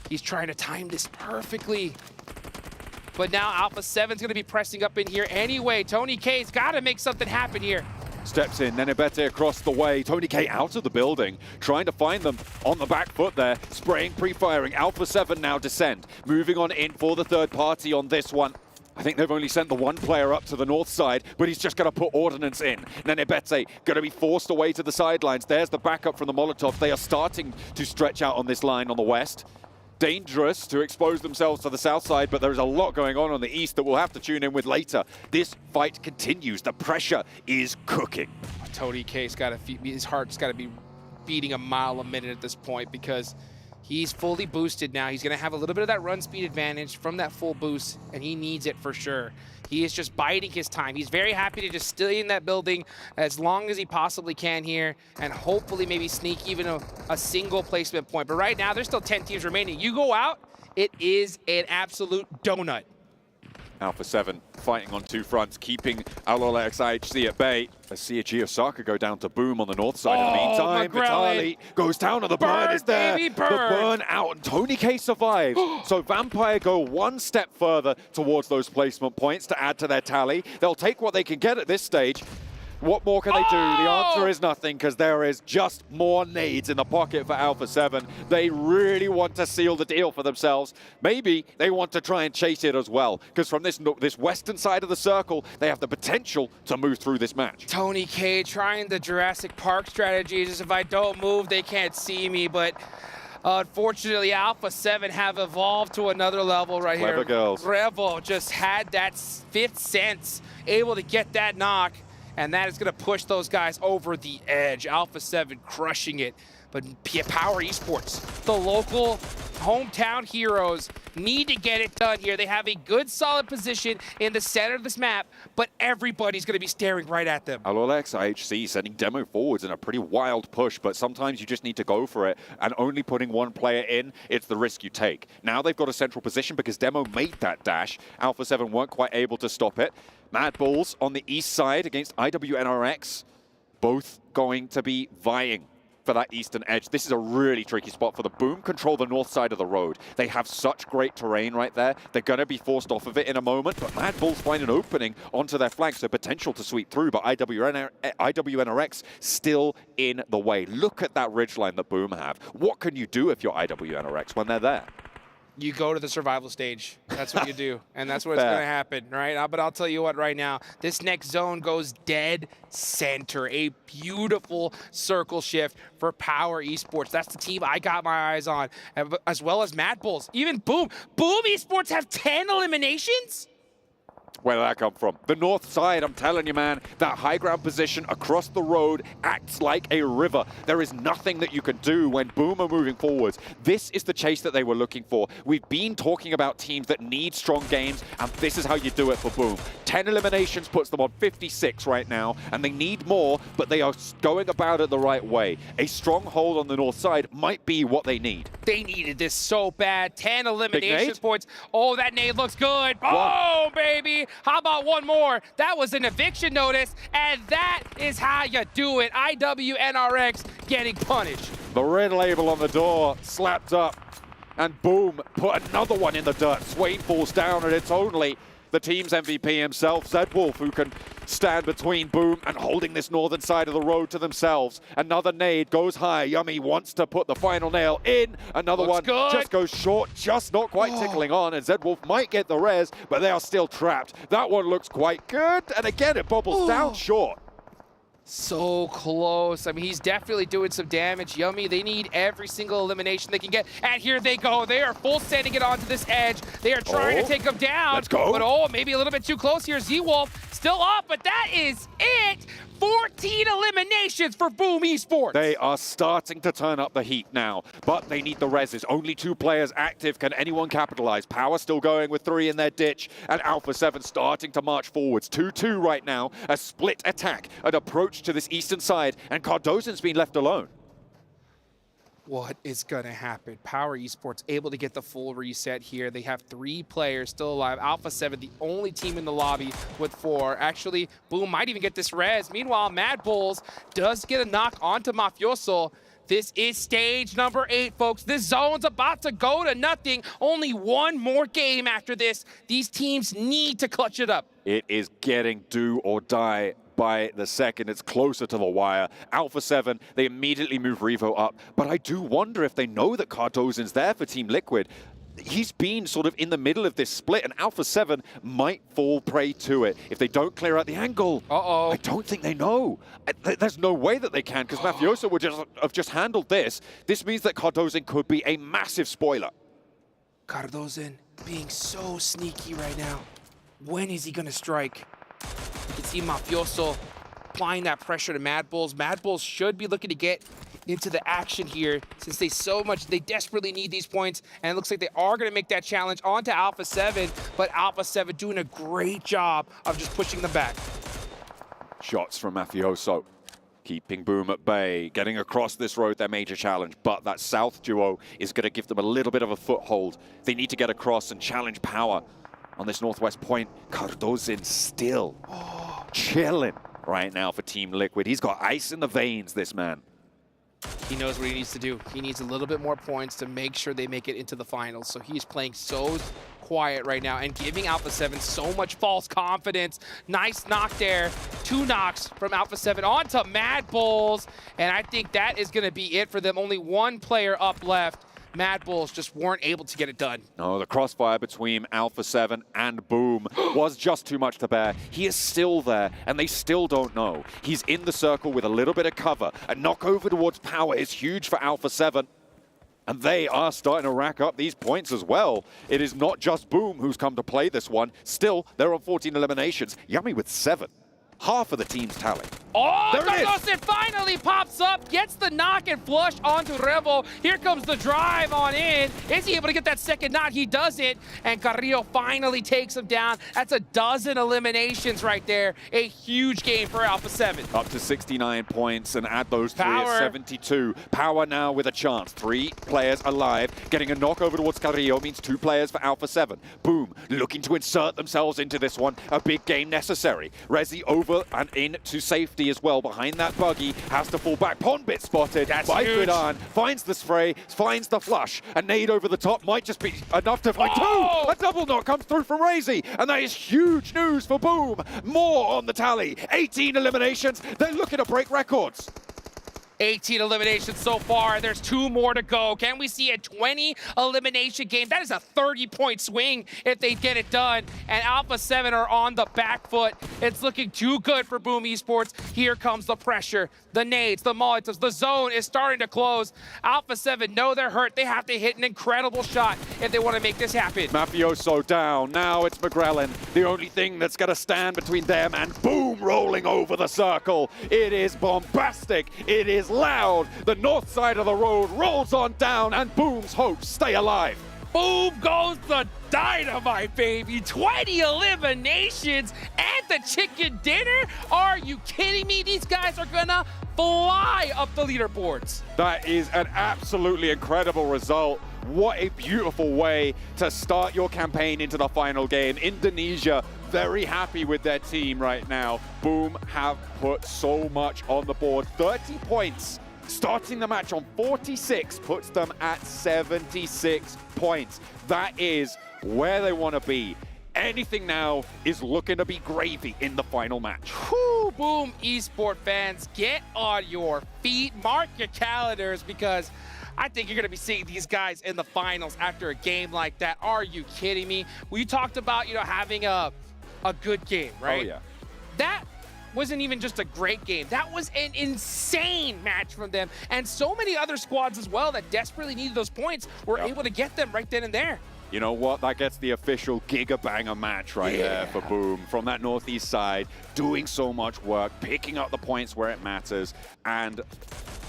He's trying to time this perfectly. But now Alpha 7's going to be pressing up in here anyway. Tony K's got to make something happen here. Steps in, Nenebete across the way. Tony K out of the building, trying to find them on the back foot there. Spraying, pre-firing. Alpha 7 now descend. Moving on in for the third party on this one. I think they've only sent the 1 player up to the north side, but he's just going to put ordnance in. Nenebete going to be forced away to the sidelines. There's the backup from the Molotov. They are starting to stretch out on this line on the west. Dangerous to expose themselves to the south side, but there's a lot going on the east that we'll have to tune in with later. This fight continues. The pressure is cooking. Tony K's got to, his heart's got to be beating a mile a minute at this point, because he's fully boosted now. He's going to have a little bit of that run speed advantage from that full boost, and he needs it for sure. He is just biding his time. He's very happy to just stay in that building as long as he possibly can here, and hopefully maybe sneak even a single placement point. But right now, there's still 10 teams remaining. You go out, it is an absolute donut. Alpha 7 fighting on 2 fronts, keeping Alolex IHC at bay. Let's see a Geosaka go down to Boom on the north side. In the meantime, Vitali goes down and the burn is there. The burn out, and Tony K survives. So Vampire go 1 step further towards those placement points to add to their tally. They'll take what they can get at this stage. What more can they do? The answer is nothing, because there is just more nades in the pocket for Alpha 7. They really want to seal the deal for themselves. Maybe they want to try and chase it as well, because from this western side of the circle, they have the potential to move through this match. Tony K trying the Jurassic Park strategies. If I don't move, they can't see me, but unfortunately, Alpha 7 have evolved to another level right here. Clever girls. Revo just had that 5th sense, able to get that knock. and that is going to push those guys over the edge. Alpha 7 crushing it. But Power Esports, the local hometown heroes, need to get it done here. They have a good, solid position in the center of this map, but everybody's going to be staring right at them. Alolex IHC sending Demo forwards in a pretty wild push, but sometimes you just need to go for it, and only putting one player in, it's the risk you take. Now they've got a central position because Demo made that dash. Alpha 7 weren't quite able to stop it. Mad Bulls on the east side against IWNRX, both going to be vying for that eastern edge. This is a really tricky spot for the Boom. Control the north side of the road. They have such great terrain right there. They're going to be forced off of it in a moment, but Mad Bulls find an opening onto their flank, so potential to sweep through, but IWNRX still in the way. Look at that ridgeline that Boom have. What can you do if you're IWNRX when they're there? You go to the survival stage. That's what you do. And that's what's going to happen, right? But I'll tell you what right now, this next zone goes dead center. A beautiful circle shift for Power Esports. That's the team I got my eyes on, as well as Mad Bulls. Even Boom. Boom Esports have 10 eliminations? Where did that come from? The north side, I'm telling you, man, that high ground position across the road acts like a river. There is nothing that you can do when Boom are moving forwards. This is the chase that they were looking for. We've been talking about teams that need strong games, and this is how you do it for Boom. 10 eliminations puts them on 56 right now, and they need more, but they are going about it the right way. A strong hold on the north side might be what they need. They needed this so bad. 10 elimination points. Oh, that nade looks good. Boom, baby. How about one more? That was an eviction notice, and that is how you do it. IWNRX getting punished. The red label on the door slapped up, and Boom put another one in the dirt. Swain falls down, and it's only the team's MVP himself, Zedwolf, who can stand between Boom and holding this northern side of the road to themselves. Another nade goes high. Yummy wants to put the final nail in. Another one just goes short, just not quite tickling on, and Zedwolf might get the res, but they are still trapped. That one looks quite good, and again, it bobbles down short. So close. I mean, he's definitely doing some damage. Yummy, they need every single elimination they can get. And here they go. They are full sending it onto this edge. They are trying to take him down. Let's go. But maybe a little bit too close here. Z-Wolf still up, but that is it. 14 eliminations for Boom Esports. They are starting to turn up the heat now, but they need the reses. Only 2 players active. Can anyone capitalize? Power still going with 3 in their ditch, and Alpha 7 starting to march forwards. 2-2 right now. A split attack, an approach to this eastern side, and Cardozo's been left alone. What is going to happen? Power Esports able to get the full reset here. They have 3 players still alive. Alpha 7, the only team in the lobby with 4. Actually, Boom might even get this res. Meanwhile, Mad Bulls does get a knock onto Mafioso. This is stage number 8, folks. This zone's about to go to nothing. Only one more game after this. These teams need to clutch it up. It is getting do or die by the second. It's closer to the wire. Alpha 7, they immediately move Revo up, but I do wonder if they know that Cardozo's there for Team Liquid. He's been sort of in the middle of this split, and Alpha 7 might fall prey to it if they don't clear out the angle. I don't think they know. There's no way that they can, because Mafioso would have just handled this. This means that Cardozo could be a massive spoiler. Cardozo being so sneaky right now. When is he going to strike? You can see Mafioso applying that pressure to Mad Bulls. Mad Bulls should be looking to get into the action here since they desperately need these points, and it looks like they are going to make that challenge onto Alpha 7, but Alpha 7 doing a great job of just pushing them back. Shots from Mafioso, keeping Boom at bay, getting across this road, their major challenge, but that south duo is going to give them a little bit of a foothold. They need to get across and challenge Power on this northwest point. Cardozo still chilling right now for Team Liquid. He's got ice in the veins, this man. He knows what he needs to do. He needs a little bit more points to make sure they make it into the finals. So he's playing so quiet right now and giving Alpha 7 so much false confidence. Nice knock there. 2 knocks from Alpha 7 onto Mad Bulls. And I think that is going to be it for them. Only 1 player up left. Mad Bulls just weren't able to get it done. No, the crossfire between Alpha 7 and Boom was just too much to bear. He is still there, and they still don't know. He's in the circle with a little bit of cover. A knock over towards Power is huge for Alpha 7. And they are starting to rack up these points as well. It is not just Boom who's come to play this one. Still, they're on 14 eliminations. Yummy with 7. half of the team's tally. Oh, There it is. Cardoso finally pops up, gets the knock and flush onto Revo. Here comes the drive on in. Is he able to get that second knock? He does it, and Carrillo finally takes him down. That's a dozen eliminations right there. A huge game for Alpha 7. Up to 69 points, and add those three Power. at 72. Power now with a chance. 3 players alive. Getting a knock over towards Carrillo means 2 players for Alpha 7. Boom, looking to insert themselves into this one. A big game necessary. Rezi over and into safety as well. Behind that buggy, has to fall back. Pondbit spotted by huge. Fidan. Finds the spray, finds the flush. A nade over the top might just be enough to find 2. A double knock comes through from Rezi, and that is huge news for Boom. More on the tally. 18 eliminations. They're looking to break records. 18 eliminations so far. There's 2 more to go. Can we see a 20 elimination game? That is a 30-point swing if they get it done. And Alpha 7 are on the back foot. It's looking too good for Boom Esports. Here comes the pressure. The nades, the molotovs, the zone is starting to close. Alpha 7 know they're hurt. They have to hit an incredible shot if they want to make this happen. Mafioso down. Now it's McGrellin. The only thing that's going to stand between them and Boom rolling over the circle. It is bombastic. It is loud. The north side of the road rolls on down, and Boom's hopes stay alive. Boom goes the dynamite, baby. 20 eliminations and the chicken dinner? Are you kidding me? These guys are gonna fly up the leaderboards. That is an absolutely incredible result. What a beautiful way to start your campaign into the final game. Indonesia very happy with their team right now. Boom have put so much on the board. 30 points. Starting the match on 46 puts them at 76 points. That is where they want to be. Anything now is looking to be gravy in the final match. Whew, Boom Esport fans, get on your feet, mark your calendars, because I think you're going to be seeing these guys in the finals after a game like that. Are you kidding me? We talked about, having a good game, right? Oh, yeah. That wasn't even just a great game. That was an insane match from them. And so many other squads as well that desperately needed those points were able to get them right then and there. You know what? That gets the official Giga Banger match right there for Boom. From that northeast side, doing so much work, picking up the points where it matters, and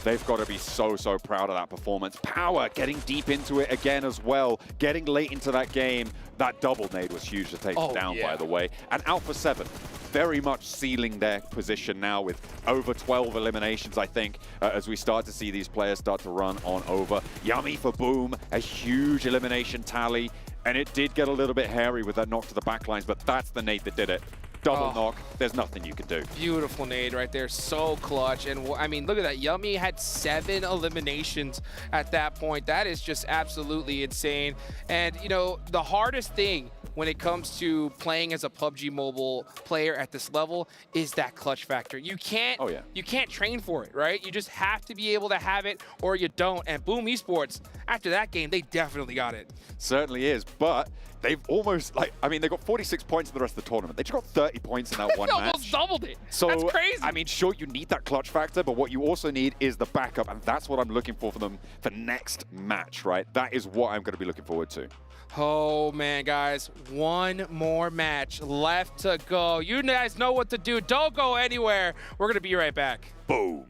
they've got to be so proud of that performance. Power getting deep into it again as well, getting late into that game. That double nade was huge to take them down, by the way. And Alpha 7 very much sealing their position now with over 12 eliminations, I think, as we start to see these players start to run on over. Yummy for Boom, a huge elimination tally, and it did get a little bit hairy with that knock to the backlines, but that's the nade that did it. Double knock, there's nothing you can do. Beautiful nade right there, so clutch. And I mean, look at that, Yummy had 7 eliminations at that point. That is just absolutely insane. And the hardest thing when it comes to playing as a PUBG Mobile player at this level is that clutch factor. You can't, you can't train for it, right? You just have to be able to have it or you don't. And Boom Esports, after that game, they definitely got it. Certainly is, but they've almost, they got 46 points in the rest of the tournament. They just got 30 points in that one match. They almost doubled it. So, that's crazy. I mean, sure, you need that clutch factor, but what you also need is the backup, and that's what I'm looking for them for next match, right? That is what I'm going to be looking forward to. Oh, man, guys. One more match left to go. You guys know what to do. Don't go anywhere. We're going to be right back. Boom.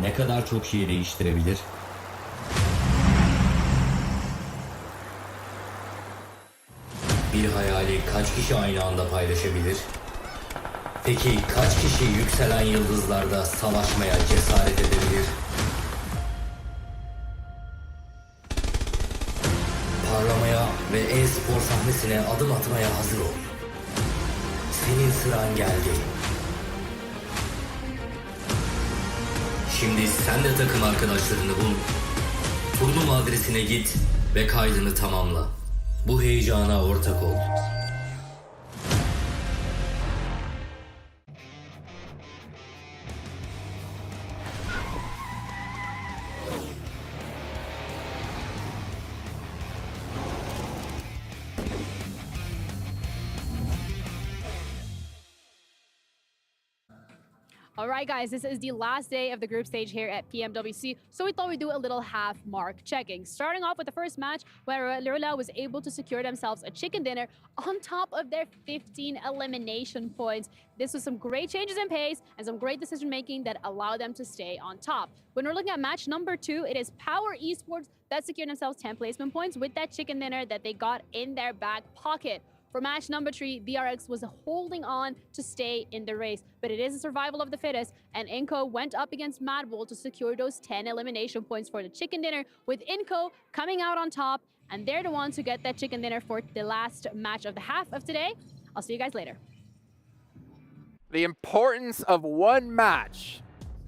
ne kadar çok şeyi değiştirebilir? Bir hayali kaç kişi aynı anda paylaşabilir? Peki kaç kişi yükselen yıldızlarda savaşmaya cesaret edebilir? Parlamaya ve e-spor sahnesine adım atmaya hazır ol. Senin sıran geldi. Şimdi sen de takım arkadaşlarını bul. Turnuva adresine git ve kaydını tamamla. Bu heyecana ortak ol. All right, guys, this is the last day of the group stage here at PMWC, so we thought we'd do a little half mark checking. Starting off with the first match, where Lurla was able to secure themselves a chicken dinner on top of their 15 elimination points. This was some great changes in pace and some great decision-making that allowed them to stay on top. When we're looking at match number 2, it is Power Esports that secured themselves 10 placement points with that chicken dinner that they got in their back pocket. For match number 3, BRX was holding on to stay in the race, but it is a survival of the fittest, and Inco went up against Mad Bull to secure those 10 elimination points for the chicken dinner, with Inco coming out on top, and they're the ones who get that chicken dinner for the last match of the half of today. I'll see you guys later. The importance of one match,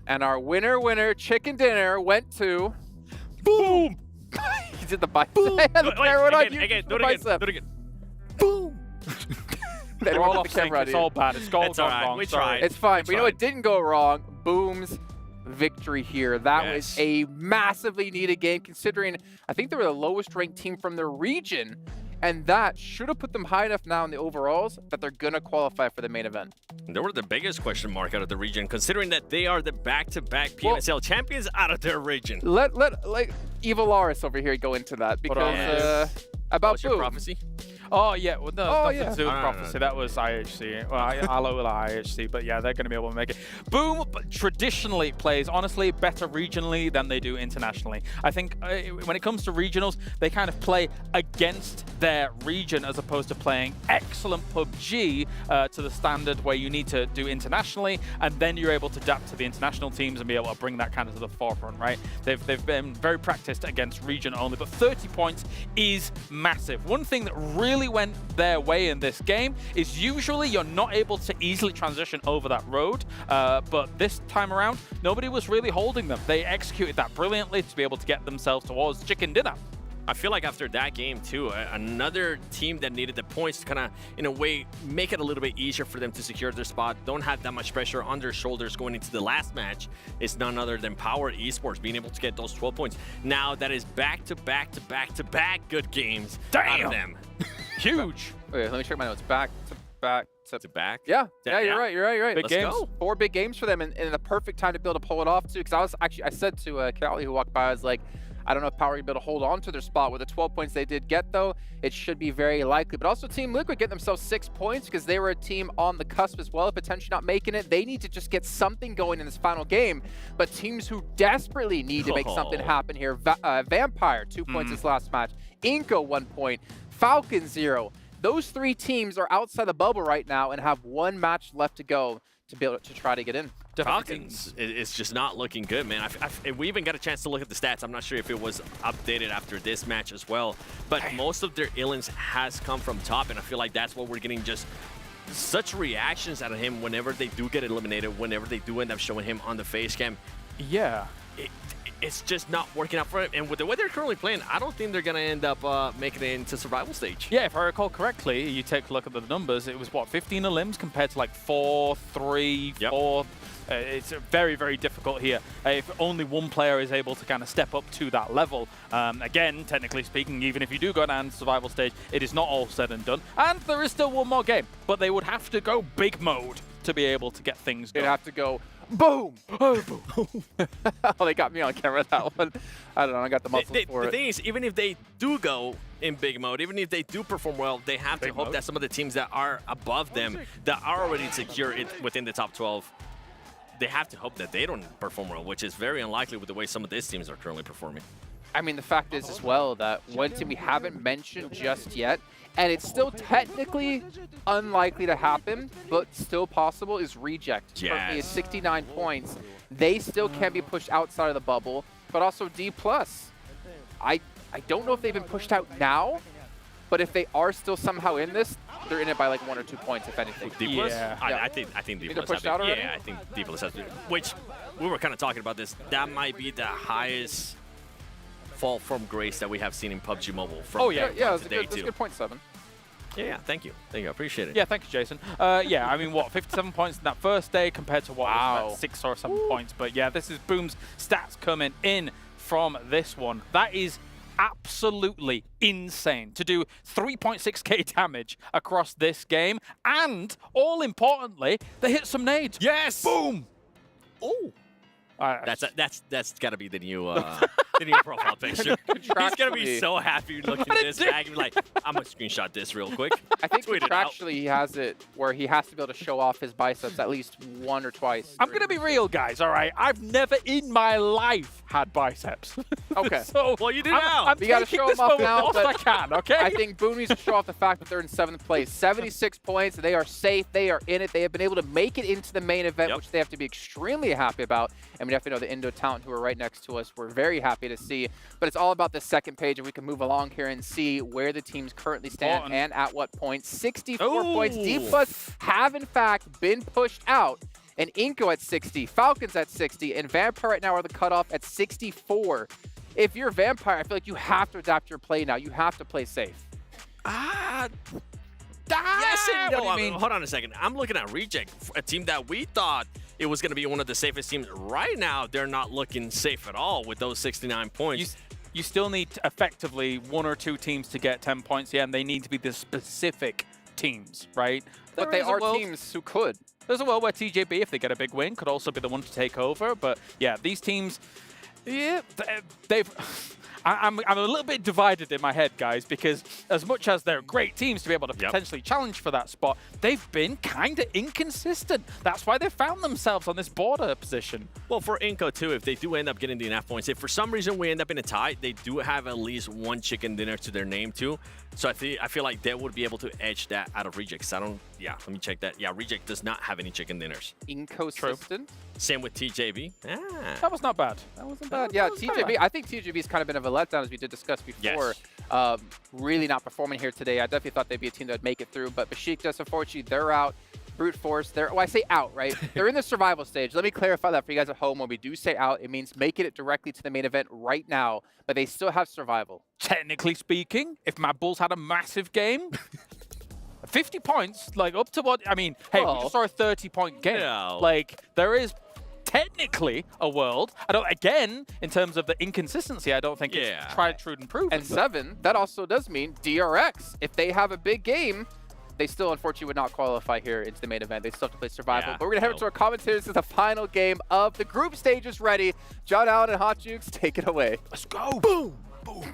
and our winner chicken dinner went to... Boom! He did the bicep. Again, do it again. Boom! They We're don't all want off the sync. camera. It's all bad. It's all gone wrong. We Sorry. tried. It's fine. We But you know what tried. didn't go wrong? Boom's victory here. That was a massively needed game, considering I think they were the lowest ranked team from their region, and that should have put them high enough now in the overalls that they're gonna qualify for the main event. They were the biggest question mark out of the region, considering that they are the back-to-back PMSL champions out of their region. Let Evolaris over here go into that, because about What's your Boom. prophecy? Oh, yeah. Well, no, nothing to do with No. prophecy. That was IHC. Well, Aloe IHC, but yeah, they're going to be able to make it. Boom traditionally plays, honestly, better regionally than they do internationally. I think when it comes to regionals, they kind of play against their region as opposed to playing excellent PUBG to the standard where you need to do internationally, and then you're able to adapt to the international teams and be able to bring that kind of to the forefront, right? They've been very practiced against region only, but 30 points is massive. One thing that really went their way in this game is usually you're not able to easily transition over that road, but this time around, nobody was really holding them. They executed that brilliantly to be able to get themselves towards chicken dinner. I feel like after that game too, another team that needed the points to kind of, in a way, make it a little bit easier for them to secure their spot, don't have that much pressure on their shoulders going into the last match, is none other than Power Esports being able to get those 12 points. Now that is back-to-back good games out of them. Huge. Wait, let me check my notes. Back to back. Yeah. Yeah, you're right. Big Let's games. go. 4 big games for them, and the perfect time to be able to pull it off too. Because I said to Kelly, who walked by, I was like, I don't know if Power will be able to hold on to their spot. With the 12 points they did get, though, it should be very likely. But also Team Liquid get themselves 6 points because they were a team on the cusp as well, potentially not making it. They need to just get something going in this final game. But teams who desperately need to make something happen here, Vampire, 2 points this last match. Inco, 1 point. Falcon, 0. Those 3 teams are outside the bubble right now and have 1 match left to go to be able to try to get in. Falcons is just not looking good, man. We even got a chance to look at the stats. I'm not sure if it was updated after this match as well, but most of their illness has come from top, and I feel like that's what we're getting, just such reactions out of him whenever they do get eliminated, whenever they do end up showing him on the face cam. Yeah. It's just not working out for him. And with the way they're currently playing, I don't think they're going to end up making it into survival stage. Yeah, if I recall correctly, you take a look at the numbers, it was, what, 15 elims compared to like 4, 3, 4. It's very, very difficult here. If only one player is able to kind of step up to that level. Again, technically speaking, even if you do go down to survival stage, it is not all said and done. And there is still one more game, but they would have to go big mode to be able to get things done. They'd have to go boom! Oh, boom. Oh, they got me on camera, that one. I don't know, I got the muscles for it. The thing is, even if they do go in big mode, even if they do perform well, they have to hope that some of the teams that are above them, that are already secure it within the top 12. they have to hope that they don't perform well, which is very unlikely with the way some of these teams are currently performing. I mean, the fact is as well that one team we haven't mentioned just yet, and it's still technically unlikely to happen, but still possible, is Reject. Yes. Currently at 69 points. They still can be pushed outside of the bubble, but also D+. I don't know if they've been pushed out now, but if they are still somehow in this, they're in it by like 1 or 2 points, if anything. D+? Yeah. I think D+ pushed out already? Yeah, I think D+ has to. Which, we were kind of talking about this. That might be the highest fall from grace that we have seen in PUBG Mobile from yeah, that's today, a good point, 7. Yeah, thank you. Thank you. I appreciate it. Yeah, thank you, Jason. Yeah, I mean, what, 57 points in that first day compared to what was about 6 or 7 points. But yeah, this is Boom's stats coming in from this one. That is absolutely insane to do 3.6k damage across this game. And, all importantly, they hit some nades. Yes! Boom! Ooh. That's got to be the new the new profile picture. He's gonna be so happy looking at this bag and be like, I'm gonna screenshot this real quick. I think Tweet it out. contractually he has it where he has to be able to show off his biceps at least 1 or twice. I'm going to be real, guys, all right? I've never in my life had biceps. Okay. So, well, you do now. I'm you got to taking show this them off moment now, whilst but I can, okay? I think Boom needs to show off the fact that they're in 7th place. 76 points. They are safe. They are in it. They have been able to make it into the main event, which they have to be extremely happy about. And we definitely know the Indo talent who are right next to us. We're very happy to see. But it's all about the second page, and we can move along here and see where the teams currently stand and at what point. 64 points. D+ have, in fact, been pushed out. And Inko at 60, Falcons at 60, and Vampire right now are the cutoff at 64. If you're Vampire, I feel like you have to adapt your play now. You have to play safe. Yes and no. Hold on a second. I'm looking at Reject, a team that we thought it was going to be one of the safest teams. Right now, they're not looking safe at all with those 69 points. You still need effectively 1 or 2 teams to get 10 points, yeah, and they need to be the specific teams, right? But they are teams who could. There's a world where TJB, if they get a big win, could also be the one to take over. But yeah, these teams, yeah, I'm a little bit divided in my head, guys, because as much as they're great teams to be able to potentially challenge for that spot, they've been kind of inconsistent. That's why they found themselves on this border position. Well, for Inko, too, if they do end up getting the enough points, if for some reason we end up in a tie, they do have at least 1 chicken dinner to their name, too. So I feel like they would be able to edge that out of Reject. Let me check that. Yeah, Reject does not have any chicken dinners. Inconsistent? Same with TJB. That was not bad. That wasn't bad. Yeah, TJB, I think TJB's kind of been of a letdown, as we did discuss before. Yes. Really not performing here today. I definitely thought they'd be a team that would make it through, but Besiktas, unfortunately, they're out. Brute Force, I say out, right? They're in the survival stage. Let me clarify that for you guys at home. When we do say out, it means making it directly to the main event right now, but they still have survival. Technically speaking, if Mad Bulls had a massive game, 50 points, like up to what, I mean, hey, we just saw a 30-point game. Yeah. Like, there is technically a world. Again, in terms of the inconsistency, I don't think it's tried, true, and proven. And 7, that also does mean DRX. If they have a big game, they still, unfortunately, would not qualify here into the main event. They still have to play survival. But we're going to head over to our commentators. This is the final game of the group stage is ready. John Allen and Hot Jukes, take it away. Let's go. Boom. Boom.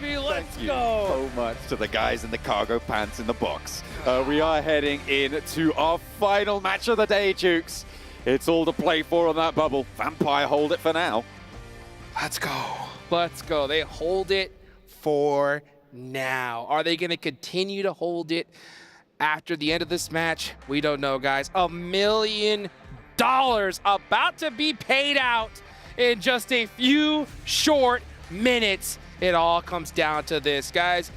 Baby, let's go. So much to the guys in the cargo pants in the box. We are heading into our final match of the day, Jukes. It's all to play for on that bubble. Vampire hold it for now. Let's go. Let's go. They hold it for now. Are they going to continue to hold it after the end of this match? We don't know, guys. $1 million about to be paid out in just a few short minutes. It all comes down to this, guys.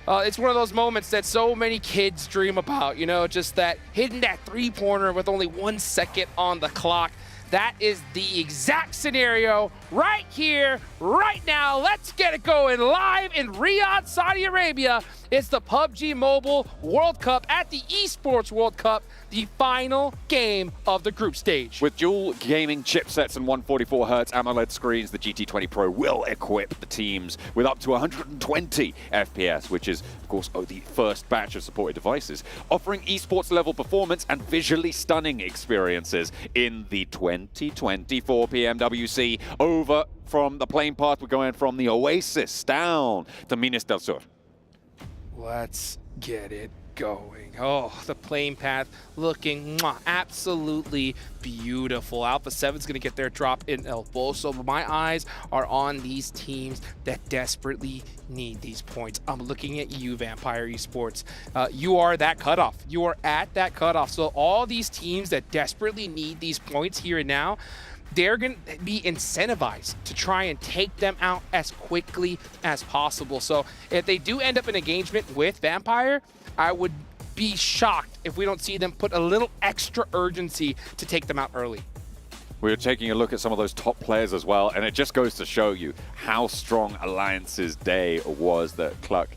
It's one of those moments that so many kids dream about, you know, just that hitting that 3-pointer with only 1 second on the clock. That is the exact scenario right here, right now. Let's get it going live in Riyadh, Saudi Arabia. It's the PUBG Mobile World Cup at the ESPORTS World Cup, the final game of the group stage. With dual gaming chipsets and 144Hz AMOLED screens, the GT20 Pro will equip the teams with up to 120 FPS, which is, of course, the first batch of supported devices, offering esports level performance and visually stunning experiences in the 2024 PMWC. Over from the playing path, we're going from the Oasis down to Minas del Sur. Let's get it going. Oh, the playing path looking absolutely beautiful. Alpha 7's going to get their drop in El Boso, but my eyes are on these teams that desperately need these points. I'm looking at you, Vampire Esports. You are that cutoff. You are at that cutoff. So all these teams that desperately need these points here and now, they're going to be incentivized to try and take them out as quickly as possible. So if they do end up in engagement with Vampire, I would be shocked if we don't see them put a little extra urgency to take them out early. We're taking a look at some of those top players as well, and it just goes to show you how strong Alliance's day was that Cluck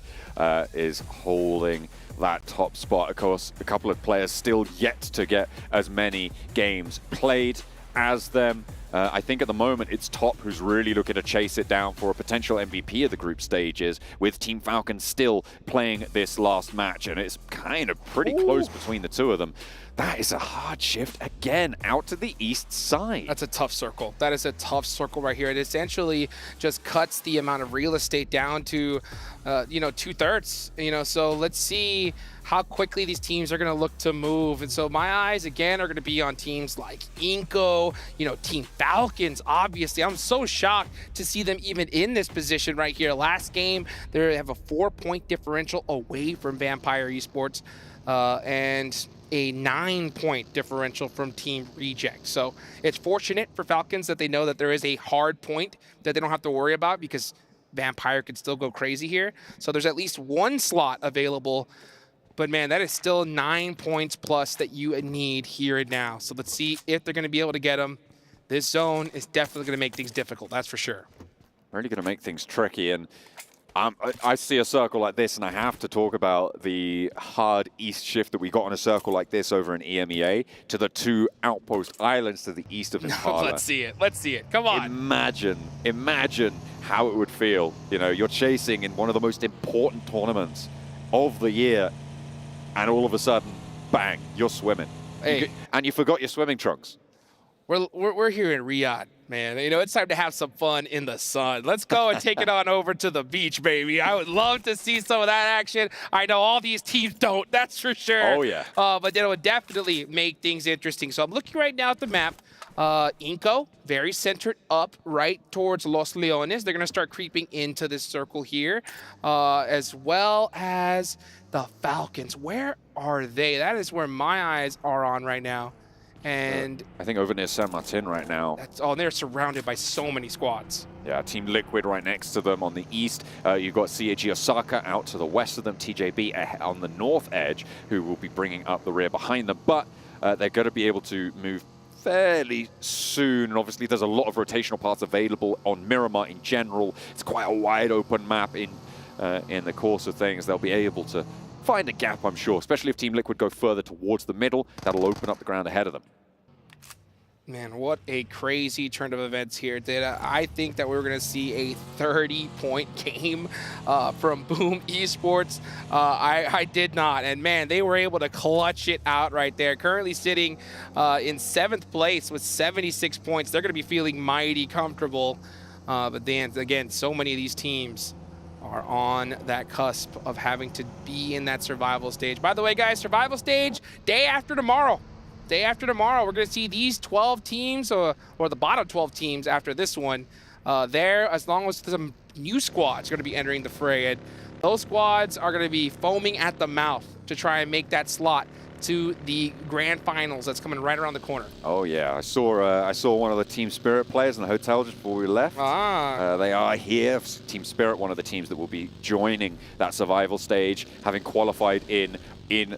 is holding that top spot. Of course, a couple of players still yet to get as many games played as them. I think at the moment it's Top who's really looking to chase it down for a potential MVP of the group stages, with Team Falcon still playing this last match, and it's kind of pretty close between the two of them. That is a hard shift again out to the east side. That's a tough circle. That is a tough circle right here. It essentially just cuts the amount of real estate down to, 2/3. So let's see how quickly these teams are going to look to move. And so my eyes, again, are going to be on teams like Inco, Team Falcons, obviously. I'm so shocked to see them even in this position right here. Last game, they have a 4-point differential away from Vampire Esports, and a 9-point differential from Team Reject. So it's fortunate for Falcons that they know that there is a hard point that they don't have to worry about, because Vampire could still go crazy here. So there's at least one slot available. But man, that is still 9 points plus that you need here and now. So let's see if they're going to be able to get them. This zone is definitely going to make things difficult, that's for sure. Really going to make things tricky. And I see a circle like this, and I have to talk about the hard east shift that we got on a circle like this over in EMEA to the 2 outpost islands to the east of Impala. Let's see it. Let's see it. Come on. Imagine how it would feel. You're chasing in one of the most important tournaments of the year, and all of a sudden, bang, you're swimming. Hey. And you forgot your swimming trunks. We're here in Riyadh, man. It's time to have some fun in the sun. Let's go and take it on over to the beach, baby. I would love to see some of that action. I know all these teams don't, that's for sure. Oh, yeah. But it would definitely make things interesting. So I'm looking right now at the map. Inco, very centered up right towards Los Leones. They're going to start creeping into this circle here, as well as the Falcons. Where are they? That is where my eyes are on right now. And I think over near San Martin right now. They're surrounded by so many squads. Yeah, Team Liquid right next to them on the east. You've got CAG Osaka out to the west of them. TJB on the north edge, who will be bringing up the rear behind them. But they're going to be able to move fairly soon. And obviously, there's a lot of rotational paths available on Miramar in general. It's quite a wide open map in the course of things. They'll be able to find a gap, I'm sure, especially if Team Liquid go further towards the middle. That'll open up the ground ahead of them. Man, what a crazy turn of events here. I think that we're going to see a 30-point game from Boom Esports. I did not. And man, they were able to clutch it out right there. Currently sitting in 7th place with 76 points. They're going to be feeling mighty comfortable. But then, again, so many of these teams are on that cusp of having to be in that survival stage. By the way, guys, survival stage, day after tomorrow. Day after tomorrow, we're going to see these 12 teams, or the bottom 12 teams after this one, there, as long as some new squads are going to be entering the fray. And those squads are going to be foaming at the mouth to try and make that slot to the grand finals that's coming right around the corner. Oh yeah, I saw one of the Team Spirit players in the hotel just before we left. They are here. Team Spirit, one of the teams that will be joining that survival stage, having qualified in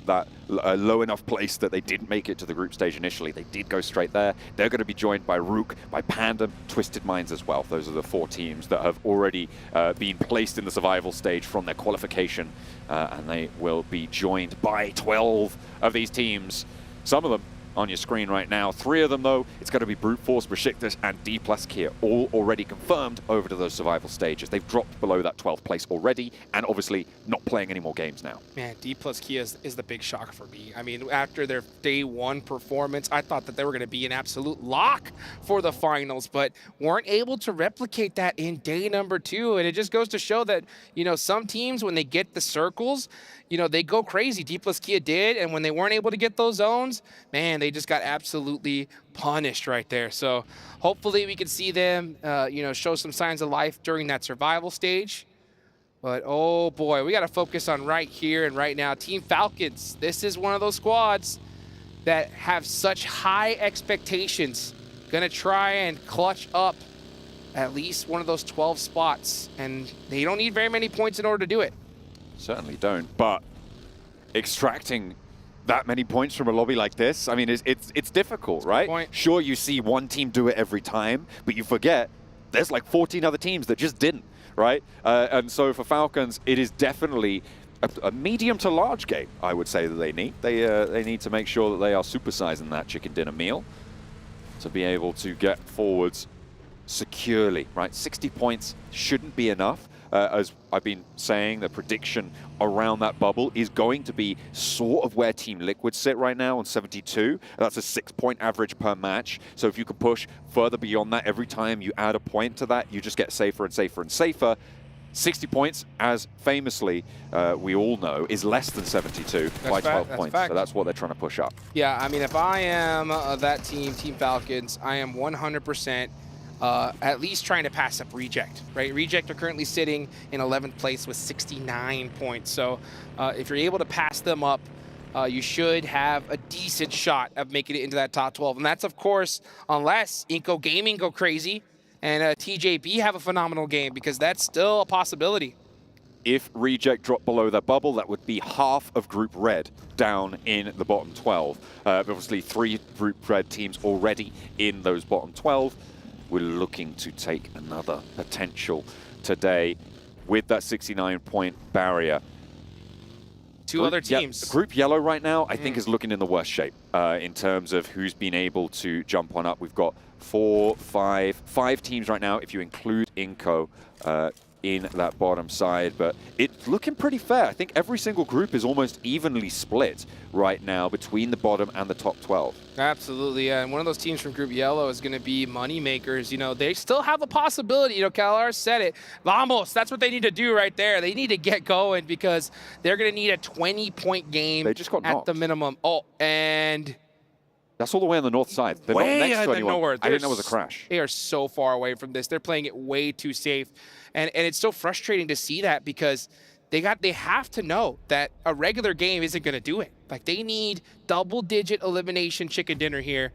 that low enough place that they didn't make it to the group stage initially. They did go straight there. They're going to be joined by Rook, by Pandem, Twisted Minds as well. Those are the 4 teams that have already been placed in the survival stage from their qualification, and they will be joined by 12 of these teams. Some of them on your screen right now. 3 of them, though, it's going to be Brute Force, Besiktas, and D plus Kia, all already confirmed over to those survival stages. They've dropped below that 12th place already, and obviously not playing any more games now. Man, D plus Kia is the big shock for me. I mean, after their day 1 performance, I thought that they were going to be an absolute lock for the finals, but weren't able to replicate that in day number 2. And it just goes to show that, you know, some teams, when they get the circles, you know, they go crazy. D plus Kia did, and when they weren't able to get those zones, man, they just got absolutely punished right there. So hopefully we can see them, you know, show some signs of life during that survival stage. But, oh boy, we got to focus on right here and right now. Team Falcons, this is one of those squads that have such high expectations. Gonna try and clutch up at least one of those 12 spots, and they don't need very many points in order to do it. Certainly don't, but extracting that many points from a lobby like this, I mean, it's difficult, right? Sure, you see one team do it every time, but you forget there's like 14 other teams that just didn't, right? And so for Falcons, it is definitely a medium to large game, I would say, that they need. They need to make sure that they are supersizing that chicken dinner meal to be able to get forwards securely, right? 60 points shouldn't be enough. As I've been saying, the prediction around that bubble is going to be sort of where Team Liquid sit right now on 72. That's a 6-point average per match. So if you can push further beyond that, every time you add a point to that, you just get safer and safer and safer. 60 points, as famously we all know, is less than 72 by 12 points. So that's what they're trying to push up. Yeah, I mean, if I am that team, Team Falcons, I am 100% at least trying to pass up Reject, right? Reject are currently sitting in 11th place with 69 points. So if you're able to pass them up, you should have a decent shot of making it into that top 12. And that's, of course, unless Inco Gaming go crazy and TJB have a phenomenal game, because that's still a possibility. If Reject drop below that bubble, that would be half of Group Red down in the bottom 12. Obviously, 3 Group Red teams already in those bottom 12. We're looking to take another potential today with that 69-point barrier. Two other teams. Group Yellow right now, I think, is looking in the worst shape in terms of who's been able to jump on up. We've got 5 teams right now, if you include Inco in that bottom side, but it's looking pretty fair. I think every single group is almost evenly split right now between the bottom and the top 12. Absolutely, yeah. And one of those teams from Group Yellow is going to be Moneymakers. You know, they still have a possibility. You know, Kalar said it. Vamos, that's what they need to do right there. They need to get going because they're going to need a 20-point game they just got at the minimum. Oh, and... that's all the way on the north side. They're way not next to anyone. Nowhere. I didn't know it was a crash. They are so far away from this. They're playing it way too safe. And it's so frustrating to see that because they have to know that a regular game isn't going to do it. Like, they need double-digit elimination chicken dinner here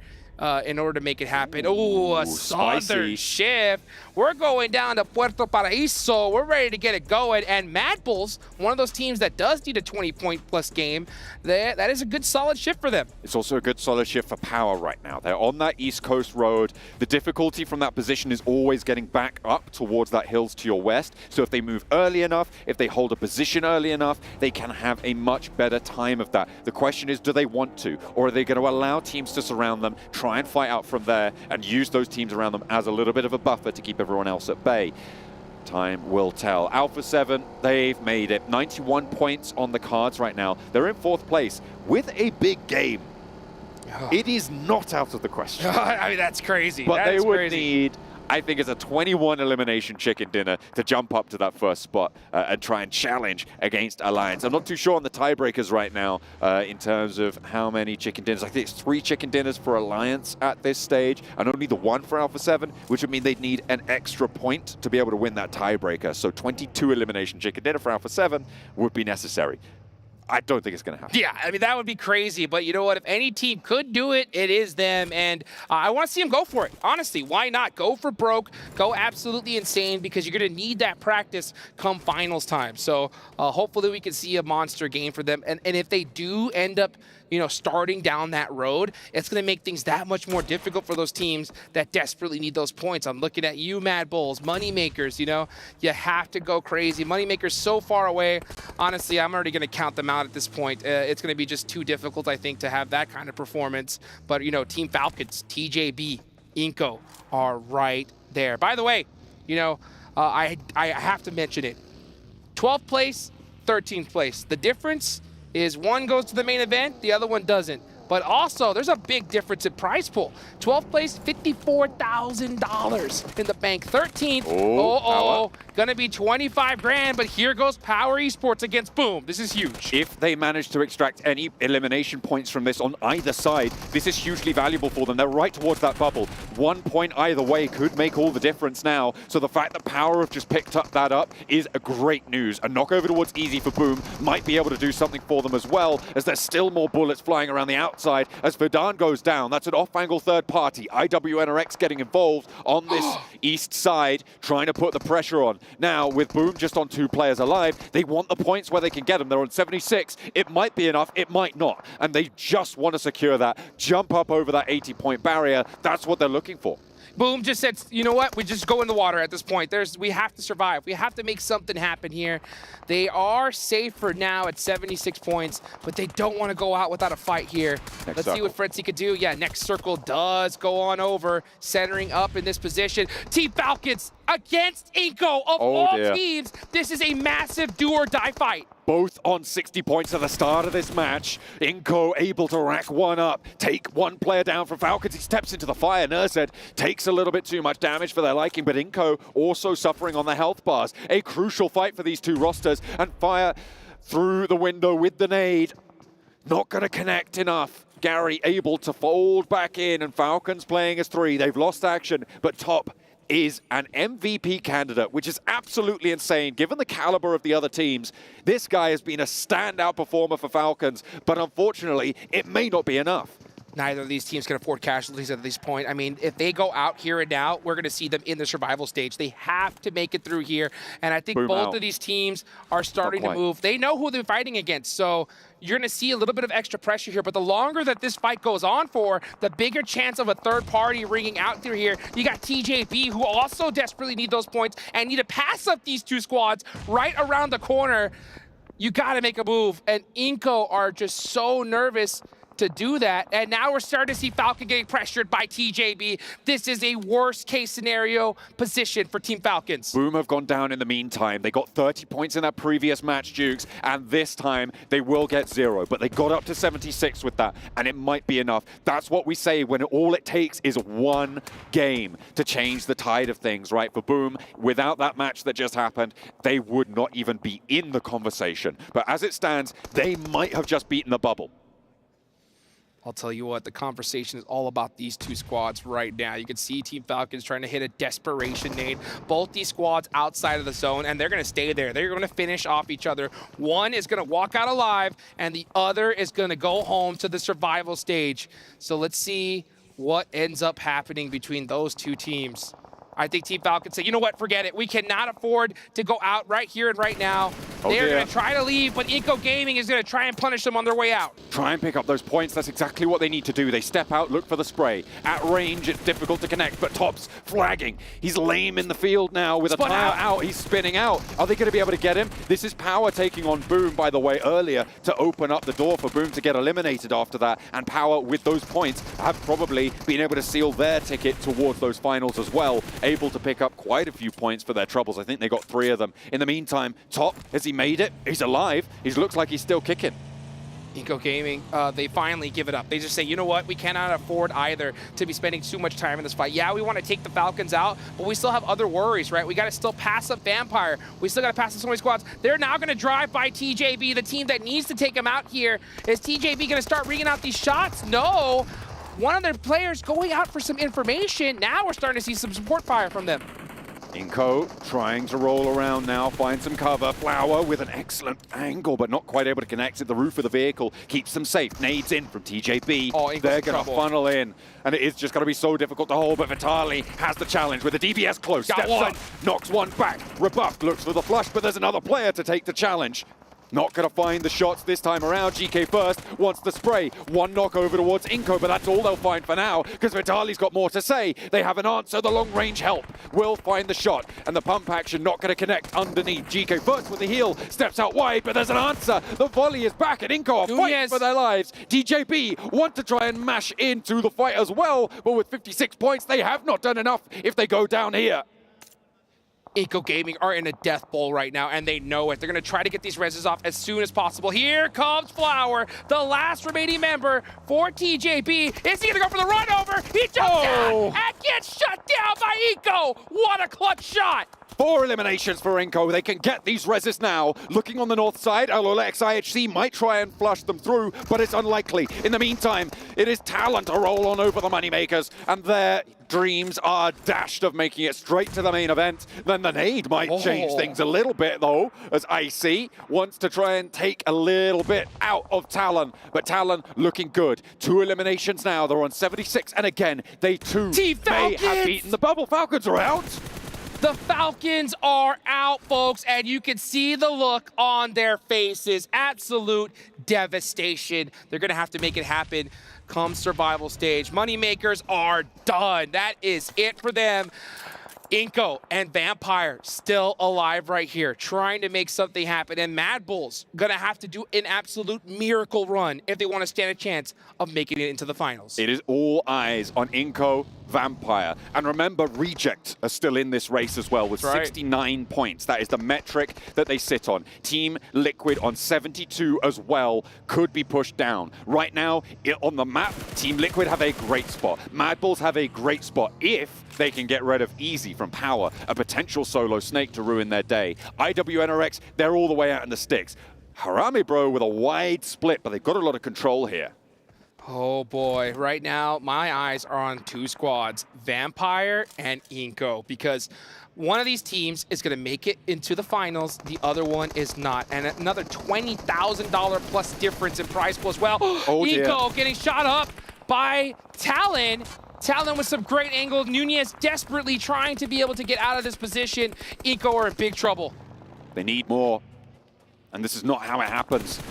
in order to make it happen. Ooh, a southern shift. We're going down to Puerto Paraíso. We're ready to get it going. And Mad Bulls, one of those teams that does need a 20-point-plus game, that is a good solid shift for them. It's also a good solid shift for Power right now. They're on that East Coast road. The difficulty from that position is always getting back up towards that hills to your west. So if they move early enough, if they hold a position early enough, they can have a much better time of that. The question is, do they want to? Or are they going to allow teams to surround them, try and fight out from there, and use those teams around them as a little bit of a buffer to keep everyone else at bay? Time will tell. Alpha 7, they've made it. 91 points on the cards right now. They're in 4th place with a big game. It is not out of the question. I mean, that's crazy. But they would need, I think, it's a 21 elimination chicken dinner to jump up to that first spot and try and challenge against Alliance. I'm not too sure on the tiebreakers right now in terms of how many chicken dinners. I think it's 3 chicken dinners for Alliance at this stage and only the 1 for Alpha 7, which would mean they'd need an extra point to be able to win that tiebreaker. So 22 elimination chicken dinner for Alpha 7 would be necessary. I don't think it's going to happen. Yeah, I mean, that would be crazy. But you know what? If any team could do it, it is them. And I want to see them go for it. Honestly, why not? Go for broke. Go absolutely insane because you're going to need that practice come finals time. So hopefully we can see a monster game for them. And if they do end up, you know, starting down that road, it's going to make things that much more difficult for those teams that desperately need those points. I'm looking at you, Mad Bulls, Moneymakers, you know. You have to go crazy. Moneymakers so far away. Honestly, I'm already going to count them out out at this point. It's going to be just too difficult, I think, to have that kind of performance. But, you know, Team Falcons, TJB, Inco are right there. By the way, you know, I have to mention it. 12th place, 13th place. The difference is one goes to the main event, the other one doesn't. But also, there's a big difference in prize pool. 12th place, $54,000 in the bank. 13th, gonna be 25 grand, but here goes Power Esports against Boom. This is huge. If they manage to extract any elimination points from this on either side, this is hugely valuable for them. They're right towards that bubble. 1 point either way could make all the difference now. So the fact that Power have just picked up that up is a great news. A knockover towards Easy for Boom might be able to do something for them as well, as there's still more bullets flying around the outside. As Verdun goes down, that's an off-angle third party. IWNRX getting involved on this east side, trying to put the pressure on. Now, with Boom just on 2 players alive, they want the points where they can get them. They're on 76. It might be enough, it might not. And they just want to secure that, jump up over that 80-point barrier. That's what they're looking for. Boom just said, you know what? We just go in the water at this point. We have to survive. We have to make something happen here. They are safe for now at 76 points, but they don't want to go out without a fight here. Let's see what Frenzy could do. Yeah, next circle does go on over, centering up in this position. Team Falcons against Inco of all teams. This is a massive do or die fight. Both on 60 points at the start of this match. Inco able to rack one up, take one player down from Falcons. He steps into the fire. Nerzed takes a little bit too much damage for their liking, but Inco also suffering on the health bars. A crucial fight for these two rosters, and fire through the window with the nade. Not going to connect enough. Gary able to fold back in, and Falcons playing as 3. They've lost action, but Top is an MVP candidate, which is absolutely insane given the caliber of the other teams. This guy has been a standout performer for Falcons, but unfortunately, it may not be enough. Neither of these teams can afford casualties at this point. I mean, if they go out here and now, we're going to see them in the survival stage. They have to make it through here, and I think both of these teams are starting to move. They know who they're fighting against, so you're going to see a little bit of extra pressure here, but the longer that this fight goes on for, the bigger chance of a third party ringing out through here. You got TJB, who also desperately need those points and need to pass up these two squads right around the corner. You got to make a move, and Inco are just so nervous to do that, and now we're starting to see Falcon getting pressured by TJB. This is a worst case scenario position for Team Falcons. Boom have gone down in the meantime. They got 30 points in that previous match, Dukes, and this time they will get 0, but they got up to 76 with that, and it might be enough. That's what we say when all it takes is one game to change the tide of things, right? For Boom, without that match that just happened, they would not even be in the conversation. But as it stands, they might have just beaten the bubble. I'll tell you what, the conversation is all about these two squads right now. You can see Team Falcons trying to hit a desperation nade. Both these squads outside of the zone, and they're going to stay there. They're going to finish off each other. One is going to walk out alive, and the other is going to go home to the survival stage. So let's see what ends up happening between those two teams. I think Team Falcons say, you know what, forget it. We cannot afford to go out right here and right now. They're going to try to leave, but Inco Gaming is going to try and punish them on their way out. Try and pick up those points. That's exactly what they need to do. They step out, look for the spray. At range, it's difficult to connect, but Top's flagging. He's lame in the field now with a tire out. He's spinning out. Are they going to be able to get him? This is Power taking on Boom, by the way, earlier to open up the door for Boom to get eliminated after that. And Power, with those points, have probably been able to seal their ticket towards those finals as well. Able to pick up quite a few points for their troubles. I think they got 3 of them. In the meantime, Top, has he made it? He's alive. He looks like he's still kicking. Inco Gaming, they finally give it up. They just say, you know what, we cannot afford either to be spending too much time in this fight. Yeah, we want to take the Falcons out, but we still have other worries, right? We got to still pass up Vampire. We still got to pass up so many squads. They're now going to drive by TJB, the team that needs to take them out here. Is TJB going to start ringing out these shots? No. One of their players going out for some information. Now we're starting to see some support fire from them. Inco trying to roll around now, find some cover. Flower with an excellent angle, but not quite able to connect at the roof of the vehicle. Keeps them safe. Nades in from TJB. They're going to funnel in, and it is just going to be so difficult to hold, but Vitali has the challenge with the DBS close. Steps up, knocks one back. Rebuffed, looks for the flush, but there's another player to take the challenge. Not going to find the shots this time around. GK first wants the spray. One knock over towards Inko, but that's all they'll find for now because Vitali's got more to say. They have an answer. The long-range help will find the shot, and the pump action not going to connect underneath. GK first with the heal, steps out wide, but there's an answer. The volley is back, and Inko are fighting for their lives. DJB want to try and mash into the fight as well, but with 56 points, they have not done enough if they go down here. Inko Gaming are in a death bowl right now, and they know it. They're going to try to get these reses off as soon as possible. Here comes Flower, the last remaining member for TJB. Is he going to go for the run over? He jumps down and gets shut down by Inko. What a clutch shot. 4 eliminations for Inko. They can get these reses now. Looking on the north side, Alolex IHC might try and flush them through, but it's unlikely. In the meantime, it is Talon to roll on over the Moneymakers, and their dreams are dashed of making it straight to the main event. Then the nade might change things a little bit, though, as IC wants to try and take a little bit out of Talon. But Talon looking good. 2 eliminations now. They're on 76, and again, they too may have beaten the bubble. Falcons are out. The Falcons are out, folks, and you can see the look on their faces. Absolute devastation. They're going to have to make it happen come survival stage. Moneymakers are done. That is it for them. Inko and Vampire still alive right here, trying to make something happen. And Mad Bulls gonna have to do an absolute miracle run if they want to stand a chance of making it into the finals. It is all eyes on Inko, Vampire. And remember, Reject are still in this race as well with 69 points. That is the metric that they sit on. Team Liquid on 72 as well could be pushed down. Right now, on the map, Team Liquid have a great spot. Mad Bulls have a great spot if they can get rid of Easy from Power, a potential solo Snake to ruin their day. IWNRX, they're all the way out in the sticks. Harame Bro with a wide split, but they've got a lot of control here. Oh boy, right now my eyes are on 2 squads, Vampire and Inko, because one of these teams is going to make it into the finals, the other one is not. And another $20,000 plus difference in prize pool as well. Inko getting shot up by Talon. Talon with some great angles. Nunez desperately trying to be able to get out of this position. Inko are in big trouble. They need more, and this is not how it happens.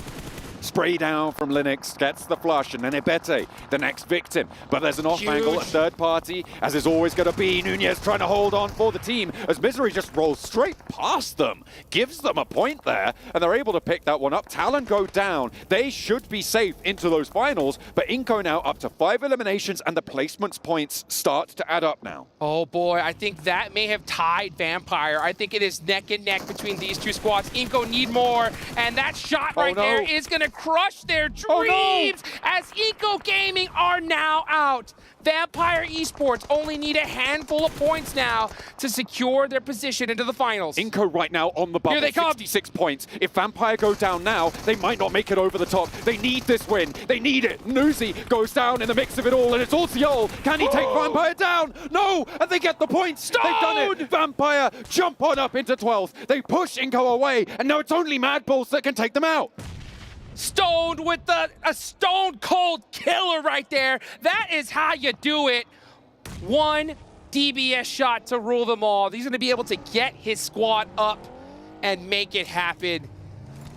Spray down from Linux, gets the flush, and then Ebete, the next victim. But there's an off angle, a third party, as is always going to be. Nunez trying to hold on for the team, as Misery just rolls straight past them. Gives them a point there, and they're able to pick that one up. Talon go down. They should be safe into those finals, but Inko now up to 5 eliminations, and the placements points start to add up now. Oh boy, I think that may have tied Vampire. I think it is neck and neck between these 2 squads. Inko need more, and that shot right there is going to crush their dreams as Inko Gaming are now out. Vampire Esports only need a handful of points now to secure their position into the finals. Inko right now on the bubble, 66 points. If Vampire go down now, they might not make it over the top. They need this win. They need it. Nuzi goes down in the mix of it all, and it's all Seol. Can he take Vampire down? No! And they get the points. They've done it. Vampire jump on up into 12th. They push Inko away, and now it's only Mad Bulls that can take them out. Stoned with a stone cold killer right there. That is how you do it. 1 DBS shot to rule them all. He's going to be able to get his squad up and make it happen.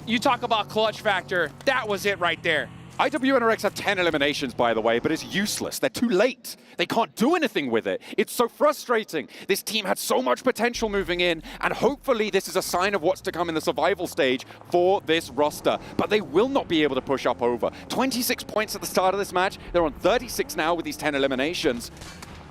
You talk about clutch factor. That was it right there. IWNRX have 10 eliminations, by the way, but it's useless. They're too late. They can't do anything with it. It's so frustrating. This team had so much potential moving in, and hopefully this is a sign of what's to come in the survival stage for this roster. But they will not be able to push up over. 26 points at the start of this match. They're on 36 now with these 10 eliminations.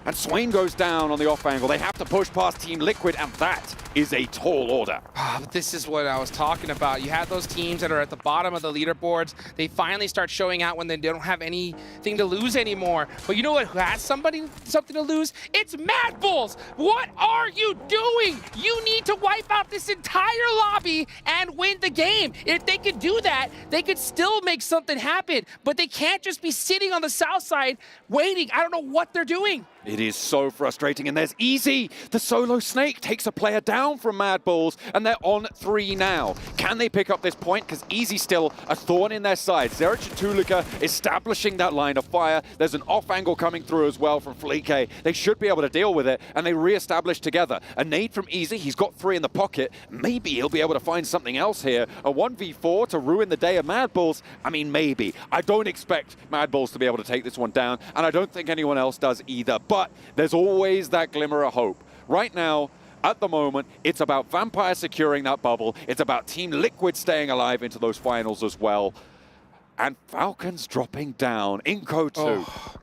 And Swain goes down on the off angle. They have to push past Team Liquid, and that is a tall order. But this is what I was talking about. You have those teams that are at the bottom of the leaderboards. They finally start showing out when they don't have anything to lose anymore. But you know what? Who has something to lose? It's Mad Bulls. What are you doing? You need to wipe out this entire lobby and win the game. If they could do that, they could still make something happen. But they can't just be sitting on the south side waiting. I don't know what they're doing. It is so frustrating, and there's Easy. The solo snake takes a player down from Mad Bulls, and they're on 3 now. Can they pick up this point? Because Easy still a thorn in their side. Zerich and Tulika establishing that line of fire. There's an off angle coming through as well from Fleeke. They should be able to deal with it, and they re-establish together. A nade from Easy. He's got 3 in the pocket. Maybe he'll be able to find something else here. A 1v4 to ruin the day of Mad Bulls. I mean, maybe. I don't expect Mad Bulls to be able to take this one down, and I don't think anyone else does either. But there's always that glimmer of hope. Right now, at the moment, it's about Vampire securing that bubble. It's about Team Liquid staying alive into those finals as well. And Falcons dropping down in Code 2. Oh.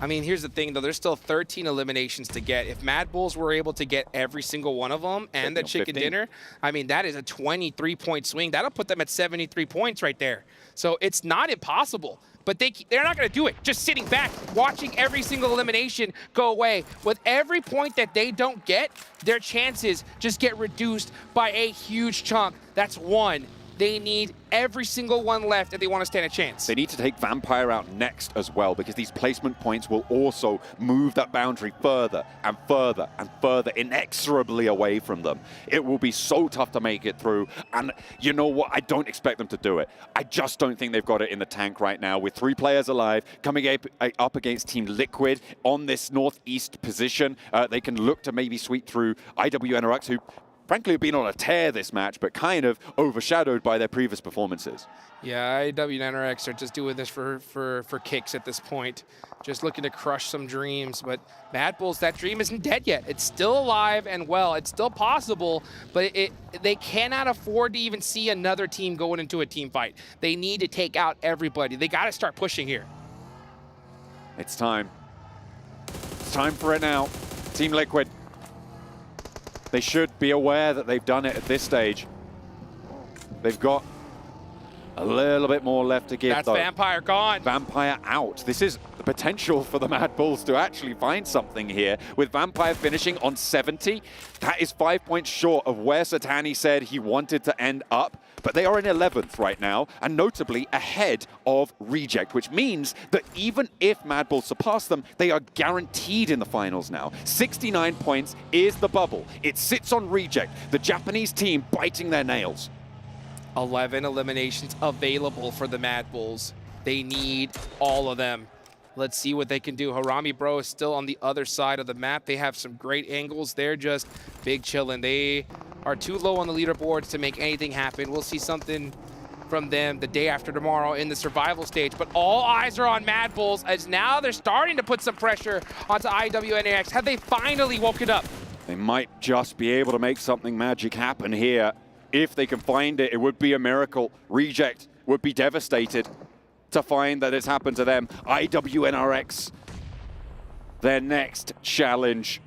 I mean, here's the thing, though. There's still 13 eliminations to get. If Mad Bulls were able to get every single one of them and the chicken 15. dinner, I mean, that is a 23-point swing. That'll put them at 73 points right there. So it's not impossible. But they're not going to do it. Just sitting back, watching every single elimination go away. With every point that they don't get, their chances just get reduced by a huge chunk. That's 1. They need every single one left if they want to stand a chance. They need to take Vampire out next as well, because these placement points will also move that boundary further and further and further, inexorably away from them. It will be so tough to make it through, and you know what? I don't expect them to do it. I just don't think they've got it in the tank right now. With 3 players alive, coming up against Team Liquid on this northeast position, they can look to maybe sweep through IWNRX, who frankly have been on a tear this match, but kind of overshadowed by their previous performances. Yeah, IWNRX are just doing this for kicks at this point. Just looking to crush some dreams. But Mad Bulls, that dream isn't dead yet. It's still alive and well. It's still possible, but they cannot afford to even see another team going into a team fight. They need to take out everybody. They got to start pushing here. It's time. It's time for it now. Team Liquid. They should be aware that they've done it at this stage. They've got a little bit more left to give, That's though. Vampire gone. Vampire out. This is the potential for the Mad Bulls to actually find something here. With Vampire finishing on 70, that is 5 points short of where Satani said he wanted to end up. But they are in 11th right now, and notably ahead of Reject, which means that even if Mad Bulls surpass them, they are guaranteed in the finals now. 69 points is the bubble. It sits on Reject, the Japanese team biting their nails. 11 eliminations available for the Mad Bulls. They need all of them. Let's see what they can do. Harami Bro is still on the other side of the map. They have some great angles. They're just big chillin'. They are too low on the leaderboards to make anything happen. We'll see something from them the day after tomorrow in the survival stage. But all eyes are on Mad Bulls, as now they're starting to put some pressure onto IWNRX. Have they finally woken up? They might just be able to make something magic happen here. If they can find it, it would be a miracle. Reject would be devastated to find that it's happened to them. IWNRX, their next challenge.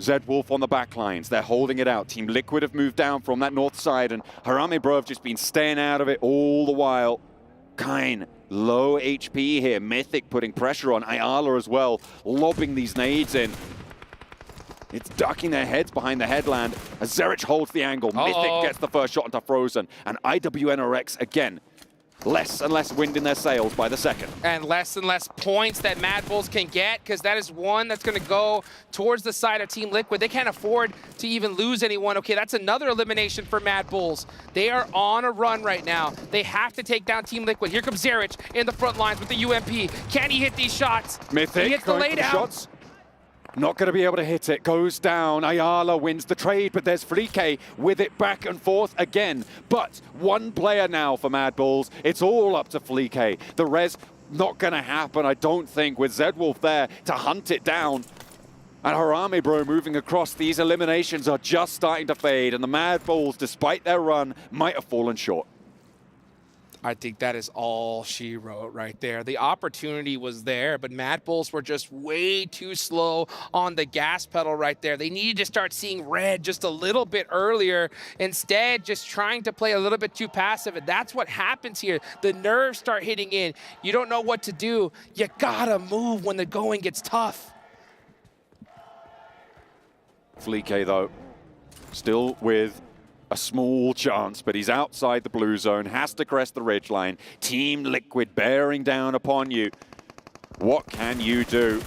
Zed Wolf on the backlines. They're holding it out. Team Liquid have moved down from that north side, and Harami Bro have just been staying out of it all the while. Kine, low HP here. Mythic putting pressure on Ayala as well, lobbing these nades in. It's ducking their heads behind the headland as Zerich holds the angle. Mythic gets the first shot into Frozen, and IWNRX again. Less and less wind in their sails by the second. And less points that Mad Bulls can get, because that is one that's going to go towards the side of Team Liquid. They can't afford to even lose anyone. Okay, that's another elimination for Mad Bulls. They are on a run right now. They have to take down Team Liquid. Here comes Zerich in the front lines with the UMP. Can he hit these shots? Mythic He hits the going for the laydown. shots. Not going to be able to hit it. Goes down. Ayala wins the trade, but there's Fleeke with it back and forth again. But one player now for Mad Bulls. It's all up to Fleeke. The res not going to happen, I don't think, with Zed Wolf there to hunt it down. And Harami Bro moving across. These eliminations are just starting to fade, and the Mad Bulls, despite their run, might have fallen short. I think that is all she wrote right there. The opportunity was there, but Mad Bulls were just way too slow on the gas pedal right there. They needed to start seeing red just a little bit earlier. Instead, just trying to play a little bit too passive, and that's what happens here. The nerves start hitting in. You don't know what to do. You gotta move when the going gets tough. Fleeke, though, still with a small chance, but he's outside the blue zone, has to crest the ridgeline. Team Liquid bearing down upon you. What can you do?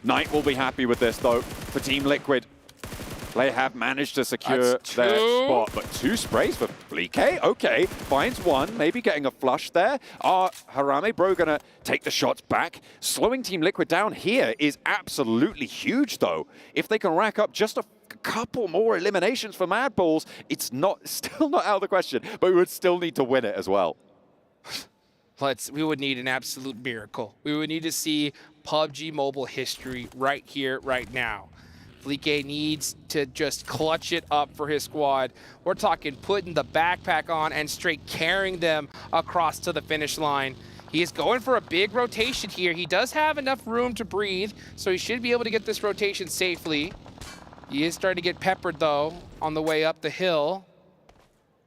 Knight will be happy with this, though, for Team Liquid. They have managed to secure their spot, but 2 sprays for Fleek. Okay, finds 1, maybe getting a flush there. Are Harame Bro gonna take the shots back? Slowing Team Liquid down here is absolutely huge, though. If they can rack up just a couple more eliminations for Mad Balls, it's still not out of the question, but we would still need to win it as well. We would need an absolute miracle. We would need to see PUBG Mobile history right here, right now. Fleek needs to just clutch it up for his squad. We're talking putting the backpack on and straight carrying them across to the finish line. He is going for a big rotation here. He does have enough room to breathe, so he should be able to get this rotation safely. He is starting to get peppered, though, on the way up the hill.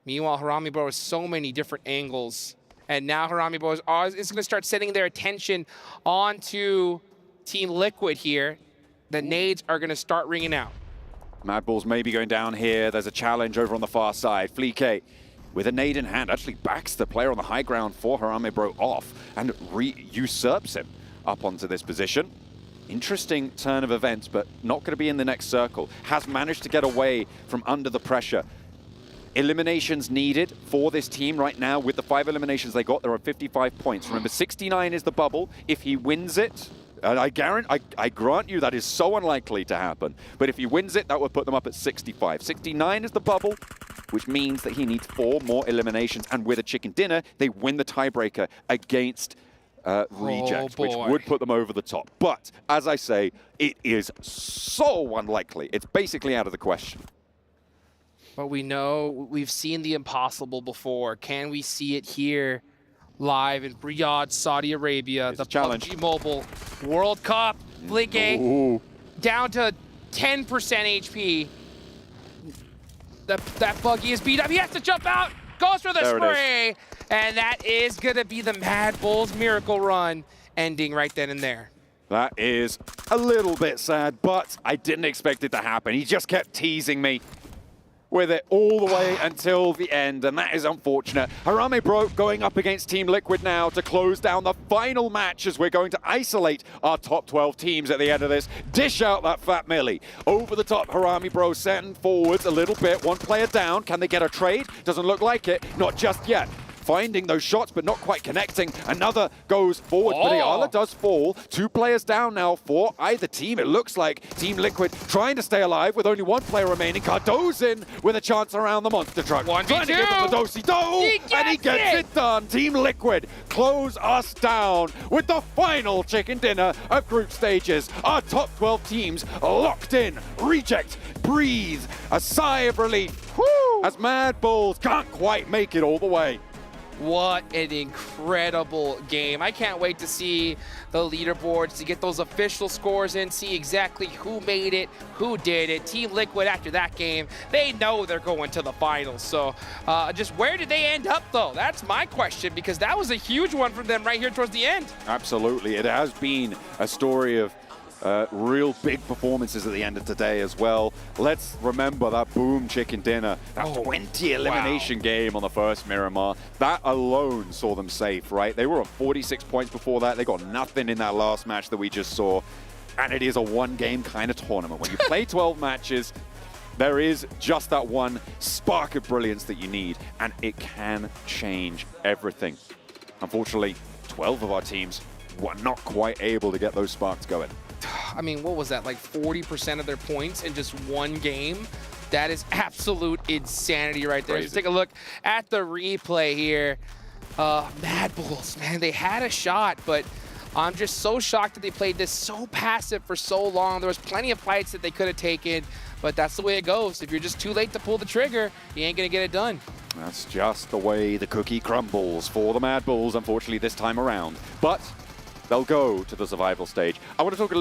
Meanwhile, Harame Bro has so many different angles. And now Harame Bro is going to start setting their attention onto Team Liquid here. The nades are going to start ringing out. Mad Balls may be going down here. There's a challenge over on the far side. Fleek, with a nade in hand, actually backs the player on the high ground for Harame Bro off and usurps him up onto this position. Interesting turn of events, but not going to be in the next circle. Has managed to get away from under the pressure. Eliminations needed for this team right now. With the 5 eliminations they got, there are 55 points. Remember, 69 is the bubble. If he wins it, and I grant you that is so unlikely to happen. But if he wins it, that would put them up at 65. 69 is the bubble, which means that he needs 4 more eliminations. And with a chicken dinner, they win the tiebreaker against Reject, which would put them over the top. But, as I say, it is so unlikely. It's basically out of the question. But we know, we've seen the impossible before. Can we see it here? Live in Riyadh, Saudi Arabia, the PUBG Mobile World Cup. Fleek down to 10% HP. That buggy is beat up. He has to jump out. Goes for the spray. And that is going to be the Mad Bulls miracle run ending right then and there. That is a little bit sad, but I didn't expect it to happen. He just kept teasing me with it all the way until the end, and that is unfortunate. Harame Bro going up against Team Liquid now to close down the final match as we're going to isolate our top 12 teams at the end of this. Dish out that fat Millie. Over the top, Harame Bro setting forwards a little bit. 1 player down. Can they get a trade? Doesn't look like it. Not just yet. Finding those shots, but not quite connecting. Another goes forward, but Ayala does fall. 2 players down now for either team. It looks like Team Liquid trying to stay alive with only 1 player remaining. Cardozin with a chance around the monster truck. 1v2. Trying to give him the do-si-do, and he gets it done. Team Liquid close us down with the final chicken dinner of group stages. Our top 12 teams locked in. Reject, breathe, a sigh of relief. Woo! As Mad Bulls can't quite make it all the way. What an incredible game. I can't wait to see the leaderboards, to get those official scores in, see exactly who made it, who did it. Team Liquid, after that game, they know they're going to the finals. So just where did they end up, though? That's my question, because that was a huge one for them right here towards the end. Absolutely. It has been a story of real big performances at the end of today as well. Let's remember that boom chicken dinner, that 20 elimination game on the first Miramar. That alone saw them safe, right? They were at 46 points before that. They got nothing in that last match that we just saw. And it is a 1-game kind of tournament. When you play 12 matches, there is just that one spark of brilliance that you need, and it can change everything. Unfortunately, 12 of our teams were not quite able to get those sparks going. I mean, what was that, like 40% of their points in just 1 game? That is absolute insanity right there. Just take a look at the replay here. Mad Bulls, man, they had a shot, but I'm just so shocked that they played this so passive for so long. There was plenty of fights that they could have taken, but that's the way it goes. If you're just too late to pull the trigger, you ain't gonna get it done. That's just the way the cookie crumbles for the Mad Bulls, unfortunately, this time around. But they'll go to the survival stage. I want to talk a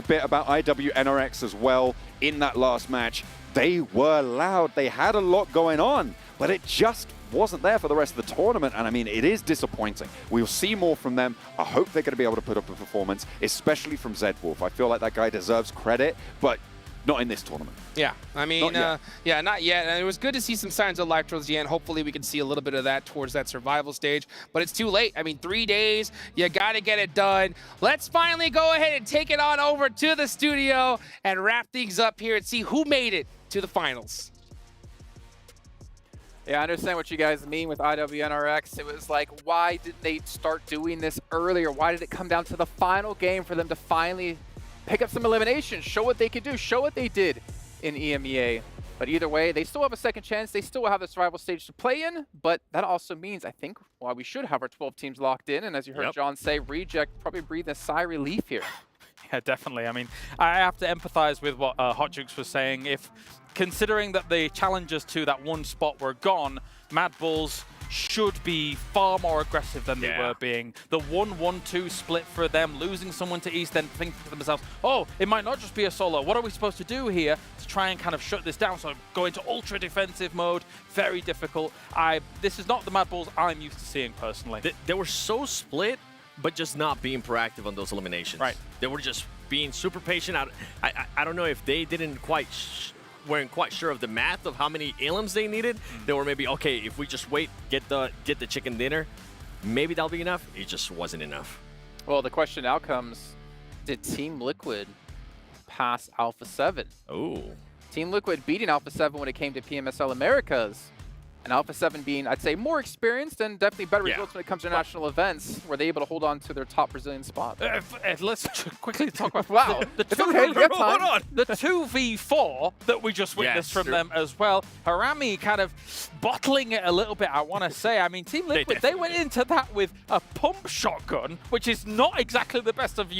bit about IWNRX as well. In that last match, they were loud. They had a lot going on, but it just wasn't there for the rest of the tournament. And I mean, it is disappointing. We'll see more from them. I hope they're going to be able to put up a performance, especially from Zedwolf. I feel like that guy deserves credit, but Not in this tournament. Yeah, I mean, yeah, not yet. And it was good to see some signs of life towards the end. Hopefully we can see a little bit of that towards that survival stage, but it's too late. I mean, 3 days, you got to get it done. Let's finally go ahead and take it on over to the studio and wrap things up here and see who made it to the finals. Yeah, I understand what you guys mean with IWNRX. It was like, why didn't they start doing this earlier? Why did it come down to the final game for them to finally pick up some eliminations, show what they could do, show what they did in EMEA? But either way, they still have a second chance. They still have the survival stage to play in, but that also means, I think, why we should have our 12 teams locked in. And as you heard John say, Reject probably breathe a sigh of relief here. Yeah, definitely. I mean, I have to empathize with what Hot Jukes was saying. If considering that the challengers to that one spot were gone, Mad Bulls should be far more aggressive than they were being. The 1-1-2 split for them, losing someone to East, then thinking to themselves, oh, it might not just be a solo. What are we supposed to do here to try and kind of shut this down? So go into ultra defensive mode, very difficult. This is not the Mad Bulls I'm used to seeing personally. They were so split, but just not being proactive on those eliminations. Right. They were just being super patient. I don't know if they didn't weren't quite sure of the math of how many elims they needed. They were maybe, okay, if we just wait, get the chicken dinner, maybe that'll be enough. It just wasn't enough. Well, the question now comes, did Team Liquid pass Alpha 7? Oh. Team Liquid beating Alpha 7 when it came to PMSL Americas. And Alpha 7 being, I'd say, more experienced and definitely better results when it comes to national events. Were they able to hold on to their top Brazilian spot? Let's quickly talk about the 2v4 that we just witnessed from them as well. Harami kind of bottling it a little bit, I want to say. I mean, Team Liquid, they went into that with a pump shotgun, which is not exactly the best of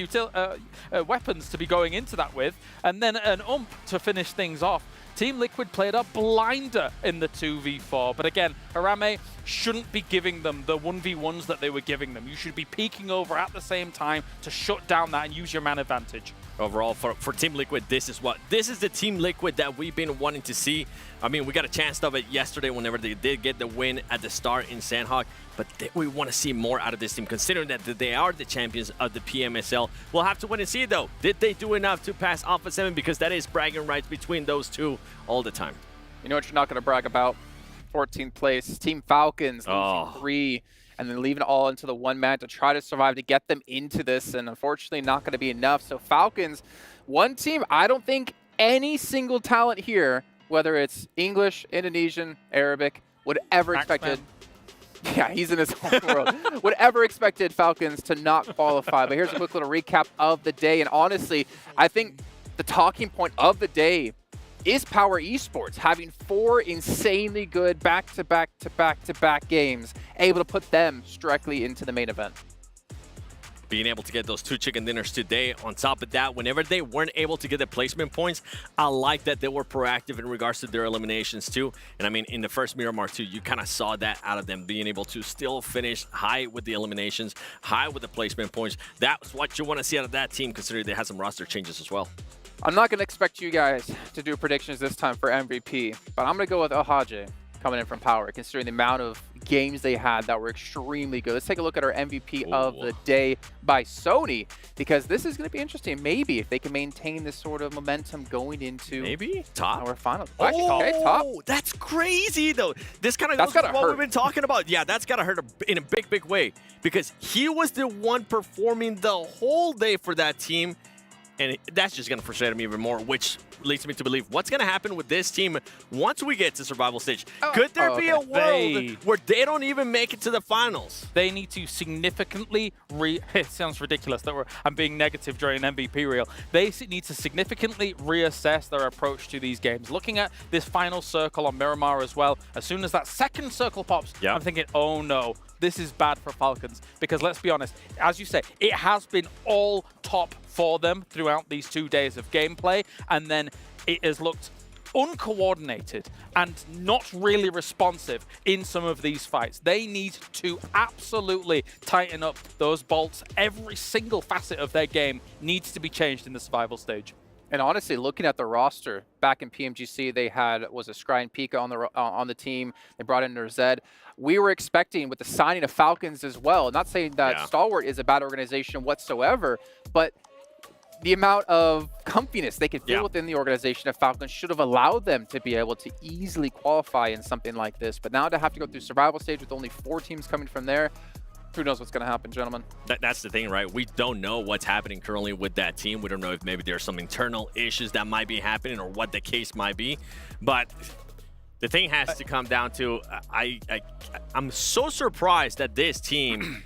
weapons to be going into that with, and then an to finish things off. Team Liquid played a blinder in the 2v4, but again, Harame shouldn't be giving them the 1v1s that they were giving them. You should be peeking over at the same time to shut down that and use your man advantage. Overall, for Team Liquid, this is the Team Liquid that we've been wanting to see. I mean, we got a chance of it yesterday whenever they did get the win at the start in Sandhawk, but we want to see more out of this team, considering that they are the champions of the PMSL. We'll have to wait and see, though. Did they do enough to pass Alpha 7? Because that is bragging rights between those two all the time. You know what you're not going to brag about? 14th place, Team Falcons, losing 3, and then leaving it all into the one man to try to survive to get them into this, and unfortunately not going to be enough. So Falcons, one team, I don't think any single talent here, whether it's English, Indonesian, Arabic, would ever expected. Yeah, he's in his own world. Would ever expected Falcons to not qualify. But here's a quick little recap of the day. And honestly, I think the talking point of the day is Power Esports having 4 insanely good back-to-back games, able to put them directly into the main event. Being able to get those 2 chicken dinners today. On top of that, whenever they weren't able to get the placement points, I like that they were proactive in regards to their eliminations too. And I mean, in the first Miramar too, you kind of saw that out of them, being able to still finish high with the eliminations, high with the placement points. That's what you want to see out of that team, considering they had some roster changes as well. I'm not going to expect you guys to do predictions this time for MVP, but I'm going to go with Ohaje coming in from Power, considering the amount of games they had that were extremely good. Let's take a look at our MVP of the day by Sony, because this is going to be interesting. Maybe if they can maintain this sort of momentum going into top our final. Okay, top. That's crazy though. This kind of goes with what we've been talking about. Yeah, that's gotta hurt in a big way, because he was the one performing the whole day for that team. And that's just going to frustrate me even more, which leads me to believe what's going to happen with this team once we get to survival stage. Could there be a world where they don't even make it to the finals? They need to significantly it sounds ridiculous that I'm being negative during an MVP reel. They need to significantly reassess their approach to these games. Looking at this final circle on Miramar as well, as soon as that second circle pops, I'm thinking, oh no, this is bad for Falcons, because let's be honest, as you say, it has been all top for them throughout these 2 days of gameplay, and then it has looked uncoordinated and not really responsive in some of these fights. They need to absolutely tighten up those bolts. Every single facet of their game needs to be changed in the survival stage. And honestly, looking at the roster, back in PMGC, they had, was a Scry and Pika on the team. They brought in Zed. We were expecting, with the signing of Falcons as well, not saying that Stalwart is a bad organization whatsoever, but the amount of comfiness they could feel within the organization of Falcons should have allowed them to be able to easily qualify in something like this. But now to have to go through survival stage with only 4 teams coming from there, who knows what's going to happen, gentlemen? That's the thing, right? We don't know what's happening currently with that team. We don't know if maybe there's some internal issues that might be happening or what the case might be. But the thing has to come down to, I'm so surprised that this team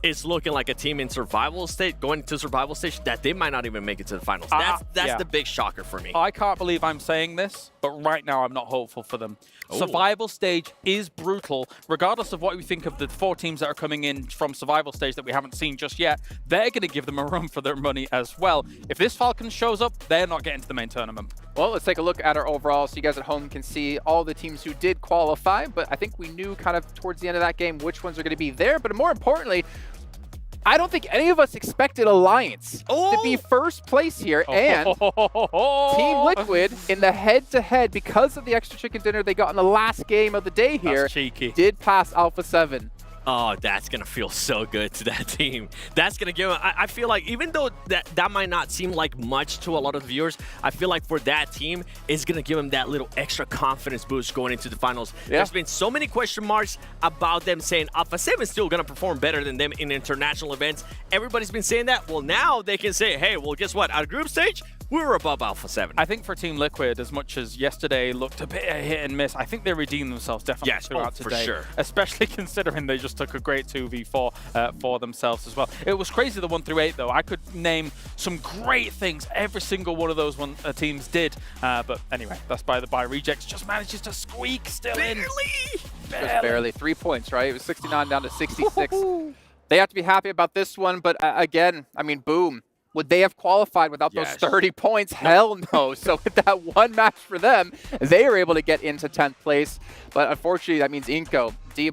is looking like a team in survival state, going to survival stage, that they might not even make it to the finals. That's the big shocker for me. I can't believe I'm saying this, but right now I'm not hopeful for them. Survival stage is brutal. Regardless of what we think of the 4 teams that are coming in from survival stage that we haven't seen just yet, they're going to give them a run for their money as well. If this Falcons shows up, they're not getting to the main tournament. Well, let's take a look at our overall so you guys at home can see all the teams who did qualify, but I think we knew kind of towards the end of that game which ones are going to be there. But more importantly, I don't think any of us expected Alliance to be first place here, and Team Liquid in the head-to-head, because of the extra chicken dinner they got in the last game of the day here, did pass Alpha 7. Oh, that's going to feel so good to that team. That's going to give them, I feel like, even though that might not seem like much to a lot of the viewers, I feel like for that team, it's going to give them that little extra confidence boost going into the finals. There's been so many question marks about them saying Alpha 7 is still going to perform better than them in international events. Everybody's been saying that. Well, now they can say, hey, well, guess what? At group stage, we were above Alpha 7. I think for Team Liquid, as much as yesterday looked a bit hit and miss, I think they redeemed themselves definitely throughout today. For sure. Especially considering they just took a great 2v4 for themselves as well. It was crazy, the 1 through 8, though. I could name some great things every single one of those teams did. But anyway, that's by the by. Rejects just manages to squeak still in. Just barely. 3 points, right? It was 69 down to 66. They have to be happy about this one, but again, I mean, boom. Would they have qualified without those 30 points? Hell no. So with that 1 match for them, they are able to get into 10th place. But unfortunately, that means Inco, D+,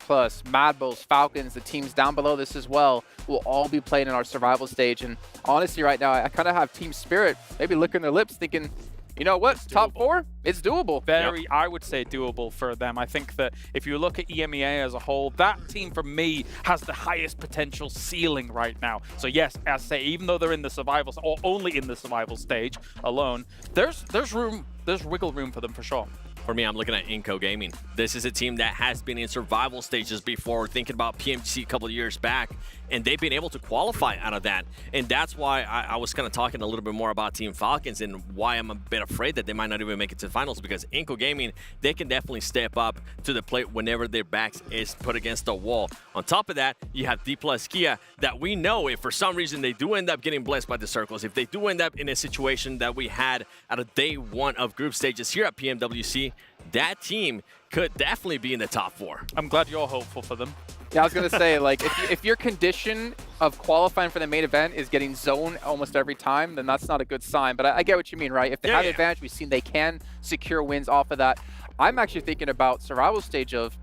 Mad Bulls, Falcons, the teams down below this as well, will all be playing in our survival stage. And honestly, right now, I kind of have Team Spirit maybe licking their lips thinking, you know what, top 4, it's doable. I would say doable for them. I think that if you look at EMEA as a whole, that team for me has the highest potential ceiling right now. So yes, as I say, even though they're in the survival, or only in the survival stage alone, there's wiggle room for them for sure. For me, I'm looking at Inco Gaming. This is a team that has been in survival stages before, thinking about PMWC a couple of years back, and they've been able to qualify out of that. And that's why I was kind of talking a little bit more about Team Falcons and why I'm a bit afraid that they might not even make it to the finals, because Inco Gaming, they can definitely step up to the plate whenever their backs is put against the wall. On top of that, you have D+ Kia, that we know if for some reason they do end up getting blessed by the circles, if they do end up in a situation that we had out of day 1 of group stages here at PMWC, that team could definitely be in the top 4. I'm glad you're hopeful for them. Yeah, I was going to say, like, if your condition of qualifying for the main event is getting zoned almost every time, then that's not a good sign. But I get what you mean, right? If they have the advantage, we've seen they can secure wins off of that. I'm actually thinking about survival stage of,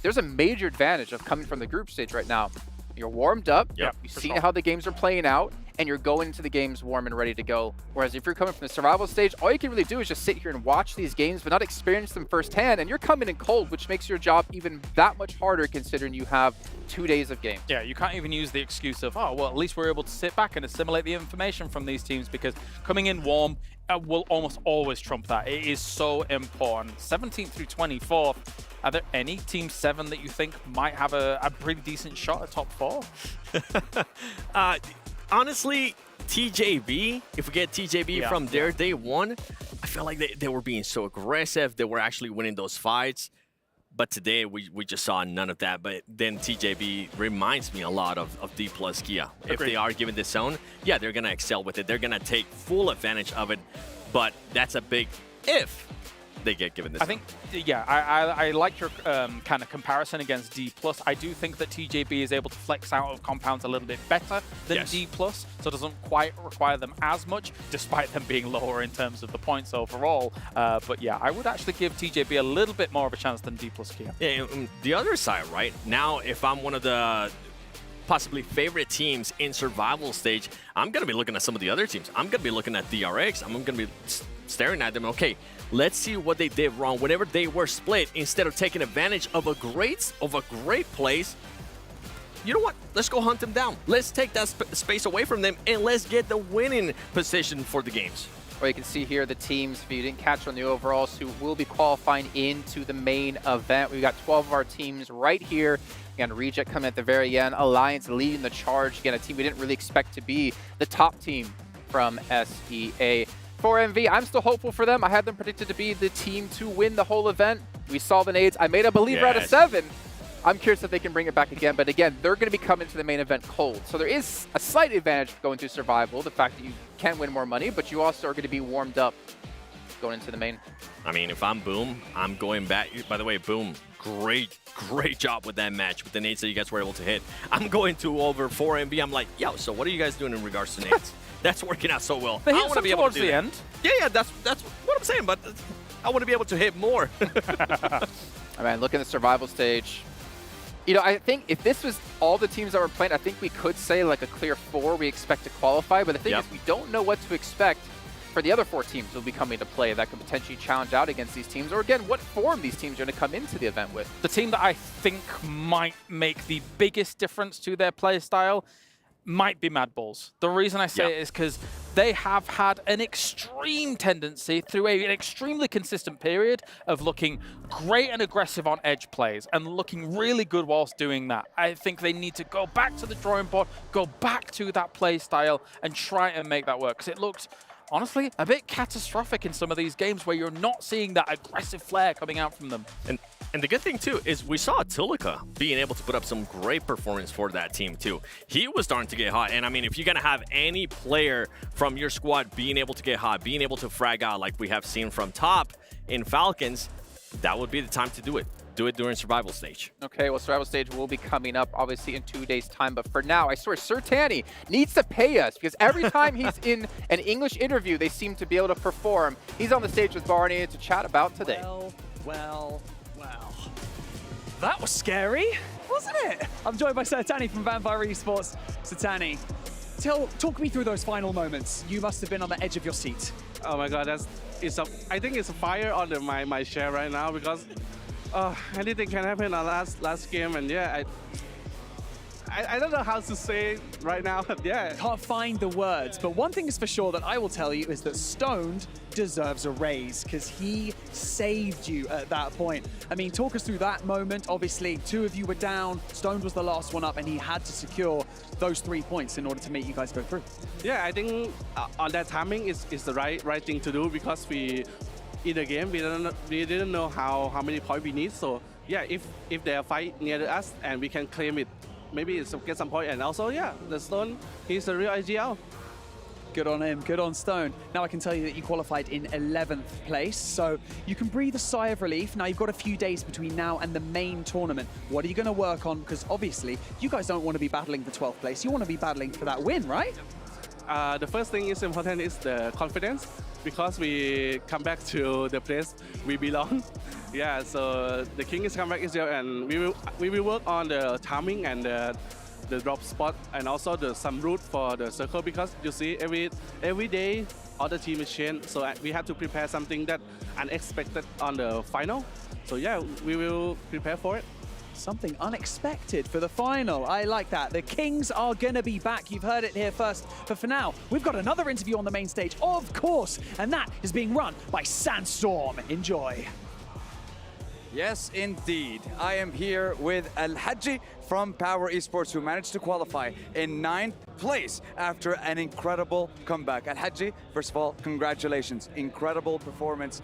there's a major advantage of coming from the group stage right now. You're warmed up, you've seen how the games are playing out, and you're going into the games warm and ready to go. Whereas if you're coming from the survival stage, all you can really do is just sit here and watch these games, but not experience them firsthand, and you're coming in cold, which makes your job even that much harder considering you have 2 days of games. Yeah, you can't even use the excuse of, oh, well, at least we're able to sit back and assimilate the information from these teams, because coming in warm will almost always trump that. It is so important. 17th through 24th. Are there any Team 7 that you think might have a pretty decent shot at top 4? Honestly, TJB, if we get TJB from their day 1, I feel like they were being so aggressive. They were actually winning those fights. But today, we just saw none of that. But then TJB reminds me a lot of D+ Kia. If they are given this zone, yeah, they're going to excel with it. They're going to take full advantage of it. But that's a big if they get given this. I think, yeah, I like your kind of comparison against D+. I do think that TJB is able to flex out of compounds a little bit better than D+, so it doesn't quite require them as much, despite them being lower in terms of the points overall. But yeah, I would actually give TJB a little bit more of a chance than D+ Kia. Yeah, the other side, right? Now, if I'm one of the possibly favorite teams in survival stage, I'm going to be looking at some of the other teams. I'm going to be looking at DRX. I'm going to be staring at them. Okay, let's see what they did wrong whenever they were split. Instead of taking advantage of a great place, you know what? Let's go hunt them down. Let's take that space away from them, and let's get the winning position for the games. Well, you can see here the teams, if you didn't catch on the overalls, who will be qualifying into the main event. We've got 12 of our teams right here. Again, Reject coming at the very end. Alliance leading the charge. Again, a team we didn't really expect to be the top team from SEA. For MV, I'm still hopeful for them. I had them predicted to be the team to win the whole event. We saw the nades. I made a believer out of 7. I'm curious if they can bring it back again. But again, they're going to be coming to the main event cold. So there is a slight advantage going through survival, the fact that you can win more money, but you also are going to be warmed up going into the main. I mean, if I'm Boom, I'm going back. By the way, Boom, great job with that match, with the nades that you guys were able to hit. I'm going to over 4MB. I'm like, yo, so what are you guys doing in regards to nades? That's working out so well. They I hit want to some be able towards to do the that. end. Yeah, that's what I'm saying, but I want to be able to hit more. All right, look at the survival stage. You know, I think if this was all the teams that were playing, I think we could say like a clear 4 we expect to qualify. But the thing is, we don't know what to expect for the other 4 teams who will be coming to play that could potentially challenge out against these teams, or again, what form these teams are going to come into the event with. The team that I think might make the biggest difference to their play style might be Mad Balls. The reason I say it is because they have had an extreme tendency through an extremely consistent period of looking great and aggressive on edge plays and looking really good whilst doing that. I think they need to go back to the drawing board, go back to that play style and try and make that work, because it looks honestly a bit catastrophic in some of these games where you're not seeing that aggressive flair coming out from them. And the good thing, too, is we saw Tulika being able to put up some great performance for that team, too. He was starting to get hot. And, I mean, if you're going to have any player from your squad being able to get hot, being able to frag out like we have seen from top in Falcons, that would be the time to do it. Do it during survival stage. Okay, well, survival stage will be coming up, obviously, in 2 days' time. But for now, I swear, Sir Tanny needs to pay us, because every time he's in an English interview, they seem to be able to perform. He's on the stage with Barney to chat about today. Well. That was scary, wasn't it? I'm joined by Sir Tanny from Vampire Esports. Sir Tanny, talk me through those final moments. You must have been on the edge of your seat. Oh my God, I think it's a fire under my chair right now, because anything can happen on last game, and yeah, I don't know how to say right now. Yeah. Can't find the words, but one thing is for sure that I will tell you is that Stoned deserves a raise, because he saved you at that point. I mean, talk us through that moment. Obviously, 2 of you were down. Stoned was the last one up, and he had to secure those 3 points in order to make you guys go through. Yeah, I think on that timing is the right thing to do, because in the game we didn't know how many points we need. So yeah, if they are fight near us and we can claim it, maybe it's get some point. And also, yeah, the Stone, he's the real IGL. Good on him, good on Stone. Now I can tell you that you qualified in 11th place, so you can breathe a sigh of relief. Now you've got a few days between now and the main tournament. What are you going to work on? Because obviously, you guys don't want to be battling for 12th place. You want to be battling for that win, right? The first thing is important is the confidence, because we come back to the place we belong. Yeah, so the king is come back Israel, and we will work on the timing and the drop spot, and also some route for the circle, because you see every day other team is changed, so we have to prepare something that unexpected on the final. So yeah, we will prepare for it. Something unexpected for the final. I like that. The Kings are going to be back. You've heard it here first. But for now, we've got another interview on the main stage, of course, and that is being run by Sandstorm. Enjoy. Yes, indeed. I am here with Al-Haji from Power Esports, who managed to qualify in 9th place after an incredible comeback. Al-Haji, first of all, congratulations. Incredible performance.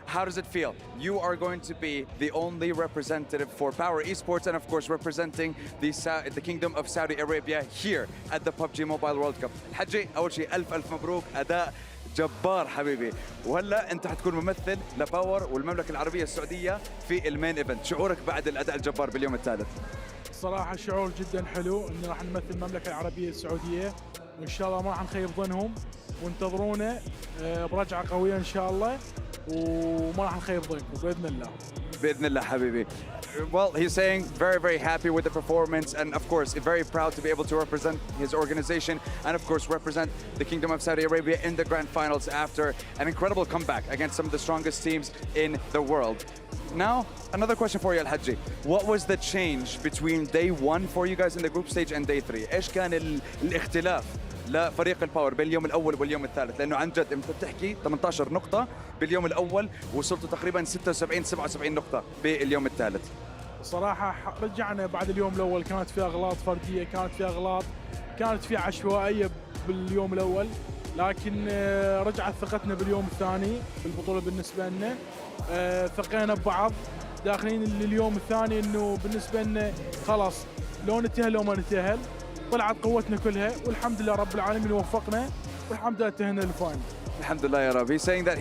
How does it feel? You are going to be the only representative for Power Esports, and of course representing the Kingdom of Saudi Arabia here at the PUBG Mobile World Cup. Al-Haji, أول شيء ألف مبروك. أداء جبار حبيبي. وهلا انت حتكون ممثل لباور والمملكه العربيه السعوديه في المين ايفنت. شعورك بعد الاداء الجبار باليوم الثالث؟ صراحه شعور جدا حلو ان راح نمثل المملكه العربيه السعوديه، وان شاء الله ما راح نخيب ظنهم، وانتظرونا برجعه قويه ان شاء الله، وما راح نخيب ظنكم باذن الله. بإذن الله حبيبي. Well, he's saying very, very happy with the performance and of course very proud to be able to represent his organization and of course represent the Kingdom of Saudi Arabia in the grand finals after an incredible comeback against some of the strongest teams in the world. Now, another question for you, Al-Hajji. What was the change between day 1 for you guys in the group stage and day 3? إيش كان الاختلاف لفريق الباور بين اليوم الأول واليوم الثالث؟ لأنه عن جد أنت بتحكي 18 نقطة باليوم الأول وصلتوا تقريبا 76 77 نقطة باليوم الثالث. صراحة رجعنا بعد اليوم الأول كانت فيها أغلاط فردية، كانت فيها أغلاط، كانت فيها عشوائية باليوم الأول، لكن رجعت ثقتنا باليوم الثاني بالبطولة بالنسبة لنا. ثقينا ببعض داخلين اليوم الثاني انه بالنسبة لنا خلاص لو نتأهل لو ما نتأهل، طلعت قوتنا كلها والحمد لله رب العالمين وفقنا والحمد لله تأهلنا للفاينل. الحمد لله يا رب. He's saying that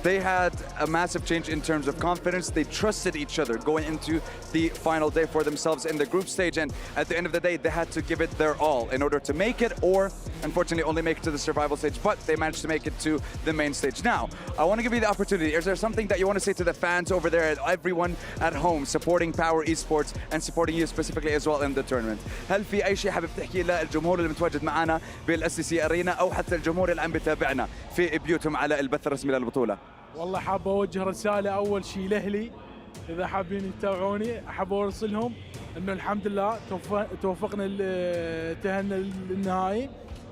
they had a massive change in terms of confidence. They trusted each other going into the final day for themselves in the group stage, and at the end of the day they had to give it their all in order to make it, or unfortunately only make it to the survival stage, but they managed to make it to the main stage. Now, I want to give you the opportunity. Is there something that you want to say to the fans over there and everyone at home supporting Power Esports and supporting you specifically as well in the tournament? هل في أي شيء حابب تحكي للجمهور اللي متواجد معنا بالSEC أرينا أو حتى الجمهور اللي عم بتابعنا في بيوتهم على البث الرسمي للبطولة؟ والله حاب اوجه رساله اول شيء لاهلي، اذا حابين يتابعوني احب ارسلهم انه الحمد لله توفقنا تاهلنا للنهائي،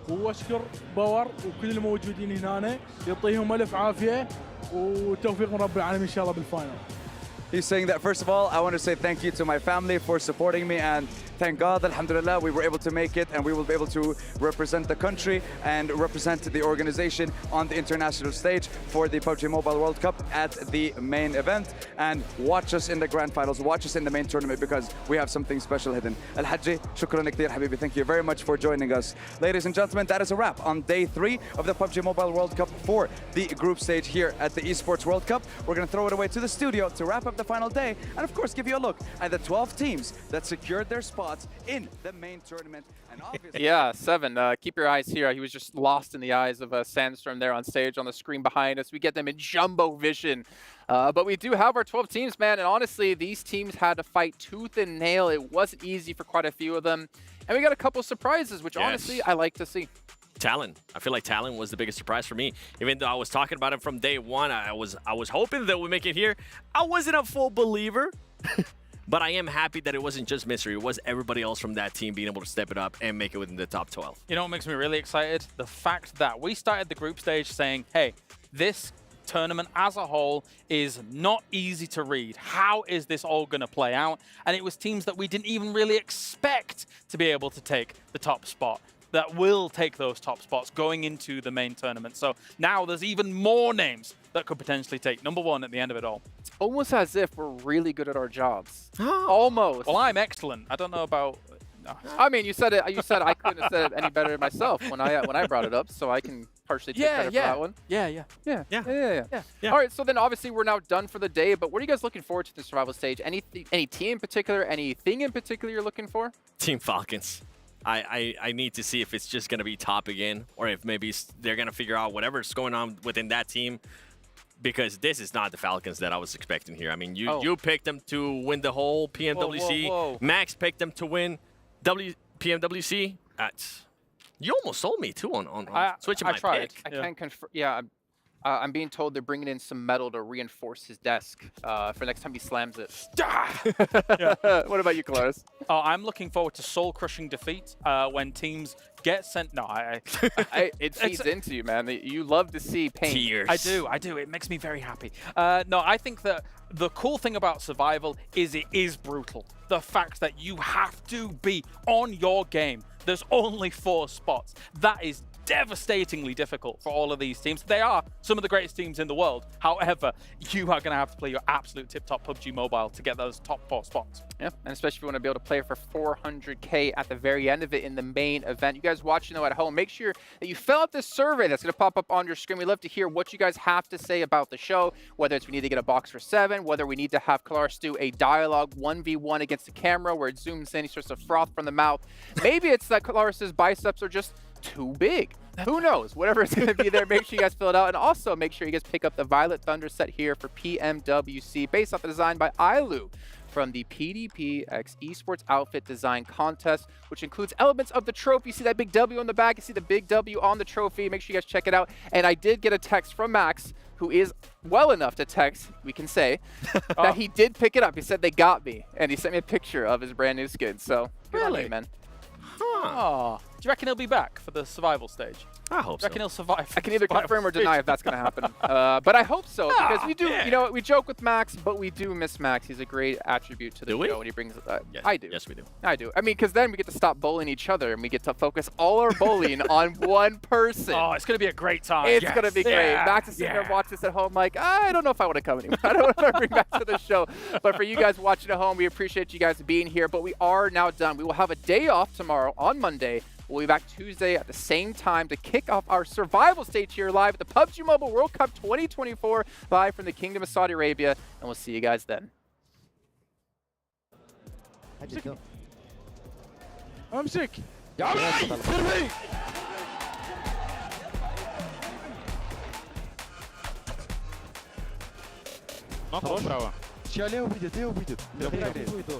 واشكر باور وكل الموجودين هنا يعطيهم الف عافيه وتوفيق من رب العالمين ان شاء الله بالفاينل. He's saying that first of all, I want to say thank you to my family for supporting me, and thank God, alhamdulillah, we were able to make it and we will be able to represent the country and represent the organization on the international stage for the PUBG Mobile World Cup at the main event, and watch us in the grand finals, watch us in the main tournament because we have something special hidden. Al-Hajji, shukran كثير habibi. Thank you very much for joining us. Ladies and gentlemen, that is a wrap on day 3 of the PUBG Mobile World Cup for the group stage here at the Esports World Cup. We're going to throw it away to the studio to wrap up the final day and of course give you a look at the 12 teams that secured their spots in the main tournament. And obviously yeah, 7. Keep your eyes here. He was just lost in the eyes of Sandstorm there on stage on the screen behind us. We get them in jumbo vision. But we do have our 12 teams, man, and honestly, these teams had to fight tooth and nail. It wasn't easy for quite a few of them. And we got a couple surprises, which honestly, I like to see. Talon. I feel like Talon was the biggest surprise for me. Even though I was talking about him from day 1, I was hoping that we make it here. I wasn't a full believer, but I am happy that it wasn't just Mystery. It was everybody else from that team being able to step it up and make it within the top 12. You know what makes me really excited? The fact that we started the group stage saying, hey, this tournament as a whole is not easy to read. How is this all going to play out? And it was teams that we didn't even really expect to be able to take the top spot, that will take those top spots going into the main tournament. So now there's even more names that could potentially take number 1 at the end of it all. It's almost as if we're really good at our jobs. Almost. Well, I'm excellent. I don't know about... No. I mean, you said it. You said I couldn't have said it any better myself when I brought it up, so I can partially take credit for that one. Yeah. All right, so then obviously we're now done for the day, but what are you guys looking forward to the survival stage? Any team in particular, anything in particular you're looking for? Team Falcons. I need to see if it's just going to be top again, or if maybe they're going to figure out whatever's going on within that team, because this is not the Falcons that I was expecting here. I mean, you picked them to win the whole PMWC. Whoa. Max picked them to win PMWC. You almost sold me, too, on switching my pick. I can't confirm. Yeah, I'm being told they're bringing in some metal to reinforce his desk for next time he slams it. What about you, Claris? Oh, I'm looking forward to soul-crushing defeat when teams get sent. No, it feeds into you, man. You love to see pain. Tears. I do. It makes me very happy. No, I think that the cool thing about survival is it is brutal. The fact that you have to be on your game. There's only 4 spots. That is devastatingly difficult for all of these teams. They are some of the greatest teams in the world. However, you are going to have to play your absolute tip-top PUBG Mobile to get those top 4 spots. Yeah, and especially if you want to be able to play for 400K at the very end of it in the main event. You guys watching though at home, make sure that you fill out this survey that's going to pop up on your screen. We'd love to hear what you guys have to say about the show, whether it's we need to get a box for 7, whether we need to have Claris do a dialogue 1v1 against the camera where it zooms in, he starts to froth from the mouth. Maybe it's that Claris's biceps are just too big. Who knows? Whatever it's going to be there, make sure you guys fill it out. And also make sure you guys pick up the Violet Thunder set here for PMWC, based off the design by Ailu from the PDPX Esports Outfit Design Contest, which includes elements of the trophy. You see that big W on the back. You see the big W on the trophy. Make sure you guys check it out. And I did get a text from Max, who is well enough to text, we can say, that he did pick it up. He said they got me. And he sent me a picture of his brand new skin. So, good on you, man. Oh, do you reckon he'll be back for the survival stage? I hope do you reckon he'll survive? I can either confirm or deny if that's going to happen. But I hope so, because we do, you know, we joke with Max, but we do miss Max. He's a great attribute to the show when he brings, Yes. I do. Yes, we do. I do. I mean, because then we get to stop bullying each other and we get to focus all our bullying on one person. Oh, it's going to be a great time. It's going to be great. Max is sitting there watching this at home like, I don't know if I want to come anymore. I don't want to bring back to the show. But for you guys watching at home, we appreciate you guys being here. But we are now done. We will have a day off tomorrow on Monday. We'll be back Tuesday at the same time to kick off our survival stage here live at the PUBG Mobile World Cup 2024, live from the Kingdom of Saudi Arabia. And we'll see you guys then. امسك Leo wyjdzie, Leo wyjdzie.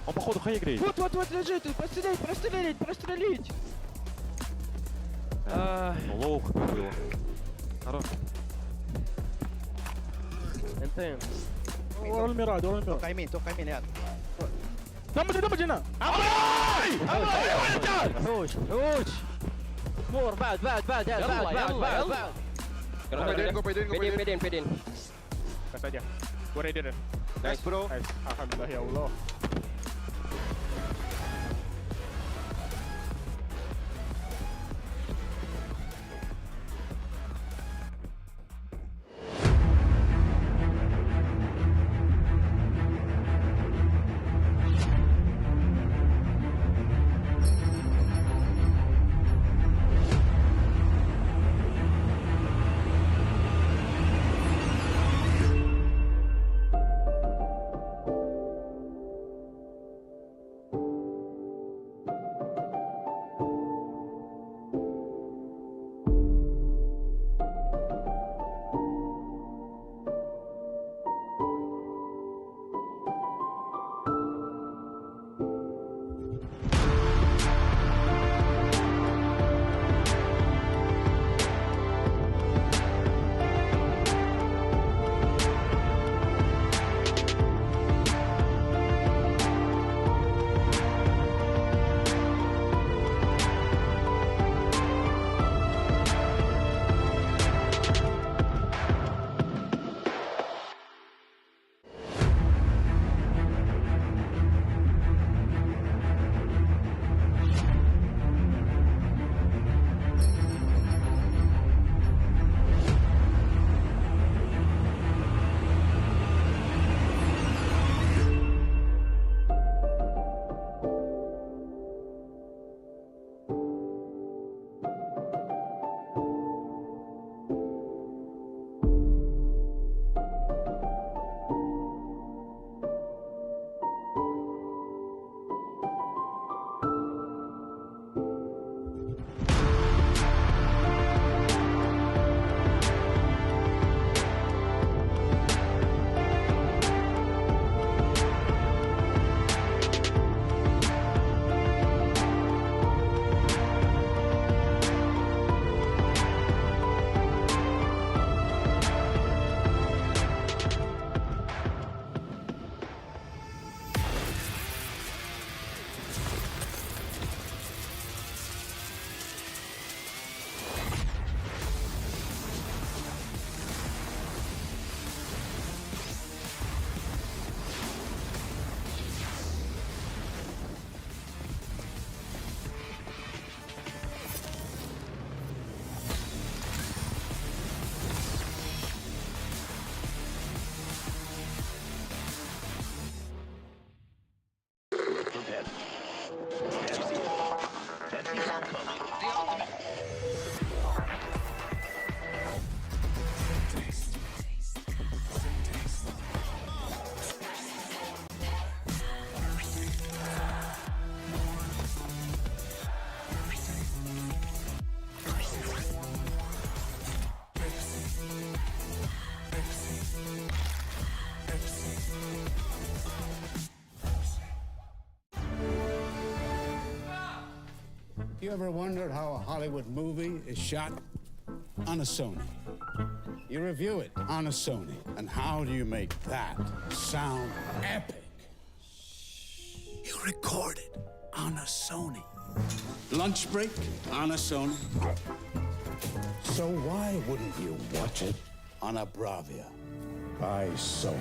On pochodu, хай грей. Вот, лежит, прострелить. Лоу было. Хорош. انتين. ورا الميراد توقع يمين يا دمج هنا حوش مور بعد Pedin. Kas aja. Gue ready deh. Nice bro. Alhamdulillah ya Allah. You ever wondered how a Hollywood movie is shot? On a Sony. You review it on a Sony. And how do you make that sound epic? You record it on a Sony. Lunch break on a Sony. So why wouldn't you watch it on a Bravia by Sony?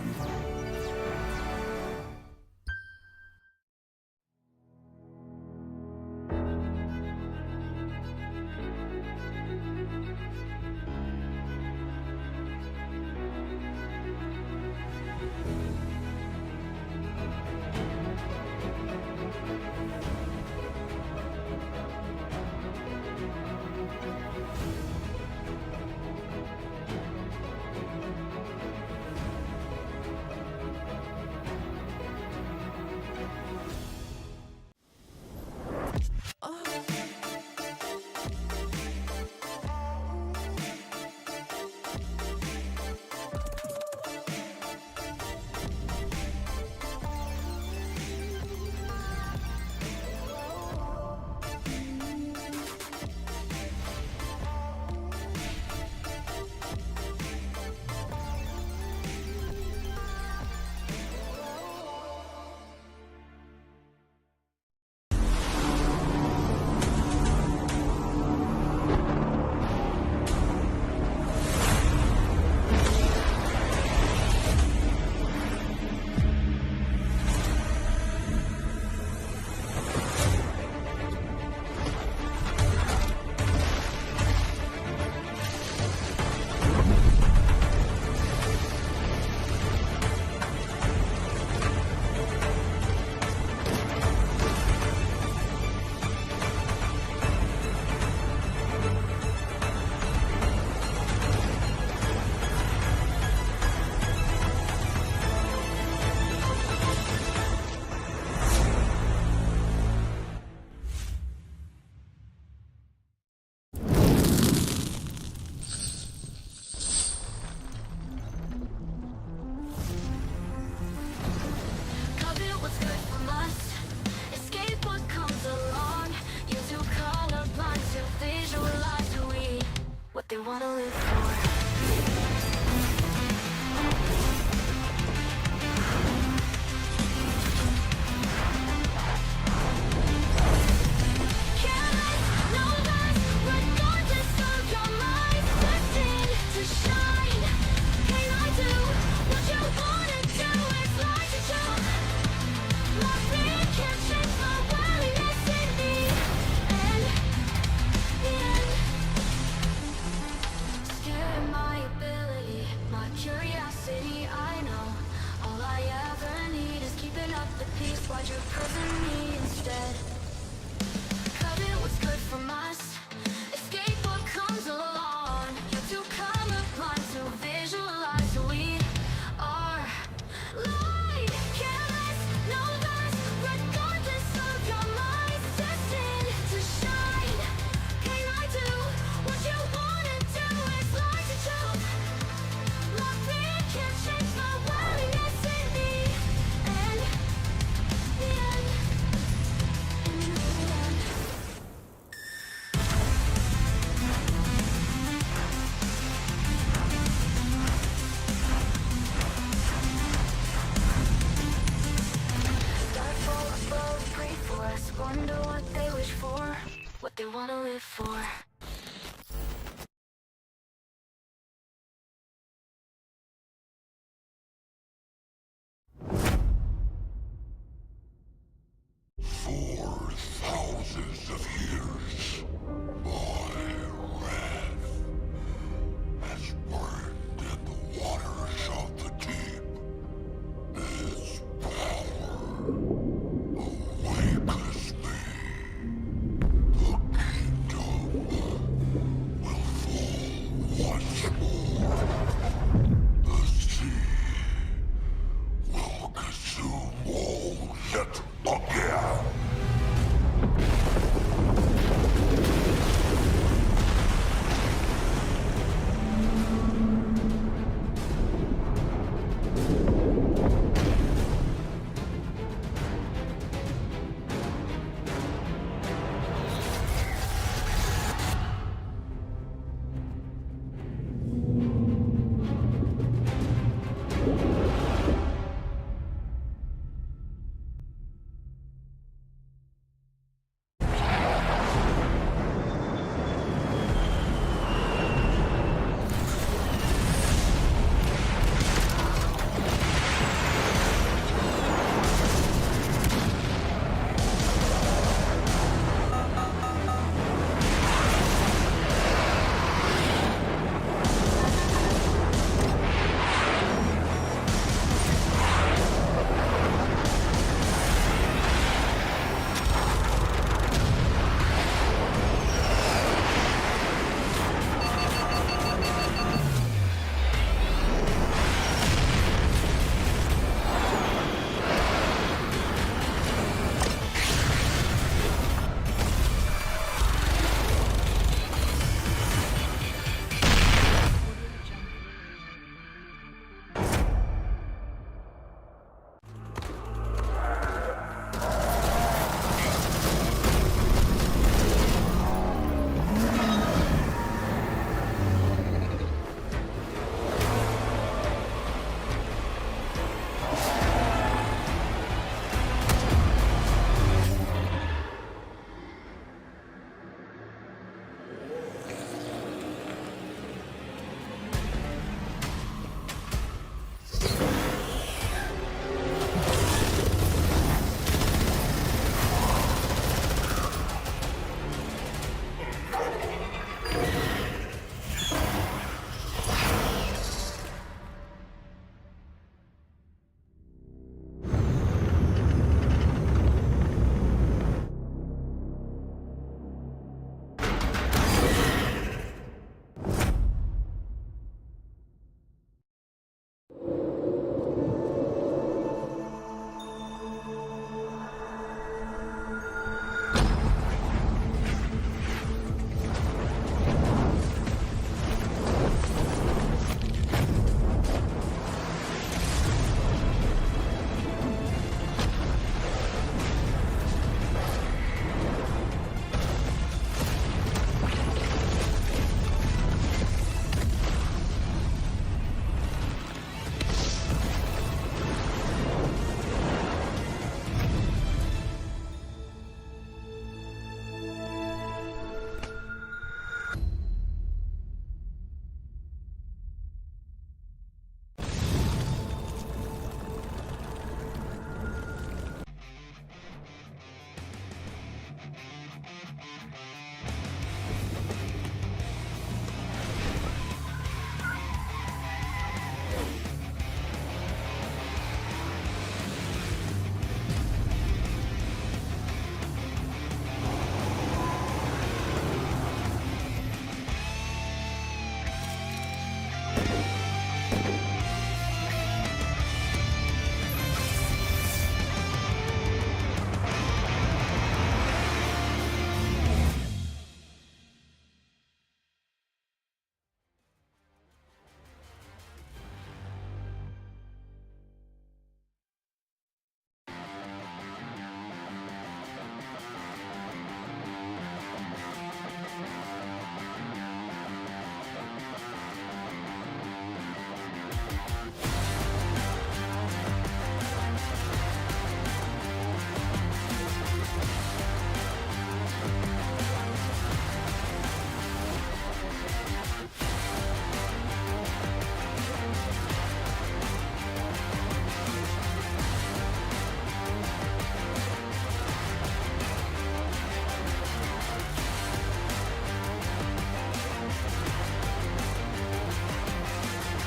They wanna live for. Why'd you prison me instead? Cut it, what's good from us? Escape what comes along. You're too colorblind to visualize who we are. Light, careless, no less, regardless of your mind. Destined to shine. Can I do what you wanna do? It's like a joke. My fear can't change my willingness in me. Wonder what they wish for, what they wanna live for.